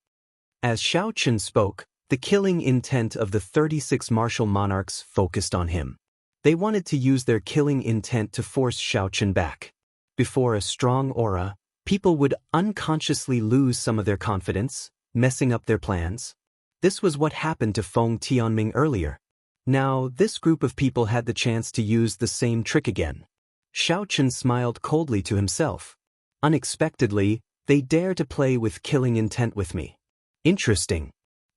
As Xiaochen spoke, the killing intent of the 36 martial monarchs focused on him. They wanted to use their killing intent to force Xiaochen back. Before a strong aura, people would unconsciously lose some of their confidence, messing up their plans. This was what happened to Feng Tianming earlier. Now, this group of people had the chance to use the same trick again. Xiaochen smiled coldly to himself. Unexpectedly, they dare to play with killing intent with me. Interesting.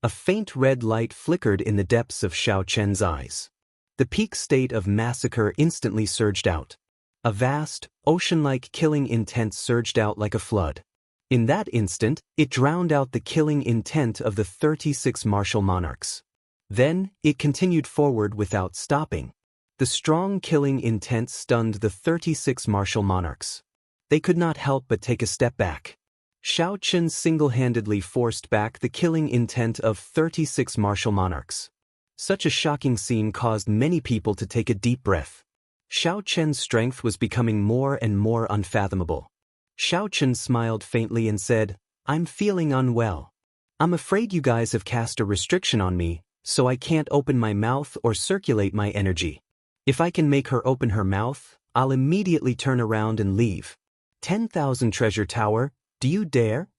A faint red light flickered in the depths of Xiaochen's eyes. The peak state of massacre instantly surged out. A vast, ocean-like killing intent surged out like a flood. In that instant, it drowned out the killing intent of the 36 martial monarchs. Then, it continued forward without stopping. The strong killing intent stunned the 36 martial monarchs. They could not help but take a step back. Xiaochen single-handedly forced back the killing intent of 36 martial monarchs. Such a shocking scene caused many people to take a deep breath. Xiaochen's strength was becoming more and more unfathomable. Xiaochen smiled faintly and said, I'm feeling unwell. I'm afraid you guys have cast a restriction on me, so I can't open my mouth or circulate my energy. If I can make her open her mouth, I'll immediately turn around and leave. 10,000 Treasure Tower, do you dare?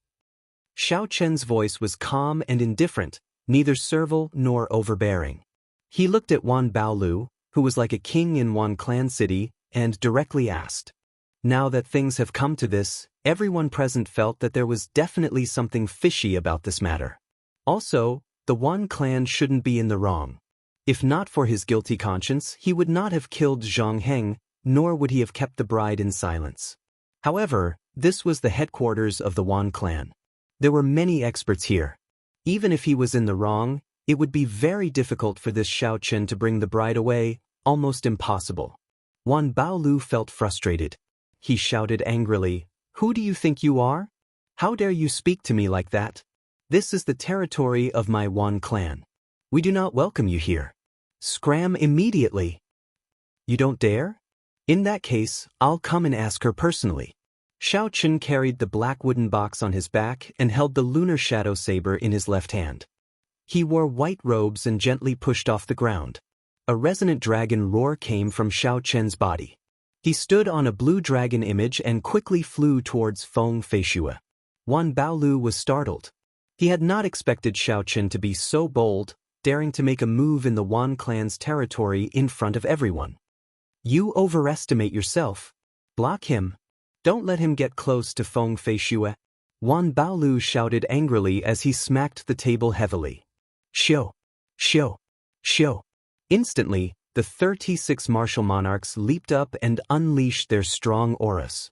Xiaochen's voice was calm and indifferent, neither servile nor overbearing. He looked at Wan Baolu, who was like a king in Wan Clan City, and directly asked. Now that things have come to this, everyone present felt that there was definitely something fishy about this matter. Also, the Wan clan shouldn't be in the wrong. If not for his guilty conscience, he would not have killed Zhang Heng, nor would he have kept the bride in silence. However, this was the headquarters of the Wan clan. There were many experts here. Even if he was in the wrong, it would be very difficult for this Xiaochen to bring the bride away, almost impossible. Wan Baolu felt frustrated. He shouted angrily, Who do you think you are? How dare you speak to me like that? This is the territory of my Wan clan. We do not welcome you here. Scram immediately. You don't dare? In that case, I'll come and ask her personally. Xiaochen carried the black wooden box on his back and held the lunar shadow saber in his left hand. He wore white robes and gently pushed off the ground. A resonant dragon roar came from Xiaochen's body. He stood on a blue dragon image and quickly flew towards Feng Feishue. Wan Baolu was startled. He had not expected Xiaochen to be so bold, daring to make a move in the Wan clan's territory in front of everyone. You overestimate yourself. Block him. Don't let him get close to Feng Feishue. Wan Baolu shouted angrily as he smacked the table heavily. Xiu, xiu, xiu. Instantly, the 36 martial monarchs leaped up and unleashed their strong auras.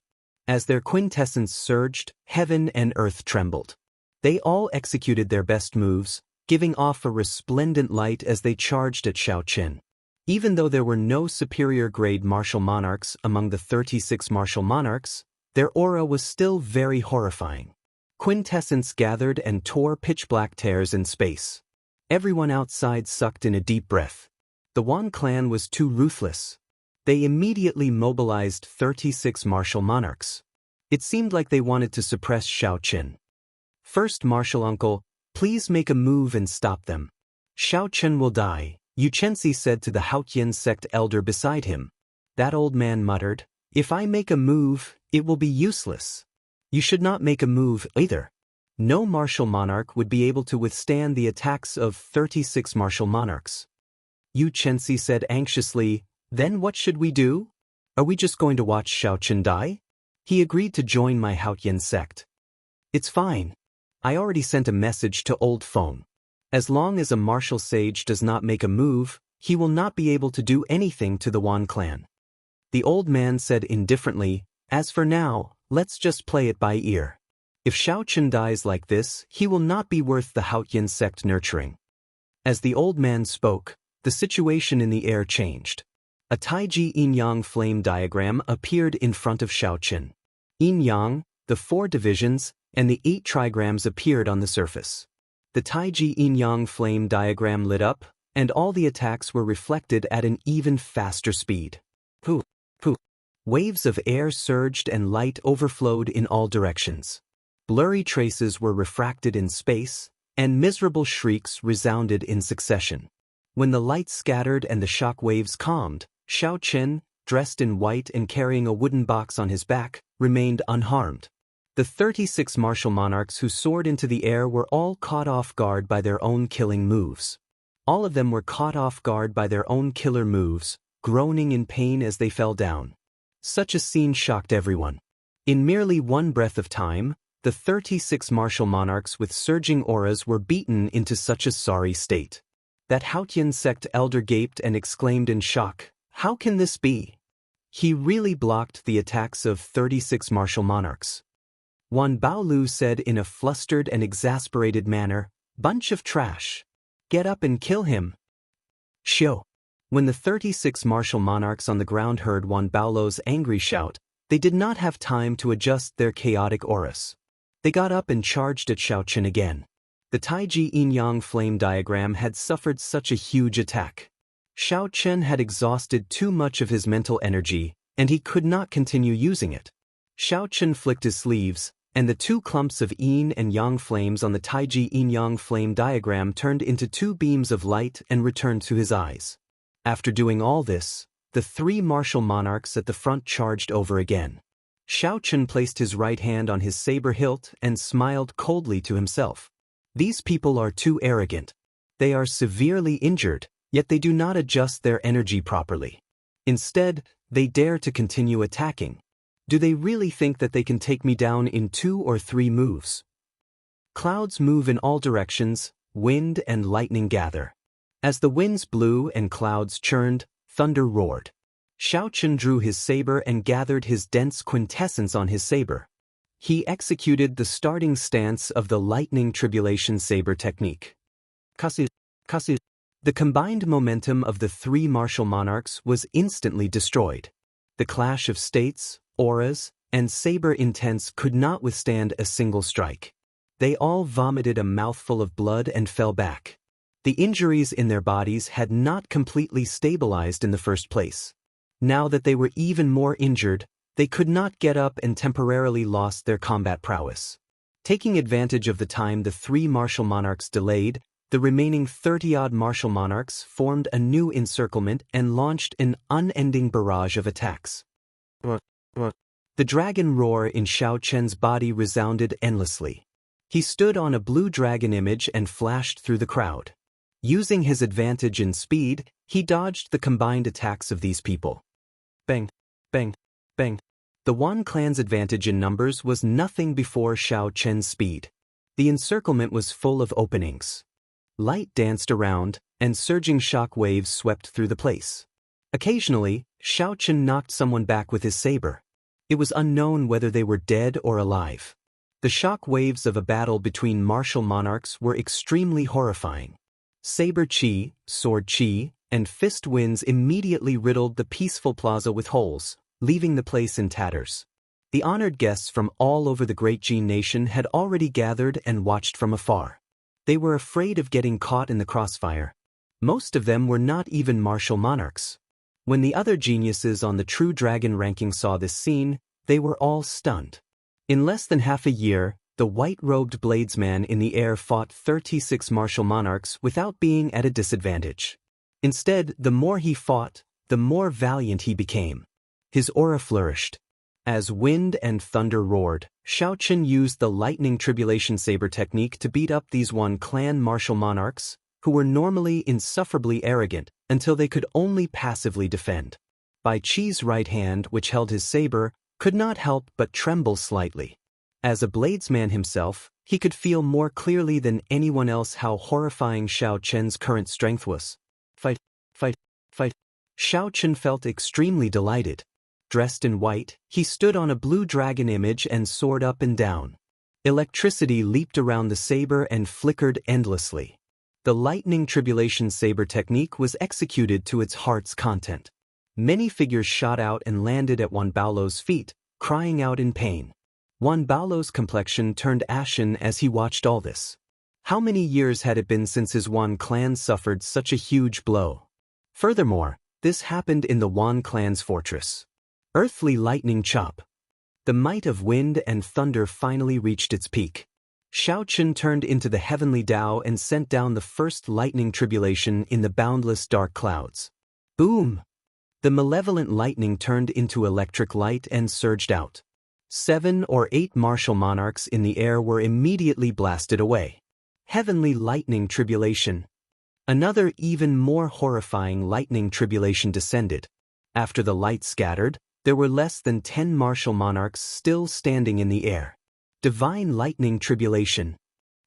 As their quintessence surged, heaven and earth trembled. They all executed their best moves, giving off a resplendent light as they charged at Xiaochen. Even though there were no superior-grade martial monarchs among the 36 martial monarchs, their aura was still very horrifying. Quintessence gathered and tore pitch-black tears in space. Everyone outside sucked in a deep breath. The Wan clan was too ruthless. They immediately mobilized 36 martial monarchs. It seemed like they wanted to suppress Xiaochen. First martial uncle, please make a move and stop them. Xiaochen will die, Xianxia said to the Haotian sect elder beside him. That old man muttered, if I make a move, it will be useless. You should not make a move either. No martial monarch would be able to withstand the attacks of 36 martial monarchs. Xianxia said anxiously, then what should we do? Are we just going to watch Xiaochen die? He agreed to join my Haotian sect. It's fine. I already sent a message to Old Phone. As long as a martial sage does not make a move, he will not be able to do anything to the Wan clan. The old man said indifferently, as for now, let's just play it by ear. If Xiaochen dies like this, he will not be worth the Haotian sect nurturing. As the old man spoke, the situation in the air changed. A Taiji yin-yang flame diagram appeared in front of Xiaochen. Yin-yang, the 4 divisions, and the 8 trigrams appeared on the surface. The Taiji yin-yang flame diagram lit up, and all the attacks were reflected at an even faster speed. Pooh, pooh. Waves of air surged and light overflowed in all directions. Blurry traces were refracted in space, and miserable shrieks resounded in succession. When the light scattered and the shock waves calmed, Xiaochen, dressed in white and carrying a wooden box on his back, remained unharmed. The 36 martial monarchs who soared into the air were all caught off guard by their own killing moves. All of them were caught off guard by their own killer moves, groaning in pain as they fell down. Such a scene shocked everyone. In merely one breath of time, the 36 martial monarchs with surging auras were beaten into such a sorry state. That Haotian sect elder gaped and exclaimed in shock, how can this be? He really blocked the attacks of 36 martial monarchs. Wan Baolu said in a flustered and exasperated manner, bunch of trash. Get up and kill him. Xiu. When the 36 martial monarchs on the ground heard Wan Baolu's angry shout, they did not have time to adjust their chaotic auras. They got up and charged at Xiaochen again. The Taiji yin-yang flame diagram had suffered such a huge attack. Xiaochen had exhausted too much of his mental energy, and he could not continue using it. Xiaochen flicked his sleeves, and the 2 clumps of yin and yang flames on the Taiji yin-yang flame diagram turned into 2 beams of light and returned to his eyes. After doing all this, the 3 martial monarchs at the front charged over again. Xiaochen placed his right hand on his saber hilt and smiled coldly to himself. These people are too arrogant. They are severely injured, yet they do not adjust their energy properly. Instead, they dare to continue attacking. Do they really think that they can take me down in 2 or 3 moves? Clouds move in all directions, wind and lightning gather. As the winds blew and clouds churned, thunder roared. Xiaochen drew his saber and gathered his dense quintessence on his saber. He executed the starting stance of the lightning tribulation saber technique. Kasu. The combined momentum of the 3 martial monarchs was instantly destroyed. The clash of states, auras, and saber intents could not withstand a single strike. They all vomited a mouthful of blood and fell back. The injuries in their bodies had not completely stabilized in the first place. Now that they were even more injured, they could not get up and temporarily lost their combat prowess. Taking advantage of the time the 3 martial monarchs delayed, the remaining 30-odd martial monarchs formed a new encirclement and launched an unending barrage of attacks. The dragon roar in Xiaochen's body resounded endlessly. He stood on a blue dragon image and flashed through the crowd. Using his advantage in speed, he dodged the combined attacks of these people. Bang, bang, bang. The Wan clan's advantage in numbers was nothing before Xiaochen's speed. The encirclement was full of openings. Light danced around, and surging shock waves swept through the place. Occasionally, Xiaochen knocked someone back with his saber. It was unknown whether they were dead or alive. The shock waves of a battle between martial monarchs were extremely horrifying. Saber chi, sword chi, and fist winds immediately riddled the peaceful plaza with holes, leaving the place in tatters. The honored guests from all over the great Jin nation had already gathered and watched from afar. They were afraid of getting caught in the crossfire. Most of them were not even martial monarchs. When the other geniuses on the True Dragon ranking saw this scene, they were all stunned. In less than half a year, the white-robed bladesman in the air fought 36 martial monarchs without being at a disadvantage. Instead, the more he fought, the more valiant he became. His aura flourished. As wind and thunder roared, Xiaochen used the lightning tribulation saber technique to beat up these one-clan martial monarchs, who were normally insufferably arrogant until they could only passively defend. Bai Qi's right hand, which held his saber, could not help but tremble slightly. As a bladesman himself, he could feel more clearly than anyone else how horrifying Xiaochen's current strength was. Fight, fight, fight. Xiaochen felt extremely delighted. Dressed in white, he stood on a blue dragon image and soared up and down. Electricity leaped around the saber and flickered endlessly. The lightning tribulation saber technique was executed to its heart's content. Many figures shot out and landed at Wan Baolo's feet, crying out in pain. Wan Baolo's complexion turned ashen as he watched all this. How many years had it been since his Wan clan suffered such a huge blow? Furthermore, this happened in the Wan clan's fortress. Earthly lightning chop. The might of wind and thunder finally reached its peak. Xiaochen turned into the heavenly Dao and sent down the first lightning tribulation in the boundless dark clouds. Boom! The malevolent lightning turned into electric light and surged out. 7 or 8 martial monarchs in the air were immediately blasted away. Heavenly lightning tribulation. Another even more horrifying lightning tribulation descended. After the light scattered, there were less than 10 martial monarchs still standing in the air. Divine lightning tribulation.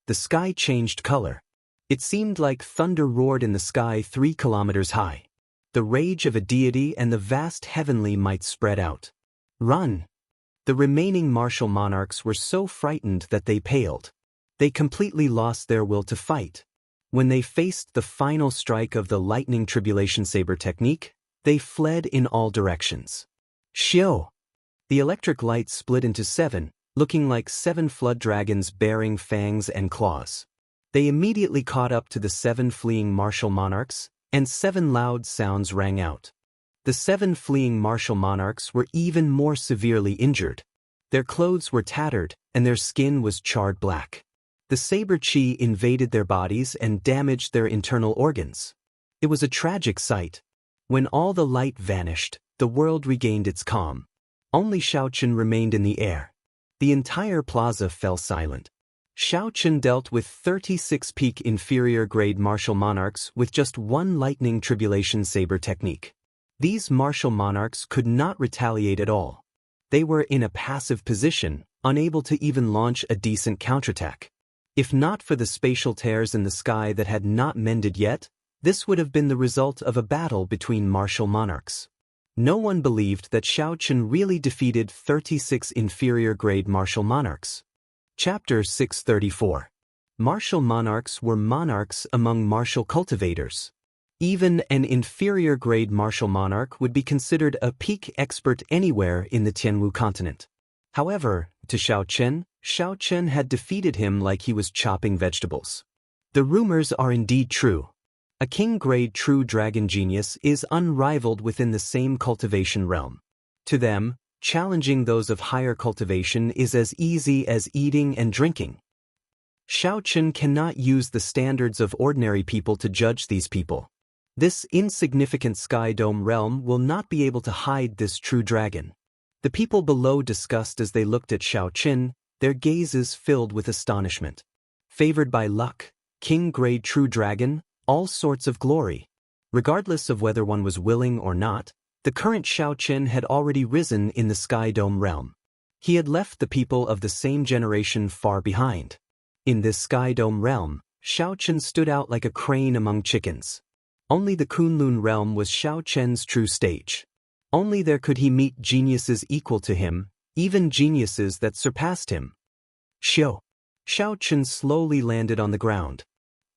The sky changed color. It seemed like thunder roared in the sky 3 kilometers high. The rage of a deity and the vast heavenly might spread out. Run! The remaining martial monarchs were so frightened that they paled. They completely lost their will to fight. When they faced the final strike of the lightning tribulation saber technique, they fled in all directions. Xiao! The electric light split into 7, looking like 7 flood dragons bearing fangs and claws. They immediately caught up to the 7 fleeing martial monarchs, and 7 loud sounds rang out. The 7 fleeing martial monarchs were even more severely injured. Their clothes were tattered, and their skin was charred black. The saber chi invaded their bodies and damaged their internal organs. It was a tragic sight. When all the light vanished, the world regained its calm. Only Xiaochen remained in the air. The entire plaza fell silent. Xiaochen dealt with 36 peak inferior grade martial monarchs with just 1 lightning tribulation saber technique. These martial monarchs could not retaliate at all. They were in a passive position, unable to even launch a decent counterattack. If not for the spatial tears in the sky that had not mended yet, this would have been the result of a battle between martial monarchs. No one believed that Xiaochen really defeated 36 inferior-grade martial monarchs. Chapter 634. Martial monarchs were monarchs among martial cultivators. Even an inferior-grade martial monarch would be considered a peak expert anywhere in the Tianwu continent. However, to Xiaochen had defeated him like he was chopping vegetables. The rumors are indeed true. A king-grade true dragon genius is unrivaled within the same cultivation realm. To them, challenging those of higher cultivation is as easy as eating and drinking. Xiaochen cannot use the standards of ordinary people to judge these people. This insignificant sky dome realm will not be able to hide this true dragon. The people below discussed as they looked at Xiaochen, their gazes filled with astonishment. Favored by luck, king-grade true dragon, all sorts of glory. Regardless of whether one was willing or not, the current Xiaochen had already risen in the Sky Dome realm. He had left the people of the same generation far behind. In this Sky Dome realm, Xiao Chen stood out like a crane among chickens. Only the Kunlun realm was Xiao Chen's true stage. Only there could he meet geniuses equal to him, even geniuses that surpassed him. Xiao. Xiao Chen slowly landed on the ground.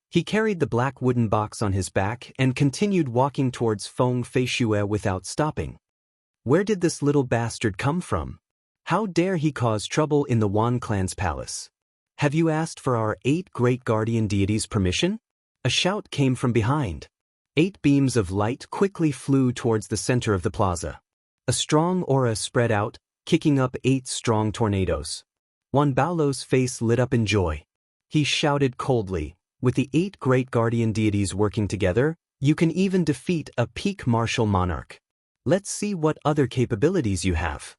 He carried the black wooden box on his back and continued walking towards Feng Feishue without stopping. Where did this little bastard come from? How dare he cause trouble in the Wan clan's palace? Have you asked for our 8 great guardian deities' permission? A shout came from behind. 8 beams of light quickly flew towards the center of the plaza. A strong aura spread out, kicking up 8 strong tornadoes. Wan Baolo's face lit up in joy. He shouted coldly, with the 8 great guardian deities working together, you can even defeat a peak martial monarch. Let's see what other capabilities you have.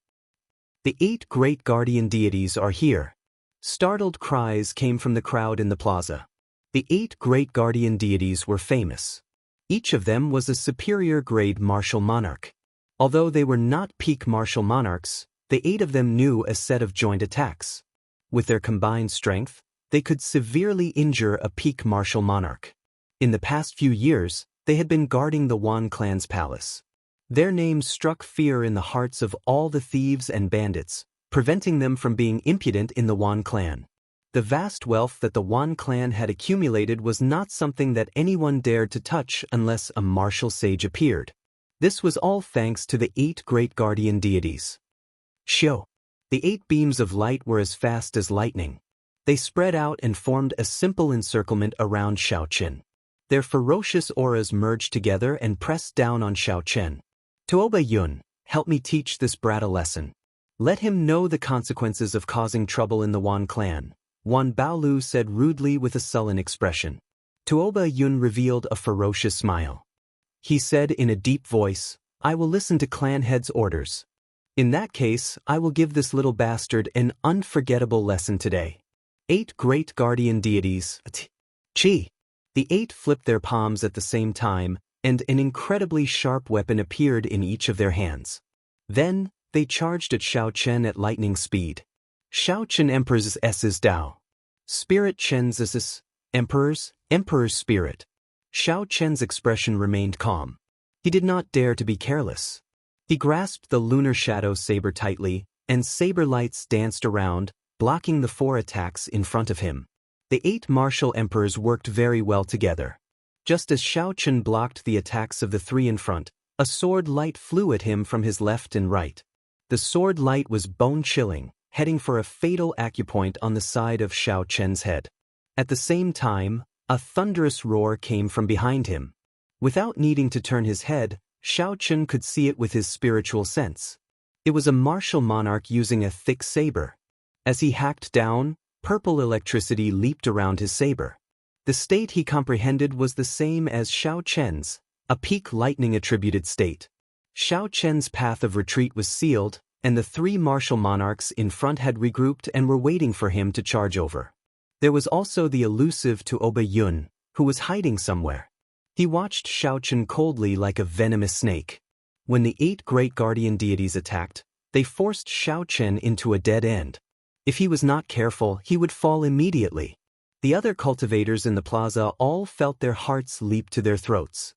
The 8 great guardian deities are here. Startled cries came from the crowd in the plaza. The 8 great guardian deities were famous. Each of them was a superior grade martial monarch. Although they were not peak martial monarchs, the 8 of them knew a set of joint attacks. With their combined strength, they could severely injure a peak martial monarch. In the past few years, they had been guarding the Wan clan's palace. Their names struck fear in the hearts of all the thieves and bandits, preventing them from being impudent in the Wan clan. The vast wealth that the Wan clan had accumulated was not something that anyone dared to touch unless a martial sage appeared. This was all thanks to the 8 great guardian deities. Xiao. The 8 beams of light were as fast as lightning. They spread out and formed a simple encirclement around Xiao Chen. Their ferocious auras merged together and pressed down on Xiao Chen. Tuoba Yun, help me teach this brat a lesson. Let him know the consequences of causing trouble in the Wan clan, Wan Baolu said rudely with a sullen expression. Tuoba Yun revealed a ferocious smile. He said in a deep voice, I will listen to clan head's orders. In that case, I will give this little bastard an unforgettable lesson today. 8 great guardian deities. Chi. The 8 flipped their palms at the same time, and an incredibly sharp weapon appeared in each of their hands. Then, they charged at Xiao Chen at lightning speed. Xiao Chen Emperor's S's Dao. Spirit Chen's S's, Emperor's Spirit. Xiao Chen's expression remained calm. He did not dare to be careless. He grasped the lunar shadow saber tightly, and saber lights danced around, blocking the 4 attacks in front of him. The 8 martial emperors worked very well together. Just as Xiao Chen blocked the attacks of the 3 in front, a sword light flew at him from his left and right. The sword light was bone-chilling, heading for a fatal acupoint on the side of Xiao Chen's head. At the same time, a thunderous roar came from behind him. Without needing to turn his head, Xiao Chen could see it with his spiritual sense. It was a martial monarch using a thick saber. As he hacked down, purple electricity leaped around his saber. The state he comprehended was the same as Xiao Chen's, a peak lightning-attributed state. Xiao Chen's path of retreat was sealed, and the 3 martial monarchs in front had regrouped and were waiting for him to charge over. There was also the elusive Tuoba Yun, who was hiding somewhere. He watched Xiao Chen coldly like a venomous snake. When the 8 great guardian deities attacked, they forced Xiao Chen into a dead end. If he was not careful, he would fall immediately. The other cultivators in the plaza all felt their hearts leap to their throats.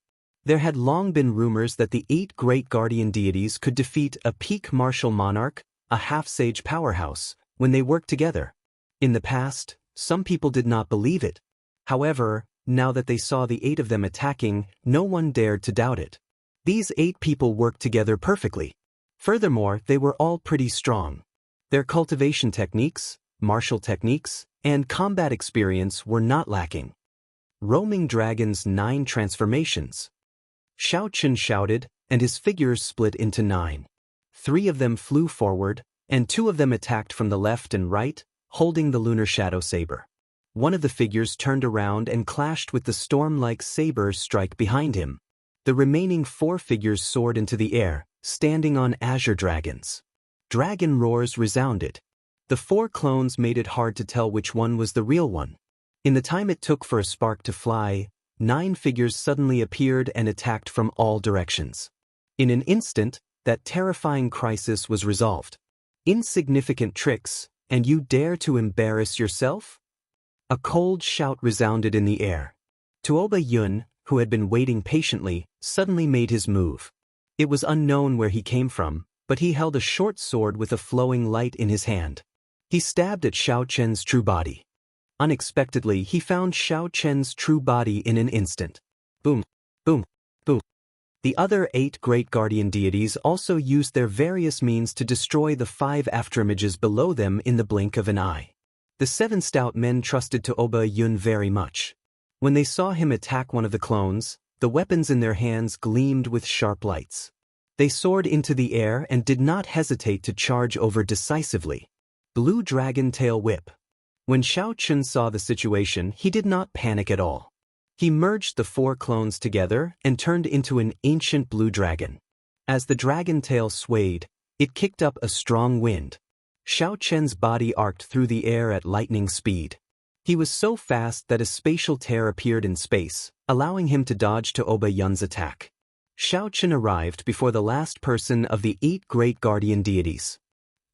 There had long been rumors that the 8 great guardian deities could defeat a peak martial monarch, a half-sage powerhouse, when they worked together. In the past, some people did not believe it. However, now that they saw the 8 of them attacking, no one dared to doubt it. These 8 people worked together perfectly. Furthermore, they were all pretty strong. Their cultivation techniques, martial techniques, and combat experience were not lacking. Roaming Dragon's 9 transformations. Xiao Chen shouted, and his figures split into 9. 3 of them flew forward, and 2 of them attacked from the left and right, holding the lunar shadow saber. One of the figures turned around and clashed with the storm-like saber strike behind him. The remaining 4 figures soared into the air, standing on azure dragons. Dragon roars resounded. The 4 clones made it hard to tell which one was the real one. In the time it took for a spark to fly, 9 figures suddenly appeared and attacked from all directions. In an instant, that terrifying crisis was resolved. Insignificant tricks, and you dare to embarrass yourself? A cold shout resounded in the air. Tuoba Yun, who had been waiting patiently, suddenly made his move. It was unknown where he came from, but he held a short sword with a flowing light in his hand. He stabbed at Xiao Chen's true body. Unexpectedly, he found Xiao Chen's true body in an instant. Boom, boom, boom. The other 8 great guardian deities also used their various means to destroy the 5 afterimages below them in the blink of an eye. The 7 stout men trusted Tuoba Yun very much. When they saw him attack one of the clones, the weapons in their hands gleamed with sharp lights. They soared into the air and did not hesitate to charge over decisively. Blue Dragon Tail Whip. When Xiao Chun saw the situation, he did not panic at all. He merged the 4 clones together and turned into an ancient blue dragon. As the dragon tail swayed, it kicked up a strong wind. Xiao Chen's body arced through the air at lightning speed. He was so fast that a spatial tear appeared in space, allowing him to dodge Tuoba Yun's attack. Xiao Chen arrived before the last person of the 8 great guardian deities.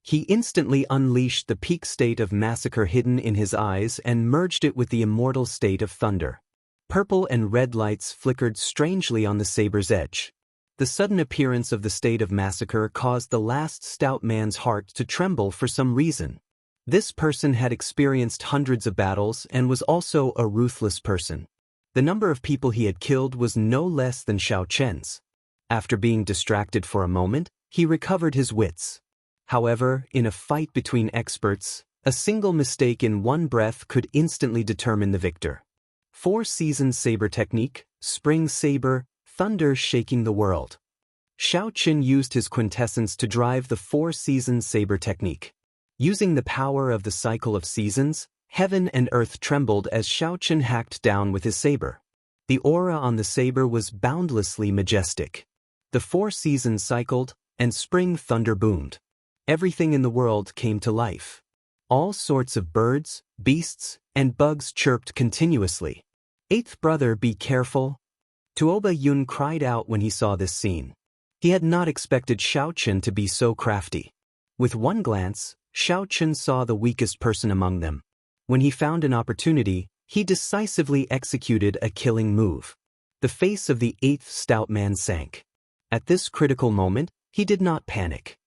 He instantly unleashed the peak state of massacre hidden in his eyes and merged it with the immortal state of thunder. Purple and red lights flickered strangely on the saber's edge. The sudden appearance of the state of massacre caused the last stout man's heart to tremble for some reason. This person had experienced hundreds of battles and was also a ruthless person. The number of people he had killed was no less than Xiao Chen's. After being distracted for a moment, he recovered his wits. However, in a fight between experts, a single mistake in one breath could instantly determine the victor. 4-season saber technique, spring saber, thunder shaking the world. Xiao Chen used his quintessence to drive the 4-season saber technique. Using the power of the cycle of seasons, heaven and earth trembled as Xiao Chen hacked down with his saber. The aura on the saber was boundlessly majestic. The 4 seasons cycled, and spring thunder boomed. Everything in the world came to life. All sorts of birds, beasts, and bugs chirped continuously. 8th brother, be careful. Tuoba Yun cried out when he saw this scene. He had not expected Xiao Chen to be so crafty. With one glance, Xiao Chen saw the weakest person among them. When he found an opportunity, he decisively executed a killing move. The face of the 8th stout man sank. At this critical moment, he did not panic.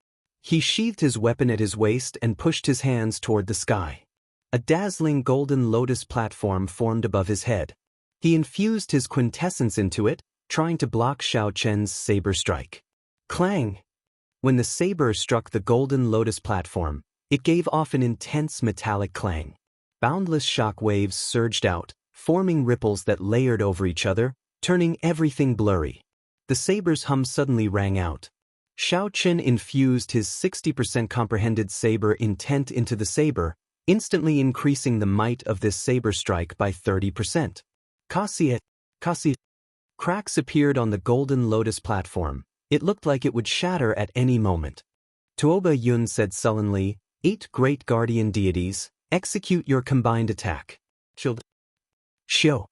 He sheathed his weapon at his waist and pushed his hands toward the sky. A dazzling golden lotus platform formed above his head. He infused his quintessence into it, trying to block Xiao Chen's saber strike. Clang! When the saber struck the golden lotus platform, it gave off an intense metallic clang. Boundless shock waves surged out, forming ripples that layered over each other, turning everything blurry. The saber's hum suddenly rang out. Xiao Chen infused his 60% comprehended saber intent into the saber, instantly increasing the might of this saber strike by 30%. Kasi. Cracks appeared on the golden lotus platform. It looked like it would shatter at any moment. Tuoba Yun said sullenly, 8 great guardian deities, execute your combined attack. Shio.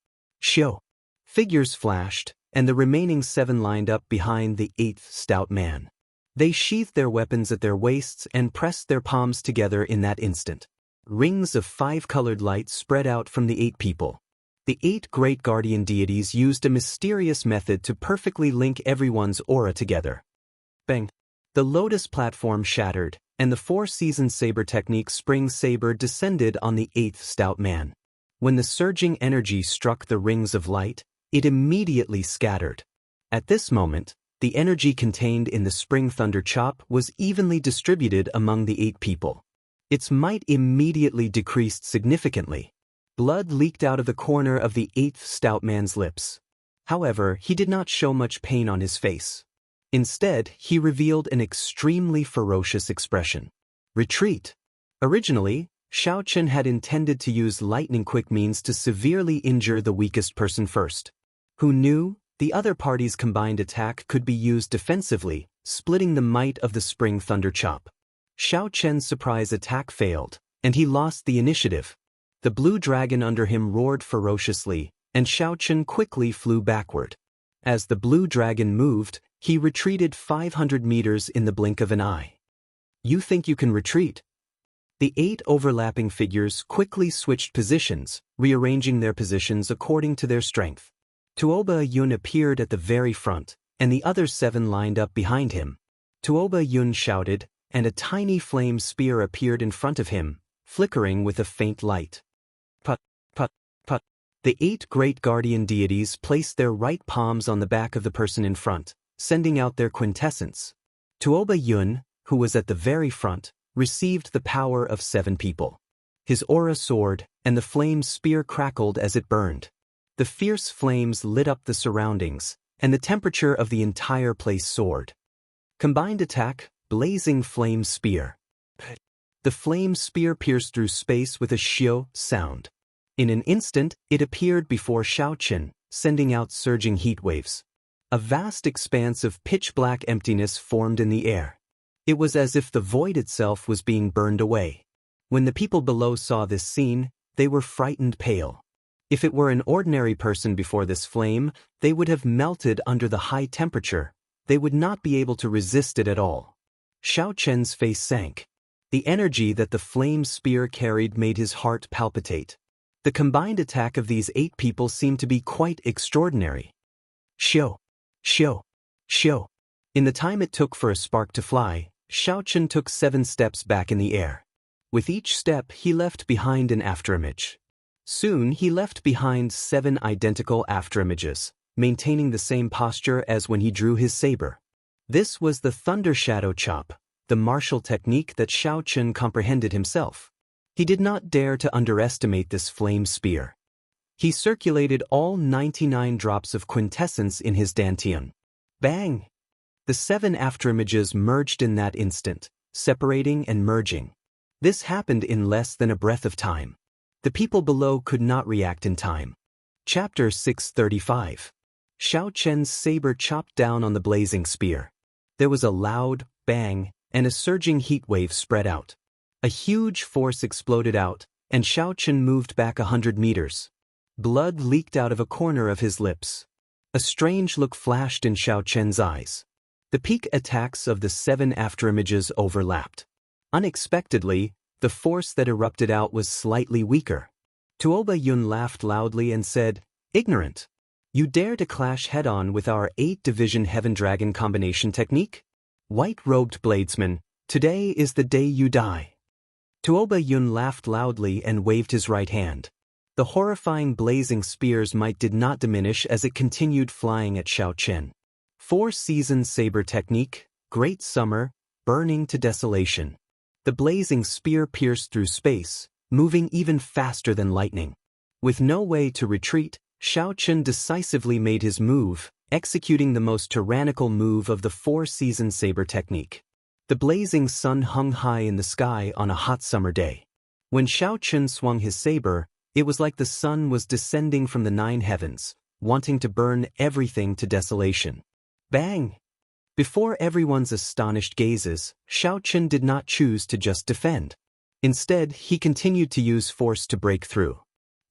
Figures flashed, and the remaining 7 lined up behind the 8th stout man. They sheathed their weapons at their waists and pressed their palms together in that instant. Rings of 5-colored light spread out from the 8 people. The 8 great guardian deities used a mysterious method to perfectly link everyone's aura together. Bang! The lotus platform shattered, and the 4-season saber technique spring saber descended on the 8th stout man. When the surging energy struck the rings of light, it immediately scattered. At this moment, the energy contained in the spring thunder chop was evenly distributed among the 8 people. Its might immediately decreased significantly. Blood leaked out of the corner of the 8th stout man's lips. However, he did not show much pain on his face. Instead, he revealed an extremely ferocious expression. Retreat. Originally, Xiao Chen had intended to use lightning-quick means to severely injure the weakest person first. Who knew? The other party's combined attack could be used defensively, splitting the might of the spring thunder chop. Xiao Chen's surprise attack failed, and he lost the initiative. The blue dragon under him roared ferociously, and Xiao Chen quickly flew backward. As the blue dragon moved, he retreated 500 meters in the blink of an eye. You think you can retreat? The 8 overlapping figures quickly switched positions, rearranging their positions according to their strength. Tuoba Yun appeared at the very front, and the other 7 lined up behind him. Tuoba Yun shouted, and a tiny flame spear appeared in front of him, flickering with a faint light. Put, put, put. The 8 great guardian deities placed their right palms on the back of the person in front, sending out their quintessence. Tuoba Yun, who was at the very front, received the power of 7 people. His aura soared, and the flame spear crackled as it burned. The fierce flames lit up the surroundings, and the temperature of the entire place soared. Combined attack, blazing flame spear. The flame spear pierced through space with a xiu sound. In an instant, it appeared before Xiaochen, sending out surging heat waves. A vast expanse of pitch-black emptiness formed in the air. It was as if the void itself was being burned away. When the people below saw this scene, they were frightened pale. If it were an ordinary person before this flame, they would have melted under the high temperature. They would not be able to resist it at all. Xiaochen's face sank. The energy that the flame spear carried made his heart palpitate. The combined attack of these 8 people seemed to be quite extraordinary. Xiu, xiu, xiu. In the time it took for a spark to fly, Xiaochen took 7 steps back in the air. With each step, he left behind an afterimage. Soon he left behind 7 identical afterimages, maintaining the same posture as when he drew his saber. This was the Thunder Shadow Chop, the martial technique that Xiaochen comprehended himself. He did not dare to underestimate this flame spear. He circulated all 99 drops of quintessence in his dantian. Bang! The 7 afterimages merged in that instant, separating and merging. This happened in less than a breath of time. The people below could not react in time. Chapter 635. Xiaochen's saber chopped down on the blazing spear. There was a loud bang, and a surging heat wave spread out. A huge force exploded out, and Xiaochen moved back 100 meters. Blood leaked out of a corner of his lips. A strange look flashed in Xiaochen's eyes. The peak attacks of the 7 afterimages overlapped. Unexpectedly, the force that erupted out was slightly weaker. Tuoba Yun laughed loudly and said, "Ignorant! You dare to clash head-on with our 8-division Heaven Dragon combination technique? White-robed bladesman, today is the day you die." Tuoba Yun laughed loudly and waved his right hand. The horrifying blazing spear's might did not diminish as it continued flying at Xiaochen. 4-season saber technique, Great Summer, burning to desolation. The blazing spear pierced through space, moving even faster than lightning. With no way to retreat, Xiaochen decisively made his move, executing the most tyrannical move of the 4-season saber technique. The blazing sun hung high in the sky on a hot summer day. When Xiaochen swung his saber, it was like the sun was descending from the 9 heavens, wanting to burn everything to desolation. Bang! Before everyone's astonished gazes, Xiaochen did not choose to just defend. Instead, he continued to use force to break through.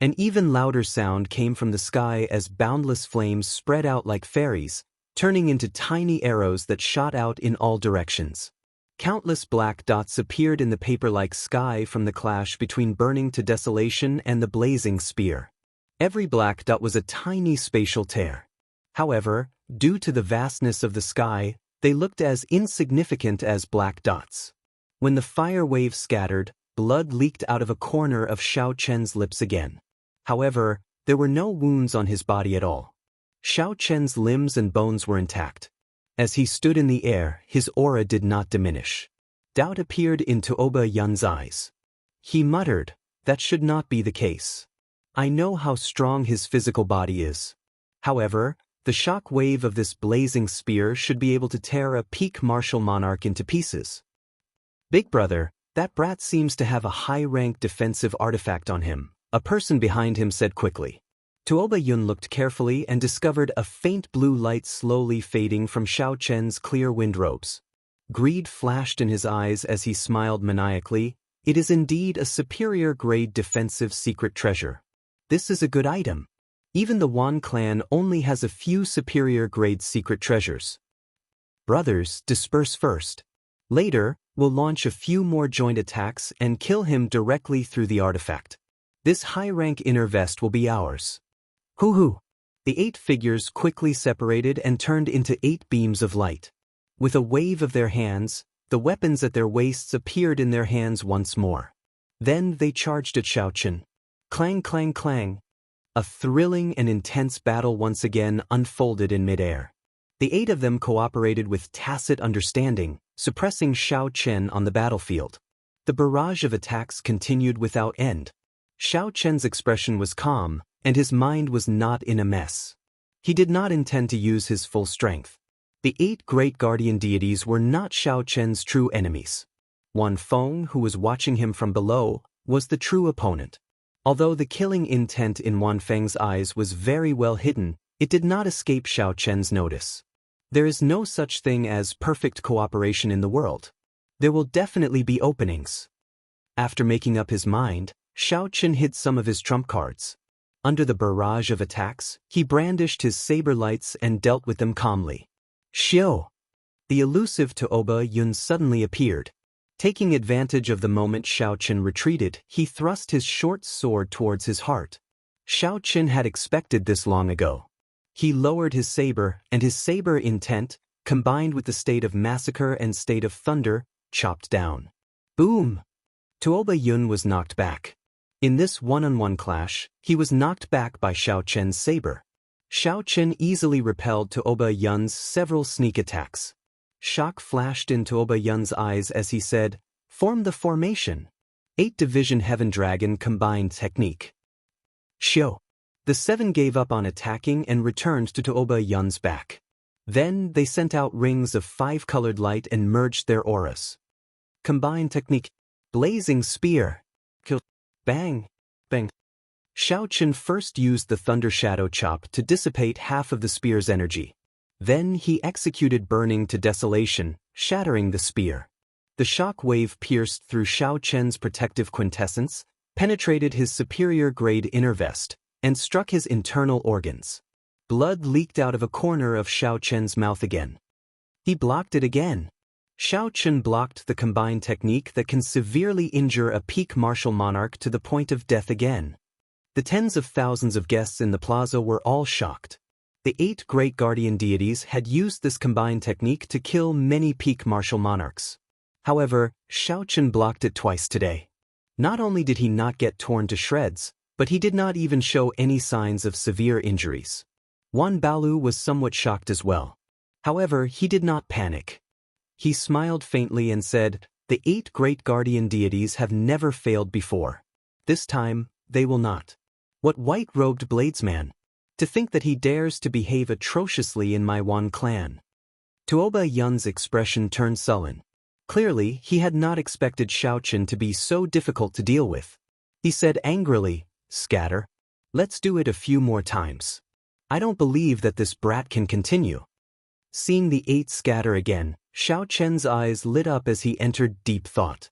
An even louder sound came from the sky as boundless flames spread out like fairies, turning into tiny arrows that shot out in all directions. Countless black dots appeared in the paper-like sky from the clash between burning to desolation and the blazing spear. Every black dot was a tiny spatial tear. However, due to the vastness of the sky, they looked as insignificant as black dots. When the fire wave scattered, blood leaked out of a corner of Xiaochen's lips again. However, there were no wounds on his body at all. Xiaochen's limbs and bones were intact. As he stood in the air, his aura did not diminish. Doubt appeared in Tuoba Yun's eyes. He muttered, "That should not be the case. I know how strong his physical body is. However, the shock wave of this blazing spear should be able to tear a peak martial monarch into pieces." "Big brother, that brat seems to have a high-rank defensive artifact on him," a person behind him said quickly. Tuoba Yun looked carefully and discovered a faint blue light slowly fading from Xiaochen's clear windrobes. Greed flashed in his eyes as he smiled maniacally. "It is indeed a superior-grade defensive secret treasure. This is a good item. Even the Wan clan only has a few superior-grade secret treasures. Brothers, disperse first. Later, will launch a few more joint attacks and kill him directly through the artifact. This high-rank inner vest will be ours. Hoo-hoo! The 8 figures quickly separated and turned into 8 beams of light. With a wave of their hands, the weapons at their waists appeared in their hands once more. Then they charged at Xiaochen. Clang, clang, clang. A thrilling and intense battle once again unfolded in midair. The 8 of them cooperated with tacit understanding, suppressing Xiaochen on the battlefield. The barrage of attacks continued without end. Xiaochen's expression was calm, and his mind was not in a mess. He did not intend to use his full strength. The 8 great guardian deities were not Xiaochen's true enemies. Wan Feng, who was watching him from below, was the true opponent. Although the killing intent in Wan Feng's eyes was very well hidden, it did not escape Xiaochen's notice. There is no such thing as perfect cooperation in the world. There will definitely be openings. After making up his mind, Xiaochen hid some of his trump cards. Under the barrage of attacks, he brandished his saber lights and dealt with them calmly. Xiao! The elusive Tuoba Yun suddenly appeared. Taking advantage of the moment Xiaochen retreated, he thrust his short sword towards his heart. Xiaochen had expected this long ago. He lowered his saber, and his saber intent, combined with the state of massacre and state of thunder, chopped down. Boom! Tuoba Yun was knocked back. In this one-on-one clash, he was knocked back by Xiaochen's saber. Xiaochen easily repelled Tuoba Yun's several sneak attacks. Shock flashed in Tuoba Yun's eyes as he said, "Form the formation." 8-division Heaven Dragon combined technique. Xiao. The 7 gave up on attacking and returned to Tuoba Yun's back. Then they sent out rings of 5-colored light and merged their auras. Combined technique. Blazing Spear. Kill. Bang! Bang! Xiaochen first used the Thunder Shadow Chop to dissipate half of the spear's energy. Then he executed Burning to Desolation, shattering the spear. The shock wave pierced through Xiaochen's protective quintessence, penetrated his superior-grade inner vest, and struck his internal organs. Blood leaked out of a corner of Xiaochen's mouth again. He blocked it again. Xiaochen blocked the combined technique that can severely injure a peak martial monarch to the point of death again. The tens of thousands of guests in the plaza were all shocked. The 8 great guardian deities had used this combined technique to kill many peak martial monarchs. However, Xiaochen blocked it twice today. Not only did he not get torn to shreds, but he did not even show any signs of severe injuries. Wan Balu was somewhat shocked as well. However, he did not panic. He smiled faintly and said, "The 8 great guardian deities have never failed before. This time, they will not. What white-robed bladesman? To think that he dares to behave atrociously in my Wan clan." Tuoba Yun's expression turned sullen. Clearly, he had not expected Xiaochen to be so difficult to deal with. He said angrily, "Scatter. Let's do it a few more times. I don't believe that this brat can continue." Seeing the 8 scatter again, Xiaochen's eyes lit up as he entered deep thought.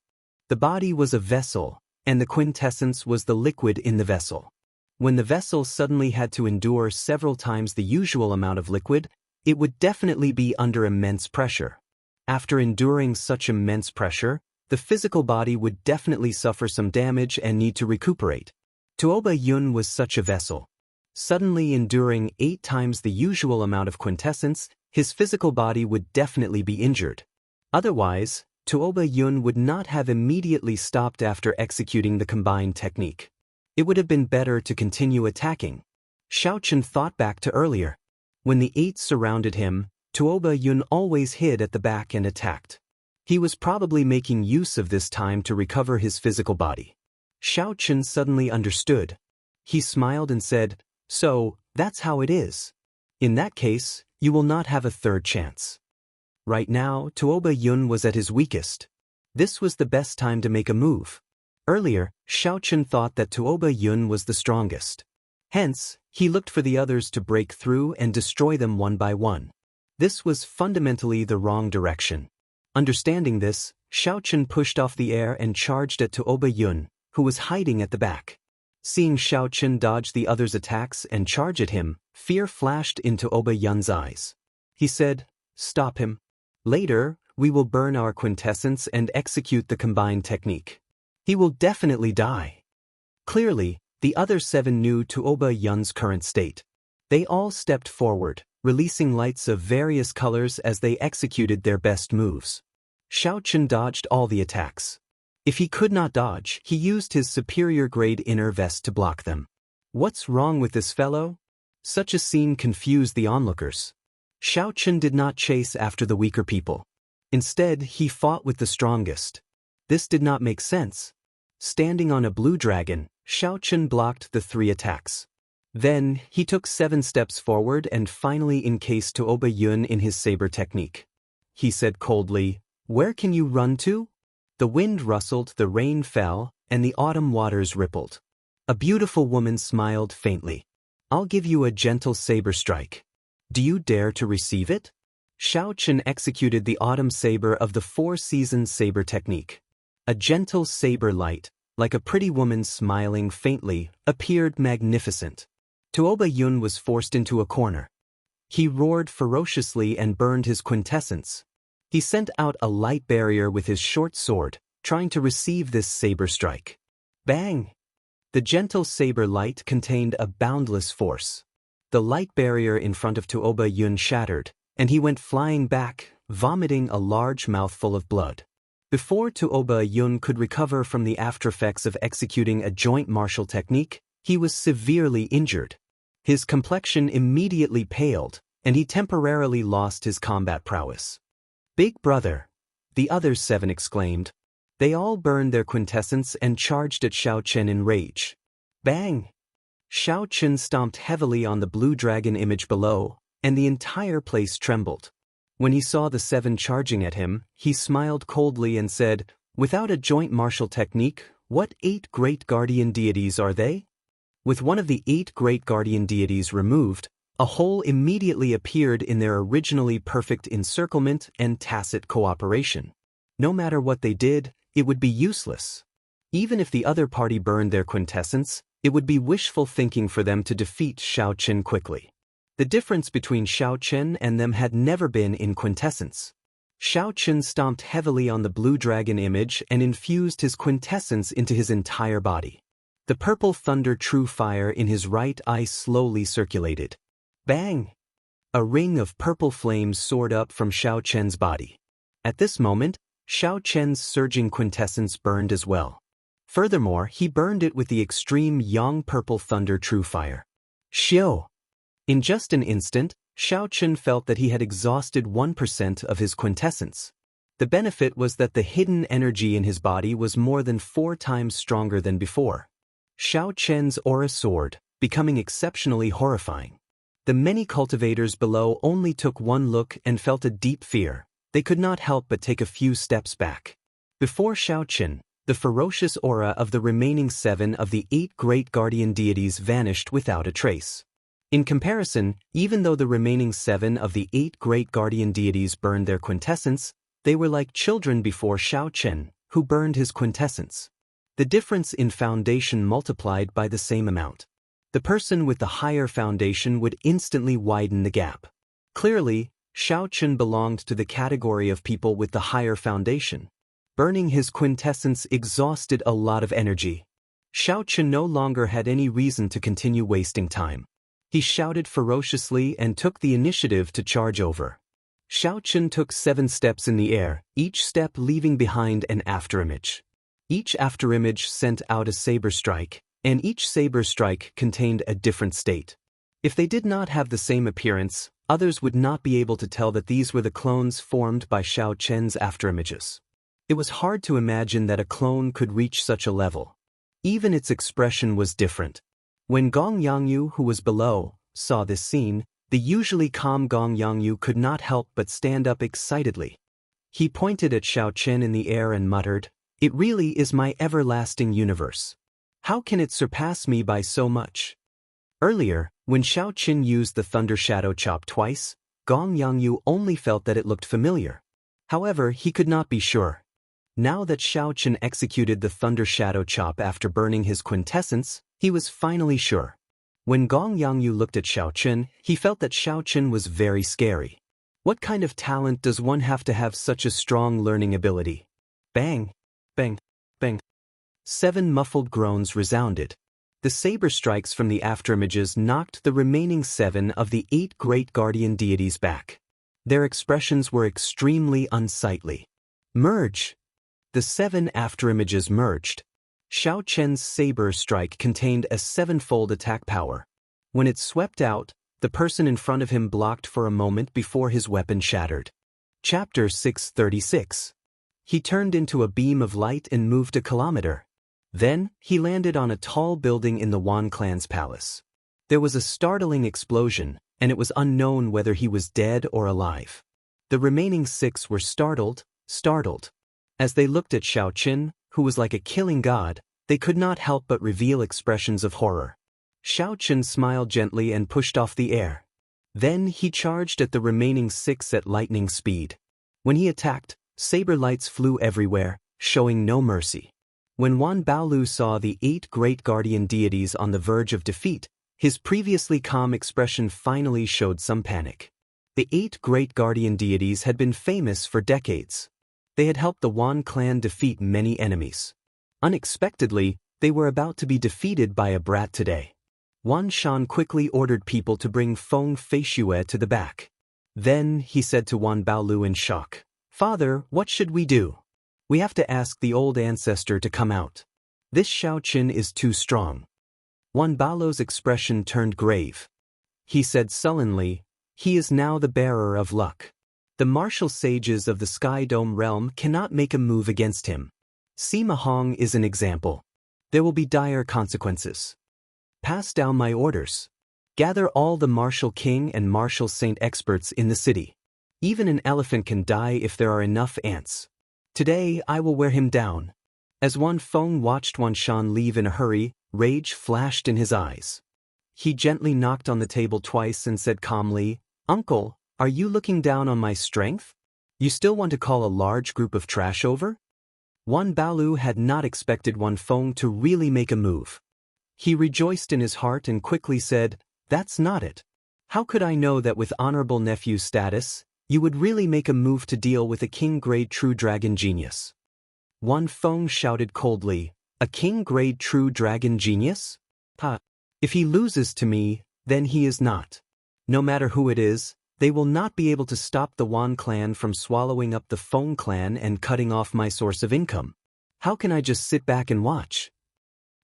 The body was a vessel, and the quintessence was the liquid in the vessel. When the vessel suddenly had to endure several times the usual amount of liquid, it would definitely be under immense pressure. After enduring such immense pressure, the physical body would definitely suffer some damage and need to recuperate. Tuoba Yun was such a vessel. Suddenly enduring 8 times the usual amount of quintessence, his physical body would definitely be injured. Otherwise, Tuoba Yun would not have immediately stopped after executing the combined technique. It would have been better to continue attacking. Xiaochen thought back to earlier. When the 8 surrounded him, Tuoba Yun always hid at the back and attacked. He was probably making use of this time to recover his physical body. Xiaochen suddenly understood. He smiled and said, "So, that's how it is. In that case, you will not have a third chance." Right now, Tuoba Yun was at his weakest. This was the best time to make a move. Earlier, Xiaochen thought that Tuoba Yun was the strongest. Hence, he looked for the others to break through and destroy them one by one. This was fundamentally the wrong direction. Understanding this, Xiaochen pushed off the air and charged at Tuoba Yun, who was hiding at the back. Seeing Xiaochen dodge the others' attacks and charge at him, fear flashed into Tuoba Yun's eyes. He said, "Stop him." Later, we will burn our quintessence and execute the combined technique. He will definitely die. Clearly, the other 7 knew Tuoba Yun's current state. They all stepped forward, releasing lights of various colors as they executed their best moves. Xiaochen dodged all the attacks. If he could not dodge, he used his superior-grade inner vest to block them. What's wrong with this fellow? Such a scene confused the onlookers. Xiaochen did not chase after the weaker people. Instead, he fought with the strongest. This did not make sense. Standing on a blue dragon, Xiaochen blocked the 3 attacks. Then, he took 7 steps forward and finally encased Tuoba Yun in his saber technique. He said coldly, "Where can you run to?" The wind rustled, the rain fell, and the autumn waters rippled. A beautiful woman smiled faintly. "I'll give you a gentle saber strike. Do you dare to receive it?" Xiaochen executed the autumn saber of the 4-season saber technique. A gentle saber light, like a pretty woman smiling faintly, appeared magnificent. Tuoba Yun was forced into a corner. He roared ferociously and burned his quintessence. He sent out a light barrier with his short sword, trying to receive this saber strike. Bang! The gentle saber light contained a boundless force. The light barrier in front of Tuoba Yun shattered, and he went flying back, vomiting a large mouthful of blood. Before Tuoba Yun could recover from the aftereffects of executing a joint martial technique, he was severely injured. His complexion immediately paled, and he temporarily lost his combat prowess. "Big brother!" the other 7 exclaimed. They all burned their quintessence and charged at Xiaochen in rage. Bang! Xiaochen stomped heavily on the blue dragon image below, and the entire place trembled. When he saw the 7 charging at him, he smiled coldly and said, "Without a joint martial technique, what 8 great guardian deities are they?" With one of the 8 great guardian deities removed, a hole immediately appeared in their originally perfect encirclement and tacit cooperation. No matter what they did, it would be useless. Even if the other party burned their quintessence, it would be wishful thinking for them to defeat Xiaochen quickly. The difference between Xiaochen and them had never been in quintessence. Xiaochen stomped heavily on the blue dragon image and infused his quintessence into his entire body. The purple thunder true fire in his right eye slowly circulated. Bang! A ring of purple flames soared up from Xiaochen's body. At this moment, Xiaochen's surging quintessence burned as well. Furthermore, he burned it with the extreme yang purple thunder true fire. Xiao! In just an instant, Xiaochen felt that he had exhausted 1% of his quintessence. The benefit was that the hidden energy in his body was more than 4 times stronger than before. Xiaochen's aura soared, becoming exceptionally horrifying. The many cultivators below only took one look and felt a deep fear. They could not help but take a few steps back. Before Xiaochen, the ferocious aura of the remaining 7 of the 8 great guardian deities vanished without a trace. In comparison, even though the remaining 7 of the 8 great guardian deities burned their quintessence, they were like children before Xiaochen, who burned his quintessence. The difference in foundation multiplied by the same amount. The person with the higher foundation would instantly widen the gap. Clearly, Xiaochen belonged to the category of people with the higher foundation. Burning his quintessence exhausted a lot of energy. Xiaochen no longer had any reason to continue wasting time. He shouted ferociously and took the initiative to charge over. Xiaochen took 7 steps in the air, each step leaving behind an afterimage. Each afterimage sent out a saber strike, and each saber strike contained a different state. If they did not have the same appearance, others would not be able to tell that these were the clones formed by Xiaochen's afterimages. It was hard to imagine that a clone could reach such a level. Even its expression was different. When Gong Yangyu, who was below, saw this scene, the usually calm Gong Yangyu could not help but stand up excitedly. He pointed at Xiaochen in the air and muttered, "It really is my everlasting universe. How can it surpass me by so much?" Earlier, when Xiaochen used the Thunder Shadow Chop twice, Gong Yangyu only felt that it looked familiar. However, he could not be sure. Now that Xiaochen executed the Thunder Shadow Chop after burning his quintessence, he was finally sure. When Gong Yangyu looked at Xiaochen, he felt that Xiaochen was very scary. What kind of talent does one have to have such a strong learning ability? Bang! Bang! Bang! 7 muffled groans resounded. The saber strikes from the afterimages knocked the remaining 7 of the 8 great guardian deities back. Their expressions were extremely unsightly. Merge! The 7 afterimages merged. Xiao Chen's saber strike contained a 7-fold attack power. When it swept out, the person in front of him blocked for a moment before his weapon shattered. Chapter 636. He turned into a beam of light and moved a kilometer. Then, he landed on a tall building in the Wan clan's palace. There was a startling explosion, and it was unknown whether he was dead or alive. The remaining 6 were startled. As they looked at Xiao Chen, who was like a killing god, they could not help but reveal expressions of horror. Xiao Chen smiled gently and pushed off the air. Then he charged at the remaining 6 at lightning speed. When he attacked, saber lights flew everywhere, showing no mercy. When Wan Baolu saw the 8 great guardian deities on the verge of defeat, his previously calm expression finally showed some panic. The 8 great guardian deities had been famous for decades. They had helped the Wan clan defeat many enemies. Unexpectedly, they were about to be defeated by a brat today. Wan Shan quickly ordered people to bring Feng Feishue to the back. Then, he said to Wan Baolu in shock, "Father, what should we do? We have to ask the old ancestor to come out. This Xiao Chen is too strong." Wan Baolu's expression turned grave. He said sullenly, "He is now the bearer of luck. The martial sages of the Sky Dome realm cannot make a move against him. Sima Hong is an example. There will be dire consequences. Pass down my orders. Gather all the martial king and martial saint experts in the city. Even an elephant can die if there are enough ants. Today I will wear him down." As Wan Feng watched Wan Shan leave in a hurry, rage flashed in his eyes. He gently knocked on the table twice and said calmly, "Uncle, are you looking down on my strength? You still want to call a large group of trash over?" Wan Baolu had not expected Wan Feng to really make a move. He rejoiced in his heart and quickly said, "That's not it. How could I know that with honorable nephew status, you would really make a move to deal with a king-grade true dragon genius?" Wan Feng shouted coldly, "A king-grade true dragon genius? Ha! If he loses to me, then he is not. No matter who it is, they will not be able to stop the Wan clan from swallowing up the Feng clan and cutting off my source of income. How can I just sit back and watch?"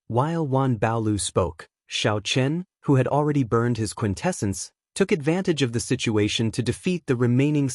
While Wan Baolu spoke, Xiao Chen, who had already burned his quintessence, took advantage of the situation to defeat the remaining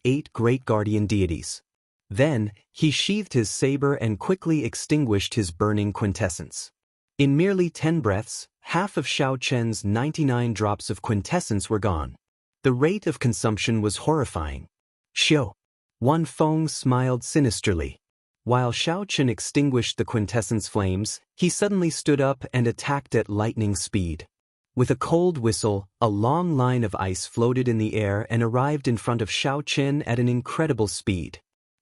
8 great guardian deities. Then, he sheathed his saber and quickly extinguished his burning quintessence. In merely 10 breaths, half of Xiao Chen's 99 drops of quintessence were gone. The rate of consumption was horrifying. "Xiao." Wan Feng smiled sinisterly. While Xiao Chen extinguished the quintessence flames, he suddenly stood up and attacked at lightning speed. With a cold whistle, a long line of ice floated in the air and arrived in front of Xiao Chen at an incredible speed.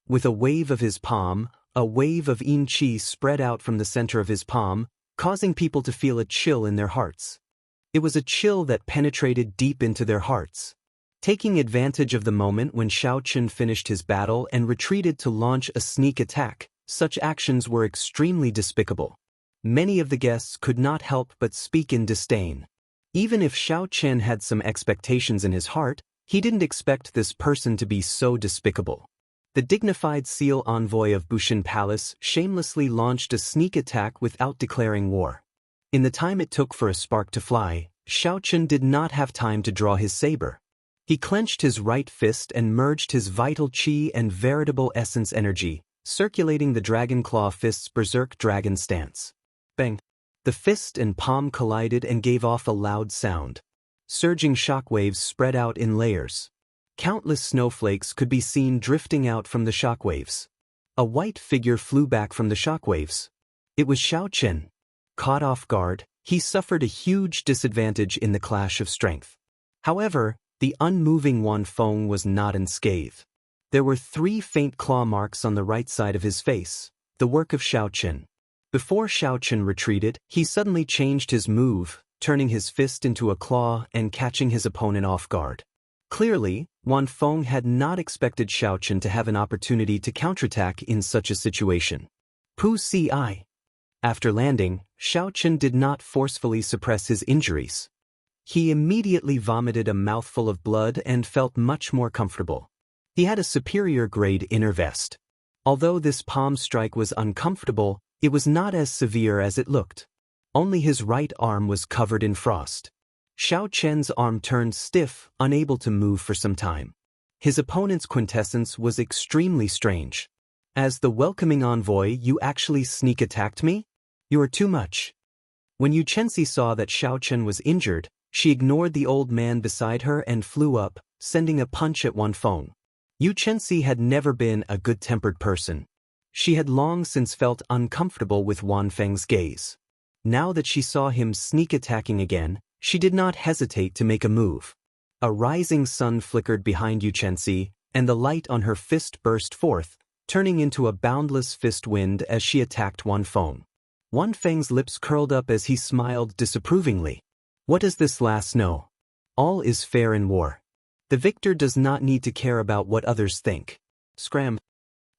With a wave of his palm, a wave of yin qi spread out from the center of his palm, causing people to feel a chill in their hearts. It was a chill that penetrated deep into their hearts. Taking advantage of the moment when Xiao Chen finished his battle and retreated to launch a sneak attack, such actions were extremely despicable. Many of the guests could not help but speak in disdain. Even if Xiao Chen had some expectations in his heart, he didn't expect this person to be so despicable. The dignified seal envoy of Bushin Palace shamelessly launched a sneak attack without declaring war. In the time it took for a spark to fly, Xiao Chen did not have time to draw his saber. He clenched his right fist and merged his vital qi and veritable essence energy, circulating the Dragon Claw fist's berserk dragon stance. Bang! The fist and palm collided and gave off a loud sound. Surging shockwaves spread out in layers. Countless snowflakes could be seen drifting out from the shockwaves. A white figure flew back from the shockwaves. It was Xiao Chen. Caught off guard, he suffered a huge disadvantage in the clash of strength. However, the unmoving Wan Feng was not unscathed. There were 3 faint claw marks on the right side of his face, the work of Xiao Chen. Before Xiao Chen retreated, he suddenly changed his move, turning his fist into a claw and catching his opponent off guard. Clearly, Wan Feng had not expected Xiaochen to have an opportunity to counterattack in such a situation. Pu Si. After landing, Xiaochen did not forcefully suppress his injuries. He immediately vomited a mouthful of blood and felt much more comfortable. He had a superior-grade inner vest. Although this palm strike was uncomfortable, it was not as severe as it looked. Only his right arm was covered in frost. Xiaochen's arm turned stiff, unable to move for some time. His opponent's quintessence was extremely strange. As the welcoming envoy, you actually sneak attacked me? You are too much. When Xianxia saw that Xiaochen was injured, she ignored the old man beside her and flew up, sending a punch at Wan Feng. Xianxia had never been a good-tempered person. She had long since felt uncomfortable with Wan Feng's gaze. Now that she saw him sneak attacking again, she did not hesitate to make a move. A rising sun flickered behind Xianxia, and the light on her fist burst forth, turning into a boundless fist wind as she attacked Wan Feng. Wan Feng's lips curled up as he smiled disapprovingly. What does this lass know? All is fair in war. The victor does not need to care about what others think. Scram.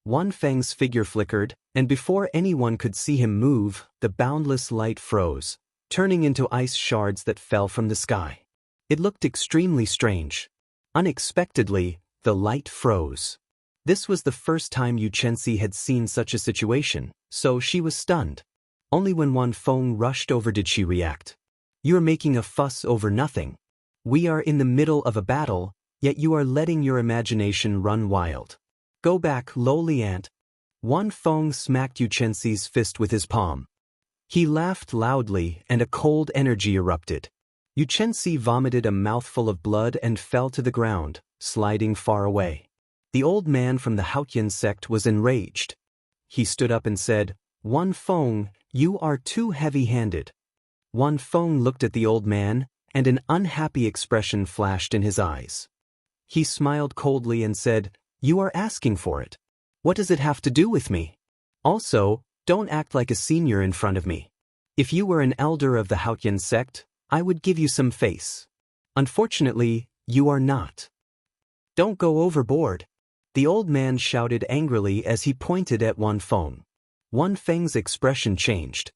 Wan Feng's figure flickered, and before anyone could see him move, the boundless light froze, turning into ice shards that fell from the sky. It looked extremely strange. Unexpectedly, the light froze. This was the first time Xianxia had seen such a situation, so she was stunned. Only when Wan Feng rushed over did she react. You are making a fuss over nothing. We are in the middle of a battle, yet you are letting your imagination run wild. Go back, lowly ant. Wan Feng smacked Xianxia's fist with his palm. He laughed loudly, and a cold energy erupted. Xianxia vomited a mouthful of blood and fell to the ground, sliding far away. The old man from the Haotian sect was enraged. He stood up and said, Wan Feng, you are too heavy-handed. Wan Feng looked at the old man, and an unhappy expression flashed in his eyes. He smiled coldly and said, You are asking for it. What does it have to do with me? Also, don't act like a senior in front of me. If you were an elder of the Haotian sect, I would give you some face. Unfortunately, you are not. Don't go overboard. The old man shouted angrily as he pointed at Wan Feng. Wan Feng's expression changed.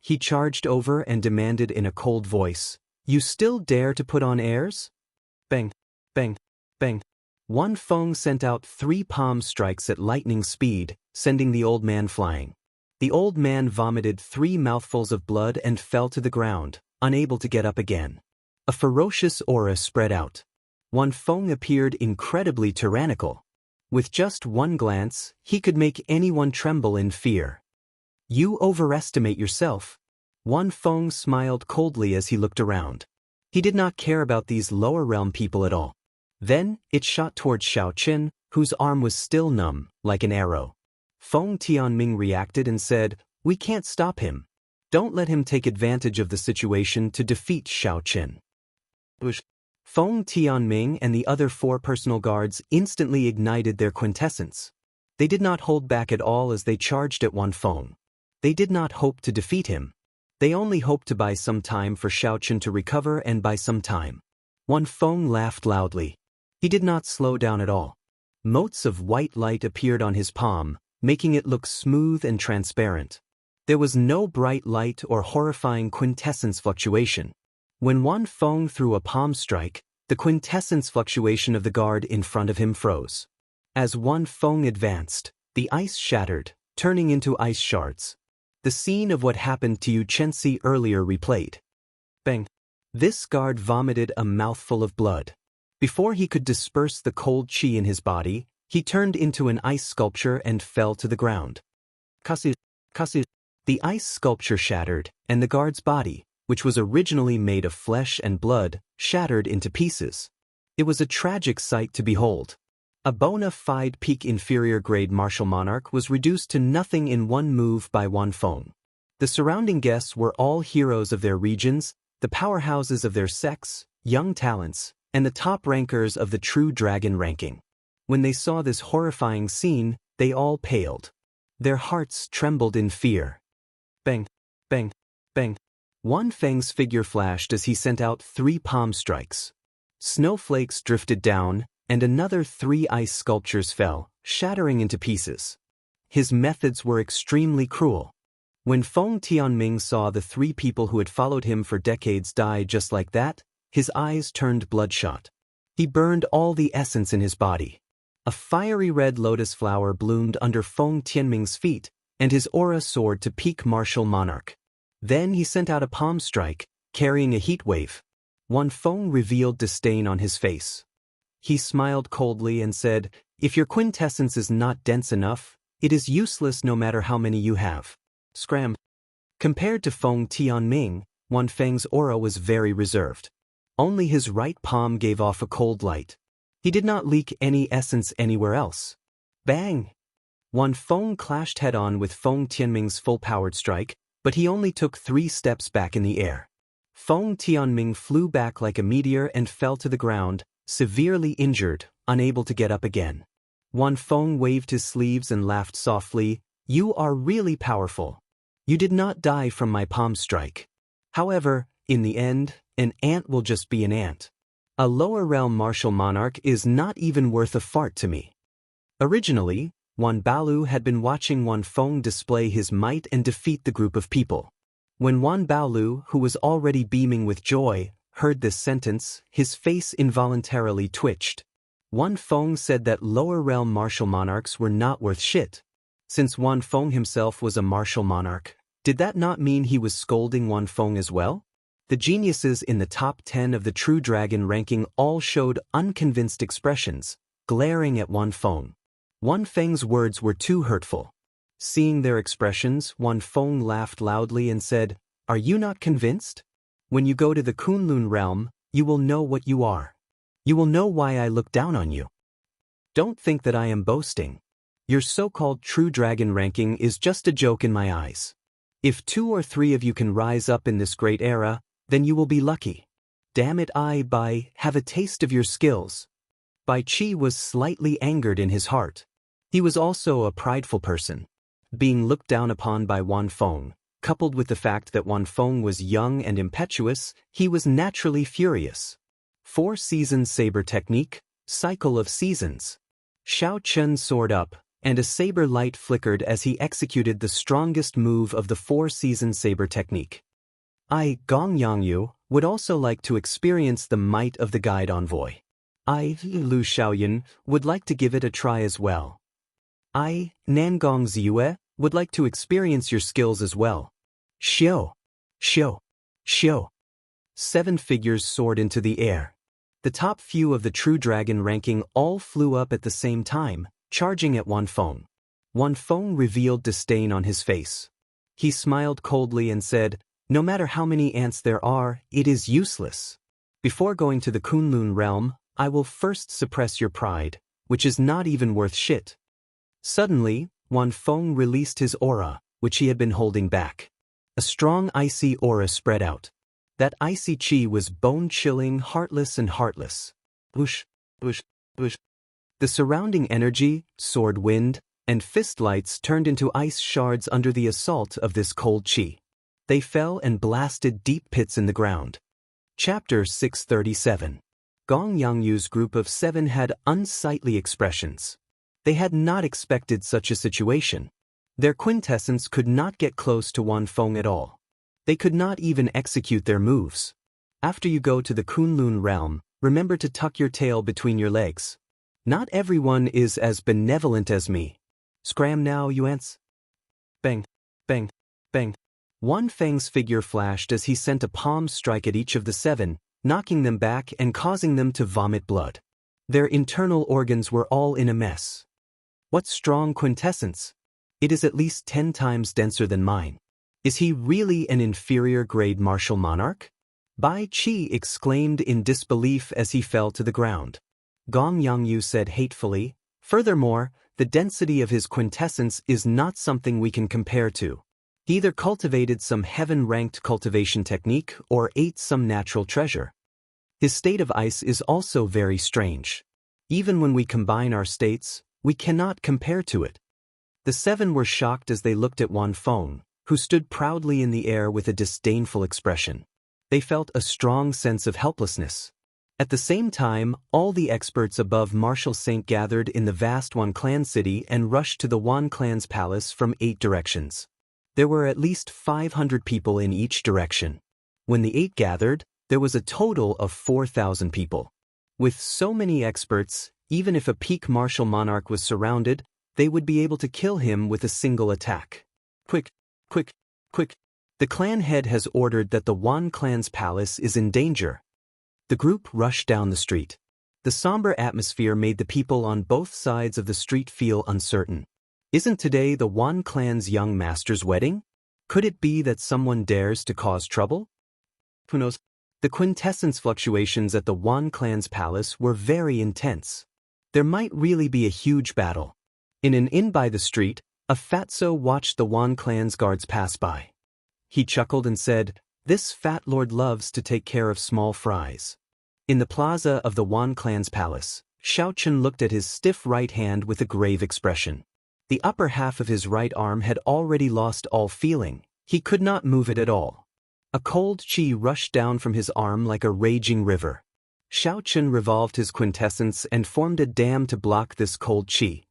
He charged over and demanded in a cold voice, You still dare to put on airs? Bang, bang, bang. Wan Feng sent out 3 palm strikes at lightning speed, sending the old man flying. The old man vomited 3 mouthfuls of blood and fell to the ground, unable to get up again. A ferocious aura spread out. Wan Feng appeared incredibly tyrannical. With just one glance, he could make anyone tremble in fear. You overestimate yourself. Wan Feng smiled coldly as he looked around. He did not care about these lower realm people at all. Then, it shot towards Xiaochen, whose arm was still numb, like an arrow. Feng Tianming reacted and said, We can't stop him. Don't let him take advantage of the situation to defeat Xiaochen. Feng Tianming and the other 4 personal guards instantly ignited their quintessence. They did not hold back at all as they charged at Wan Feng. They did not hope to defeat him. They only hoped to buy some time for Xiaochen to recover and buy some time. Wan Feng laughed loudly. He did not slow down at all. Motes of white light appeared on his palm, making it look smooth and transparent. There was no bright light or horrifying quintessence fluctuation. When Wan Feng threw a palm strike, the quintessence fluctuation of the guard in front of him froze. As Wan Feng advanced, the ice shattered, turning into ice shards. The scene of what happened to Xianxia earlier replayed. Bang! This guard vomited a mouthful of blood. Before he could disperse the cold qi in his body, he turned into an ice sculpture and fell to the ground. Kasu. The ice sculpture shattered, and the guard's body, which was originally made of flesh and blood, shattered into pieces. It was a tragic sight to behold. A bona fide peak inferior grade martial monarch was reduced to nothing in one move by Wan Feng. The surrounding guests were all heroes of their regions, the powerhouses of their sects, young talents, and the top rankers of the true dragon ranking. When they saw this horrifying scene, they all paled. Their hearts trembled in fear. Bang, bang, bang. Wan Feng's figure flashed as he sent out 3 palm strikes. Snowflakes drifted down, and another 3 ice sculptures fell, shattering into pieces. His methods were extremely cruel. When Feng Tianming saw the 3 people who had followed him for decades die just like that, his eyes turned bloodshot. He burned all the essence in his body. A fiery red lotus flower bloomed under Feng Tianming's feet, and his aura soared to peak martial monarch. Then he sent out a palm strike, carrying a heat wave. Wan Feng revealed disdain on his face. He smiled coldly and said, "If your quintessence is not dense enough, it is useless no matter how many you have." Scram. Compared to Feng Tianming, Wan Feng's aura was very reserved. Only his right palm gave off a cold light. He did not leak any essence anywhere else. Bang! Wan Feng clashed head-on with Feng Tianming's full-powered strike, but he only took 3 steps back in the air. Feng Tianming flew back like a meteor and fell to the ground, severely injured, unable to get up again. Wan Feng waved his sleeves and laughed softly. "You are really powerful. You did not die from my palm strike. However, in the end, an ant will just be an ant. A lower realm martial monarch is not even worth a fart to me." Originally, Wan Baolu had been watching Wan Feng display his might and defeat the group of people. When Wan Baolu, who was already beaming with joy, heard this sentence, his face involuntarily twitched. Wan Feng said that lower realm martial monarchs were not worth shit. Since Wan Feng himself was a martial monarch, did that not mean he was scolding Wan Feng as well? The geniuses in the top 10 of the True Dragon ranking all showed unconvinced expressions, glaring at Wan Feng. Wan Feng's words were too hurtful. Seeing their expressions, Wan Feng laughed loudly and said, "Are you not convinced? When you go to the Kunlun realm, you will know what you are. You will know why I look down on you. Don't think that I am boasting. Your so-called True Dragon ranking is just a joke in my eyes. If 2 or 3 of you can rise up in this great era, then you will be lucky. Damn it, have a taste of your skills." Bai Qi was slightly angered in his heart. He was also a prideful person. Being looked down upon by Wan Feng, coupled with the fact that Wan Feng was young and impetuous, he was naturally furious. 4-season saber technique, cycle of seasons. Xiao Chen soared up, and a saber light flickered as he executed the strongest move of the 4-season saber technique. Gong Yangyu, would also like to experience the might of the guide envoy. Lu Xiaoyan, would like to give it a try as well. Nangong Ziyue, would like to experience your skills as well. Xiao. 7 figures soared into the air. The top few of the True Dragon ranking all flew up at the same time, charging at Wan Feng. Wan Feng revealed disdain on his face. He smiled coldly and said, "No matter how many ants there are, it is useless. Before going to the Kunlun realm, I will first suppress your pride, which is not even worth shit." Suddenly, Wan Feng released his aura, which he had been holding back. A strong icy aura spread out. That icy chi was bone-chilling, heartless and heartless. Whoosh, whoosh, whoosh. The surrounding energy, sword wind, and fist lights turned into ice shards under the assault of this cold chi. They fell and blasted deep pits in the ground. Chapter 637. Gong Yangyu's group of 7 had unsightly expressions. They had not expected such a situation. Their quintessence could not get close to Wan Feng at all. They could not even execute their moves. After you go to the Kunlun realm, remember to tuck your tail between your legs. Not everyone is as benevolent as me. Scram now, you ants. Bang, bang, bang. Wan Feng's figure flashed as he sent a palm strike at each of the 7, knocking them back and causing them to vomit blood. Their internal organs were all in a mess. What strong quintessence! It is at least 10 times denser than mine. Is he really an inferior grade martial monarch? Bai Qi exclaimed in disbelief as he fell to the ground. Gong Yangyu said hatefully, "Furthermore, the density of his quintessence is not something we can compare to. He either cultivated some heaven-ranked cultivation technique or ate some natural treasure. His state of ice is also very strange. Even when we combine our states, we cannot compare to it." The 7 were shocked as they looked at Wan Feng, who stood proudly in the air with a disdainful expression. They felt a strong sense of helplessness. At the same time, all the experts above Martial Saint gathered in the vast Wan Clan city and rushed to the Wan Clan's palace from 8 directions. There were at least 500 people in each direction. When the 8 gathered, there was a total of 4,000 people. With so many experts, even if a peak martial monarch was surrounded, they would be able to kill him with a single attack. Quick, quick, quick. The clan head has ordered that the Wan Clan's palace is in danger. The group rushed down the street. The somber atmosphere made the people on both sides of the street feel uncertain. Isn't today the Wan Clan's young master's wedding? Could it be that someone dares to cause trouble? Who knows? The quintessence fluctuations at the Wan Clan's palace were very intense. There might really be a huge battle. In an inn by the street, a fatso watched the Wan Clan's guards pass by. He chuckled and said, "This fat lord loves to take care of small fries." In the plaza of the Wan Clan's palace, Xiaochen looked at his stiff right hand with a grave expression. The upper half of his right arm had already lost all feeling. He could not move it at all. A cold chi rushed down from his arm like a raging river. Xiaochen revolved his quintessence and formed a dam to block this cold chi.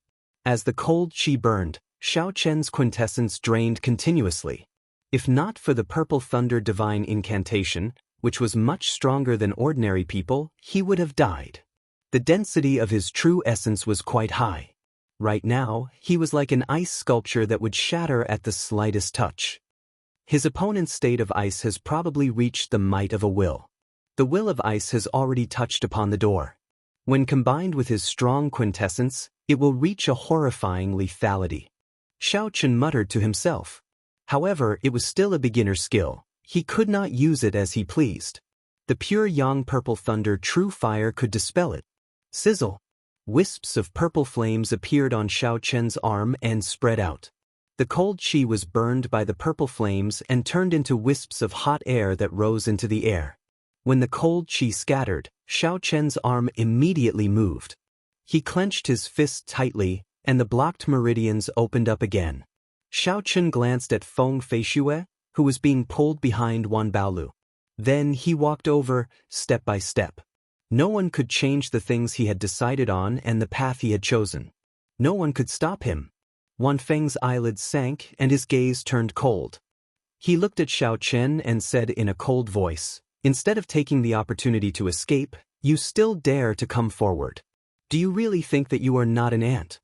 As the cold chi burned, Xiaochen's quintessence drained continuously. If not for the purple thunder divine incantation, which was much stronger than ordinary people, he would have died. The density of his true essence was quite high. Right now, he was like an ice sculpture that would shatter at the slightest touch. His opponent's state of ice has probably reached the might of a will. The will of ice has already touched upon the door. When combined with his strong quintessence, it will reach a horrifying lethality. Xiaochen muttered to himself. However, it was still a beginner skill. He could not use it as he pleased. The pure yang purple thunder true fire could dispel it. Sizzle! Wisps of purple flames appeared on Xiaochen's arm and spread out. The cold chi was burned by the purple flames and turned into wisps of hot air that rose into the air. When the cold chi scattered, Xiaochen's arm immediately moved. He clenched his fist tightly, and the blocked meridians opened up again. Xiaochen glanced at Feng Feishue, who was being pulled behind Wan Baolu. Then he walked over, step by step. No one could change the things he had decided on and the path he had chosen. No one could stop him. Wan Feng's eyelids sank and his gaze turned cold. He looked at Xiaochen and said in a cold voice, "Instead of taking the opportunity to escape, you still dare to come forward. Do you really think that you are not an ant?"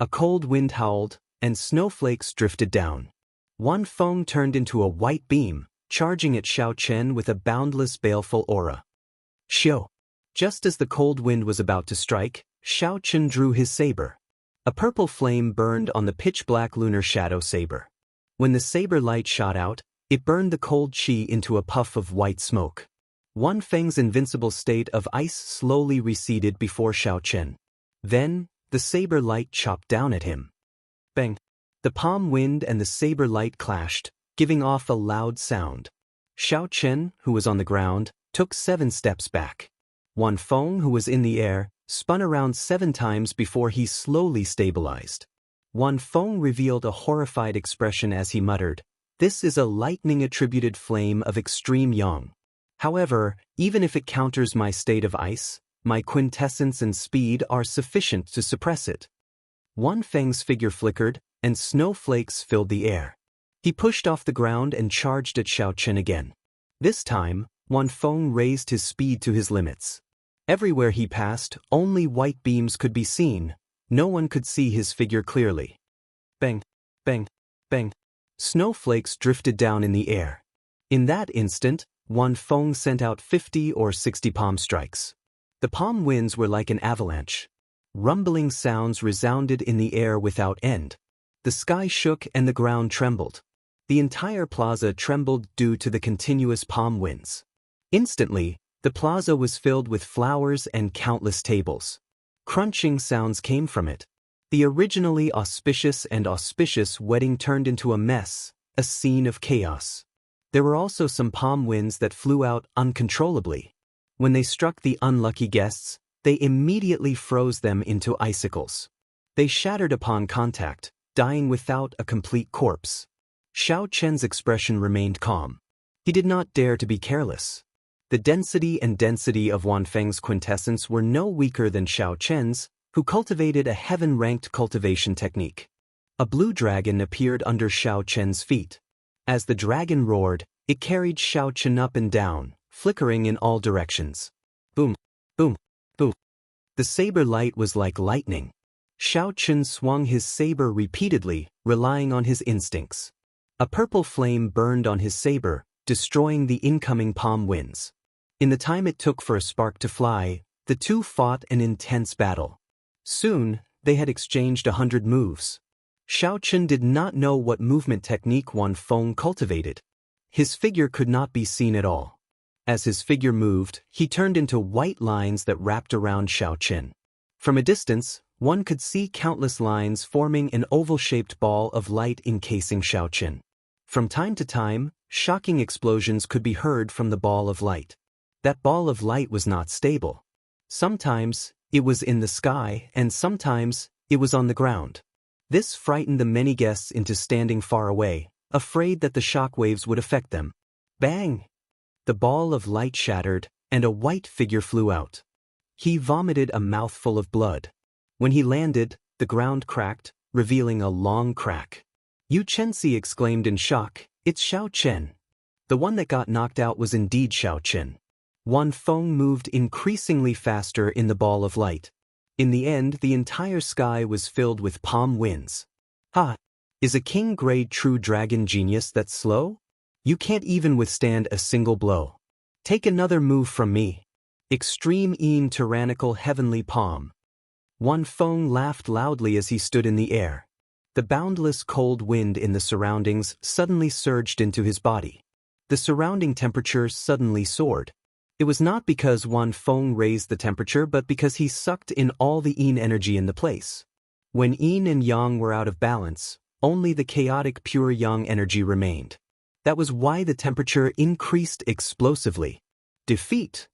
A cold wind howled, and snowflakes drifted down. Wan Feng turned into a white beam, charging at Xiaochen with a boundless baleful aura. Xiao! Just as the cold wind was about to strike, Xiaochen drew his saber. A purple flame burned on the pitch-black lunar shadow saber. When the saber light shot out, it burned the cold chi into a puff of white smoke. Wan Feng's invincible state of ice slowly receded before Xiaochen. Then, the saber light chopped down at him. Bang! The palm wind and the saber light clashed, giving off a loud sound. Xiaochen, who was on the ground, took 7 steps back. Wan Feng, who was in the air, spun around 7 times before he slowly stabilized. Wan Feng revealed a horrified expression as he muttered, "This is a lightning-attributed flame of extreme yang. However, even if it counters my state of ice, my quintessence and speed are sufficient to suppress it." Wan Feng's figure flickered, and snowflakes filled the air. He pushed off the ground and charged at Xiaochen again. This time, Wan Feng raised his speed to his limits. Everywhere he passed, only white beams could be seen. No one could see his figure clearly. Bang! Bang! Bang! Snowflakes drifted down in the air. In that instant, Wan Feng sent out 50 or 60 palm strikes. The palm winds were like an avalanche. Rumbling sounds resounded in the air without end. The sky shook and the ground trembled. The entire plaza trembled due to the continuous palm winds. Instantly, the plaza was filled with flowers and countless tables. Crunching sounds came from it. The originally auspicious wedding turned into a mess, a scene of chaos. There were also some palm winds that flew out uncontrollably. When they struck the unlucky guests, they immediately froze them into icicles. They shattered upon contact, dying without a complete corpse. Xiaochen's expression remained calm. He did not dare to be careless. The density of Wanfeng's quintessence were no weaker than Xiao Chen's, who cultivated a heaven-ranked cultivation technique. A blue dragon appeared under Xiao Chen's feet. As the dragon roared, it carried Xiao Chen up and down, flickering in all directions. Boom, boom, boom. The saber light was like lightning. Xiao Chen swung his saber repeatedly, relying on his instincts. A purple flame burned on his saber, destroying the incoming palm winds. In the time it took for a spark to fly, the two fought an intense battle. Soon, they had exchanged 100 moves. Xiao Chen did not know what movement technique Wan Feng cultivated. His figure could not be seen at all. As his figure moved, he turned into white lines that wrapped around Xiao Chen. From a distance, one could see countless lines forming an oval-shaped ball of light encasing Xiao Chen. From time to time, shocking explosions could be heard from the ball of light. That ball of light was not stable. Sometimes, it was in the sky, and sometimes, it was on the ground. This frightened the many guests into standing far away, afraid that the shock waves would affect them. Bang! The ball of light shattered, and a white figure flew out. He vomited a mouthful of blood. When he landed, the ground cracked, revealing a long crack. Yu Chenxi exclaimed in shock, "It's Xiao Chen." The one that got knocked out was indeed Xiao Chen. Wan Feng moved increasingly faster in the ball of light. In the end, the entire sky was filled with palm winds. Ha! Is a king-grade true dragon genius that slow? You can't even withstand a single blow. Take another move from me. Extreme tyrannical heavenly palm. Wan Feng laughed loudly as he stood in the air. The boundless cold wind in the surroundings suddenly surged into his body. The surrounding temperature suddenly soared. It was not because Wan Feng raised the temperature but because he sucked in all the yin energy in the place. When yin and yang were out of balance, only the chaotic pure yang energy remained. That was why the temperature increased explosively. Defeat!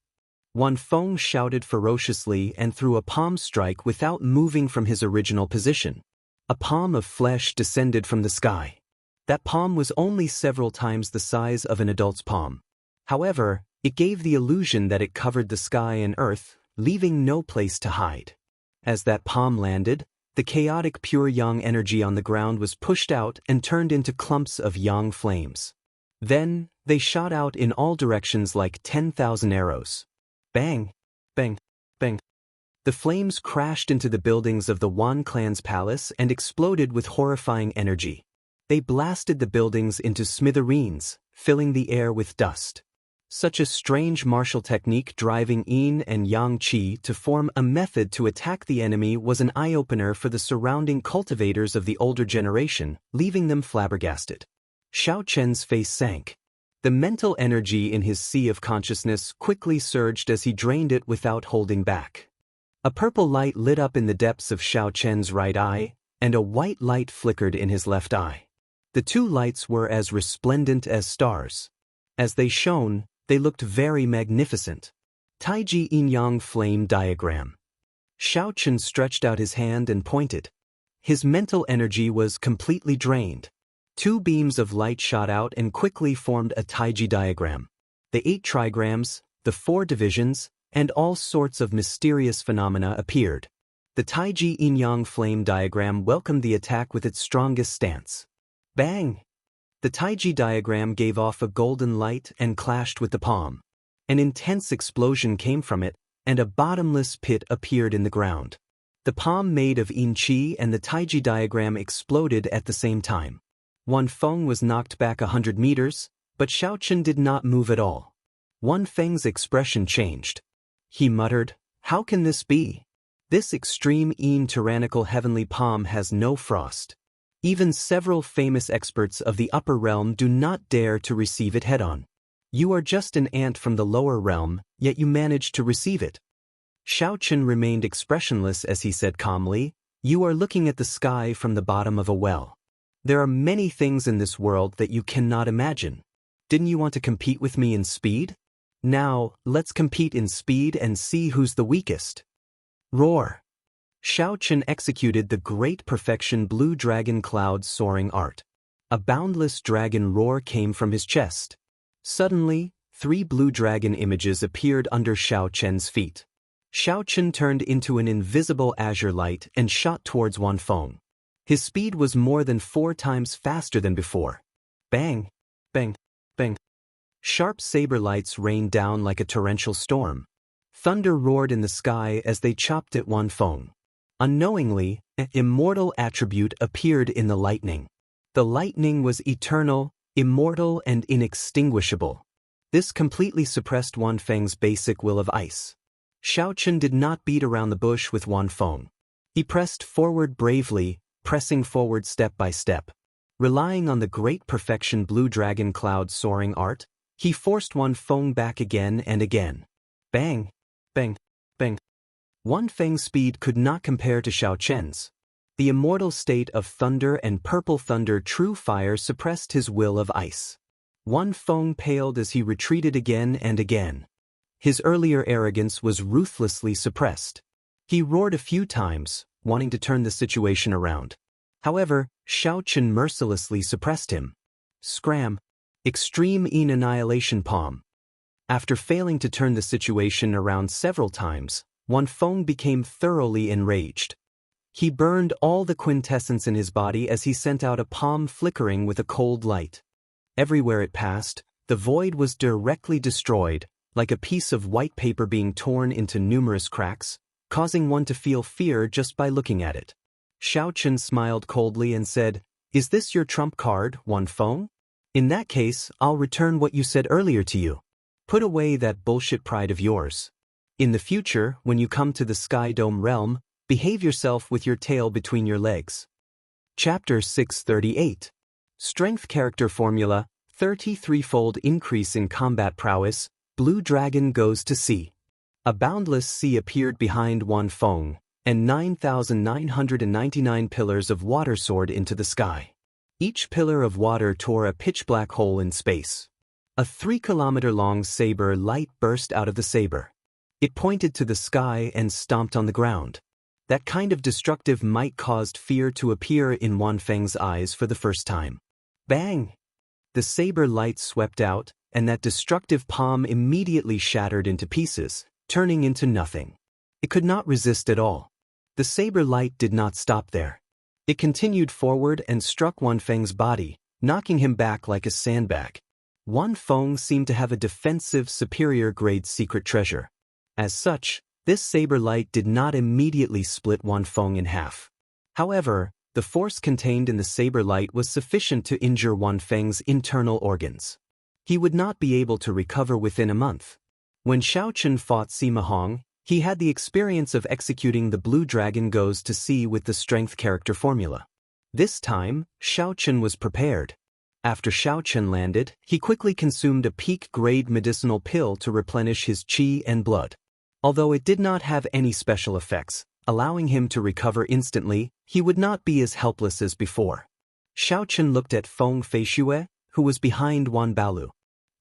Wan Feng shouted ferociously and threw a palm strike without moving from his original position. A palm of flesh descended from the sky. That palm was only several times the size of an adult's palm. However, it gave the illusion that it covered the sky and earth, leaving no place to hide. As that palm landed, the chaotic pure yang energy on the ground was pushed out and turned into clumps of yang flames. Then, they shot out in all directions like 10,000 arrows. Bang! Bang! Bang! The flames crashed into the buildings of the Wan clan's palace and exploded with horrifying energy. They blasted the buildings into smithereens, filling the air with dust. Such a strange martial technique driving yin and yang qi to form a method to attack the enemy was an eye-opener for the surrounding cultivators of the older generation, leaving them flabbergasted. Xiao Chen's face sank. The mental energy in his sea of consciousness quickly surged as he drained it without holding back. A purple light lit up in the depths of Xiao Chen's right eye, and a white light flickered in his left eye. The two lights were as resplendent as stars. As they shone, they looked very magnificent. Taiji Yin-Yang Flame Diagram. Xiao Chen stretched out his hand and pointed. His mental energy was completely drained. Two beams of light shot out and quickly formed a Taiji diagram. The 8 trigrams, the 4 divisions, and all sorts of mysterious phenomena appeared. The Taiji Yin-Yang Flame Diagram welcomed the attack with its strongest stance. Bang! The Taiji diagram gave off a golden light and clashed with the palm. An intense explosion came from it, and a bottomless pit appeared in the ground. The palm made of yin qi and the Taiji diagram exploded at the same time. Wan Feng was knocked back 100 meters, but Xiao Chen did not move at all. Wan Feng's expression changed. He muttered, "How can this be? This extreme yin tyrannical heavenly palm has no frost. Even several famous experts of the upper realm do not dare to receive it head-on. You are just an ant from the lower realm, yet you managed to receive it." Xiao Chen remained expressionless as he said calmly, "You are looking at the sky from the bottom of a well. There are many things in this world that you cannot imagine. Didn't you want to compete with me in speed? Now, let's compete in speed and see who's the weakest." Roar! Xiao Chen executed the great perfection blue dragon cloud soaring art. A boundless dragon roar came from his chest. Suddenly, 3 blue dragon images appeared under Xiao Chen's feet. Xiao Chen turned into an invisible azure light and shot towards Wan Feng. His speed was more than 4 times faster than before. Bang! Bang! Bang! Sharp saber lights rained down like a torrential storm. Thunder roared in the sky as they chopped at Wan Feng. Unknowingly, an immortal attribute appeared in the lightning. The lightning was eternal, immortal, and inextinguishable. This completely suppressed Wan Feng's basic will of ice. Xiao Chen did not beat around the bush with Wan Feng. He pressed forward bravely, pressing forward step by step. Relying on the great perfection blue dragon cloud soaring art, he forced Wan Feng back again and again. Bang! Bang! Bang! Wan Feng's speed could not compare to Xiao Chen's. The immortal state of thunder and purple thunder true fire suppressed his will of ice. Wan Feng paled as he retreated again and again. His earlier arrogance was ruthlessly suppressed. He roared a few times, wanting to turn the situation around. However, Xiao Chen mercilessly suppressed him. Scram! Extreme Annihilation Palm. After failing to turn the situation around several times, Wan Feng became thoroughly enraged. He burned all the quintessence in his body as he sent out a palm flickering with a cold light. Everywhere it passed, the void was directly destroyed, like a piece of white paper being torn into numerous cracks, causing one to feel fear just by looking at it. Xiao Chen smiled coldly and said, "Is this your trump card, Wan Feng? In that case, I'll return what you said earlier to you. Put away that bullshit pride of yours. In the future, when you come to the Sky Dome realm, behave yourself with your tail between your legs." Chapter 638. Strength Character Formula, 33-fold increase in combat prowess, Blue Dragon goes to sea. A boundless sea appeared behind Wan Feng, and 9,999 pillars of water soared into the sky. Each pillar of water tore a pitch-black hole in space. A 3-kilometer-long saber light burst out of the saber. It pointed to the sky and stomped on the ground. That kind of destructive might caused fear to appear in Wan Feng's eyes for the first time. Bang! The saber light swept out, and that destructive palm immediately shattered into pieces, turning into nothing. It could not resist at all. The saber light did not stop there. It continued forward and struck Wan Feng's body, knocking him back like a sandbag. Wan Feng seemed to have a defensive superior-grade secret treasure. As such, this saber light did not immediately split Wan Feng in half. However, the force contained in the saber light was sufficient to injure Wan Feng's internal organs. He would not be able to recover within a month. When Xiao Chen fought Sima Hong, he had the experience of executing the Blue Dragon goes to sea with the strength character formula. This time, Xiao Chen was prepared. After Xiao Chen landed, he quickly consumed a peak-grade medicinal pill to replenish his qi and blood. Although it did not have any special effects, allowing him to recover instantly, he would not be as helpless as before. Xiao Chen looked at Feng Feishue, who was behind Wan Balu.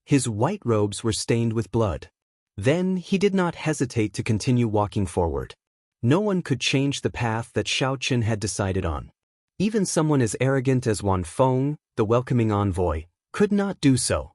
His white robes were stained with blood. Then he did not hesitate to continue walking forward. No one could change the path that Xiao Chen had decided on. Even someone as arrogant as Wan Feng, the welcoming envoy, could not do so.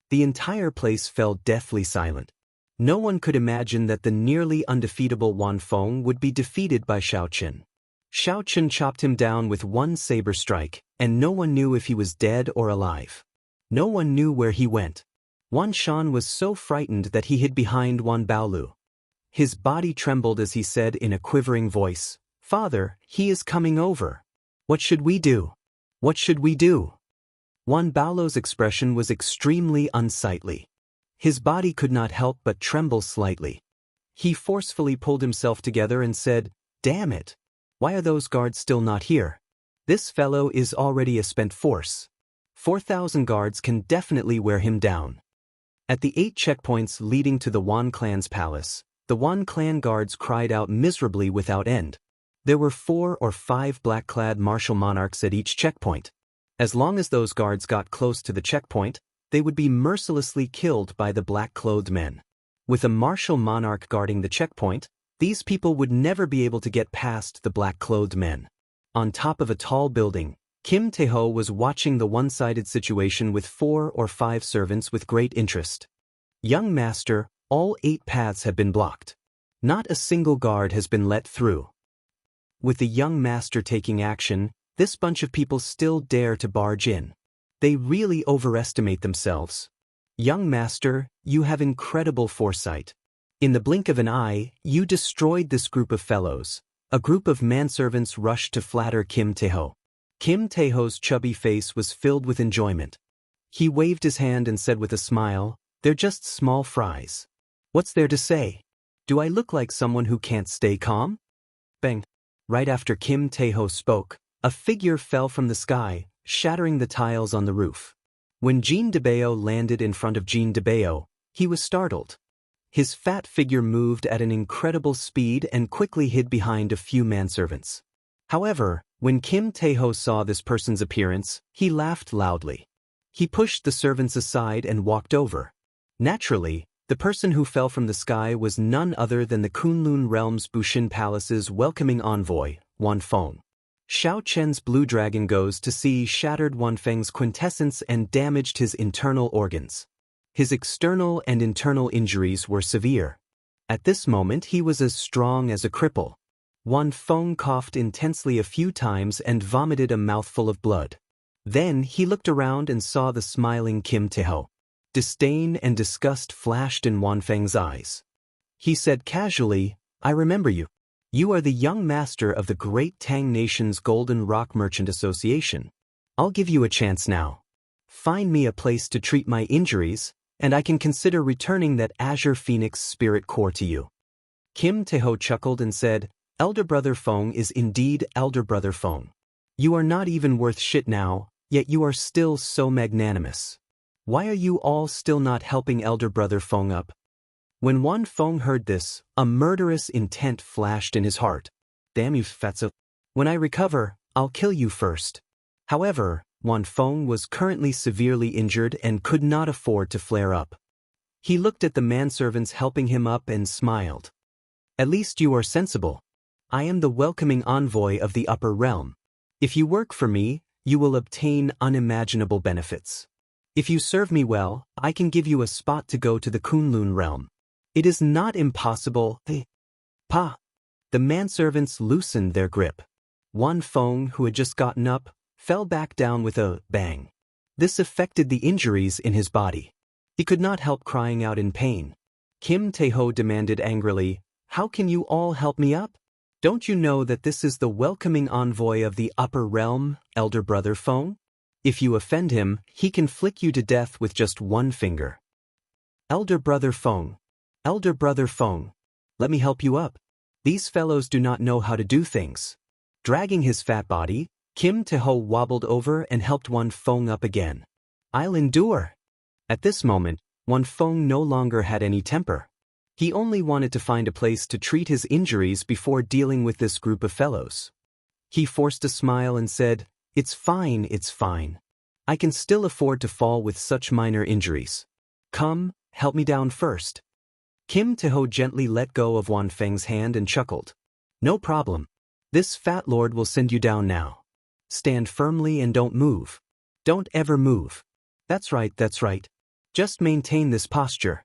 The entire place fell deathly silent. No one could imagine that the nearly undefeatable Wan Feng would be defeated by Xiao Chen. Xiao Chen chopped him down with one saber strike, and no one knew if he was dead or alive. No one knew where he went. Wan Shan was so frightened that he hid behind Wan Baolu. His body trembled as he said in a quivering voice, "Father, he is coming over. What should we do? What should we do?" Wan Baolu's expression was extremely unsightly. His body could not help but tremble slightly. He forcefully pulled himself together and said, "Damn it! Why are those guards still not here? This fellow is already a spent force. 4,000 guards can definitely wear him down." At the 8 checkpoints leading to the Wan clan's palace, the Wan clan guards cried out miserably without end. There were 4 or 5 black-clad martial monarchs at each checkpoint. As long as those guards got close to the checkpoint, they would be mercilessly killed by the black-clothed men. With a martial monarch guarding the checkpoint, these people would never be able to get past the black-clothed men. On top of a tall building, Kim Taeho was watching the one-sided situation with 4 or 5 servants with great interest. Young master, all 8 paths have been blocked. Not a single guard has been let through. With the young master taking action, this bunch of people still dare to barge in. They really overestimate themselves. Young master, you have incredible foresight. In the blink of an eye, you destroyed this group of fellows. A group of manservants rushed to flatter Kim Tae-ho. Kim Tae-ho's chubby face was filled with enjoyment. He waved his hand and said with a smile, "They're just small fries. What's there to say? Do I look like someone who can't stay calm?" Bang! Right after Kim Tae-ho spoke, a figure fell from the sky, shattering the tiles on the roof. When Jean DeBeo landed in front of Jean DeBeo, he was startled. His fat figure moved at an incredible speed and quickly hid behind a few manservants. However, when Kim Tae-ho saw this person's appearance, he laughed loudly. He pushed the servants aside and walked over. Naturally, the person who fell from the sky was none other than the Kunlun Realm's Bushin Palace's welcoming envoy, Wan Feng. Xiao Chen's blue dragon goes to sea shattered Wan Feng's quintessence and damaged his internal organs. His external and internal injuries were severe. At this moment he was as strong as a cripple. Wan Feng coughed intensely a few times and vomited a mouthful of blood. Then he looked around and saw the smiling Kim Tae-ho. Disdain and disgust flashed in Wan Feng's eyes. He said casually, "I remember you. You are the young master of the great Tang Nation's Golden Rock Merchant Association. I'll give you a chance now. Find me a place to treat my injuries, and I can consider returning that Azure Phoenix spirit core to you." Kim Tae-ho chuckled and said, "Elder Brother Feng is indeed Elder Brother Feng. You are not even worth shit now, yet you are still so magnanimous. Why are you all still not helping Elder Brother Feng up?" When Wan Feng heard this, a murderous intent flashed in his heart. "Damn you, fatso. When I recover, I'll kill you first." However, Wan Feng was currently severely injured and could not afford to flare up. He looked at the manservants helping him up and smiled. "At least you are sensible. I am the welcoming envoy of the upper realm. If you work for me, you will obtain unimaginable benefits. If you serve me well, I can give you a spot to go to the Kunlun realm. It is not impossible." Pa! The manservants loosened their grip. Wan Feng, who had just gotten up, fell back down with a bang. This affected the injuries in his body. He could not help crying out in pain. Kim Tae-ho demanded angrily, "How can you all help me up? Don't you know that this is the welcoming envoy of the upper realm, Elder Brother Feng? If you offend him, he can flick you to death with just one finger." "Elder Brother Feng. Elder Brother Feng. Let me help you up. These fellows do not know how to do things." Dragging his fat body, Kim Tae-ho wobbled over and helped Wan Feng up again. "I'll endure." At this moment, Wan Feng no longer had any temper. He only wanted to find a place to treat his injuries before dealing with this group of fellows. He forced a smile and said, it's fine. I can still afford to fall with such minor injuries. Come, help me down first." Kim Tae-ho gently let go of Wan Feng's hand and chuckled. "No problem. This fat lord will send you down now. Stand firmly and don't move. Don't ever move. That's right. Just maintain this posture."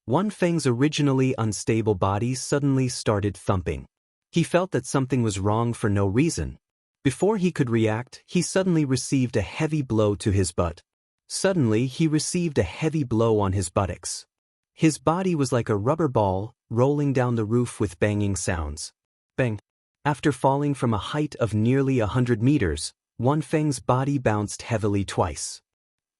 Wan Feng's originally unstable body suddenly started thumping. He felt that something was wrong for no reason. Before he could react, he suddenly received a heavy blow to his butt. Suddenly, he received a heavy blow on his buttocks. His body was like a rubber ball, rolling down the roof with banging sounds. Bang! After falling from a height of nearly 100 meters, Wan Feng's body bounced heavily twice.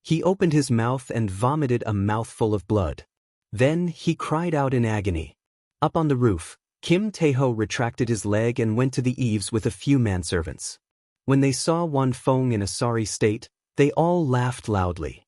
He opened his mouth and vomited a mouthful of blood. Then he cried out in agony. Up on the roof, Kim Tae-ho retracted his leg and went to the eaves with a few manservants. When they saw Wan Feng in a sorry state, they all laughed loudly.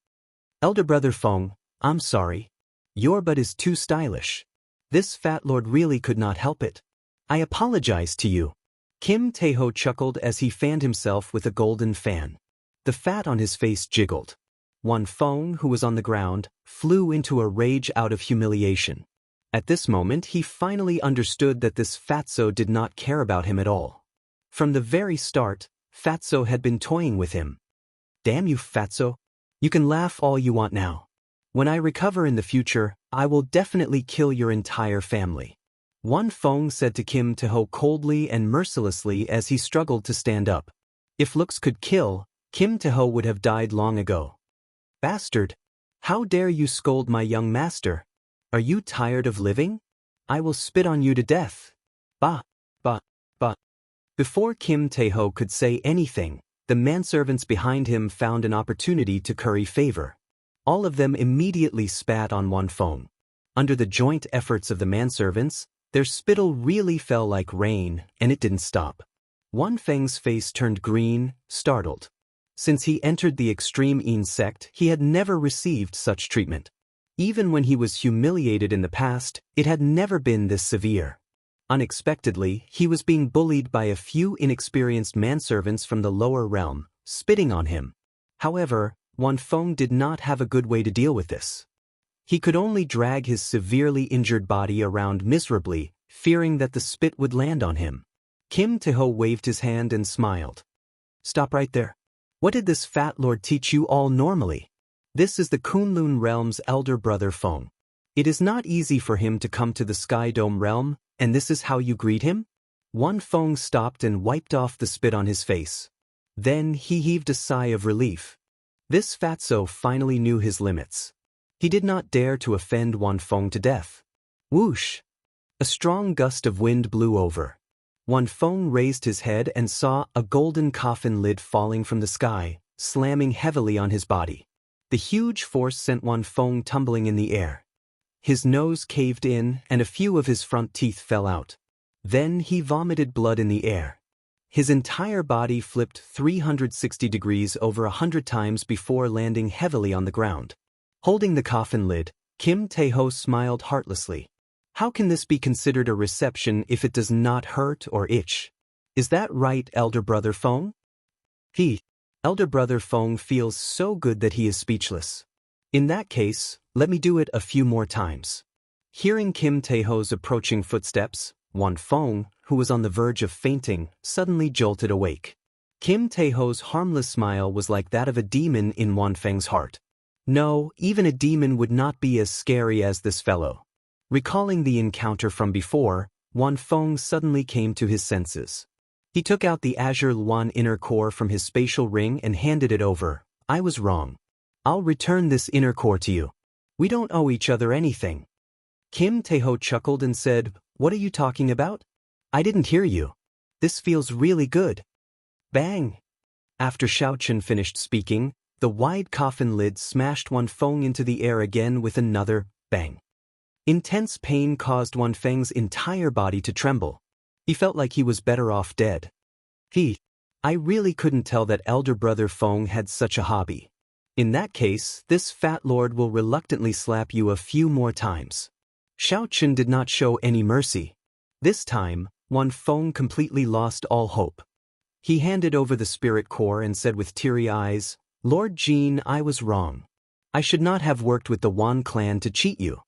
"Elder Brother Feng, I'm sorry. Your butt is too stylish. This fat lord really could not help it. I apologize to you." Kim Tae-ho chuckled as he fanned himself with a golden fan. The fat on his face jiggled. Wan Feng, who was on the ground, flew into a rage out of humiliation. At this moment he finally understood that this fatso did not care about him at all. From the very start, fatso had been toying with him. "Damn you, fatso. You can laugh all you want now. When I recover in the future, I will definitely kill your entire family. Wan Feng said to Kim Tae-ho coldly and mercilessly as he struggled to stand up. If looks could kill, Kim Tae-ho would have died long ago. Bastard! How dare you scold my young master? Are you tired of living? I will spit on you to death. Bah! Bah! Bah! Before Kim Tae-ho could say anything, the manservants behind him found an opportunity to curry favor. All of them immediately spat on Wan Feng. Under the joint efforts of the manservants, their spittle really fell like rain, and it didn't stop. Wan Feng's face turned green, startled. Since he entered the extreme Yin sect, he had never received such treatment. Even when he was humiliated in the past, it had never been this severe. Unexpectedly, he was being bullied by a few inexperienced manservants from the lower realm, spitting on him. However, Wan Feng did not have a good way to deal with this. He could only drag his severely injured body around miserably, fearing that the spit would land on him. Kim Tae-ho waved his hand and smiled. Stop right there. What did this fat lord teach you all normally? This is the Kunlun realm's elder brother Feng. It is not easy for him to come to the Sky Dome realm, and this is how you greet him? Wan Feng stopped and wiped off the spit on his face. Then he heaved a sigh of relief. This fatso finally knew his limits. He did not dare to offend Wan Feng to death. Whoosh! A strong gust of wind blew over. Wan Feng raised his head and saw a golden coffin lid falling from the sky, slamming heavily on his body. The huge force sent Wan Feng tumbling in the air. His nose caved in and a few of his front teeth fell out. Then he vomited blood in the air. His entire body flipped 360 degrees over 100 times before landing heavily on the ground. Holding the coffin lid, Kim Tae-ho smiled heartlessly. How can this be considered a reception if it does not hurt or itch? Is that right, elder brother Feng? Elder brother Feng feels so good that he is speechless. In that case, let me do it a few more times. Hearing Kim Tae-ho's approaching footsteps, Wan Feng, who was on the verge of fainting, suddenly jolted awake. Kim Tae-ho's harmless smile was like that of a demon in Wan Feng's heart. No, even a demon would not be as scary as this fellow. Recalling the encounter from before, Wan Feng suddenly came to his senses. He took out the Azure Luan inner core from his spatial ring and handed it over. I was wrong. I'll return this inner core to you. We don't owe each other anything. Kim Tae-ho chuckled and said, What are you talking about? I didn't hear you. This feels really good. Bang! After Xiaochen finished speaking, the wide coffin lid smashed Wan Feng into the air again with another bang. Intense pain caused Wan Feng's entire body to tremble. He felt like he was better off dead. I really couldn't tell that elder brother Feng had such a hobby. In that case, this fat lord will reluctantly slap you a few more times. Xiaochen did not show any mercy. This time, Wan Feng completely lost all hope. He handed over the spirit core and said with teary eyes, Lord Jin, I was wrong. I should not have worked with the Wan clan to cheat you.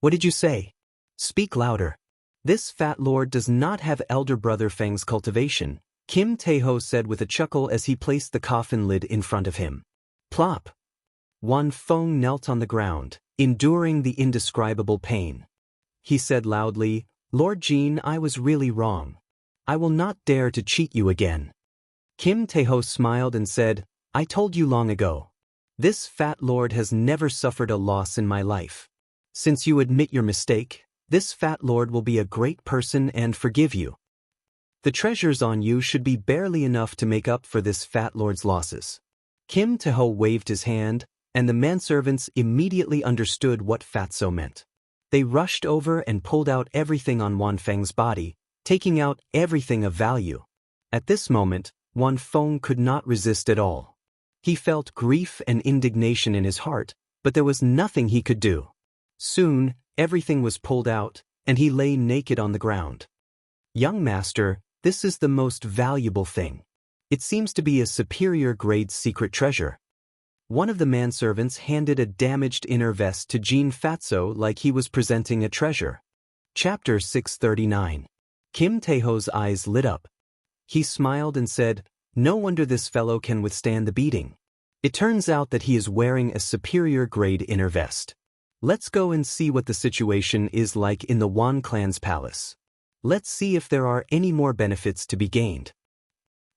What did you say? Speak louder. This fat lord does not have elder brother Feng's cultivation, Kim Tae-ho said with a chuckle as he placed the coffin lid in front of him. Plop! Wan Feng knelt on the ground, enduring the indescribable pain. He said loudly, Lord Jin, I was really wrong. I will not dare to cheat you again. Kim Tae-ho smiled and said, I told you long ago. This fat lord has never suffered a loss in my life. Since you admit your mistake, this fat lord will be a great person and forgive you. The treasures on you should be barely enough to make up for this fat lord's losses. Kim Tae-ho waved his hand, and the manservants immediately understood what fatso meant. They rushed over and pulled out everything on Wan Feng's body, taking out everything of value. At this moment, Wan Feng could not resist at all. He felt grief and indignation in his heart, but there was nothing he could do. Soon, everything was pulled out, and he lay naked on the ground. Young master, this is the most valuable thing. It seems to be a superior grade secret treasure. One of the manservants handed a damaged inner vest to Jin Fatso like he was presenting a treasure. Chapter 639. Kim Tae-ho's eyes lit up. He smiled and said, No wonder this fellow can withstand the beating. It turns out that he is wearing a superior grade inner vest. Let's go and see what the situation is like in the Wan clan's palace. Let's see if there are any more benefits to be gained.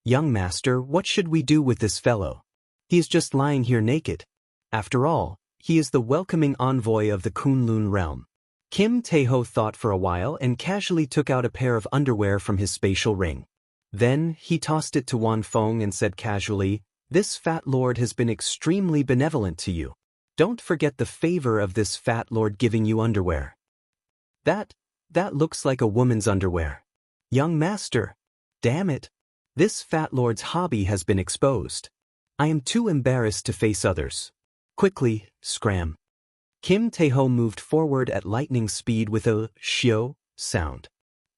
Young master, what should we do with this fellow? He is just lying here naked. After all, he is the welcoming envoy of the Kunlun realm. Kim Taeho thought for a while and casually took out a pair of underwear from his spatial ring. Then, he tossed it to Wan Feng and said casually, "This fat lord has been extremely benevolent to you. Don't forget the favor of this fat lord giving you underwear." That looks like a woman's underwear. Young master. Damn it. This fat lord's hobby has been exposed. I am too embarrassed to face others. Quickly, scram. Kim Taeho moved forward at lightning speed with a shio sound.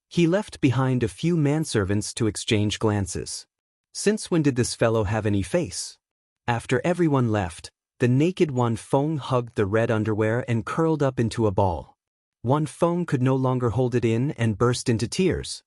He left behind a few manservants to exchange glances. Since when did this fellow have any face? After everyone left, the naked Wan Feng hugged the red underwear and curled up into a ball. Wan Feng could no longer hold it in and burst into tears.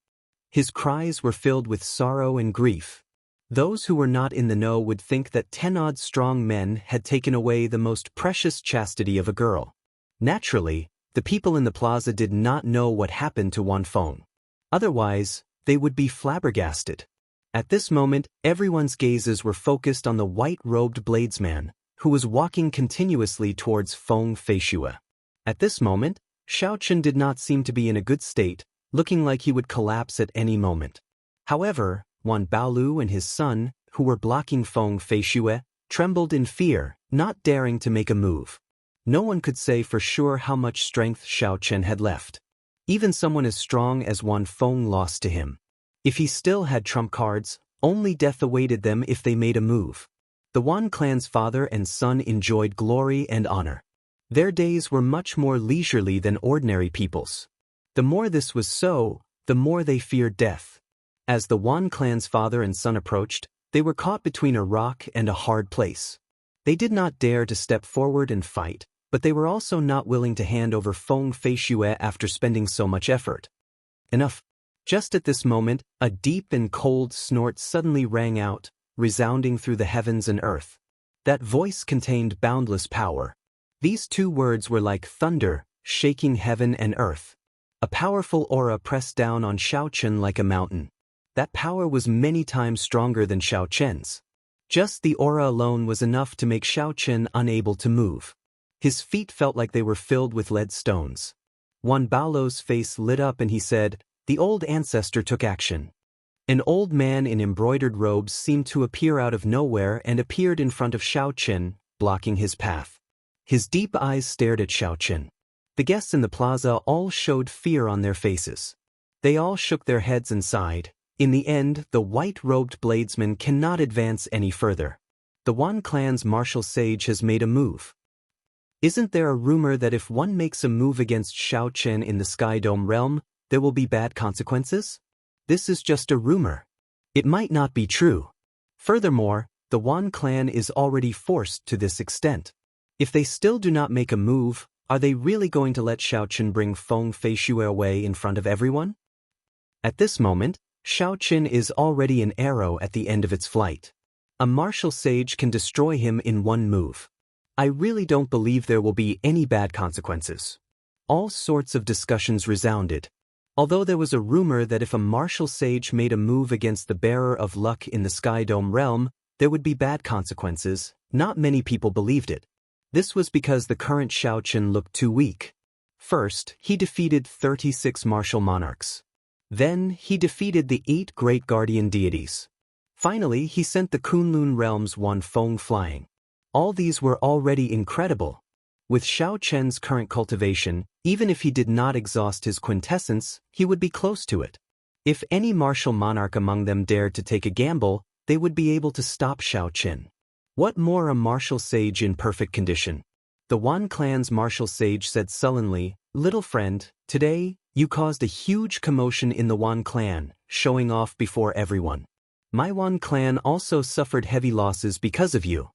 His cries were filled with sorrow and grief. Those who were not in the know would think that 10-odd strong men had taken away the most precious chastity of a girl. Naturally, the people in the plaza did not know what happened to Wan Feng. Otherwise, they would be flabbergasted. At this moment, everyone's gazes were focused on the white-robed bladesman, who was walking continuously towards Feng Feishue. At this moment, Xiaochen did not seem to be in a good state, looking like he would collapse at any moment. However, Wan Baolu and his son, who were blocking Feng Feishue, trembled in fear, not daring to make a move. No one could say for sure how much strength Xiaochen had left. Even someone as strong as Wan Feng lost to him. If he still had trump cards, only death awaited them if they made a move. The Wan clan's father and son enjoyed glory and honor. Their days were much more leisurely than ordinary people's. The more this was so, the more they feared death. As the Wan clan's father and son approached, they were caught between a rock and a hard place. They did not dare to step forward and fight, but they were also not willing to hand over Feng Feishue after spending so much effort. Enough. Just at this moment, a deep and cold snort suddenly rang out, resounding through the heavens and earth. That voice contained boundless power. These two words were like thunder, shaking heaven and earth. A powerful aura pressed down on Xiaochen like a mountain. That power was many times stronger than Xiaochen's. Just the aura alone was enough to make Xiaochen unable to move. His feet felt like they were filled with lead stones. Wan Baolo's face lit up and he said, "The old ancestor took action." An old man in embroidered robes seemed to appear out of nowhere and appeared in front of Xiaochen, blocking his path. His deep eyes stared at Xiaochen. The guests in the plaza all showed fear on their faces. They all shook their heads and sighed. In the end, the white-robed bladesman cannot advance any further. The Wan clan's martial sage has made a move. Isn't there a rumor that if one makes a move against Xiaochen in the Sky Dome realm, there will be bad consequences? This is just a rumor. It might not be true. Furthermore, the Wan clan is already forced to this extent. If they still do not make a move, are they really going to let Xiaochen bring Feng Feishue away in front of everyone? At this moment, Xiaochen is already an arrow at the end of its flight. A martial sage can destroy him in one move. I really don't believe there will be any bad consequences. All sorts of discussions resounded. Although there was a rumor that if a martial sage made a move against the bearer of luck in the Sky Dome realm, there would be bad consequences, not many people believed it. This was because the current Xiaochen looked too weak. First, he defeated 36 martial monarchs. Then, he defeated the 8 great guardian deities. Finally, he sent the Kunlun realm's Wan Feng flying. All these were already incredible. With Xiaochen's current cultivation, even if he did not exhaust his quintessence, he would be close to it. If any martial monarch among them dared to take a gamble, they would be able to stop Xiaochen. What more a martial sage in perfect condition? The Wan clan's martial sage said sullenly, "Little friend, today, you caused a huge commotion in the Wan clan, showing off before everyone. My Wan clan also suffered heavy losses because of you.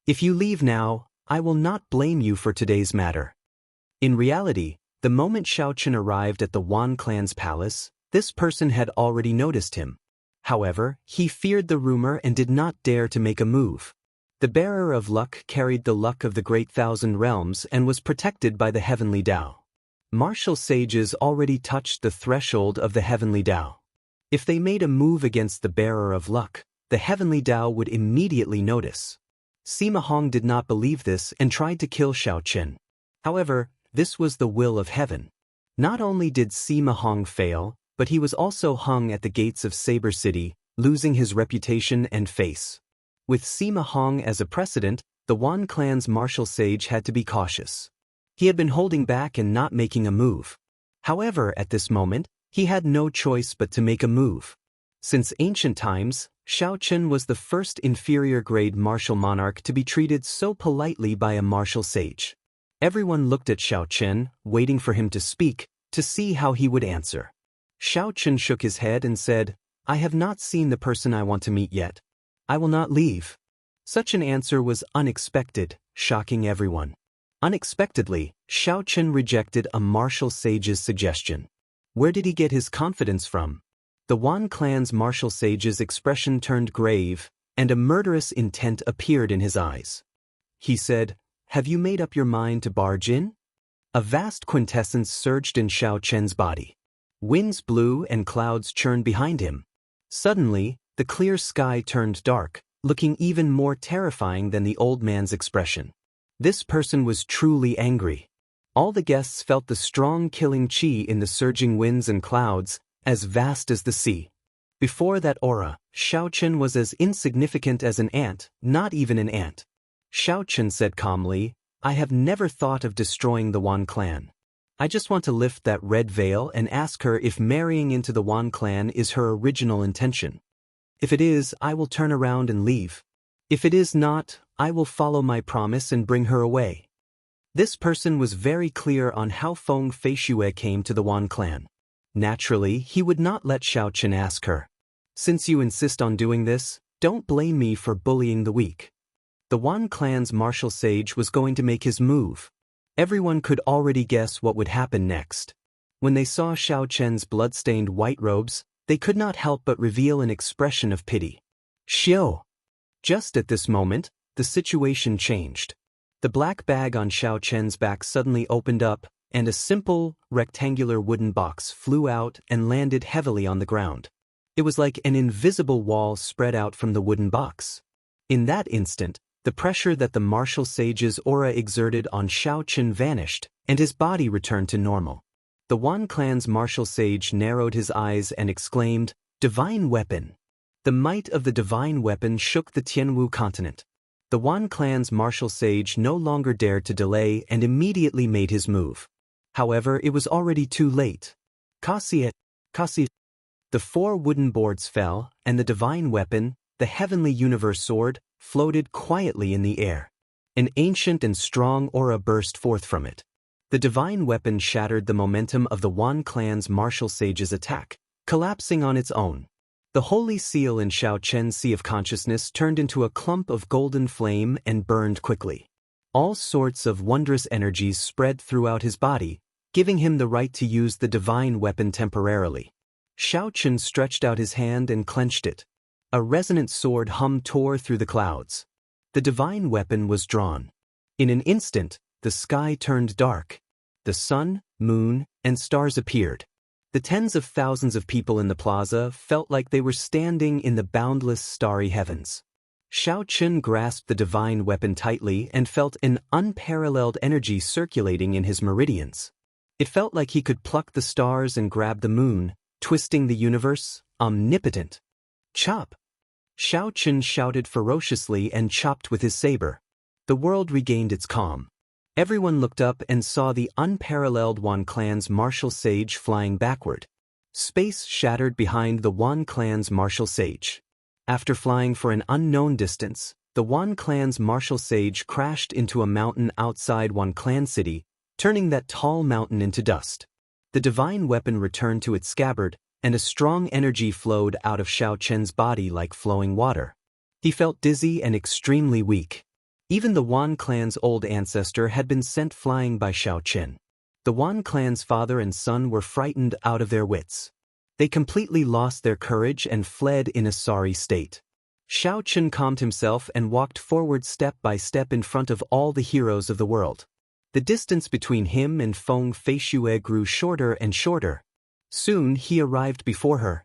If you leave now, I will not blame you for today's matter." In reality, the moment Xiaochen arrived at the Wan clan's palace, this person had already noticed him. However, he feared the rumor and did not dare to make a move. The bearer of luck carried the luck of the great thousand realms and was protected by the heavenly Tao. Martial sages already touched the threshold of the heavenly Tao. If they made a move against the bearer of luck, the heavenly Tao would immediately notice. Sima Hong did not believe this and tried to kill Xiao Chen. However, this was the will of heaven. Not only did Sima Hong fail, but he was also hung at the gates of Saber City, losing his reputation and face. With Sima Hong as a precedent, the Wan clan's martial sage had to be cautious. He had been holding back and not making a move. However, at this moment, he had no choice but to make a move. Since ancient times, Xiao Chen was the first inferior-grade martial monarch to be treated so politely by a martial sage. Everyone looked at Xiao Chen, waiting for him to speak, to see how he would answer. Xiao Chen shook his head and said, "I have not seen the person I want to meet yet. I will not leave." Such an answer was unexpected, shocking everyone. Unexpectedly, Xiao Chen rejected a martial sage's suggestion. Where did he get his confidence from? The Wan clan's martial sage's expression turned grave, and a murderous intent appeared in his eyes. He said, "Have you made up your mind to barge in?" A vast quintessence surged in Xiao Chen's body. Winds blew and clouds churned behind him. Suddenly, the clear sky turned dark, looking even more terrifying than the old man's expression. This person was truly angry. All the guests felt the strong killing qi in the surging winds and clouds, as vast as the sea. Before that aura, Xiao Chen was as insignificant as an ant, not even an ant. Xiao Chen said calmly, "I have never thought of destroying the Wan clan. I just want to lift that red veil and ask her if marrying into the Wan clan is her original intention. If it is, I will turn around and leave. If it is not, I will follow my promise and bring her away." This person was very clear on how Feng Feishue came to the Wan clan. Naturally, he would not let Xiao Chen ask her. "Since you insist on doing this, don't blame me for bullying the weak." The Wan clan's martial sage was going to make his move. Everyone could already guess what would happen next. When they saw Xiao Chen's blood-stained white robes, they could not help but reveal an expression of pity. Xiao! Just at this moment, the situation changed. The black bag on Xiao Chen's back suddenly opened up, and a simple, rectangular wooden box flew out and landed heavily on the ground. It was like an invisible wall spread out from the wooden box. In that instant, the pressure that the martial sage's aura exerted on Xiao Chen vanished, and his body returned to normal. The Wan clan's martial sage narrowed his eyes and exclaimed, "Divine weapon!" The might of the divine weapon shook the Tianwu continent. The Wan clan's martial sage no longer dared to delay and immediately made his move. However, it was already too late. Kasi. The 4 wooden boards fell, and the divine weapon, the heavenly universe sword, floated quietly in the air. An ancient and strong aura burst forth from it. The divine weapon shattered the momentum of the Wan clan's martial sage's attack, collapsing on its own. The holy seal in Xiao Chen's sea of consciousness turned into a clump of golden flame and burned quickly. All sorts of wondrous energies spread throughout his body, giving him the right to use the divine weapon temporarily. Xiao Chen stretched out his hand and clenched it. A resonant sword hum tore through the clouds. The divine weapon was drawn. In an instant, the sky turned dark. The sun, moon, and stars appeared. The tens of thousands of people in the plaza felt like they were standing in the boundless starry heavens. Xiao Chen grasped the divine weapon tightly and felt an unparalleled energy circulating in his meridians. It felt like he could pluck the stars and grab the moon, twisting the universe, omnipotent. Chop! Xiao Chen shouted ferociously and chopped with his saber. The world regained its calm. Everyone looked up and saw the unparalleled Wan clan's martial sage flying backward. Space shattered behind the Wan clan's martial sage. After flying for an unknown distance, the Wan clan's martial sage crashed into a mountain outside Wan clan city, turning that tall mountain into dust. The divine weapon returned to its scabbard, and a strong energy flowed out of Xiao Chen's body like flowing water. He felt dizzy and extremely weak. Even the Wan clan's old ancestor had been sent flying by Xiao Chen. The Wan clan's father and son were frightened out of their wits. They completely lost their courage and fled in a sorry state. Xiao Chen calmed himself and walked forward step by step in front of all the heroes of the world. The distance between him and Feng Feishue grew shorter and shorter. Soon he arrived before her.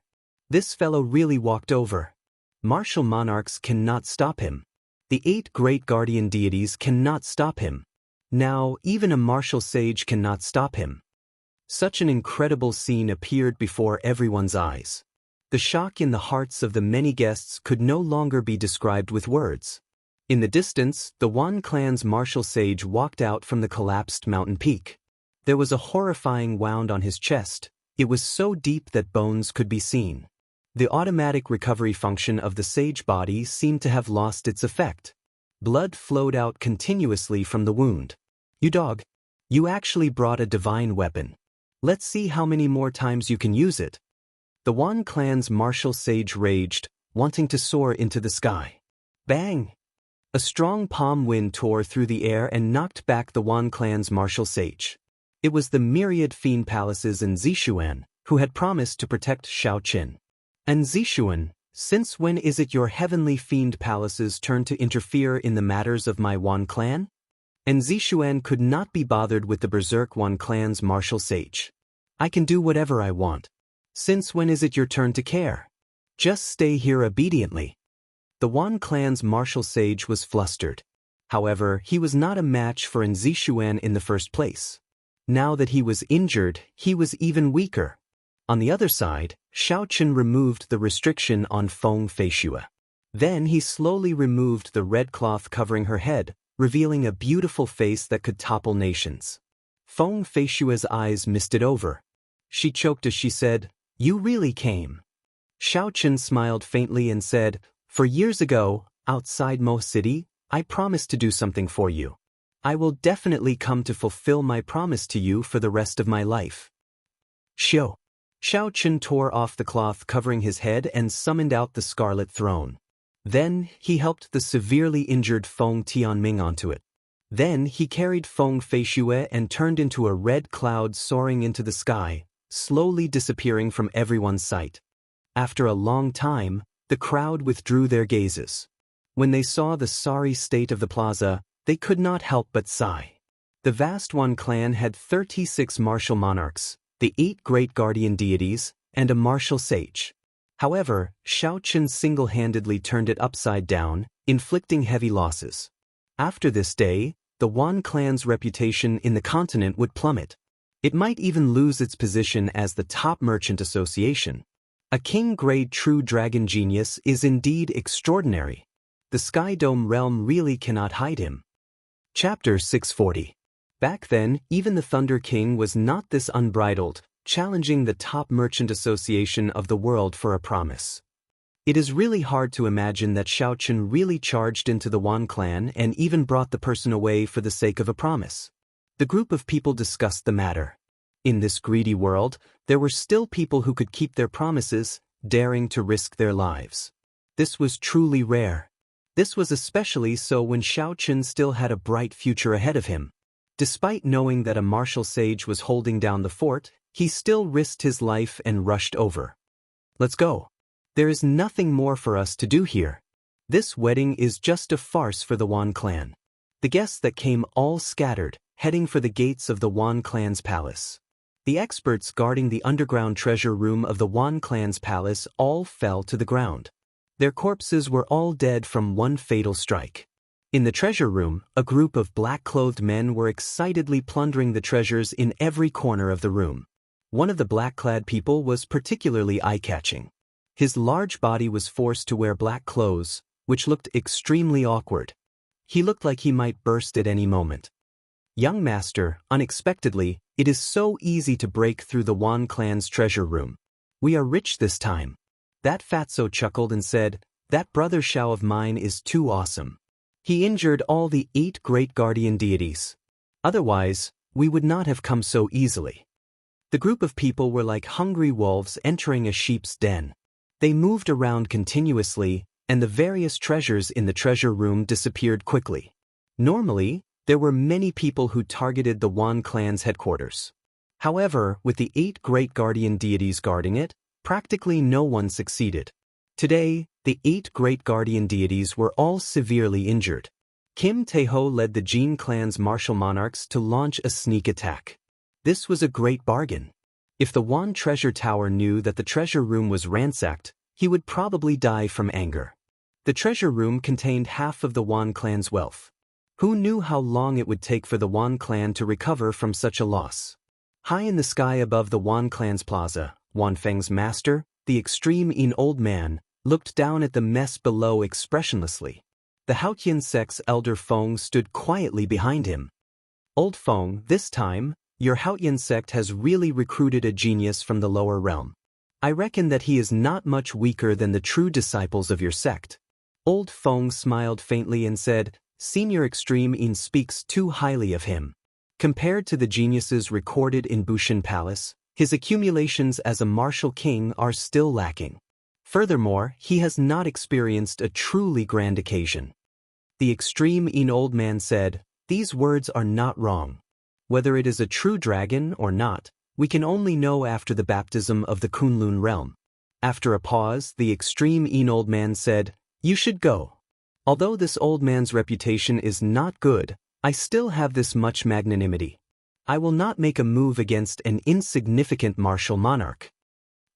This fellow really walked over. Martial monarchs cannot stop him. The 8 great guardian deities cannot stop him. Now, even a martial sage cannot stop him. Such an incredible scene appeared before everyone's eyes. The shock in the hearts of the many guests could no longer be described with words. In the distance, the Wan clan's martial sage walked out from the collapsed mountain peak. There was a horrifying wound on his chest. It was so deep that bones could be seen. The automatic recovery function of the sage body seemed to have lost its effect. Blood flowed out continuously from the wound. You dog. You actually brought a divine weapon. Let's see how many more times you can use it. The Wan clan's martial sage raged, wanting to soar into the sky. Bang! A strong palm wind tore through the air and knocked back the Wan clan's martial sage. It was the myriad fiend palaces in Zixuan who had promised to protect Xiao Chen. And Zixuan, since when is it your heavenly fiend palaces' turn to interfere in the matters of my Wan clan? And Zixuan could not be bothered with the berserk Wan clan's martial sage. I can do whatever I want. Since when is it your turn to care? Just stay here obediently. The Wan clan's martial sage was flustered. However, he was not a match for Zixuan in the first place. Now that he was injured, he was even weaker. On the other side, Xiao Chen removed the restriction on Feng Feishue. Then he slowly removed the red cloth covering her head, revealing a beautiful face that could topple nations. Feng Feishue's eyes misted over. She choked as she said, "You really came." Xiao Chen smiled faintly and said, "For years ago, outside Mo City, I promised to do something for you. I will definitely come to fulfill my promise to you for the rest of my life." Xiao Chen tore off the cloth covering his head and summoned out the Scarlet Throne. Then he helped the severely injured Feng Tianming onto it. Then he carried Feng Feishue and turned into a red cloud soaring into the sky, slowly disappearing from everyone's sight. After a long time, the crowd withdrew their gazes. When they saw the sorry state of the plaza, they could not help but sigh. The vast Wan clan had 36 martial monarchs, the 8 great guardian deities, and a martial sage. However, Xiao Chen single-handedly turned it upside down, inflicting heavy losses. After this day, the Wan clan's reputation in the continent would plummet. It might even lose its position as the top merchant association. A king-grade true dragon genius is indeed extraordinary. The Sky Dome realm really cannot hide him. Chapter 640. Back then, even the Thunder King was not this unbridled, challenging the top merchant association of the world for a promise. It is really hard to imagine that Xiao Chen really charged into the Wan clan and even brought the person away for the sake of a promise. The group of people discussed the matter. In this greedy world, there were still people who could keep their promises, daring to risk their lives. This was truly rare. This was especially so when Xiao Chen still had a bright future ahead of him. Despite knowing that a martial sage was holding down the fort, he still risked his life and rushed over. "Let's go. There is nothing more for us to do here. This wedding is just a farce for the Wan clan." The guests that came all scattered, heading for the gates of the Wan clan's palace. The experts guarding the underground treasure room of the Wan clan's palace all fell to the ground. Their corpses were all dead from one fatal strike. In the treasure room, a group of black-clothed men were excitedly plundering the treasures in every corner of the room. One of the black-clad people was particularly eye-catching. His large body was forced to wear black clothes, which looked extremely awkward. He looked like he might burst at any moment. "Young master, unexpectedly, it is so easy to break through the Wan clan's treasure room. We are rich this time." That fatso chuckled and said, "That brother Xiao of mine is too awesome. He injured all the 8 great guardian deities. Otherwise, we would not have come so easily." The group of people were like hungry wolves entering a sheep's den. They moved around continuously, and the various treasures in the treasure room disappeared quickly. Normally, there were many people who targeted the Wan clan's headquarters. However, with the 8 great guardian deities guarding it, practically no one succeeded. Today, The 8 great guardian deities were all severely injured. Kim Tae-ho led the Jin clan's martial monarchs to launch a sneak attack. This was a great bargain. If the Wan treasure tower knew that the treasure room was ransacked, he would probably die from anger. The treasure room contained half of the Wan clan's wealth. Who knew how long it would take for the Wan clan to recover from such a loss? High in the sky above the Wan clan's plaza, Wan Feng's master, the extreme In old man, looked down at the mess below expressionlessly. The Haotian sect's elder Feng stood quietly behind him. Old Feng, this time, your Haotian sect has really recruited a genius from the lower realm. I reckon that he is not much weaker than the true disciples of your sect. Old Feng smiled faintly and said, Senior Extreme In speaks too highly of him. Compared to the geniuses recorded in Bushan Palace, his accumulations as a martial king are still lacking. Furthermore, he has not experienced a truly grand occasion. The extreme In old man said, These words are not wrong. Whether it is a true dragon or not, we can only know after the baptism of the Kunlun realm. After a pause, the extreme In old man said, You should go. Although this old man's reputation is not good, I still have this much magnanimity. I will not make a move against an insignificant martial monarch.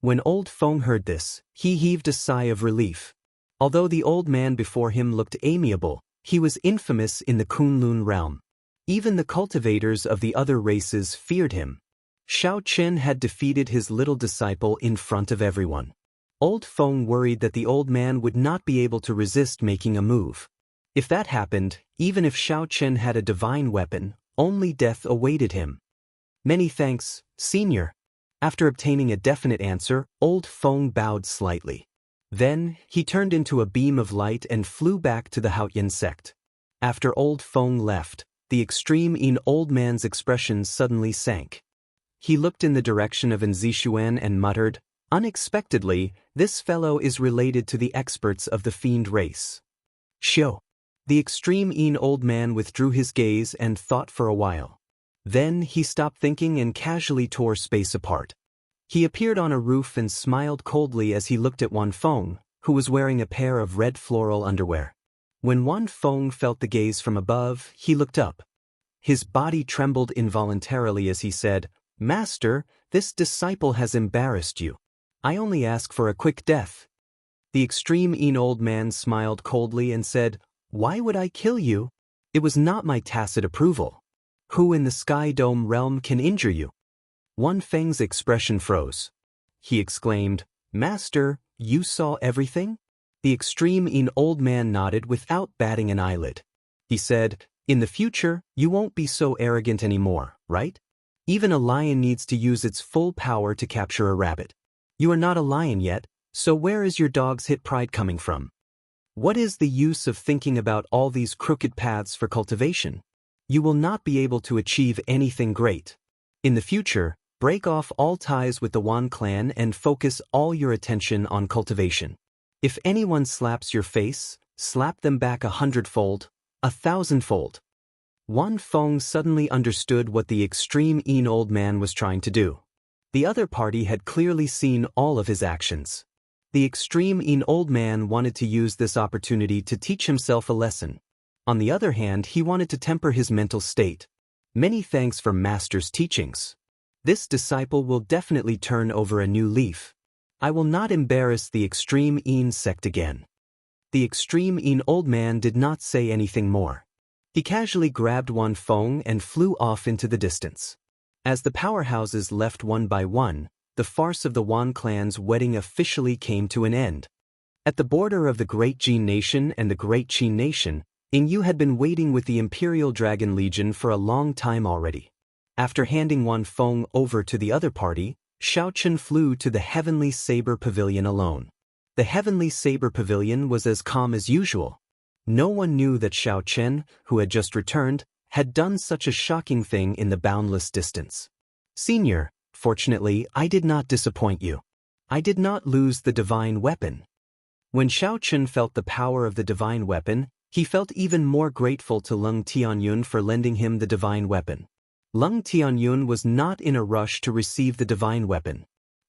When old Feng heard this, he heaved a sigh of relief. Although the old man before him looked amiable, he was infamous in the Kunlun realm. Even the cultivators of the other races feared him. Xiao Chen had defeated his little disciple in front of everyone. Old Feng worried that the old man would not be able to resist making a move. If that happened, even if Xiao Chen had a divine weapon, only death awaited him. Many thanks, Senior. After obtaining a definite answer, old Feng bowed slightly. Then, he turned into a beam of light and flew back to the Haotian sect. After old Feng left, the extreme In old man's expression suddenly sank. He looked in the direction of Nzixuan and muttered, Unexpectedly, this fellow is related to the experts of the fiend race. Shio. The extreme In old man withdrew his gaze and thought for a while. Then he stopped thinking and casually tore space apart. He appeared on a roof and smiled coldly as he looked at Wan Feng, who was wearing a pair of red floral underwear. When Wan Feng felt the gaze from above, he looked up. His body trembled involuntarily as he said, Master, this disciple has embarrassed you. I only ask for a quick death. The extreme In old man smiled coldly and said, Why would I kill you? It was not my tacit approval. Who in the Sky Dome realm can injure you? Wan Feng's expression froze. He exclaimed, Master, you saw everything? The extreme In old man nodded without batting an eyelid. He said, In the future, you won't be so arrogant anymore, right? Even a lion needs to use its full power to capture a rabbit. You are not a lion yet, so where is your dog's hit pride coming from? What is the use of thinking about all these crooked paths for cultivation? You will not be able to achieve anything great. In the future, break off all ties with the Wan clan and focus all your attention on cultivation. If anyone slaps your face, slap them back 100-fold, 1,000-fold. Wan Feng suddenly understood what the extreme In old man was trying to do. The other party had clearly seen all of his actions. The extreme In old man wanted to use this opportunity to teach himself a lesson. On the other hand, he wanted to temper his mental state. Many thanks for Master's teachings. This disciple will definitely turn over a new leaf. I will not embarrass the extreme In sect again. The extreme In old man did not say anything more. He casually grabbed Wan Feng and flew off into the distance. As the powerhouses left one by one, the farce of the Wan clan's wedding officially came to an end. At the border of the Great Jin Nation and the Great Qin Nation, Yu had been waiting with the Imperial Dragon Legion for a long time already. After handing Wan Feng over to the other party, Xiao Chen flew to the Heavenly Saber Pavilion alone. The Heavenly Saber Pavilion was as calm as usual. No one knew that Xiao Chen, who had just returned, had done such a shocking thing in the boundless distance. Senior, fortunately, I did not disappoint you. I did not lose the divine weapon. When Xiao Chen felt the power of the divine weapon, he felt even more grateful to Lung Tianyun for lending him the divine weapon. Lung Tianyun was not in a rush to receive the divine weapon.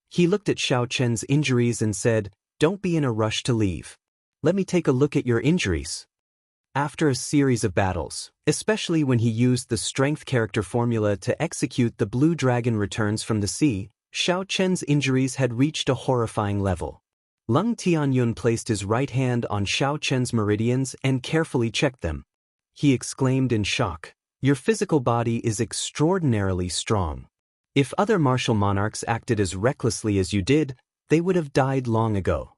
He looked at Xiao Chen's injuries and said, Don't be in a rush to leave. Let me take a look at your injuries. After a series of battles, especially when he used the strength character formula to execute the blue dragon returns from the sea, Xiao Chen's injuries had reached a horrifying level. Leng Tianyun placed his right hand on Xiao Chen's meridians and carefully checked them. He exclaimed in shock, "Your physical body is extraordinarily strong. If other martial monarchs acted as recklessly as you did, they would have died long ago.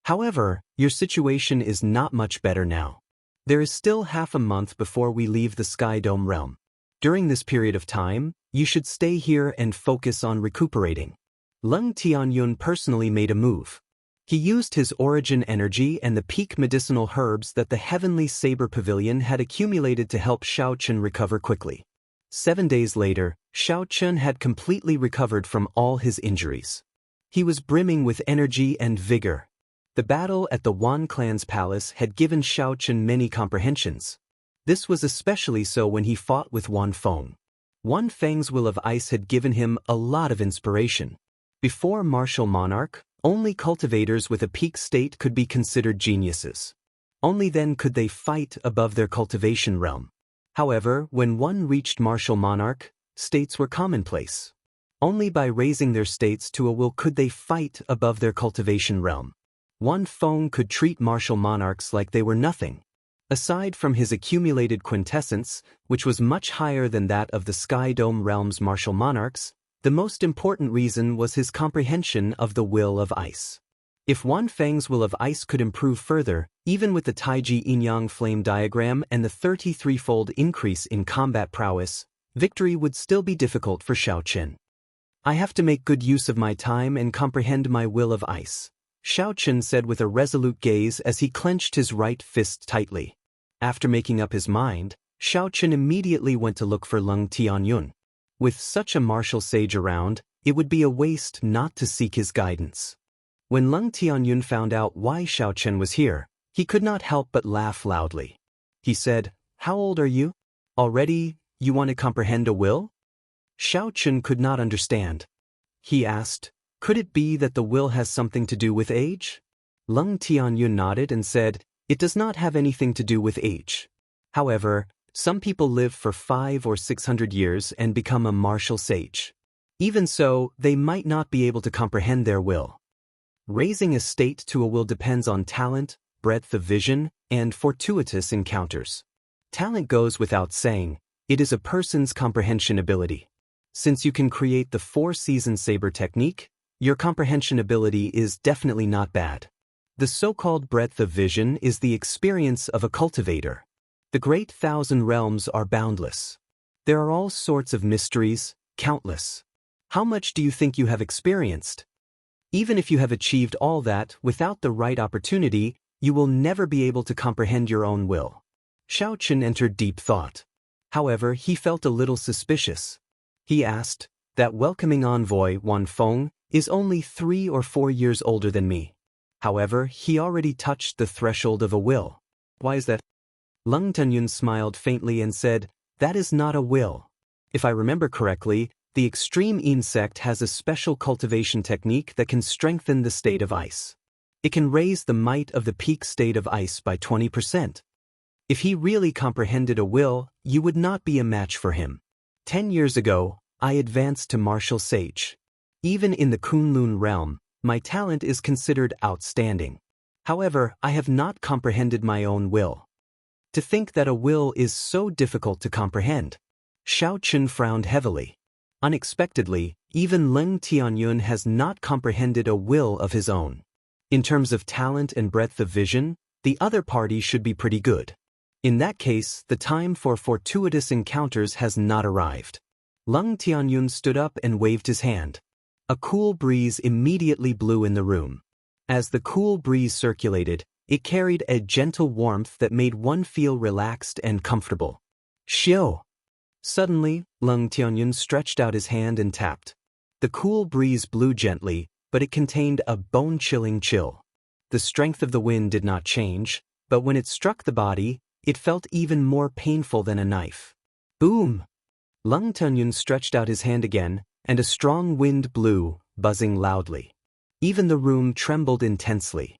However, your situation is not much better now. There is still half a month before we leave the Sky Dome realm. During this period of time, you should stay here and focus on recuperating." Leng Tianyun personally made a move. He used his origin energy and the peak medicinal herbs that the Heavenly Saber Pavilion had accumulated to help Xiao Chen recover quickly. 7 days later, Xiao Chen had completely recovered from all his injuries. He was brimming with energy and vigor. The battle at the Wan clan's palace had given Xiao Chen many comprehensions. This was especially so when he fought with Wan Feng. Wan Feng's will of ice had given him a lot of inspiration. Before martial monarch, only cultivators with a peak state could be considered geniuses. Only then could they fight above their cultivation realm. However, when one reached martial monarch, states were commonplace. Only by raising their states to a will could they fight above their cultivation realm. Wan Feng could treat martial monarchs like they were nothing. Aside from his accumulated quintessence, which was much higher than that of the Sky Dome realm's martial monarchs, the most important reason was his comprehension of the will of ice. If Wan Feng's will of ice could improve further, even with the Taiji Yin-Yang flame diagram and the 33-fold increase in combat prowess, victory would still be difficult for Xiao Chen. "I have to make good use of my time and comprehend my will of ice," Xiao Chen said with a resolute gaze as he clenched his right fist tightly. After making up his mind, Xiao Chen immediately went to look for Leng Tianyun. With such a martial sage around, it would be a waste not to seek his guidance. When Leng Tianyun found out why Xiao Chen was here, he could not help but laugh loudly. He said, "How old are you? Already, you want to comprehend a will?" Xiao Chen could not understand. He asked, "Could it be that the will has something to do with age?" Leng Tianyun nodded and said, "It does not have anything to do with age. However, some people live for 500 or 600 years and become a martial sage. Even so, they might not be able to comprehend their will. Raising a state to a will depends on talent, breadth of vision, and fortuitous encounters. Talent goes without saying, it is a person's comprehension ability. Since you can create the 4-season saber technique, your comprehension ability is definitely not bad. The so-called breadth of vision is the experience of a cultivator. The great 1,000 realms are boundless. There are all sorts of mysteries, countless. How much do you think you have experienced? Even if you have achieved all that, without the right opportunity, you will never be able to comprehend your own will. Xiao Chen entered deep thought. However, he felt a little suspicious. He asked, "That welcoming envoy, Wan Feng, is only 3 or 4 years older than me. However, he already touched the threshold of a will. Why is that?" Leng Tianyun smiled faintly and said, "That is not a will. If I remember correctly, the extreme insect has a special cultivation technique that can strengthen the state of ice. It can raise the might of the peak state of ice by 20%. If he really comprehended a will, you would not be a match for him. 10 years ago, I advanced to martial sage. Even in the Kunlun realm, my talent is considered outstanding. However, I have not comprehended my own will. To think that a will is so difficult to comprehend." Xiao Chen frowned heavily. Unexpectedly, even Leng Tianyun has not comprehended a will of his own. In terms of talent and breadth of vision, the other party should be pretty good. In that case, the time for fortuitous encounters has not arrived. Leng Tianyun stood up and waved his hand. A cool breeze immediately blew in the room. As the cool breeze circulated, it carried a gentle warmth that made one feel relaxed and comfortable. "Xiao!" Suddenly, Leng Tianyun stretched out his hand and tapped. The cool breeze blew gently, but it contained a bone-chilling chill. The strength of the wind did not change, but when it struck the body, it felt even more painful than a knife. Boom! Leng Tianyun stretched out his hand again, and a strong wind blew, buzzing loudly. Even the room trembled intensely.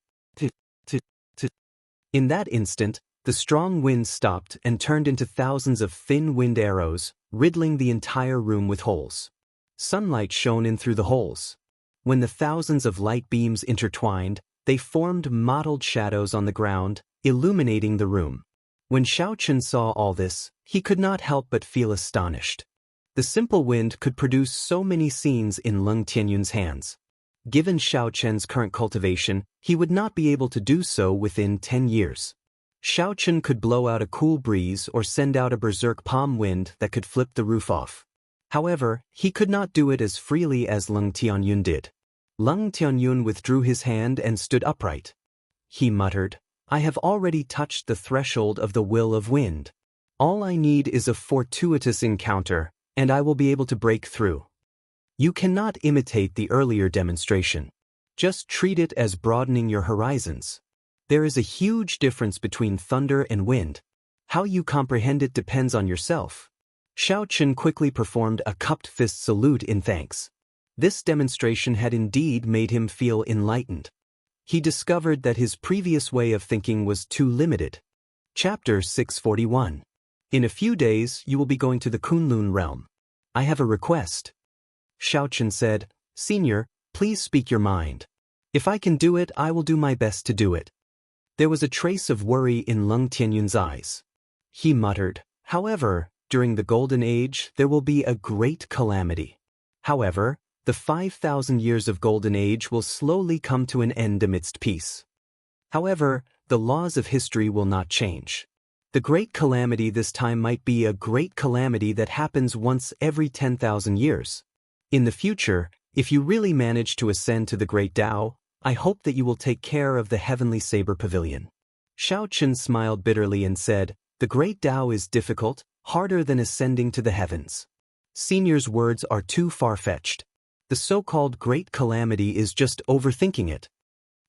In that instant, the strong wind stopped and turned into thousands of thin wind arrows, riddling the entire room with holes. Sunlight shone in through the holes. When the thousands of light beams intertwined, they formed mottled shadows on the ground, illuminating the room. When Xiaochen saw all this, he could not help but feel astonished. The simple wind could produce so many scenes in Leng Tianyun's hands. Given Xiaochen's current cultivation, he would not be able to do so within 10 years. Xiaochen could blow out a cool breeze or send out a berserk palm wind that could flip the roof off. However, he could not do it as freely as Leng Tianyun did. Leng Tianyun withdrew his hand and stood upright. He muttered, "I have already touched the threshold of the will of wind. All I need is a fortuitous encounter, and I will be able to break through." You cannot imitate the earlier demonstration. Just treat it as broadening your horizons. There is a huge difference between thunder and wind. How you comprehend it depends on yourself. Xiaochen quickly performed a cupped fist salute in thanks. This demonstration had indeed made him feel enlightened. He discovered that his previous way of thinking was too limited. Chapter 641. In a few days you will be going to the Kunlun realm. I have a request. Xiaochen said, "Senior, please speak your mind. If I can do it, I will do my best to do it." There was a trace of worry in Leng Tianyun's eyes. He muttered, "However, during the Golden Age, there will be a great calamity. However, the 5,000 years of Golden Age will slowly come to an end amidst peace. However, the laws of history will not change. The great calamity this time might be a great calamity that happens once every 10,000 years. In the future, if you really manage to ascend to the great Tao, I hope that you will take care of the heavenly saber pavilion." Xiaochen smiled bitterly and said, "The great Tao is difficult, harder than ascending to the heavens. Senior's words are too far-fetched. The so-called great calamity is just overthinking it."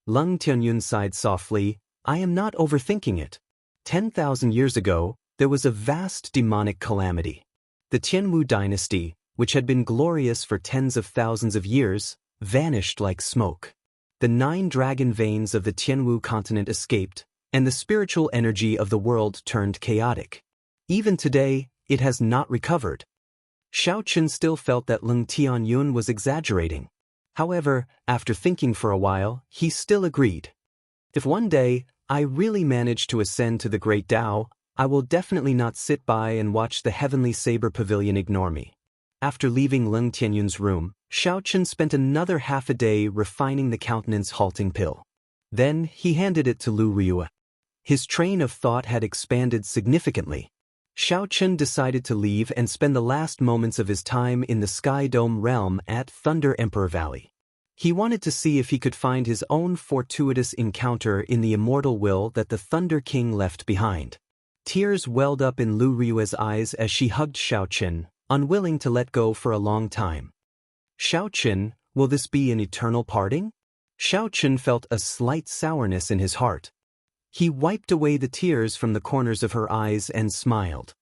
Leng Tianyun sighed softly, "I am not overthinking it. 10,000 years ago, there was a vast demonic calamity. The Tianwu dynasty, which had been glorious for tens of thousands of years, vanished like smoke. The 9 dragon veins of the Tianwu continent escaped, and the spiritual energy of the world turned chaotic. Even today, it has not recovered." Xiaochen still felt that Leng Tianyun was exaggerating. However, after thinking for a while, he still agreed. "If one day I really manage to ascend to the great Tao, I will definitely not sit by and watch the heavenly saber pavilion ignore me." After leaving Leng Tianyun's room, Xiaochen spent another half a day refining the countenance-halting pill. Then he handed it to Lu Riyue. His train of thought had expanded significantly. Xiaochen decided to leave and spend the last moments of his time in the Sky Dome realm at Thunder Emperor Valley. He wanted to see if he could find his own fortuitous encounter in the immortal will that the Thunder King left behind. Tears welled up in Lu Riyue's eyes as she hugged Xiaochen, unwilling to let go for a long time. "Xiaochen, will this be an eternal parting?" Xiaochen felt a slight sourness in his heart. He wiped away the tears from the corners of her eyes and smiled.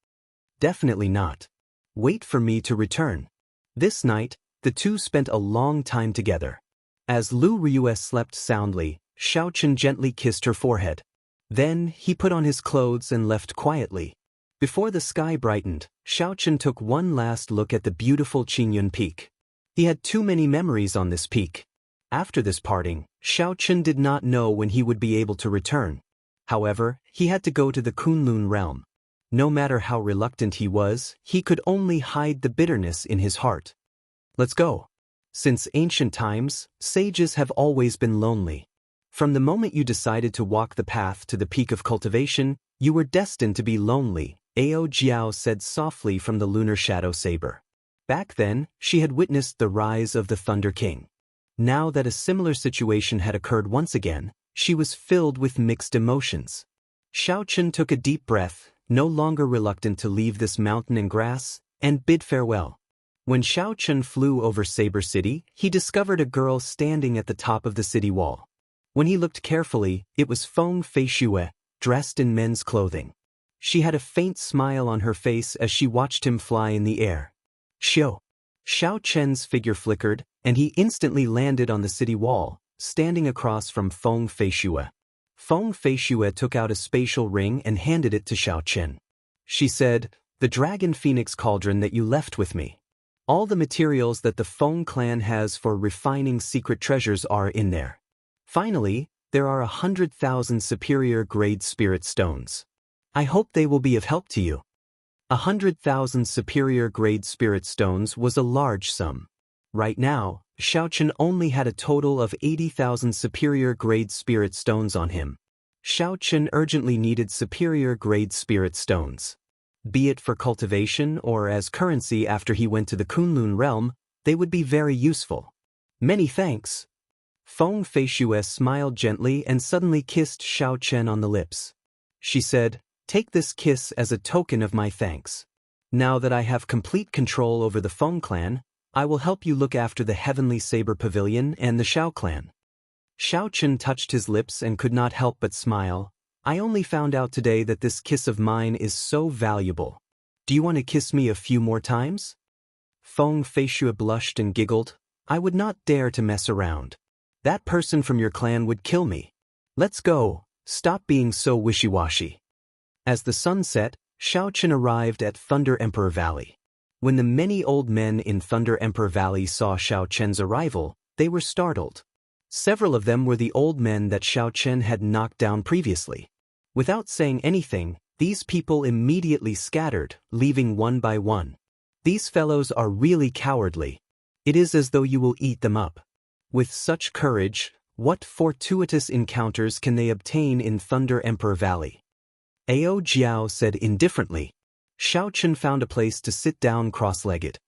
"Definitely not. Wait for me to return." This night, the two spent a long time together. As Lu Riyue slept soundly, Xiaochen gently kissed her forehead. Then he put on his clothes and left quietly. Before the sky brightened, Xiaochen took one last look at the beautiful Qingyun Peak. He had too many memories on this peak. After this parting, Xiaochen did not know when he would be able to return. However, he had to go to the Kunlun realm. No matter how reluctant he was, he could only hide the bitterness in his heart. "Let's go." Since ancient times, sages have always been lonely. From the moment you decided to walk the path to the peak of cultivation, you were destined to be lonely, Ao Jiao said softly from the lunar shadow saber. Back then, she had witnessed the rise of the Thunder King. Now that a similar situation had occurred once again, she was filled with mixed emotions. Xiaochen took a deep breath, no longer reluctant to leave this mountain and grass, and bid farewell. When Xiaochen flew over Saber City, he discovered a girl standing at the top of the city wall. When he looked carefully, it was Feng Feishue, dressed in men's clothing. She had a faint smile on her face as she watched him fly in the air. Xiaochen's figure flickered, and he instantly landed on the city wall, standing across from Feng Feishue. Feng Feishue took out a spatial ring and handed it to Xiao Chen. She said, "The dragon phoenix cauldron that you left with me. All the materials that the Feng clan has for refining secret treasures are in there. Finally, there are 100,000 superior-grade spirit stones. I hope they will be of help to you." 100,000 superior-grade spirit stones was a large sum. Right now, Xiao Chen only had a total of 80,000 superior-grade spirit stones on him. Xiao Chen urgently needed superior-grade spirit stones. Be it for cultivation or as currency after he went to the Kunlun realm, they would be very useful. "Many thanks." Feng Feishue smiled gently and suddenly kissed Xiao Chen on the lips. She said, "Take this kiss as a token of my thanks. Now that I have complete control over the Feng clan, I will help you look after the Heavenly Saber Pavilion and the Xiao clan." Xiao Chen touched his lips and could not help but smile. "I only found out today that this kiss of mine is so valuable. Do you want to kiss me a few more times?" Feng Feishue blushed and giggled. "I would not dare to mess around. That person from your clan would kill me. Let's go, stop being so wishy-washy." As the sun set, Xiao Chen arrived at Thunder Emperor Valley. When the many old men in Thunder Emperor Valley saw Xiao Chen's arrival, they were startled. Several of them were the old men that Xiao Chen had knocked down previously. Without saying anything, these people immediately scattered, leaving one by one. "These fellows are really cowardly. It is as though you will eat them up." With such courage, what fortuitous encounters can they obtain in Thunder Emperor Valley? Ao Jiao said indifferently. Xiao Chen found a place to sit down cross-legged.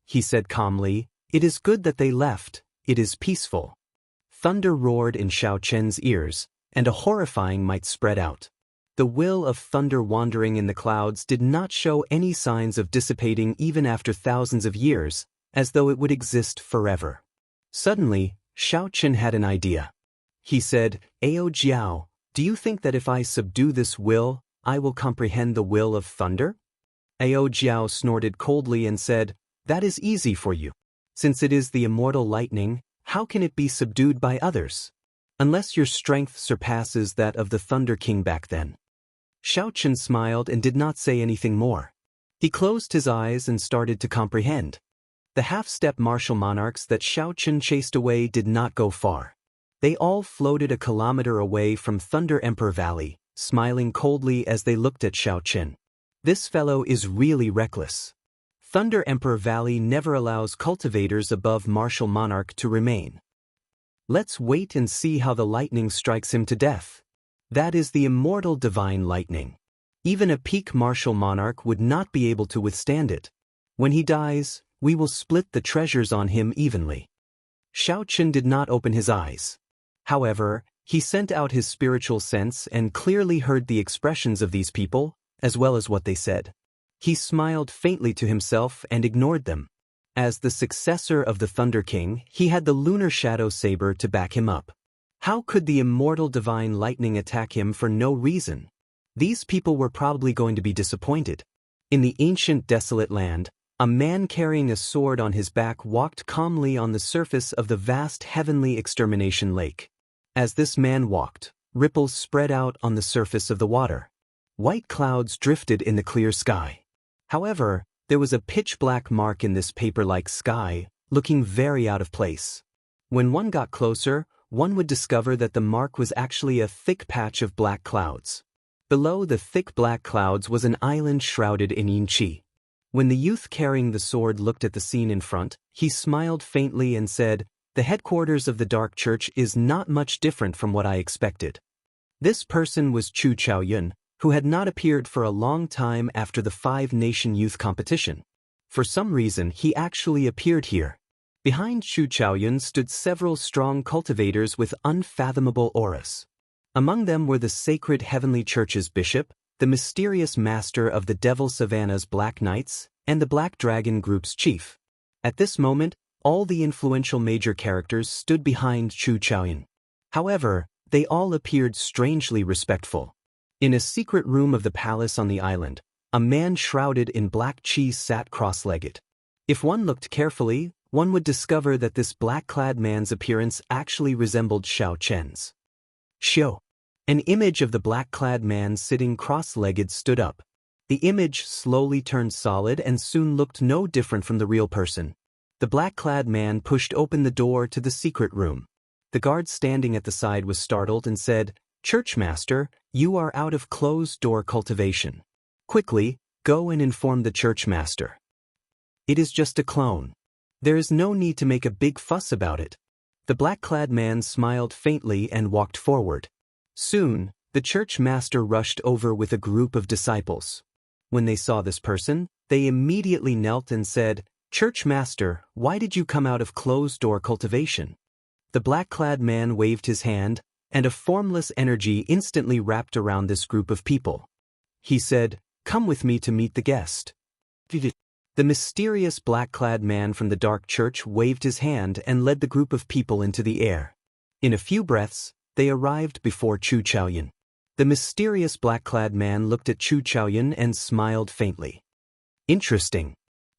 He said calmly, "It is good that they left, it is peaceful." Thunder roared in Xiao Chen's ears, and a horrifying might spread out. The will of thunder wandering in the clouds did not show any signs of dissipating even after thousands of years, as though it would exist forever. Suddenly, Xiao Chen had an idea. He said, "Ao Jiao, do you think that if I subdue this will, I will comprehend the will of thunder?" Ao Jiao snorted coldly and said, "That is easy for you. Since it is the immortal lightning, how can it be subdued by others? Unless your strength surpasses that of the Thunder King back then." Xiao Chen smiled and did not say anything more. He closed his eyes and started to comprehend. The half-step martial monarchs that Xiao Chen chased away did not go far. They all floated a kilometer away from Thunder Emperor Valley, smiling coldly as they looked at Xiao Chen. "This fellow is really reckless. Thunder Emperor Valley never allows cultivators above martial monarch to remain. Let's wait and see how the lightning strikes him to death. That is the immortal divine lightning. Even a peak martial monarch would not be able to withstand it. When he dies, we will split the treasures on him evenly." Xiao Chen did not open his eyes. However, he sent out his spiritual sense and clearly heard the expressions of these people, as well as what they said. He smiled faintly to himself and ignored them. As the successor of the Thunder King, he had the lunar shadow saber to back him up. How could the immortal divine lightning attack him for no reason? These people were probably going to be disappointed. In the ancient desolate land, a man carrying a sword on his back walked calmly on the surface of the vast heavenly extermination lake. As this man walked, ripples spread out on the surface of the water. White clouds drifted in the clear sky. However, there was a pitch-black mark in this paper-like sky, looking very out of place. When one got closer, one would discover that the mark was actually a thick patch of black clouds. Below the thick black clouds was an island shrouded in yin-chi. When the youth carrying the sword looked at the scene in front, he smiled faintly and said, "The headquarters of the Dark Church is not much different from what I expected." This person was Chu Chaoyun, who had not appeared for a long time after the Five-Nation Youth Competition. For some reason, he actually appeared here. Behind Chu Chaoyun stood several strong cultivators with unfathomable auras. Among them were the Sacred Heavenly Church's bishop, the mysterious master of the Devil Savannah's Black Knights, and the Black Dragon Group's chief. At this moment, all the influential major characters stood behind Chu Chaoyun. However, they all appeared strangely respectful. In a secret room of the palace on the island, a man shrouded in black cheese sat cross-legged. If one looked carefully, one would discover that this black-clad man's appearance actually resembled Xiao Chen's. "Xiao, An image of the black-clad man sitting cross-legged stood up. The image slowly turned solid and soon looked no different from the real person. The black-clad man pushed open the door to the secret room. The guard standing at the side was startled and said, "Churchmaster, you are out of closed-door cultivation. Quickly, go and inform the churchmaster. It is just a clone. There is no need to make a big fuss about it." The black-clad man smiled faintly and walked forward. Soon, the churchmaster rushed over with a group of disciples. When they saw this person, they immediately knelt and said, "Churchmaster, why did you come out of closed-door cultivation?" The black-clad man waved his hand, and a formless energy instantly wrapped around this group of people. He said, "Come with me to meet the guest." The mysterious black-clad man from the dark church waved his hand and led the group of people into the air. In a few breaths, they arrived before Chu Chaoyun. The mysterious black-clad man looked at Chu Chaoyun and smiled faintly. "Interesting.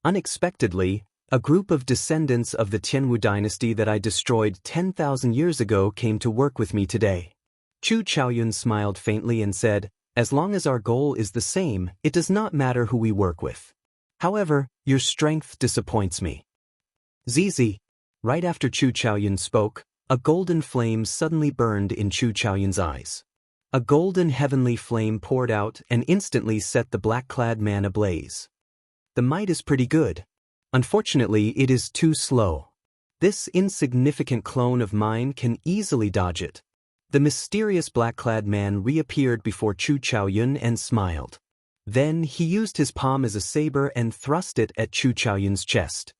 Unexpectedly, a group of descendants of the Tianwu dynasty that I destroyed 10,000 years ago came to work with me today." Chu Chaoyun smiled faintly and said, "As long as our goal is the same, it does not matter who we work with. However, your strength disappoints me." Zizi. Right after Chu Chaoyun spoke, a golden flame suddenly burned in Chu Chaoyun's eyes. A golden heavenly flame poured out and instantly set the black-clad man ablaze. "The might is pretty good. Unfortunately, it is too slow. This insignificant clone of mine can easily dodge it." The mysterious black-clad man reappeared before Chu Chaoyun and smiled. Then he used his palm as a saber and thrust it at Chu Chaoyun's chest.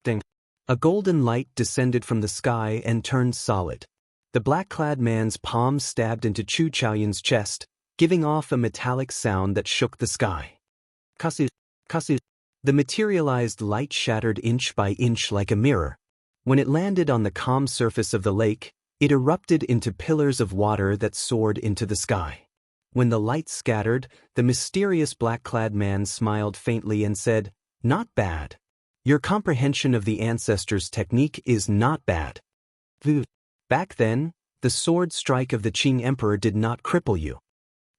Ding! A golden light descended from the sky and turned solid. The black-clad man's palm stabbed into Chu Chaoyun's chest, giving off a metallic sound that shook the sky. Kasu, kasu. The materialized light shattered inch by inch like a mirror. When it landed on the calm surface of the lake, it erupted into pillars of water that soared into the sky. When the light scattered, the mysterious black-clad man smiled faintly and said, "Not bad. Your comprehension of the ancestors' technique is not bad. Back then, the sword strike of the Qing Emperor did not cripple you."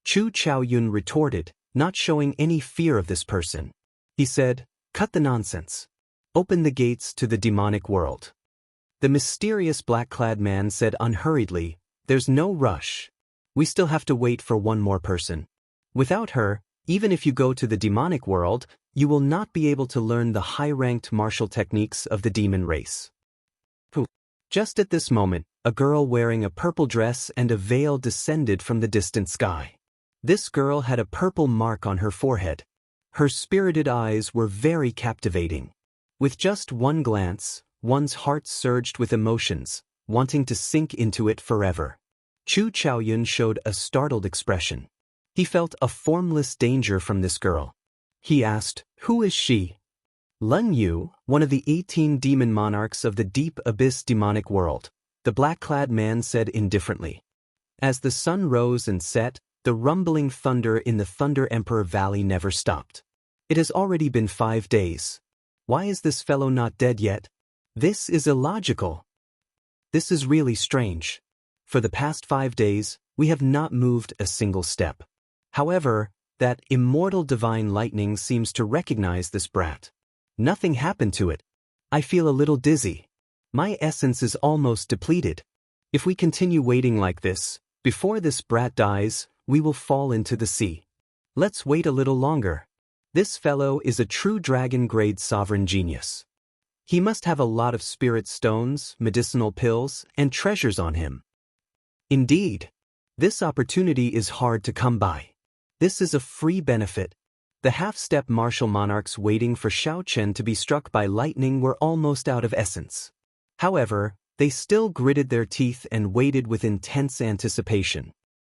Chu Chaoyun retorted, not showing any fear of this person. He said, "Cut the nonsense. Open the gates to the demonic world." The mysterious black-clad man said unhurriedly, "There's no rush. We still have to wait for one more person. Without her, even if you go to the demonic world, you will not be able to learn the high-ranked martial techniques of the demon race." Just at this moment, a girl wearing a purple dress and a veil descended from the distant sky. This girl had a purple mark on her forehead. Her spirited eyes were very captivating. With just one glance, one's heart surged with emotions, wanting to sink into it forever. Chu Chaoyun showed a startled expression. He felt a formless danger from this girl. He asked, "Who is she?" "Lun Yu, one of the 18 demon monarchs of the deep abyss demonic world," the black-clad man said indifferently. As the sun rose and set, the rumbling thunder in the Thunder Emperor Valley never stopped. "It has already been 5 days. Why is this fellow not dead yet? This is illogical. This is really strange. For the past 5 days, we have not moved a single step. However, that immortal divine lightning seems to recognize this brat. Nothing happened to it. I feel a little dizzy. My essence is almost depleted. If we continue waiting like this, before this brat dies, we will fall into the sea. Let's wait a little longer. This fellow is a true dragon-grade sovereign genius. He must have a lot of spirit stones, medicinal pills, and treasures on him. Indeed, this opportunity is hard to come by. This is a free benefit." The half-step martial monarchs waiting for Xiao Chen to be struck by lightning were almost out of essence. However, they still gritted their teeth and waited with intense anticipation.